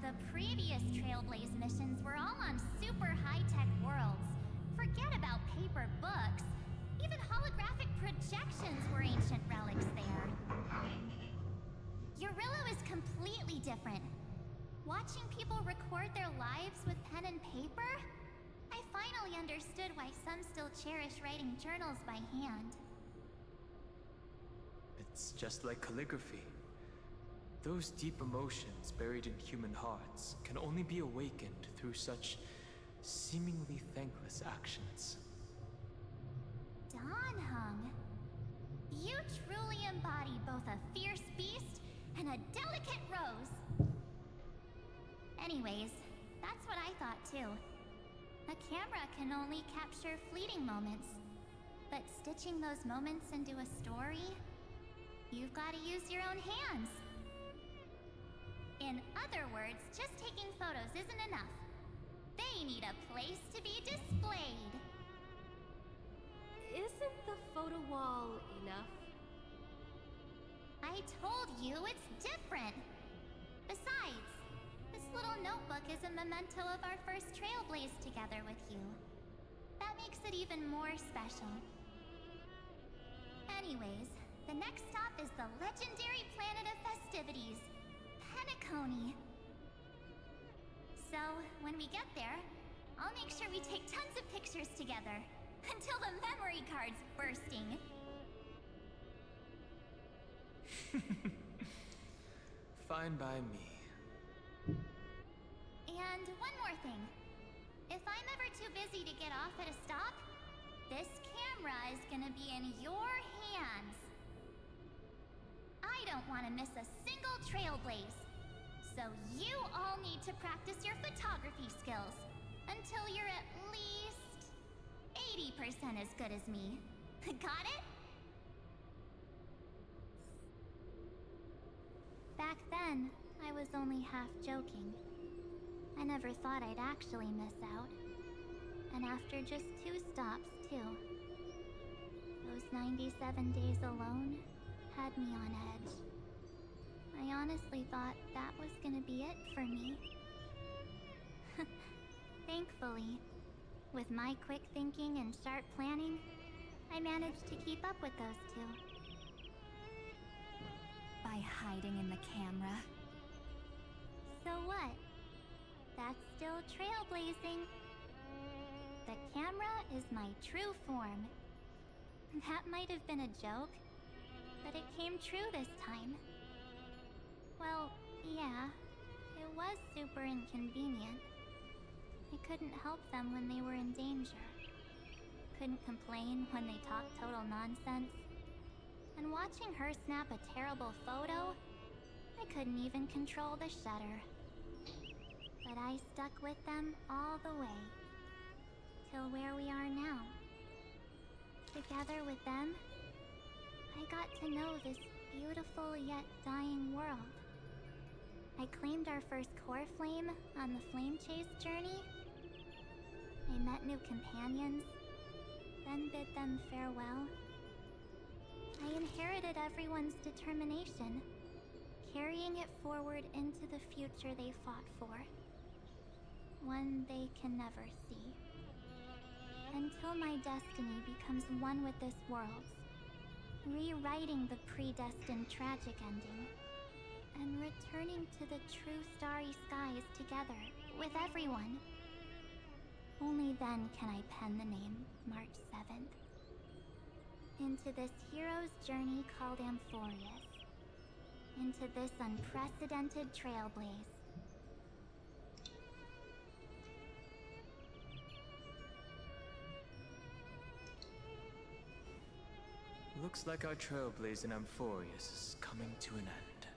[SPEAKER 9] The previous Trailblaze missions were all on super high-tech worlds. Forget about paper books. Even holographic projections were ancient relics there. Eurillo is completely different. Watching people record their lives with pen and paper, I finally understood why some still cherish writing journals by hand.
[SPEAKER 11] It's just like calligraphy. Those deep emotions buried in human hearts can only be awakened through such seemingly thankless actions.
[SPEAKER 9] Danhung, you truly embody both a fierce beast and a delicate rose. Anyways, that's what I thought too. A camera can only capture fleeting moments, but stitching those moments into a story, you've got to use your own hands. In other words, just taking photos isn't enough. They need a place to be displayed.
[SPEAKER 2] Isn't the photo wall enough?
[SPEAKER 9] I told you it's different. Besides, this little notebook is a memento of our first Trailblaze together with you. That makes it even more special. Anyways, the next stop is the legendary planet of festivities, Penacony. So, when we get there, I'll make sure we take tons of pictures together. Until the memory card's bursting.
[SPEAKER 11] Fine by me.
[SPEAKER 9] And one more thing. If I'm ever too busy to get off at a stop, this camera is gonna be in your hands. I don't want to miss a single Trailblaze. So you all need to practice your photography skills until you're at least 80% as good as me. Got it? Back then, I was only half joking. I never thought I'd actually miss out. And after just 2 stops, too. Those 97 days alone had me on edge. I honestly thought that was gonna be it for me. Thankfully, with my quick thinking and sharp planning, I managed to keep up with those 2.
[SPEAKER 8] By hiding in the camera.
[SPEAKER 9] So what? That's still trailblazing. The camera is my true form. That might have been a joke, but it came true this time. Well, yeah, it was super inconvenient. I couldn't help them when they were in danger. Couldn't complain when they talked total nonsense. And watching her snap a terrible photo, I couldn't even control the shutter. But I stuck with them all the way. Till where we are now. Together with them, I got to know this beautiful yet dying world. I claimed our first core flame on the flame chase journey. I met new companions, then bid them farewell. I inherited everyone's determination, carrying it forward into the future they fought for. One they can never see. Until my destiny becomes one with this world's, rewriting the predestined tragic ending, and returning to the true starry skies together with everyone. Only then can I pen the name March 7th. Into this hero's journey called Amphorius. Into this unprecedented trailblaze.
[SPEAKER 11] Looks like our Trailblaze in Amphorius is coming to an end.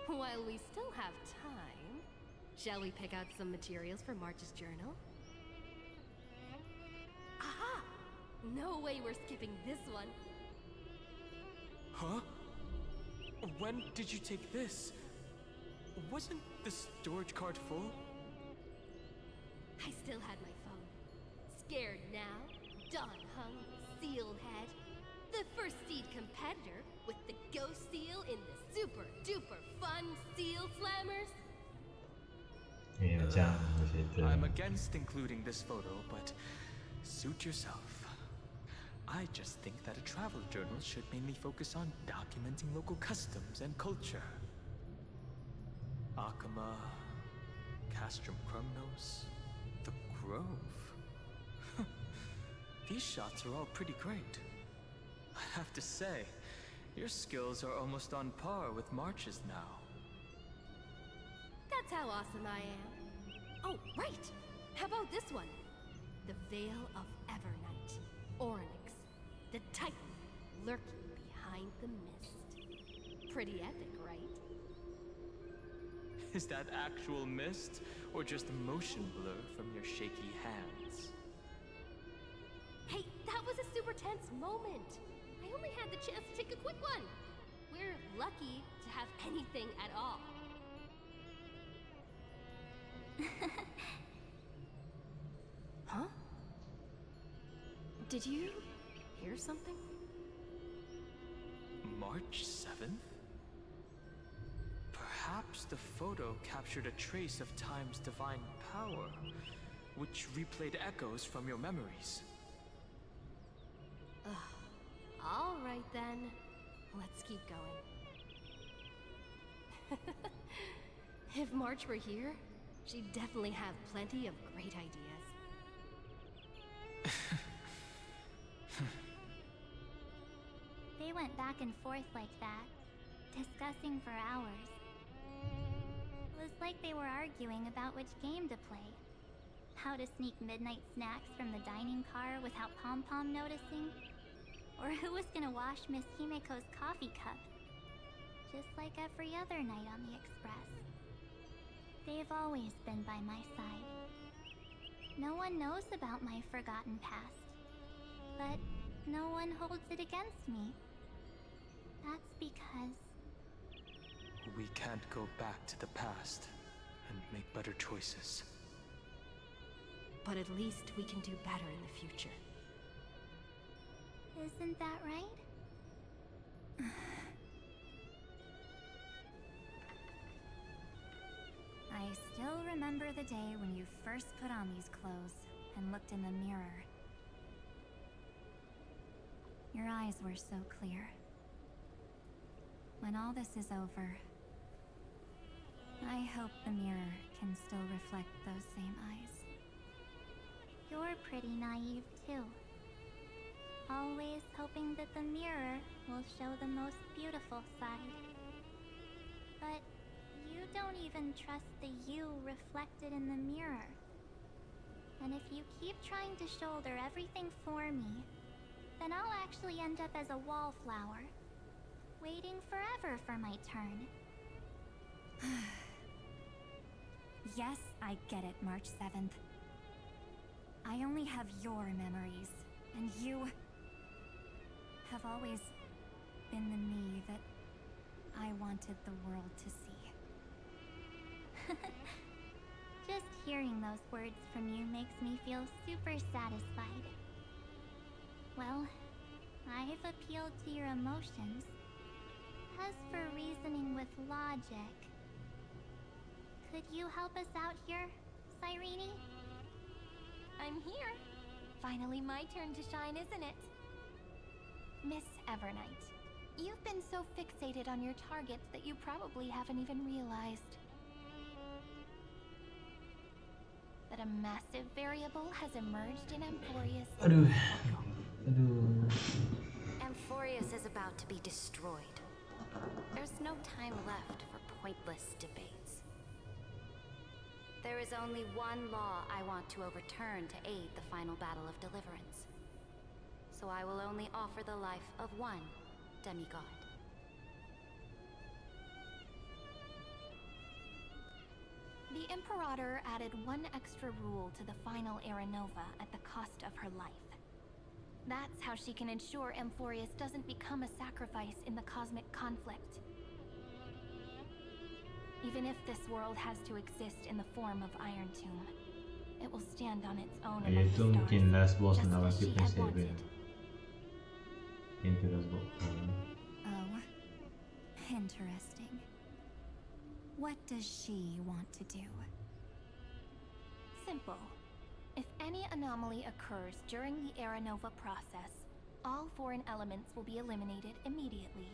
[SPEAKER 2] While we still have time, shall we pick out some materials for March's journal? Aha! No way we're skipping this one.
[SPEAKER 11] Huh? When did you take this? Wasn't the storage card full?
[SPEAKER 2] I still had my phone. Scared now? Dawn hung, seal head. The first seed competitor with the ghost seal in the super duper fun seal slammers.
[SPEAKER 11] I'm against including this photo, but suit yourself. I just think that a travel journal should mainly focus on documenting local customs and culture. Akama, Castrum Krumnos, the Grove. These shots are all pretty great. I have to say, your skills are almost on par with March's now.
[SPEAKER 2] That's how awesome I am. Oh, right! How about this one? The Veil of Evernight. Oryx, the Titan, lurking behind the mist. Pretty epic, right?
[SPEAKER 11] Is that actual mist, or just a motion blur from your shaky hands?
[SPEAKER 2] Hey, that was a super tense moment. I only had the chance to take a quick one. We're lucky to have anything at all. Huh? Did you hear something?
[SPEAKER 11] March 7th? Perhaps the photo captured a trace of time's divine power, which replayed echoes from your memories.
[SPEAKER 2] All right then, let's keep going. If March were here, she'd definitely have plenty of great ideas.
[SPEAKER 9] They went back and forth like that, discussing for hours. It was like they were arguing about which game to play. How to sneak midnight snacks from the dining car without Pom-Pom noticing. Or who was gonna wash Miss Himiko's coffee cup. Just like every other night on the Express. They've always been by my side. No one knows about my forgotten past. But no one holds it against me. That's because...
[SPEAKER 11] We can't go back to the past and make better choices.
[SPEAKER 2] But at least we can do better in the future.
[SPEAKER 9] Isn't that right? I still remember the day when you first put on these clothes and looked in the mirror. Your eyes were so clear. When all this is over, I hope the mirror can still reflect those same eyes. You're pretty naive too. Always hoping that the mirror will show the most beautiful side. But you don't even trust the you reflected in the mirror. And if you keep trying to shoulder everything for me, then I'll actually end up as a wallflower, waiting forever for my turn. Yes, I get it, March 7th. I only have your memories, and you have always been the me that I wanted the world to see. Just hearing those words from you makes me feel super satisfied. Well, I've appealed to your emotions. As for reasoning with logic, could you help us out here, Cyrene?
[SPEAKER 10] I'm here. Finally my turn to shine, isn't it? Miss Evernight, you've been so fixated on your targets that you probably haven't even realized that a massive variable has emerged in Amphorius.
[SPEAKER 16] Amphorius is about to be destroyed. There's no time left for pointless debates. There is only one law I want to overturn to aid the final battle of deliverance. So I will only offer the life of one demigod.
[SPEAKER 10] The Imperator added one extra rule to the final Era Nova at the cost of her life. That's how she can ensure Amphorius doesn't become a sacrifice in the cosmic conflict. Even if this world has to exist in the form of Iron Tomb, it will stand on its own among
[SPEAKER 1] Itu
[SPEAKER 10] the
[SPEAKER 1] mungkin
[SPEAKER 10] stars,
[SPEAKER 1] last boss
[SPEAKER 10] just
[SPEAKER 1] lawan
[SPEAKER 10] as she
[SPEAKER 1] kita
[SPEAKER 10] had
[SPEAKER 1] saja.
[SPEAKER 10] wanted.
[SPEAKER 1] Itu last boss.
[SPEAKER 18] Oh, interesting. What does she want to do?
[SPEAKER 10] Simple. If any anomaly occurs during the Era Nova process, all foreign elements will be eliminated immediately.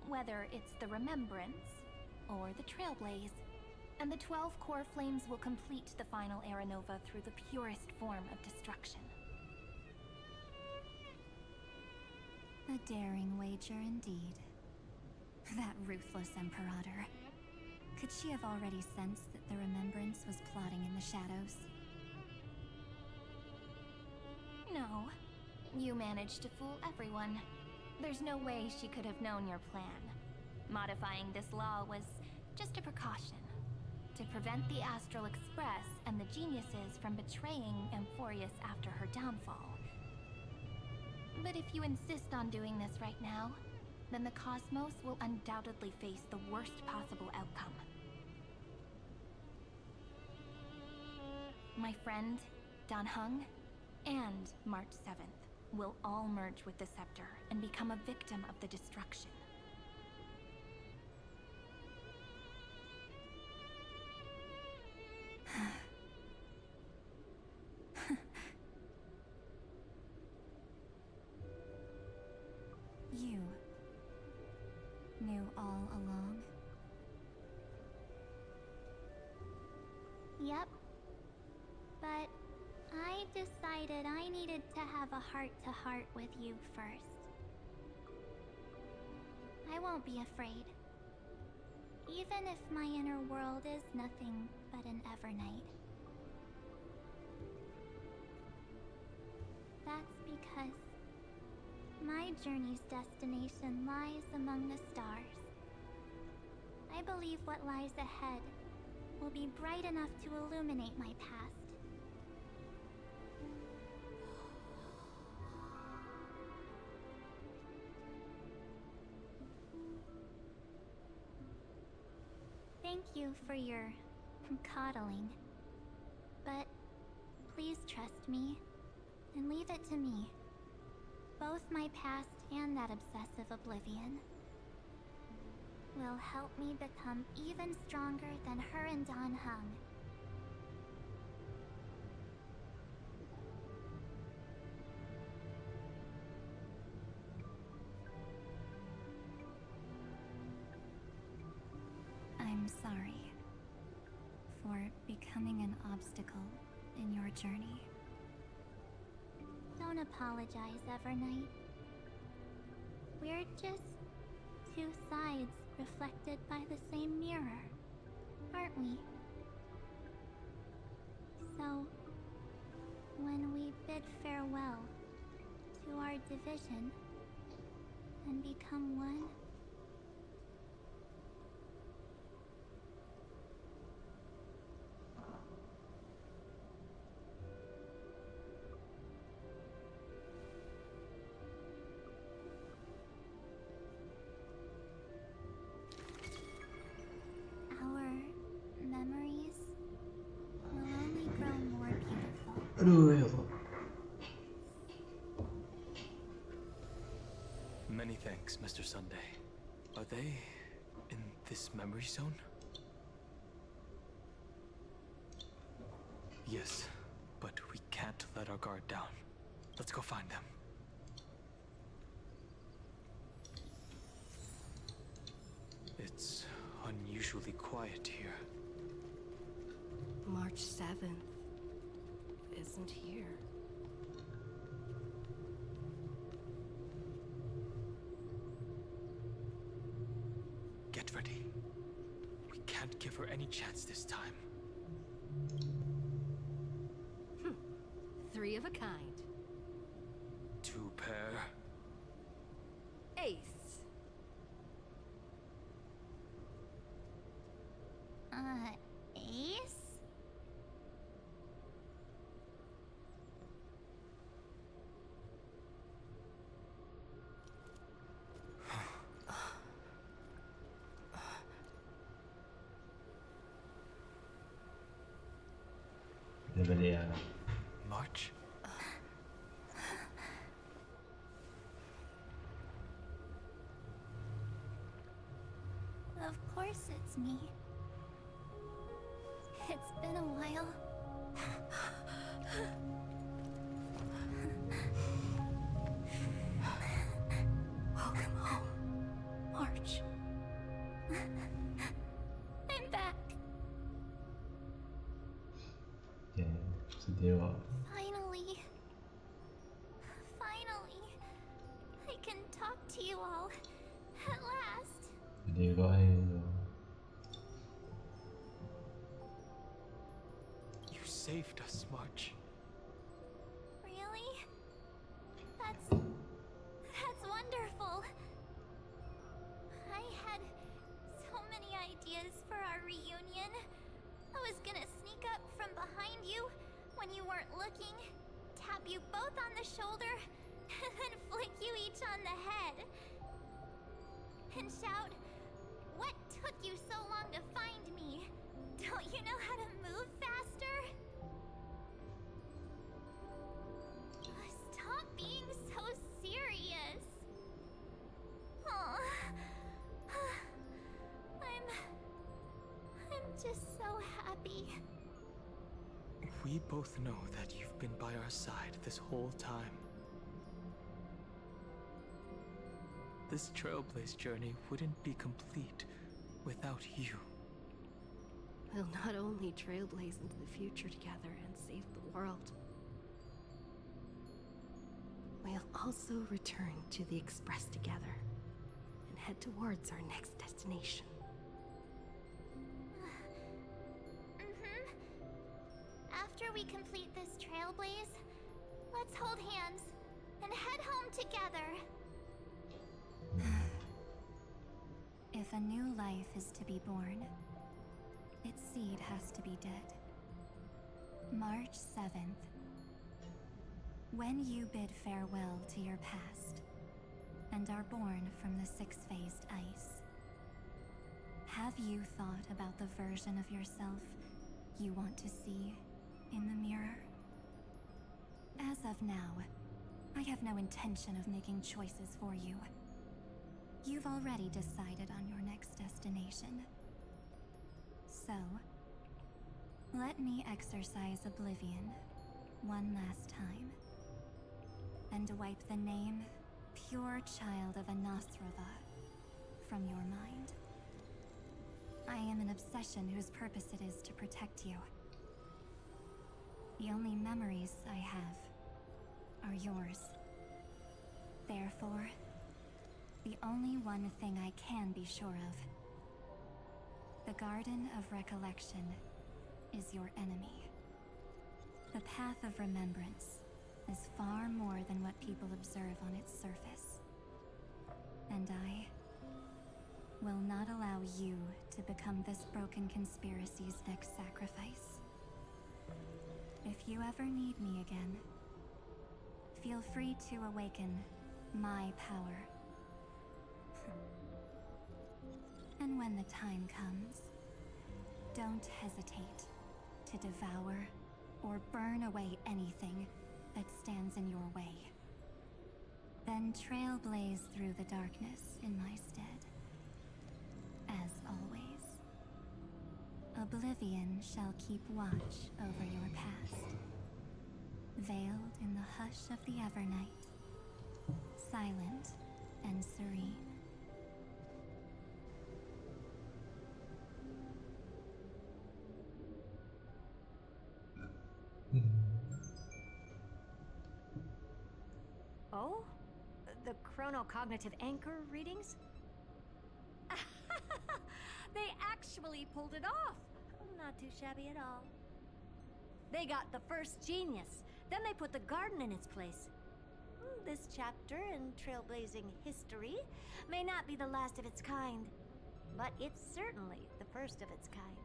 [SPEAKER 10] Whether it's the Remembrance or the Trailblaze, and the 12 core flames will complete the final Era Nova through the purest form of destruction.
[SPEAKER 18] A daring wager indeed. That ruthless Imperator. Could she have already sensed that the Remembrance was plotting in the shadows?
[SPEAKER 10] No. You managed to fool everyone. There's no way she could have known your plan. Modifying this law was just a precaution to prevent the Astral Express and the geniuses from betraying Amphorius after her downfall. But if you insist on doing this right now, then the cosmos will undoubtedly face the worst possible outcome. My friend, Dan Heng, and March 7th will all merge with the Scepter and become a victim of the destruction.
[SPEAKER 18] You knew all along?
[SPEAKER 9] Yep. But I decided I needed to have a heart-to-heart with you first. I won't be afraid. Even if my inner world is nothing but an Evernight. That's because my journey's destination lies among the stars. I believe what lies ahead will be bright enough to illuminate my past. Thank you for your coddling. But please trust me and leave it to me. Both my past and that obsessive oblivion will help me become even stronger than her and Dan Heng.
[SPEAKER 18] I'm sorry for becoming an obstacle in your journey.
[SPEAKER 9] Don't apologize, Evernight. We're just two sides reflected by the same mirror, aren't we? So, when we bid farewell to our division and become one, memories will only grow more beautiful.
[SPEAKER 1] Aduh, ya Allah.
[SPEAKER 6] Many thanks, Mr. Sunday.
[SPEAKER 11] Are they in this memory zone? Yes, but we can't let our guard down. Let's go find them. It's unusually quiet here.
[SPEAKER 2] March 7th isn't here.
[SPEAKER 11] Get ready. We can't give her any chance this time.
[SPEAKER 2] Three of a kind.
[SPEAKER 11] Two pair.
[SPEAKER 2] Ace.
[SPEAKER 9] Ace?
[SPEAKER 1] Dia balik lah.
[SPEAKER 11] March?
[SPEAKER 9] Of course it's me. It's been a while.
[SPEAKER 2] Welcome home, March.
[SPEAKER 9] I'm back.
[SPEAKER 1] Ya, sedih awak.
[SPEAKER 9] Finally. Finally. I can talk to you all. At last.
[SPEAKER 1] Sedih awak tu.
[SPEAKER 11] You saved us, March.
[SPEAKER 9] Really? That's wonderful. I had so many ideas for our reunion. I was gonna sneak up from behind you when you weren't looking, tap you both on the shoulder, and then flick you each on the head. And shout, "What took you so long to find me? Don't you know how to move faster?" Stop being so serious. Aw. I'm just so happy.
[SPEAKER 11] We both know that you've been by our side this whole time. This Trailblaze journey wouldn't be complete without you.
[SPEAKER 2] We'll not only trailblaze into the future together and save the world, we'll also return to the Express together and head towards our next destination.
[SPEAKER 9] After we complete this Trailblaze, let's hold hands and head home together.
[SPEAKER 18] If a new life is to be born, its seed has to be dead. March 7th. When you bid farewell to your past and are born from the six-phased ice, have you thought about the version of yourself you want to see in the mirror? As of now, I have no intention of making choices for you. You've already decided on your next destination. So, let me exercise oblivion one last time and wipe the name Pure Child of Anasrova from your mind. I am an obsession whose purpose it is to protect you. The only memories I have are yours. Therefore, the only one thing I can be sure of: the Garden of Recollection is your enemy. The Path of Remembrance is far more than what people observe on its surface. And I will not allow you to become this broken conspiracy's next sacrifice. If you ever need me again, feel free to awaken my power. And when the time comes, don't hesitate to devour or burn away anything that stands in your way. Then trailblaze through the darkness in my stead. Oblivion shall keep watch over your past, veiled in the hush of the Evernight, silent and serene.
[SPEAKER 3] Oh? The chronocognitive anchor readings? They actually pulled it off! Not too shabby at all. They got the first genius, then they put the garden in its place. This chapter in Trailblazing history may not be the last of its kind, but it's certainly the first of its kind.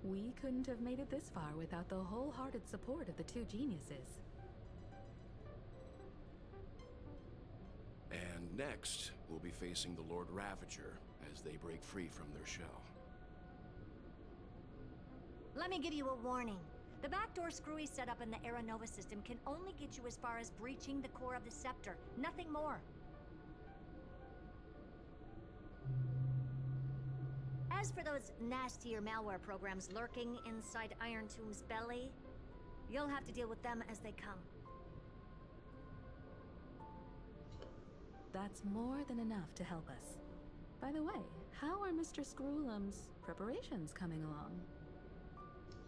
[SPEAKER 12] We couldn't have made it this far without the wholehearted support of the two geniuses.
[SPEAKER 7] And next, we'll be facing the Lord Ravager as they break free from their shell.
[SPEAKER 3] Let me give you a warning. The backdoor screwy setup in the Aeronova system can only get you as far as breaching the core of the scepter, nothing more. As for those nastier malware programs lurking inside Iron Tomb's belly, you'll have to deal with them as they come.
[SPEAKER 12] That's more than enough to help us. By the way, how are Mr. Screwlum's preparations coming along?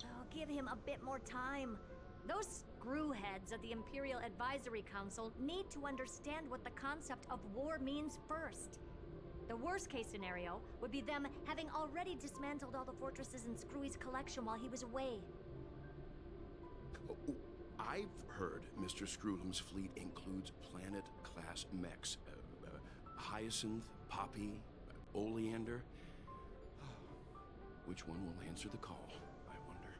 [SPEAKER 3] Oh, give him a bit more time. Those screwheads of the Imperial Advisory Council need to understand what the concept of war means first. The worst case scenario would be them having already dismantled all the fortresses in Screwy's collection while he was away.
[SPEAKER 7] I've heard Mr. Screwlum's fleet includes planet-class mechs. Hyacinth, Poppy, Oleander. Which one will answer the call, I wonder?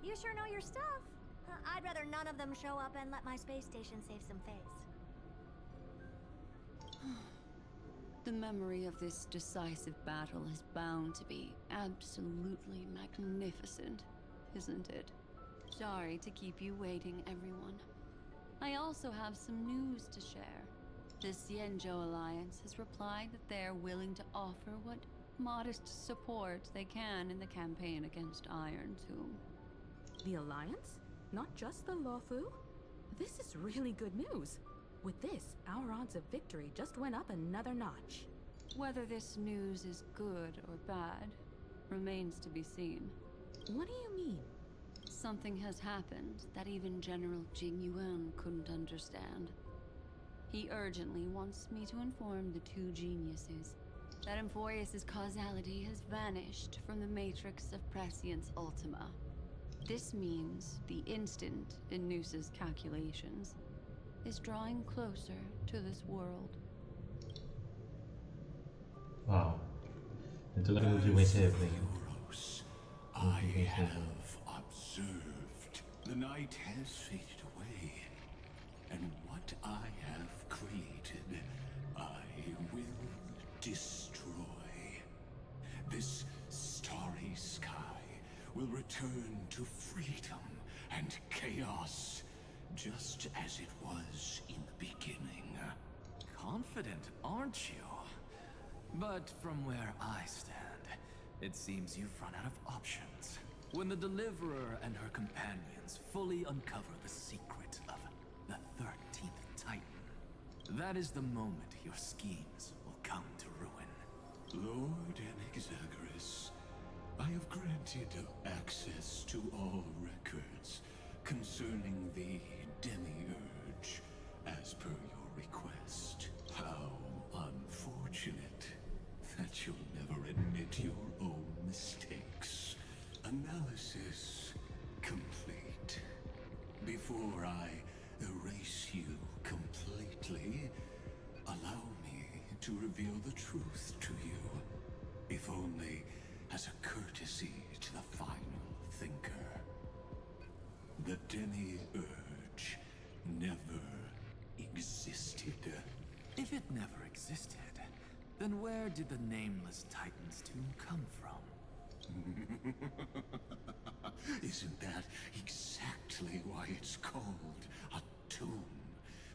[SPEAKER 3] You sure know your stuff. I'd rather none of them show up and let my space station save some face.
[SPEAKER 14] The memory of this decisive battle is bound to be absolutely magnificent, isn't it? Sorry to keep you waiting, everyone. I also have some news to share. The Xianzhou Alliance has replied that they're willing to offer what modest support they can in the campaign against Iron Tomb.
[SPEAKER 12] The Alliance? Not just the Luofu? This is really good news. With this, our odds of victory just went up another notch.
[SPEAKER 14] Whether this news is good or bad remains to be seen.
[SPEAKER 12] What do you mean?
[SPEAKER 14] Something has happened that even General Jing Yuan couldn't understand. He urgently wants me to inform the two geniuses that Emphorius' causality has vanished from the matrix of Prescience Ultima. This means the instant in Noosa's calculations is drawing closer to this world.
[SPEAKER 1] Wow. Itu kan uji masa apa ni?
[SPEAKER 4] I have observed. The night has faded away, and what I have created, I will destroy. This starry sky will return to freedom and chaos, just as it was in the beginning.
[SPEAKER 6] Confident, aren't you? But from where I stand, it seems you've run out of options. When the Deliverer and her companions fully uncover the secret of the 13th Titan, that is the moment your schemes will come to ruin.
[SPEAKER 4] Lord Anexagoras, I have granted access to all records concerning the Demiurge, as per your request. How unfortunate that you'll never admit your own mistakes. Analysis complete. Before I erase you completely, allow me to reveal the truth to you, if only as a courtesy to the final thinker. The Demiurge never existed.
[SPEAKER 6] If it never existed, then where did the Nameless Titan's tomb come from?
[SPEAKER 4] Isn't that exactly why it's called a tomb?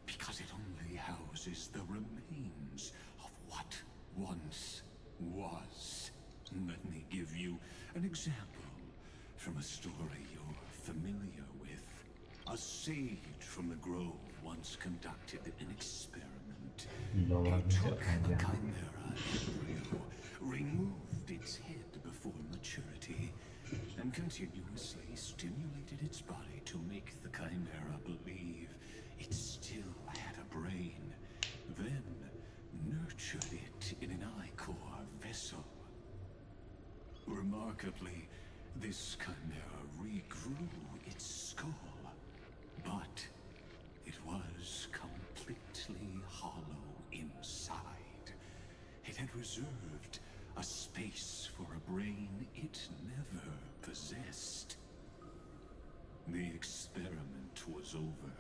[SPEAKER 4] Because it only houses the remains of what once was. Let me give you An example from a story you're familiar with. A sage from the grove once conducted an experiment. He took a chimera embryo, removed its head before maturity, and continuously stimulated its body to make the chimera believe it still had a brain, then nurtured it in an ichor vessel. Remarkably, this chimera regrew its skull, but it was completely hollow inside. It had reserved a space for a brain it never possessed. The experiment was over.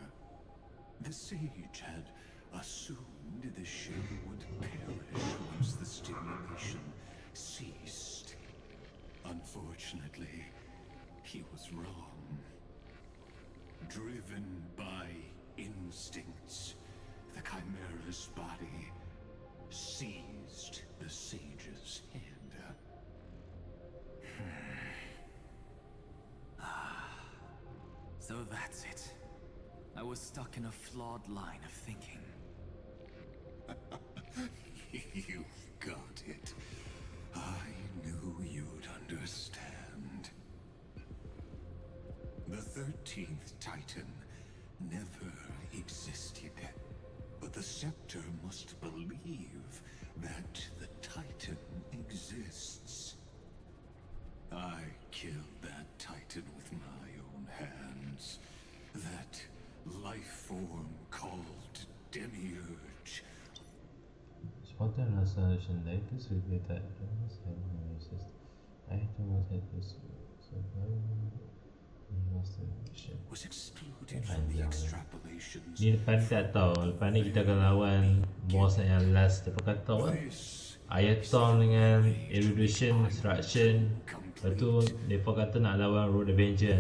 [SPEAKER 4] The sage had assumed the shell would perish once the stimulation ceased. Unfortunately, he was wrong. Driven by instincts, the chimera's body seized the sage's head.
[SPEAKER 6] So that's it. I was stuck in a flawed line of thinking.
[SPEAKER 4] You've got it. I knew you'd understand. The 13th Titan never existed. But the Scepter must believe that the Titan exists. I killed that Titan with my own hands. That life form called Demiurge.
[SPEAKER 1] Spontan resolution latest repeated item was at this
[SPEAKER 4] was excluded from the extrapolations.
[SPEAKER 1] Ni depan tak tahu. Lepas ni kita akan lawan boss yang last. Lepas kata tahu Ayaton dengan Erudition, Destruction. Lepas tu mereka kata nak lawan Road Avenger.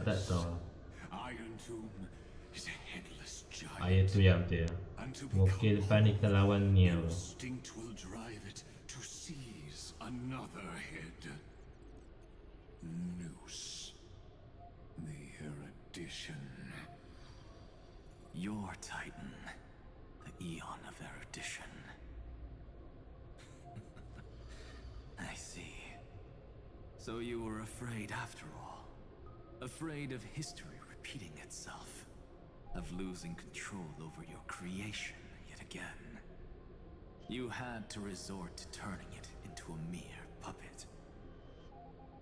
[SPEAKER 1] Tak tahu. Ayat tu yang betul ya. Mungkin depan ni kita lawan ni.
[SPEAKER 4] Instinct will drive it to seize another head. Noose. The erudition.
[SPEAKER 6] Your Titan. The Eon of Erudition. I see. So you were afraid after all. Afraid of history repeating itself. Of losing control over your creation yet again. You had to resort to turning it into a mere puppet.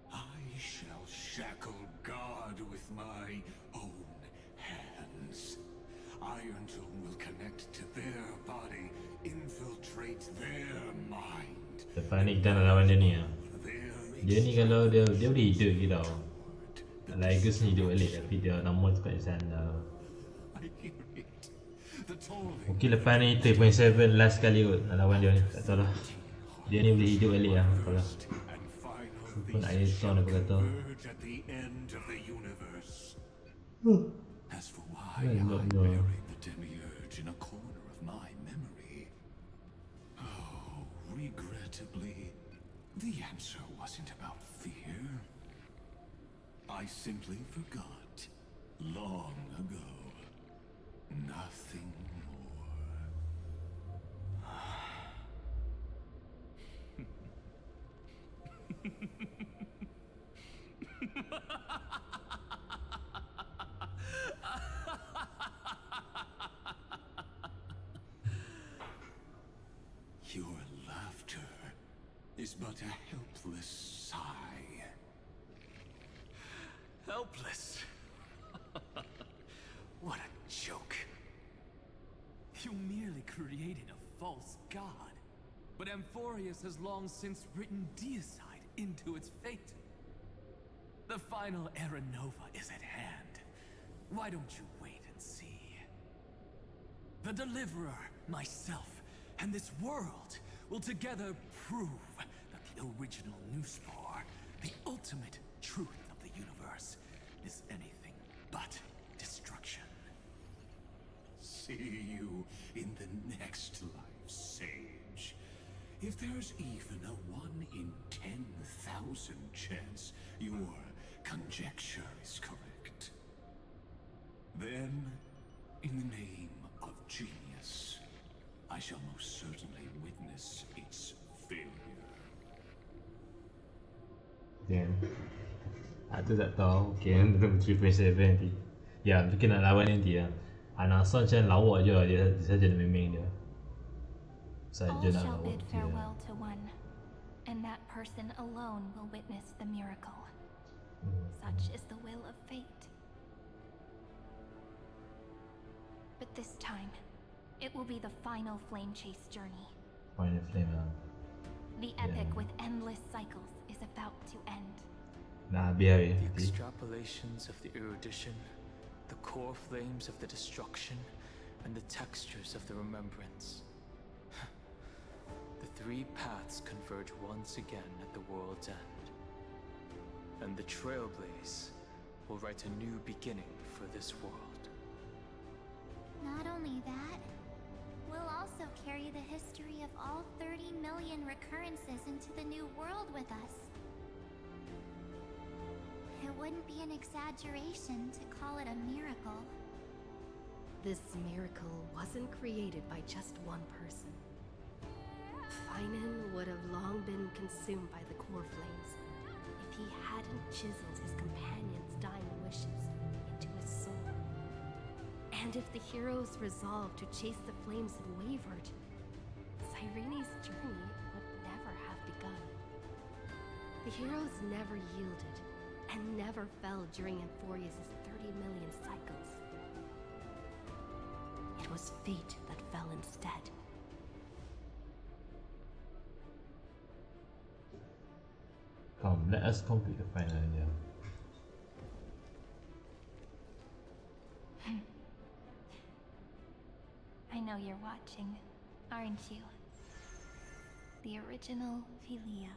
[SPEAKER 4] I shall shackle God with my own hands. Iron Tome will connect to their body, infiltrate their mind.
[SPEAKER 1] Lepas ni kita nak lawan dia ni lah. Dia ni kalau dia boleh hidup je tau. Laigus ni hidup balik tapi dia nama cepat di sana. Mungkin lepas ni 3.7 last kali kot nak lawan dia ni. Tak tahu lah. Dia ni boleh hidup balik lah. Kalau pun Ayaton apa kata.
[SPEAKER 4] As for why I buried the Demiurge in a corner of my memory, oh, regrettably, the answer wasn't about fear. I simply forgot long ago. Nothing more. Your laughter is but a helpless sigh.
[SPEAKER 6] Helpless? What a joke. You merely created a false god. But Amphorius has long since written deicide into its fate. The final Era Nova is at hand. Why don't you wait and see? The Deliverer, myself, and this world will together prove that the original Newspore, the ultimate truth of the universe, is anything but destruction.
[SPEAKER 4] See you in the next life, Sage. If there's even a 1 in 10,000 chance your conjecture is correct, then, in the name of genius, I shall most certainly witness its failure.
[SPEAKER 1] Then, aku tak tahu. Okay, untuk 3.7 nanti. Ya, mungkin nak lawan nanti ya. Anak Son macam lawak je, dia saja nak memang dia.
[SPEAKER 10] All
[SPEAKER 1] Saja nak
[SPEAKER 10] shall
[SPEAKER 1] lawak
[SPEAKER 10] bid
[SPEAKER 1] dia.
[SPEAKER 10] farewell to one, and that person alone will witness the miracle. Such is the will of fate. But this time, it will be the final flame chase journey.
[SPEAKER 1] Final flame lah.
[SPEAKER 10] The epic with endless cycles is about to end.
[SPEAKER 1] Nah, biar
[SPEAKER 11] The
[SPEAKER 1] nanti.
[SPEAKER 11] extrapolations of the erudition, the core flames of the destruction, and the textures of the remembrance. The three paths converge once again at the world's end. And the Trailblaze will write a new beginning for this world.
[SPEAKER 9] Not only that, we'll also carry the history of all 30 million recurrences into the new world with us. It wouldn't be an exaggeration to call it a miracle.
[SPEAKER 2] This miracle wasn't created by just one person. Finan would have long been consumed by the core flames if he hadn't chiseled his companion's dying wishes into his soul. And if the hero's resolve to chase the flames had wavered, Cyrene's journey would never have begun. The heroes never yielded and never fell during Amphorius' 30 million cycles. It was fate that fell instead.
[SPEAKER 1] Come, let us complete the final year.
[SPEAKER 10] I know you're watching, aren't you? The original Philia.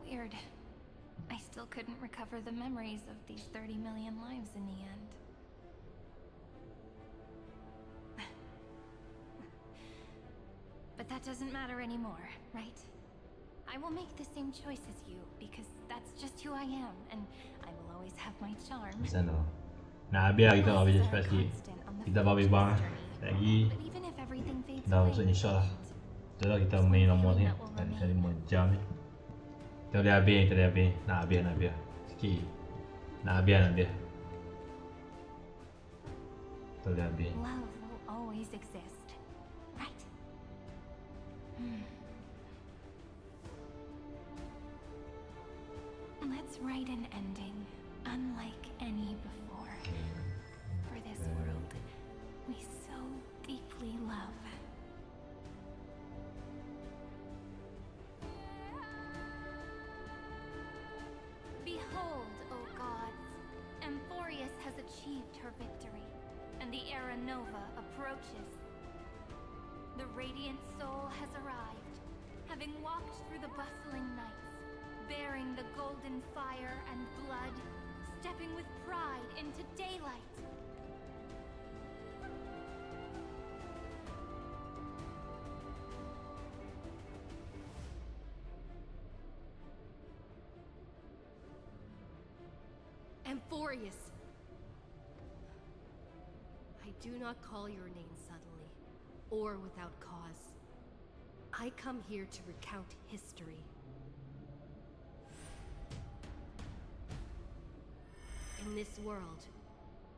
[SPEAKER 10] Weird. I still couldn't recover the memories of these 30 million lives in the end. But that doesn't matter anymore, right? I will make the same choice as you, because that's just who I am, and I will always have my charm.
[SPEAKER 1] Sana. Nah, biar kita habis cepat sikit. Kita habis bang. Lagi. Dah masuk ni shot lah. Itulah kita main lama ni. Tadi 5 jam ni. Kita boleh habis, kita boleh habis. Nak habis. Sikit. Nak habis. Kita boleh habis.
[SPEAKER 10] Love will always exist, right? Let's write an ending unlike any before. For this world we so deeply love.
[SPEAKER 9] Behold, O gods, Amphorius has achieved her victory, and the Era Nova approaches. The radiant soul has arrived, having walked through the bustling nights, bearing the golden fire and blood, stepping with pride into daylight.
[SPEAKER 2] Amphorius! I do not call your name suddenly, or without cause. I come here to recount history. In this world,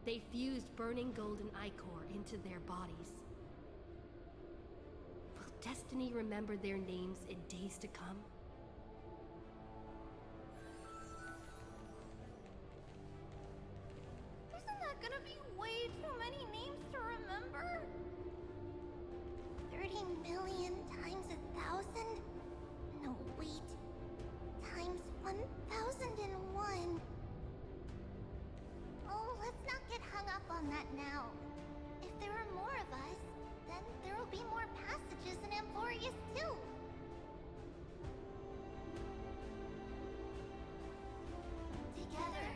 [SPEAKER 2] they fused burning golden ichor into their bodies. Will destiny remember their names in days to come?
[SPEAKER 9] Isn't that gonna be way too many names to remember? 30 million times 1,000? No, wait. Times 1,001. Oh, let's not get hung up on that now. If there are more of us, then there will be more passages in Amphorius too. Together,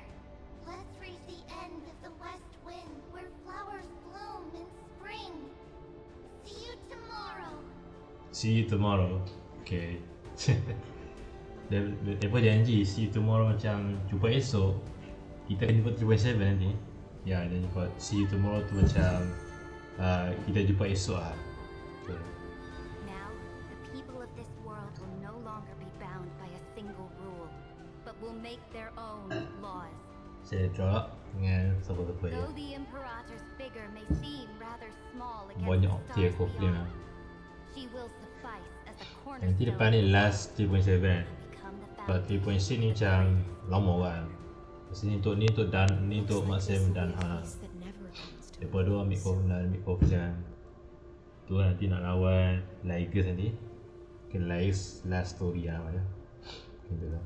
[SPEAKER 9] let's reach the end of the west wind where flowers bloom.
[SPEAKER 1] See you tomorrow. Okay. Dia janji see you tomorrow macam jumpa esok. Kita akan jumpa 3.7 nanti. Ya, dia jumpa see you tomorrow tu macam kita jumpa esok lah. Betul.
[SPEAKER 16] Now, the people of this world will no longer be bound by a single rule, but will make their own laws.
[SPEAKER 1] Saya drop dengan siapa-siapa ya.
[SPEAKER 16] Though the Imperator's figure may seem rather small
[SPEAKER 1] Banyak
[SPEAKER 16] against the
[SPEAKER 1] tier
[SPEAKER 16] stars
[SPEAKER 1] komplain
[SPEAKER 16] beyond,
[SPEAKER 1] lah.
[SPEAKER 16] she will suffice as a
[SPEAKER 1] Nanti
[SPEAKER 16] cornerstone.
[SPEAKER 1] depan ni last 3.7 kan. Kalau 3.6 ni macam lama kan. Mesti ni untuk dan ni untuk Maxim dan Hana. Lepas tu ambil Confusion. Tu nanti nak lawan Ligers nanti. Mungkin Ligers last story lah macam. Gitu lah.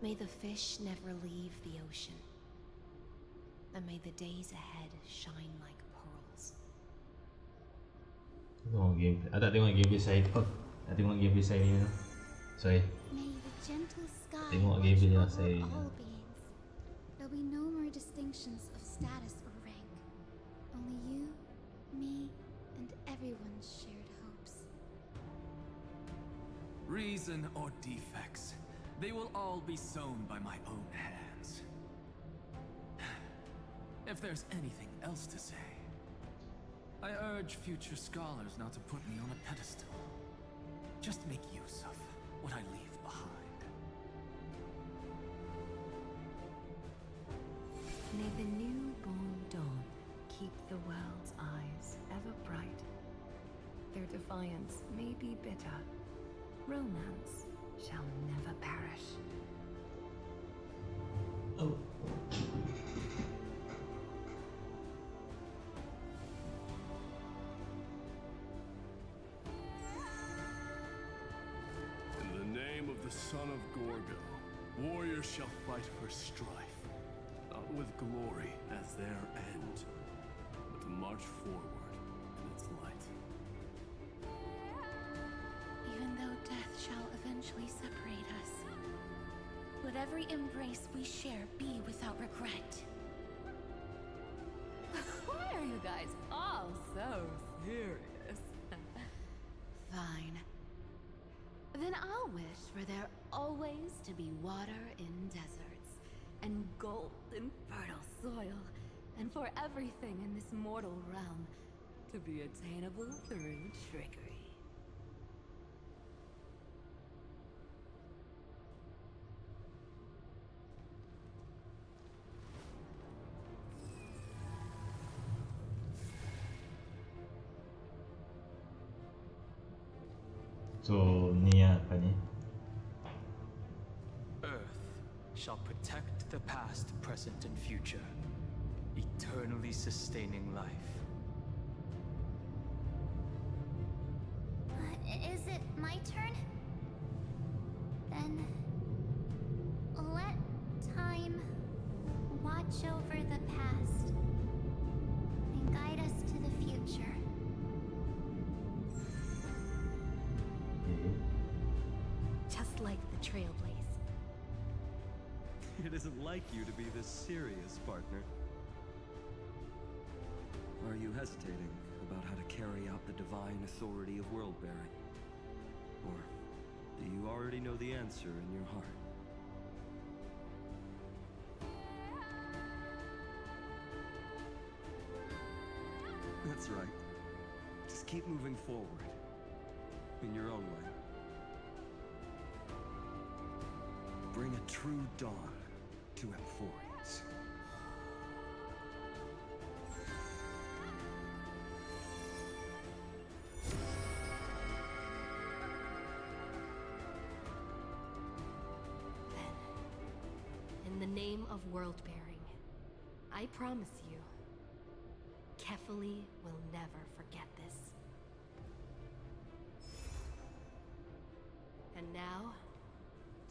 [SPEAKER 2] May the fish never leave the ocean, and may the days ahead shine like pearls.
[SPEAKER 1] Tengok game. Tak tengok gameplay saya tu. Tak tengok gameplay saya ni. Sorry.
[SPEAKER 9] May the gentle sky
[SPEAKER 1] Tengok
[SPEAKER 9] watch
[SPEAKER 1] gameplay
[SPEAKER 9] over
[SPEAKER 1] saya.
[SPEAKER 9] all beings. There'll be no more distinctions of status or rank. Only you, me, and everyone's shared hopes.
[SPEAKER 6] Reason or defects, they will all be sown by my own hands. If there's anything else to say, I urge future scholars not to put me on a pedestal. Just make use of what I leave behind.
[SPEAKER 2] May the newborn dawn keep the world's eyes ever bright. Their defiance may be bitter. Romance shall never perish.
[SPEAKER 1] Oh.
[SPEAKER 4] In the name of the son of Gorgo, warriors shall fight for strife, not with glory as their end, but to march forward in its light.
[SPEAKER 18] Even though death shall eventually separate us, let every embrace we share be without regret.
[SPEAKER 14] Why are you guys all so serious?
[SPEAKER 2] Fine. Then I'll wish for there always to be water in deserts, and gold in fertile soil, and for everything in this mortal realm to be attainable through trickery.
[SPEAKER 1] So ni apa ni?
[SPEAKER 11] Earth shall protect the past, present, and future, eternally sustaining life.
[SPEAKER 9] Is it my turn? Then let time watch over the past and guide us to the future.
[SPEAKER 2] Just like the Trailblaze.
[SPEAKER 21] It isn't like you to be this serious, partner. Are you hesitating about how to carry out the divine authority of world-bearing? Or do you already know the answer in your heart? That's right. Just keep moving forward. In your own way. Bring a true dawn to Emphorians.
[SPEAKER 2] In the name of world-bearing, I promise you, Kefali will never forget this. And now,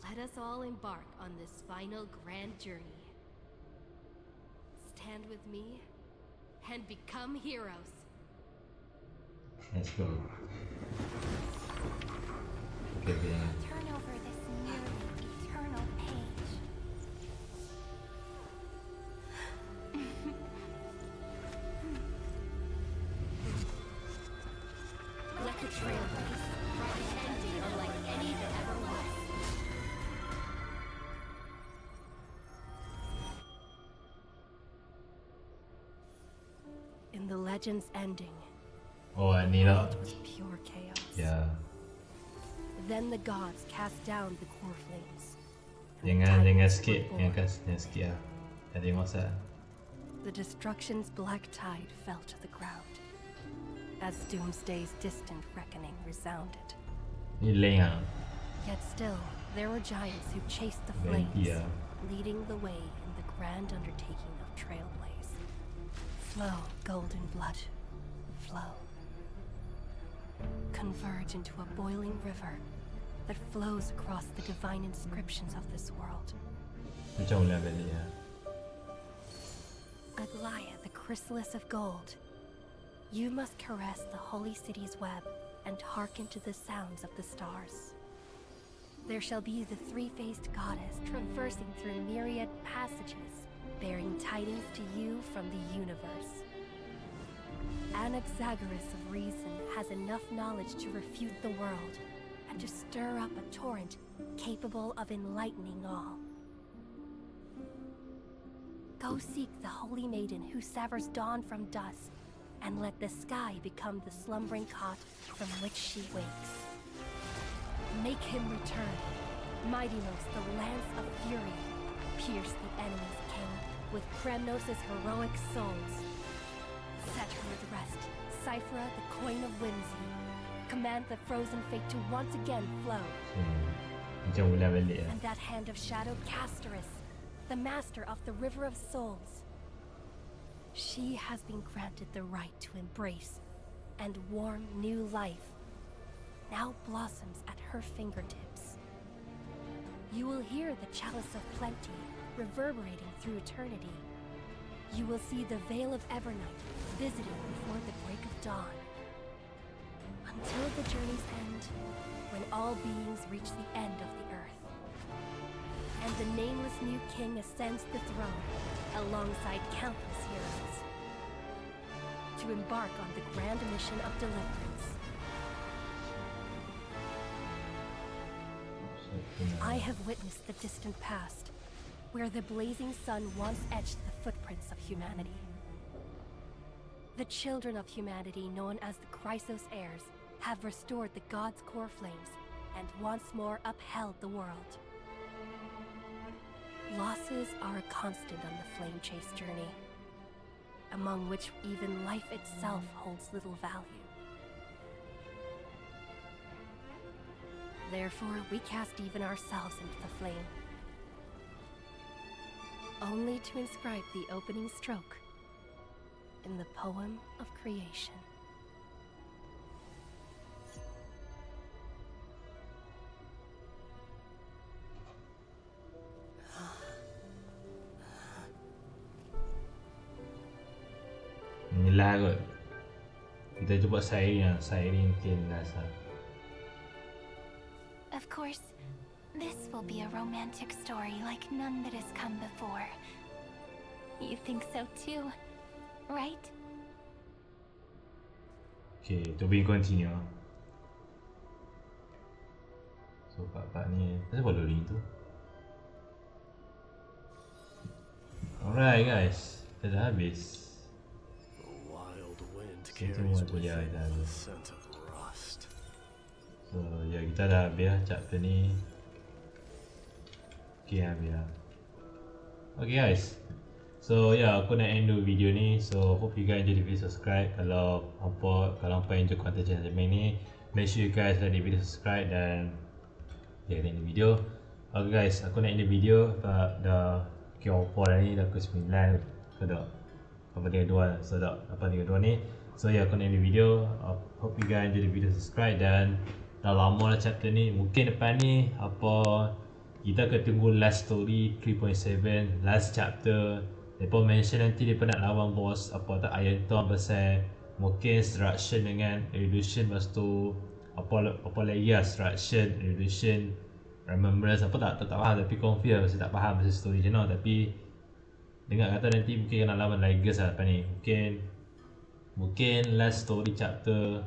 [SPEAKER 2] let us all embark on this final grand journey. Stand with me and become heroes.
[SPEAKER 1] Let's go. Okay, yeah.
[SPEAKER 9] Turn over this nearly eternal page.
[SPEAKER 2] legend's ending.
[SPEAKER 1] Oh,
[SPEAKER 2] The
[SPEAKER 1] ni lah.
[SPEAKER 2] world was pure chaos.
[SPEAKER 1] Ya.
[SPEAKER 2] Then the gods cast down the core flames.
[SPEAKER 1] Jangan skip, jangan skip lah. Tak tengok sah.
[SPEAKER 2] The destruction's black tide fell to the ground as Doomsday's distant reckoning resounded.
[SPEAKER 1] Ni lain lah.
[SPEAKER 2] Yet still, there were giants who chased the
[SPEAKER 1] Lain
[SPEAKER 2] flames,
[SPEAKER 1] dia.
[SPEAKER 2] leading the way in the grand undertaking of Trailblaze. Flow, golden blood, flow. Converge into a boiling river that flows across the divine inscriptions of this world.
[SPEAKER 1] Macam ulang balik lah.
[SPEAKER 2] Aglaya, the chrysalis of gold. You must caress the holy city's web and hearken to the sounds of the stars. There shall be the three-faced goddess traversing through myriad passages, bearing tidings to you from the universe. Anaxagoras of reason has enough knowledge to refute the world and to stir up a torrent capable of enlightening all. Go seek the holy maiden who severs dawn from dusk, and let the sky become the slumbering cot from which she wakes. Make him return. Mightymost, the lance of fury, pierce the enemy's king with Kremnos' heroic souls. Set her at rest, Cyphera, the coin of whimsy. Command the frozen fate to once again flow.
[SPEAKER 1] Macam ulang balik lah.
[SPEAKER 2] And that hand of shadow Casterus, the master of the River of Souls. She has been granted the right to embrace and warm new life. Now blossoms at her fingertips. You will hear the chalice of plenty reverberating through eternity. You will see the veil of Evernight visiting before the break of dawn. Until the journey's end, when all beings reach the end of the earth. And the nameless new king ascends the throne alongside countless heroes to embark on the grand mission of deliverance. I have witnessed the distant past, where the blazing sun once etched the footprints of humanity. The children of humanity, known as the Chrysos heirs, have restored the gods' core flames and once more upheld the world. Losses are a constant on the flame chase journey, among which even life itself holds little value. Therefore, we cast even ourselves into the flame, only to inscribe the opening stroke in the poem of creation.
[SPEAKER 1] Inilah kot. Kita cuba sairing lah. Sairing mungkin last lah.
[SPEAKER 9] Of course, this will be a romantic story like none that has come before. You think so too, right?
[SPEAKER 1] Okay, to be continue. So part ni, kenapa loading tu? Alright guys, kita dah habis.
[SPEAKER 5] Carries with it the scent of rust.
[SPEAKER 1] So ya, kita dah habis lah chapter ni. Okay, habis lah. Okay guys, so ya, aku nak end dulu video ni. So hope you guys enjoy the video. Subscribe kalau hampa enjoy content channel ni. Make sure you guys like the video, subscribe dan like the video. Okay guys, aku nak end the video. Dah kira apa dah ni, dah pukul 9. So dah 8.32. So dah 8.32 ni. So ya, aku nak end the video. Hope you guys enjoy the video, subscribe dan dah lama lah chapter ni. Mungkin depan ni kita akan tunggu last story 3.7, last chapter. Mereka mention nanti mereka nak lawan boss Iron Tom pasal mungkin Destruction dengan Illusion. Lepas tu apa lagi lah, Destruction, Illusion, Remembrance, tak faham. Tapi confirm masih tak faham pasal story macam mana. Tapi dengar kata nanti mungkin kena lawan Ligers lah depan ni. Mungkin last story chapter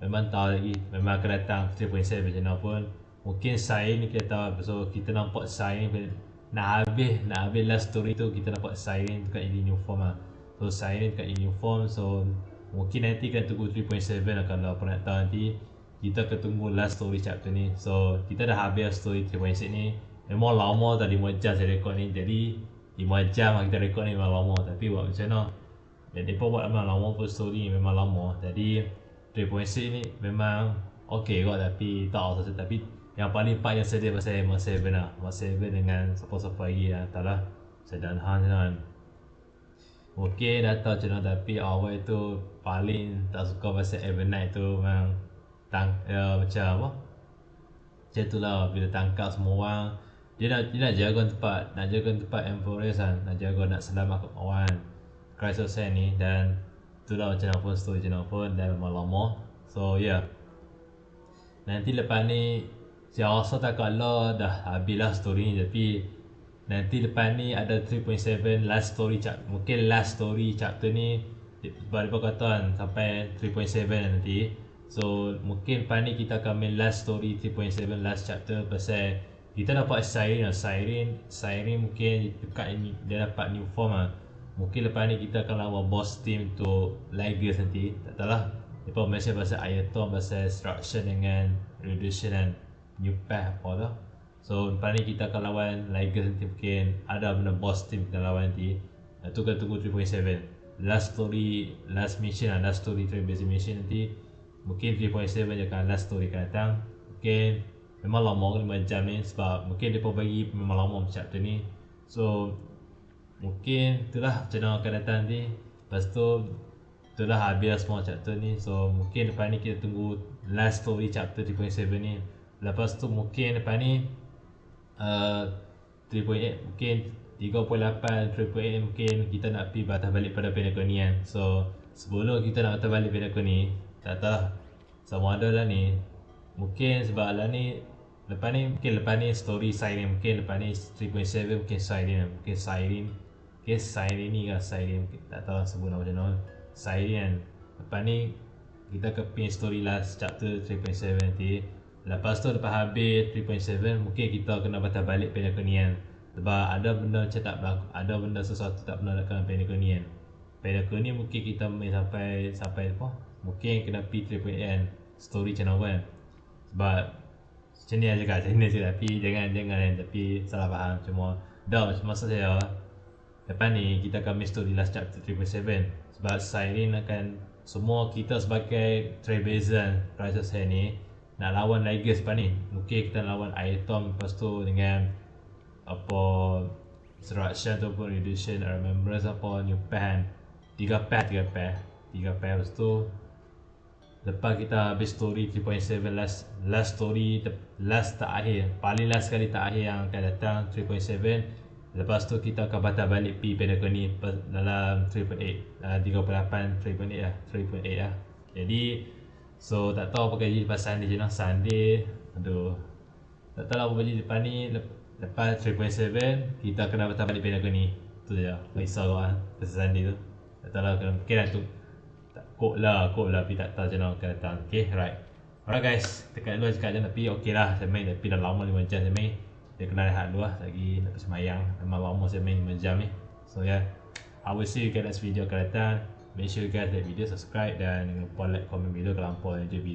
[SPEAKER 1] memang tahu lagi, memang akan datang 3.7 macam mana pun. Mungkin Sai ni kita tahu. So kita nampak Sai ni nak habis last story tu, kita nampak Sai ni dekat uniform lah. So Sai ni dekat uniform. So Mungkin nanti kena tunggu 3.7 lah kalau apa nak tahu nanti. Kita akan tunggu last story chapter ni. So kita dah habis story 3.6 ni. Memang lama tadi 5 jam saya rekod ni. Jadi 5 jam lah kita rekod ni memang lama. Tapi buat macam mana? Jadi mereka buat memang lama pun story ni memang lama. Jadi 3.6 ni memang okay kot tapi tak tahu saja. Tapi yang paling part yang sedih pasal Mark 7 lah. Mark 7 dengan siapa-siapa lagi lah. Tak lah. Saya dan Han kan. Okay dah tahu macam mana tapi awal tu paling tak suka pasal Evernight tu memang macam apa? Macam tu lah bila tangkap semua orang. Dia nak jaga tempat Empress kan. Nak jaga nak selamatkan orang Crisis ni dan tu lah macam mana pun story macam mana pun dan memang lama. So yeah. Nanti lepas ni saya rasa tak kalau dah habis lah story ni tapi nanti lepas ni ada 3.7 last story mungkin last story chapter ni sebab dia kata kan sampai 3.7 nanti. So mungkin lepas ni kita akan main last story 3.7 last chapter pasal kita dapat Siren mungkin dekat ini dia dapat new form lah. Mungkin lepas ni kita akan lawan boss team untuk Lagos nanti. Tak tahu lah. Dia mention pasal Ayatom, pasal Destruction dengan Reduction dan New Path apa tu. So lepas ni kita akan lawan Lagos nanti. Mungkin ada benda boss team kita lawan nanti. Itu kita tunggu 3.7 last story, last mission lah. Last story Trailblaze mission nanti. Mungkin 3.7 je akan last story akan datang. Mungkin memang lama 5 jam ni sebab mungkin dia bagi memang lama chapter ni. So mungkin itulah macam mana akan datang nanti. Lepas tu itulah habis semua chapter ni. So mungkin lepas ni kita tunggu last story chapter 3.7 ni. Lepas tu mungkin lepas ni 3.8 mungkin 3.8 3.8 mungkin kita nak pergi batas balik pada Pinnacle ni kan. So sebelum kita nak batas balik Pinnacle ni tak tahu lah sama ada lah ni. Mungkin sebab lah ni lepas ni mungkin lepas ni story Siren. Mungkin lepas ni 3.7 mungkin Siren. Mungkin Siren ni kan Siren. Tak tahu lah sebut nama macam mana Siren. Lepas ni kita akan pin story last chapter 3.7 nanti. Lepas tu lepas habis 3.7 mungkin kita kena batas balik Pinnacle ni kan. Sebab ada benda macam tak berlaku, ada benda sesuatu tak pernah dekat Pinnacle ni kan. Pinnacle ni mungkin kita main sampai apa? Mungkin kena P3.8 kan. Story channel kan. Sebab macam ni lah cakap, tapi jangan tapi salah faham. Cuma dah maksud saya lepas ni kita akan main story last chapter 3.7. Sebab Siren akan semua kita sebagai Trailblaze Crisis ni nak lawan Lagos lepas ni. Mungkin kita lawan Ayatom lepas tu dengan apa Destruction ataupun Reduction, Remembrance apa New Path. 3 path lepas tu lepas kita habis story 3.7 last story last tak akhir, paling last sekali tak akhir yang akan datang 3.7. Lepas tu kita akan batal balik pergi Pinnacle ni dalam 3.8 3.8 lah 3.8 lah. Jadi so tak tahu apa jadi lepas Sunday je lah. Sunday aduh tak tahu lah apa jadi lepas ni. Lepas 3.7 kita kena batal balik Pinnacle ni. Tu je risau lah pasal Sunday tu. Tak tahu lah mungkin lah tu Kod lah tapi tak tahu macam mana akan datang. Okay right. Alright guys, dekat dulu cakap je tapi okay lah saya main tapi dah lama 5 jam saya main. Dia kena rehat dulu lah lagi nak semayang. Memang lama saya main 5 jam ni. So yeah, I will see you guys next video akan datang. Make sure you guys like video, subscribe dan jangan lupa like, comment video kalau hampa yang jadi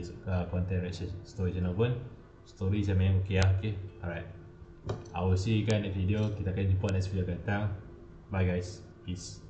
[SPEAKER 1] content reaction story channel pun. Story saya main okay lah. Okay alright, I will see you guys next video. Kita akan jumpa next video akan datang. Bye guys, peace.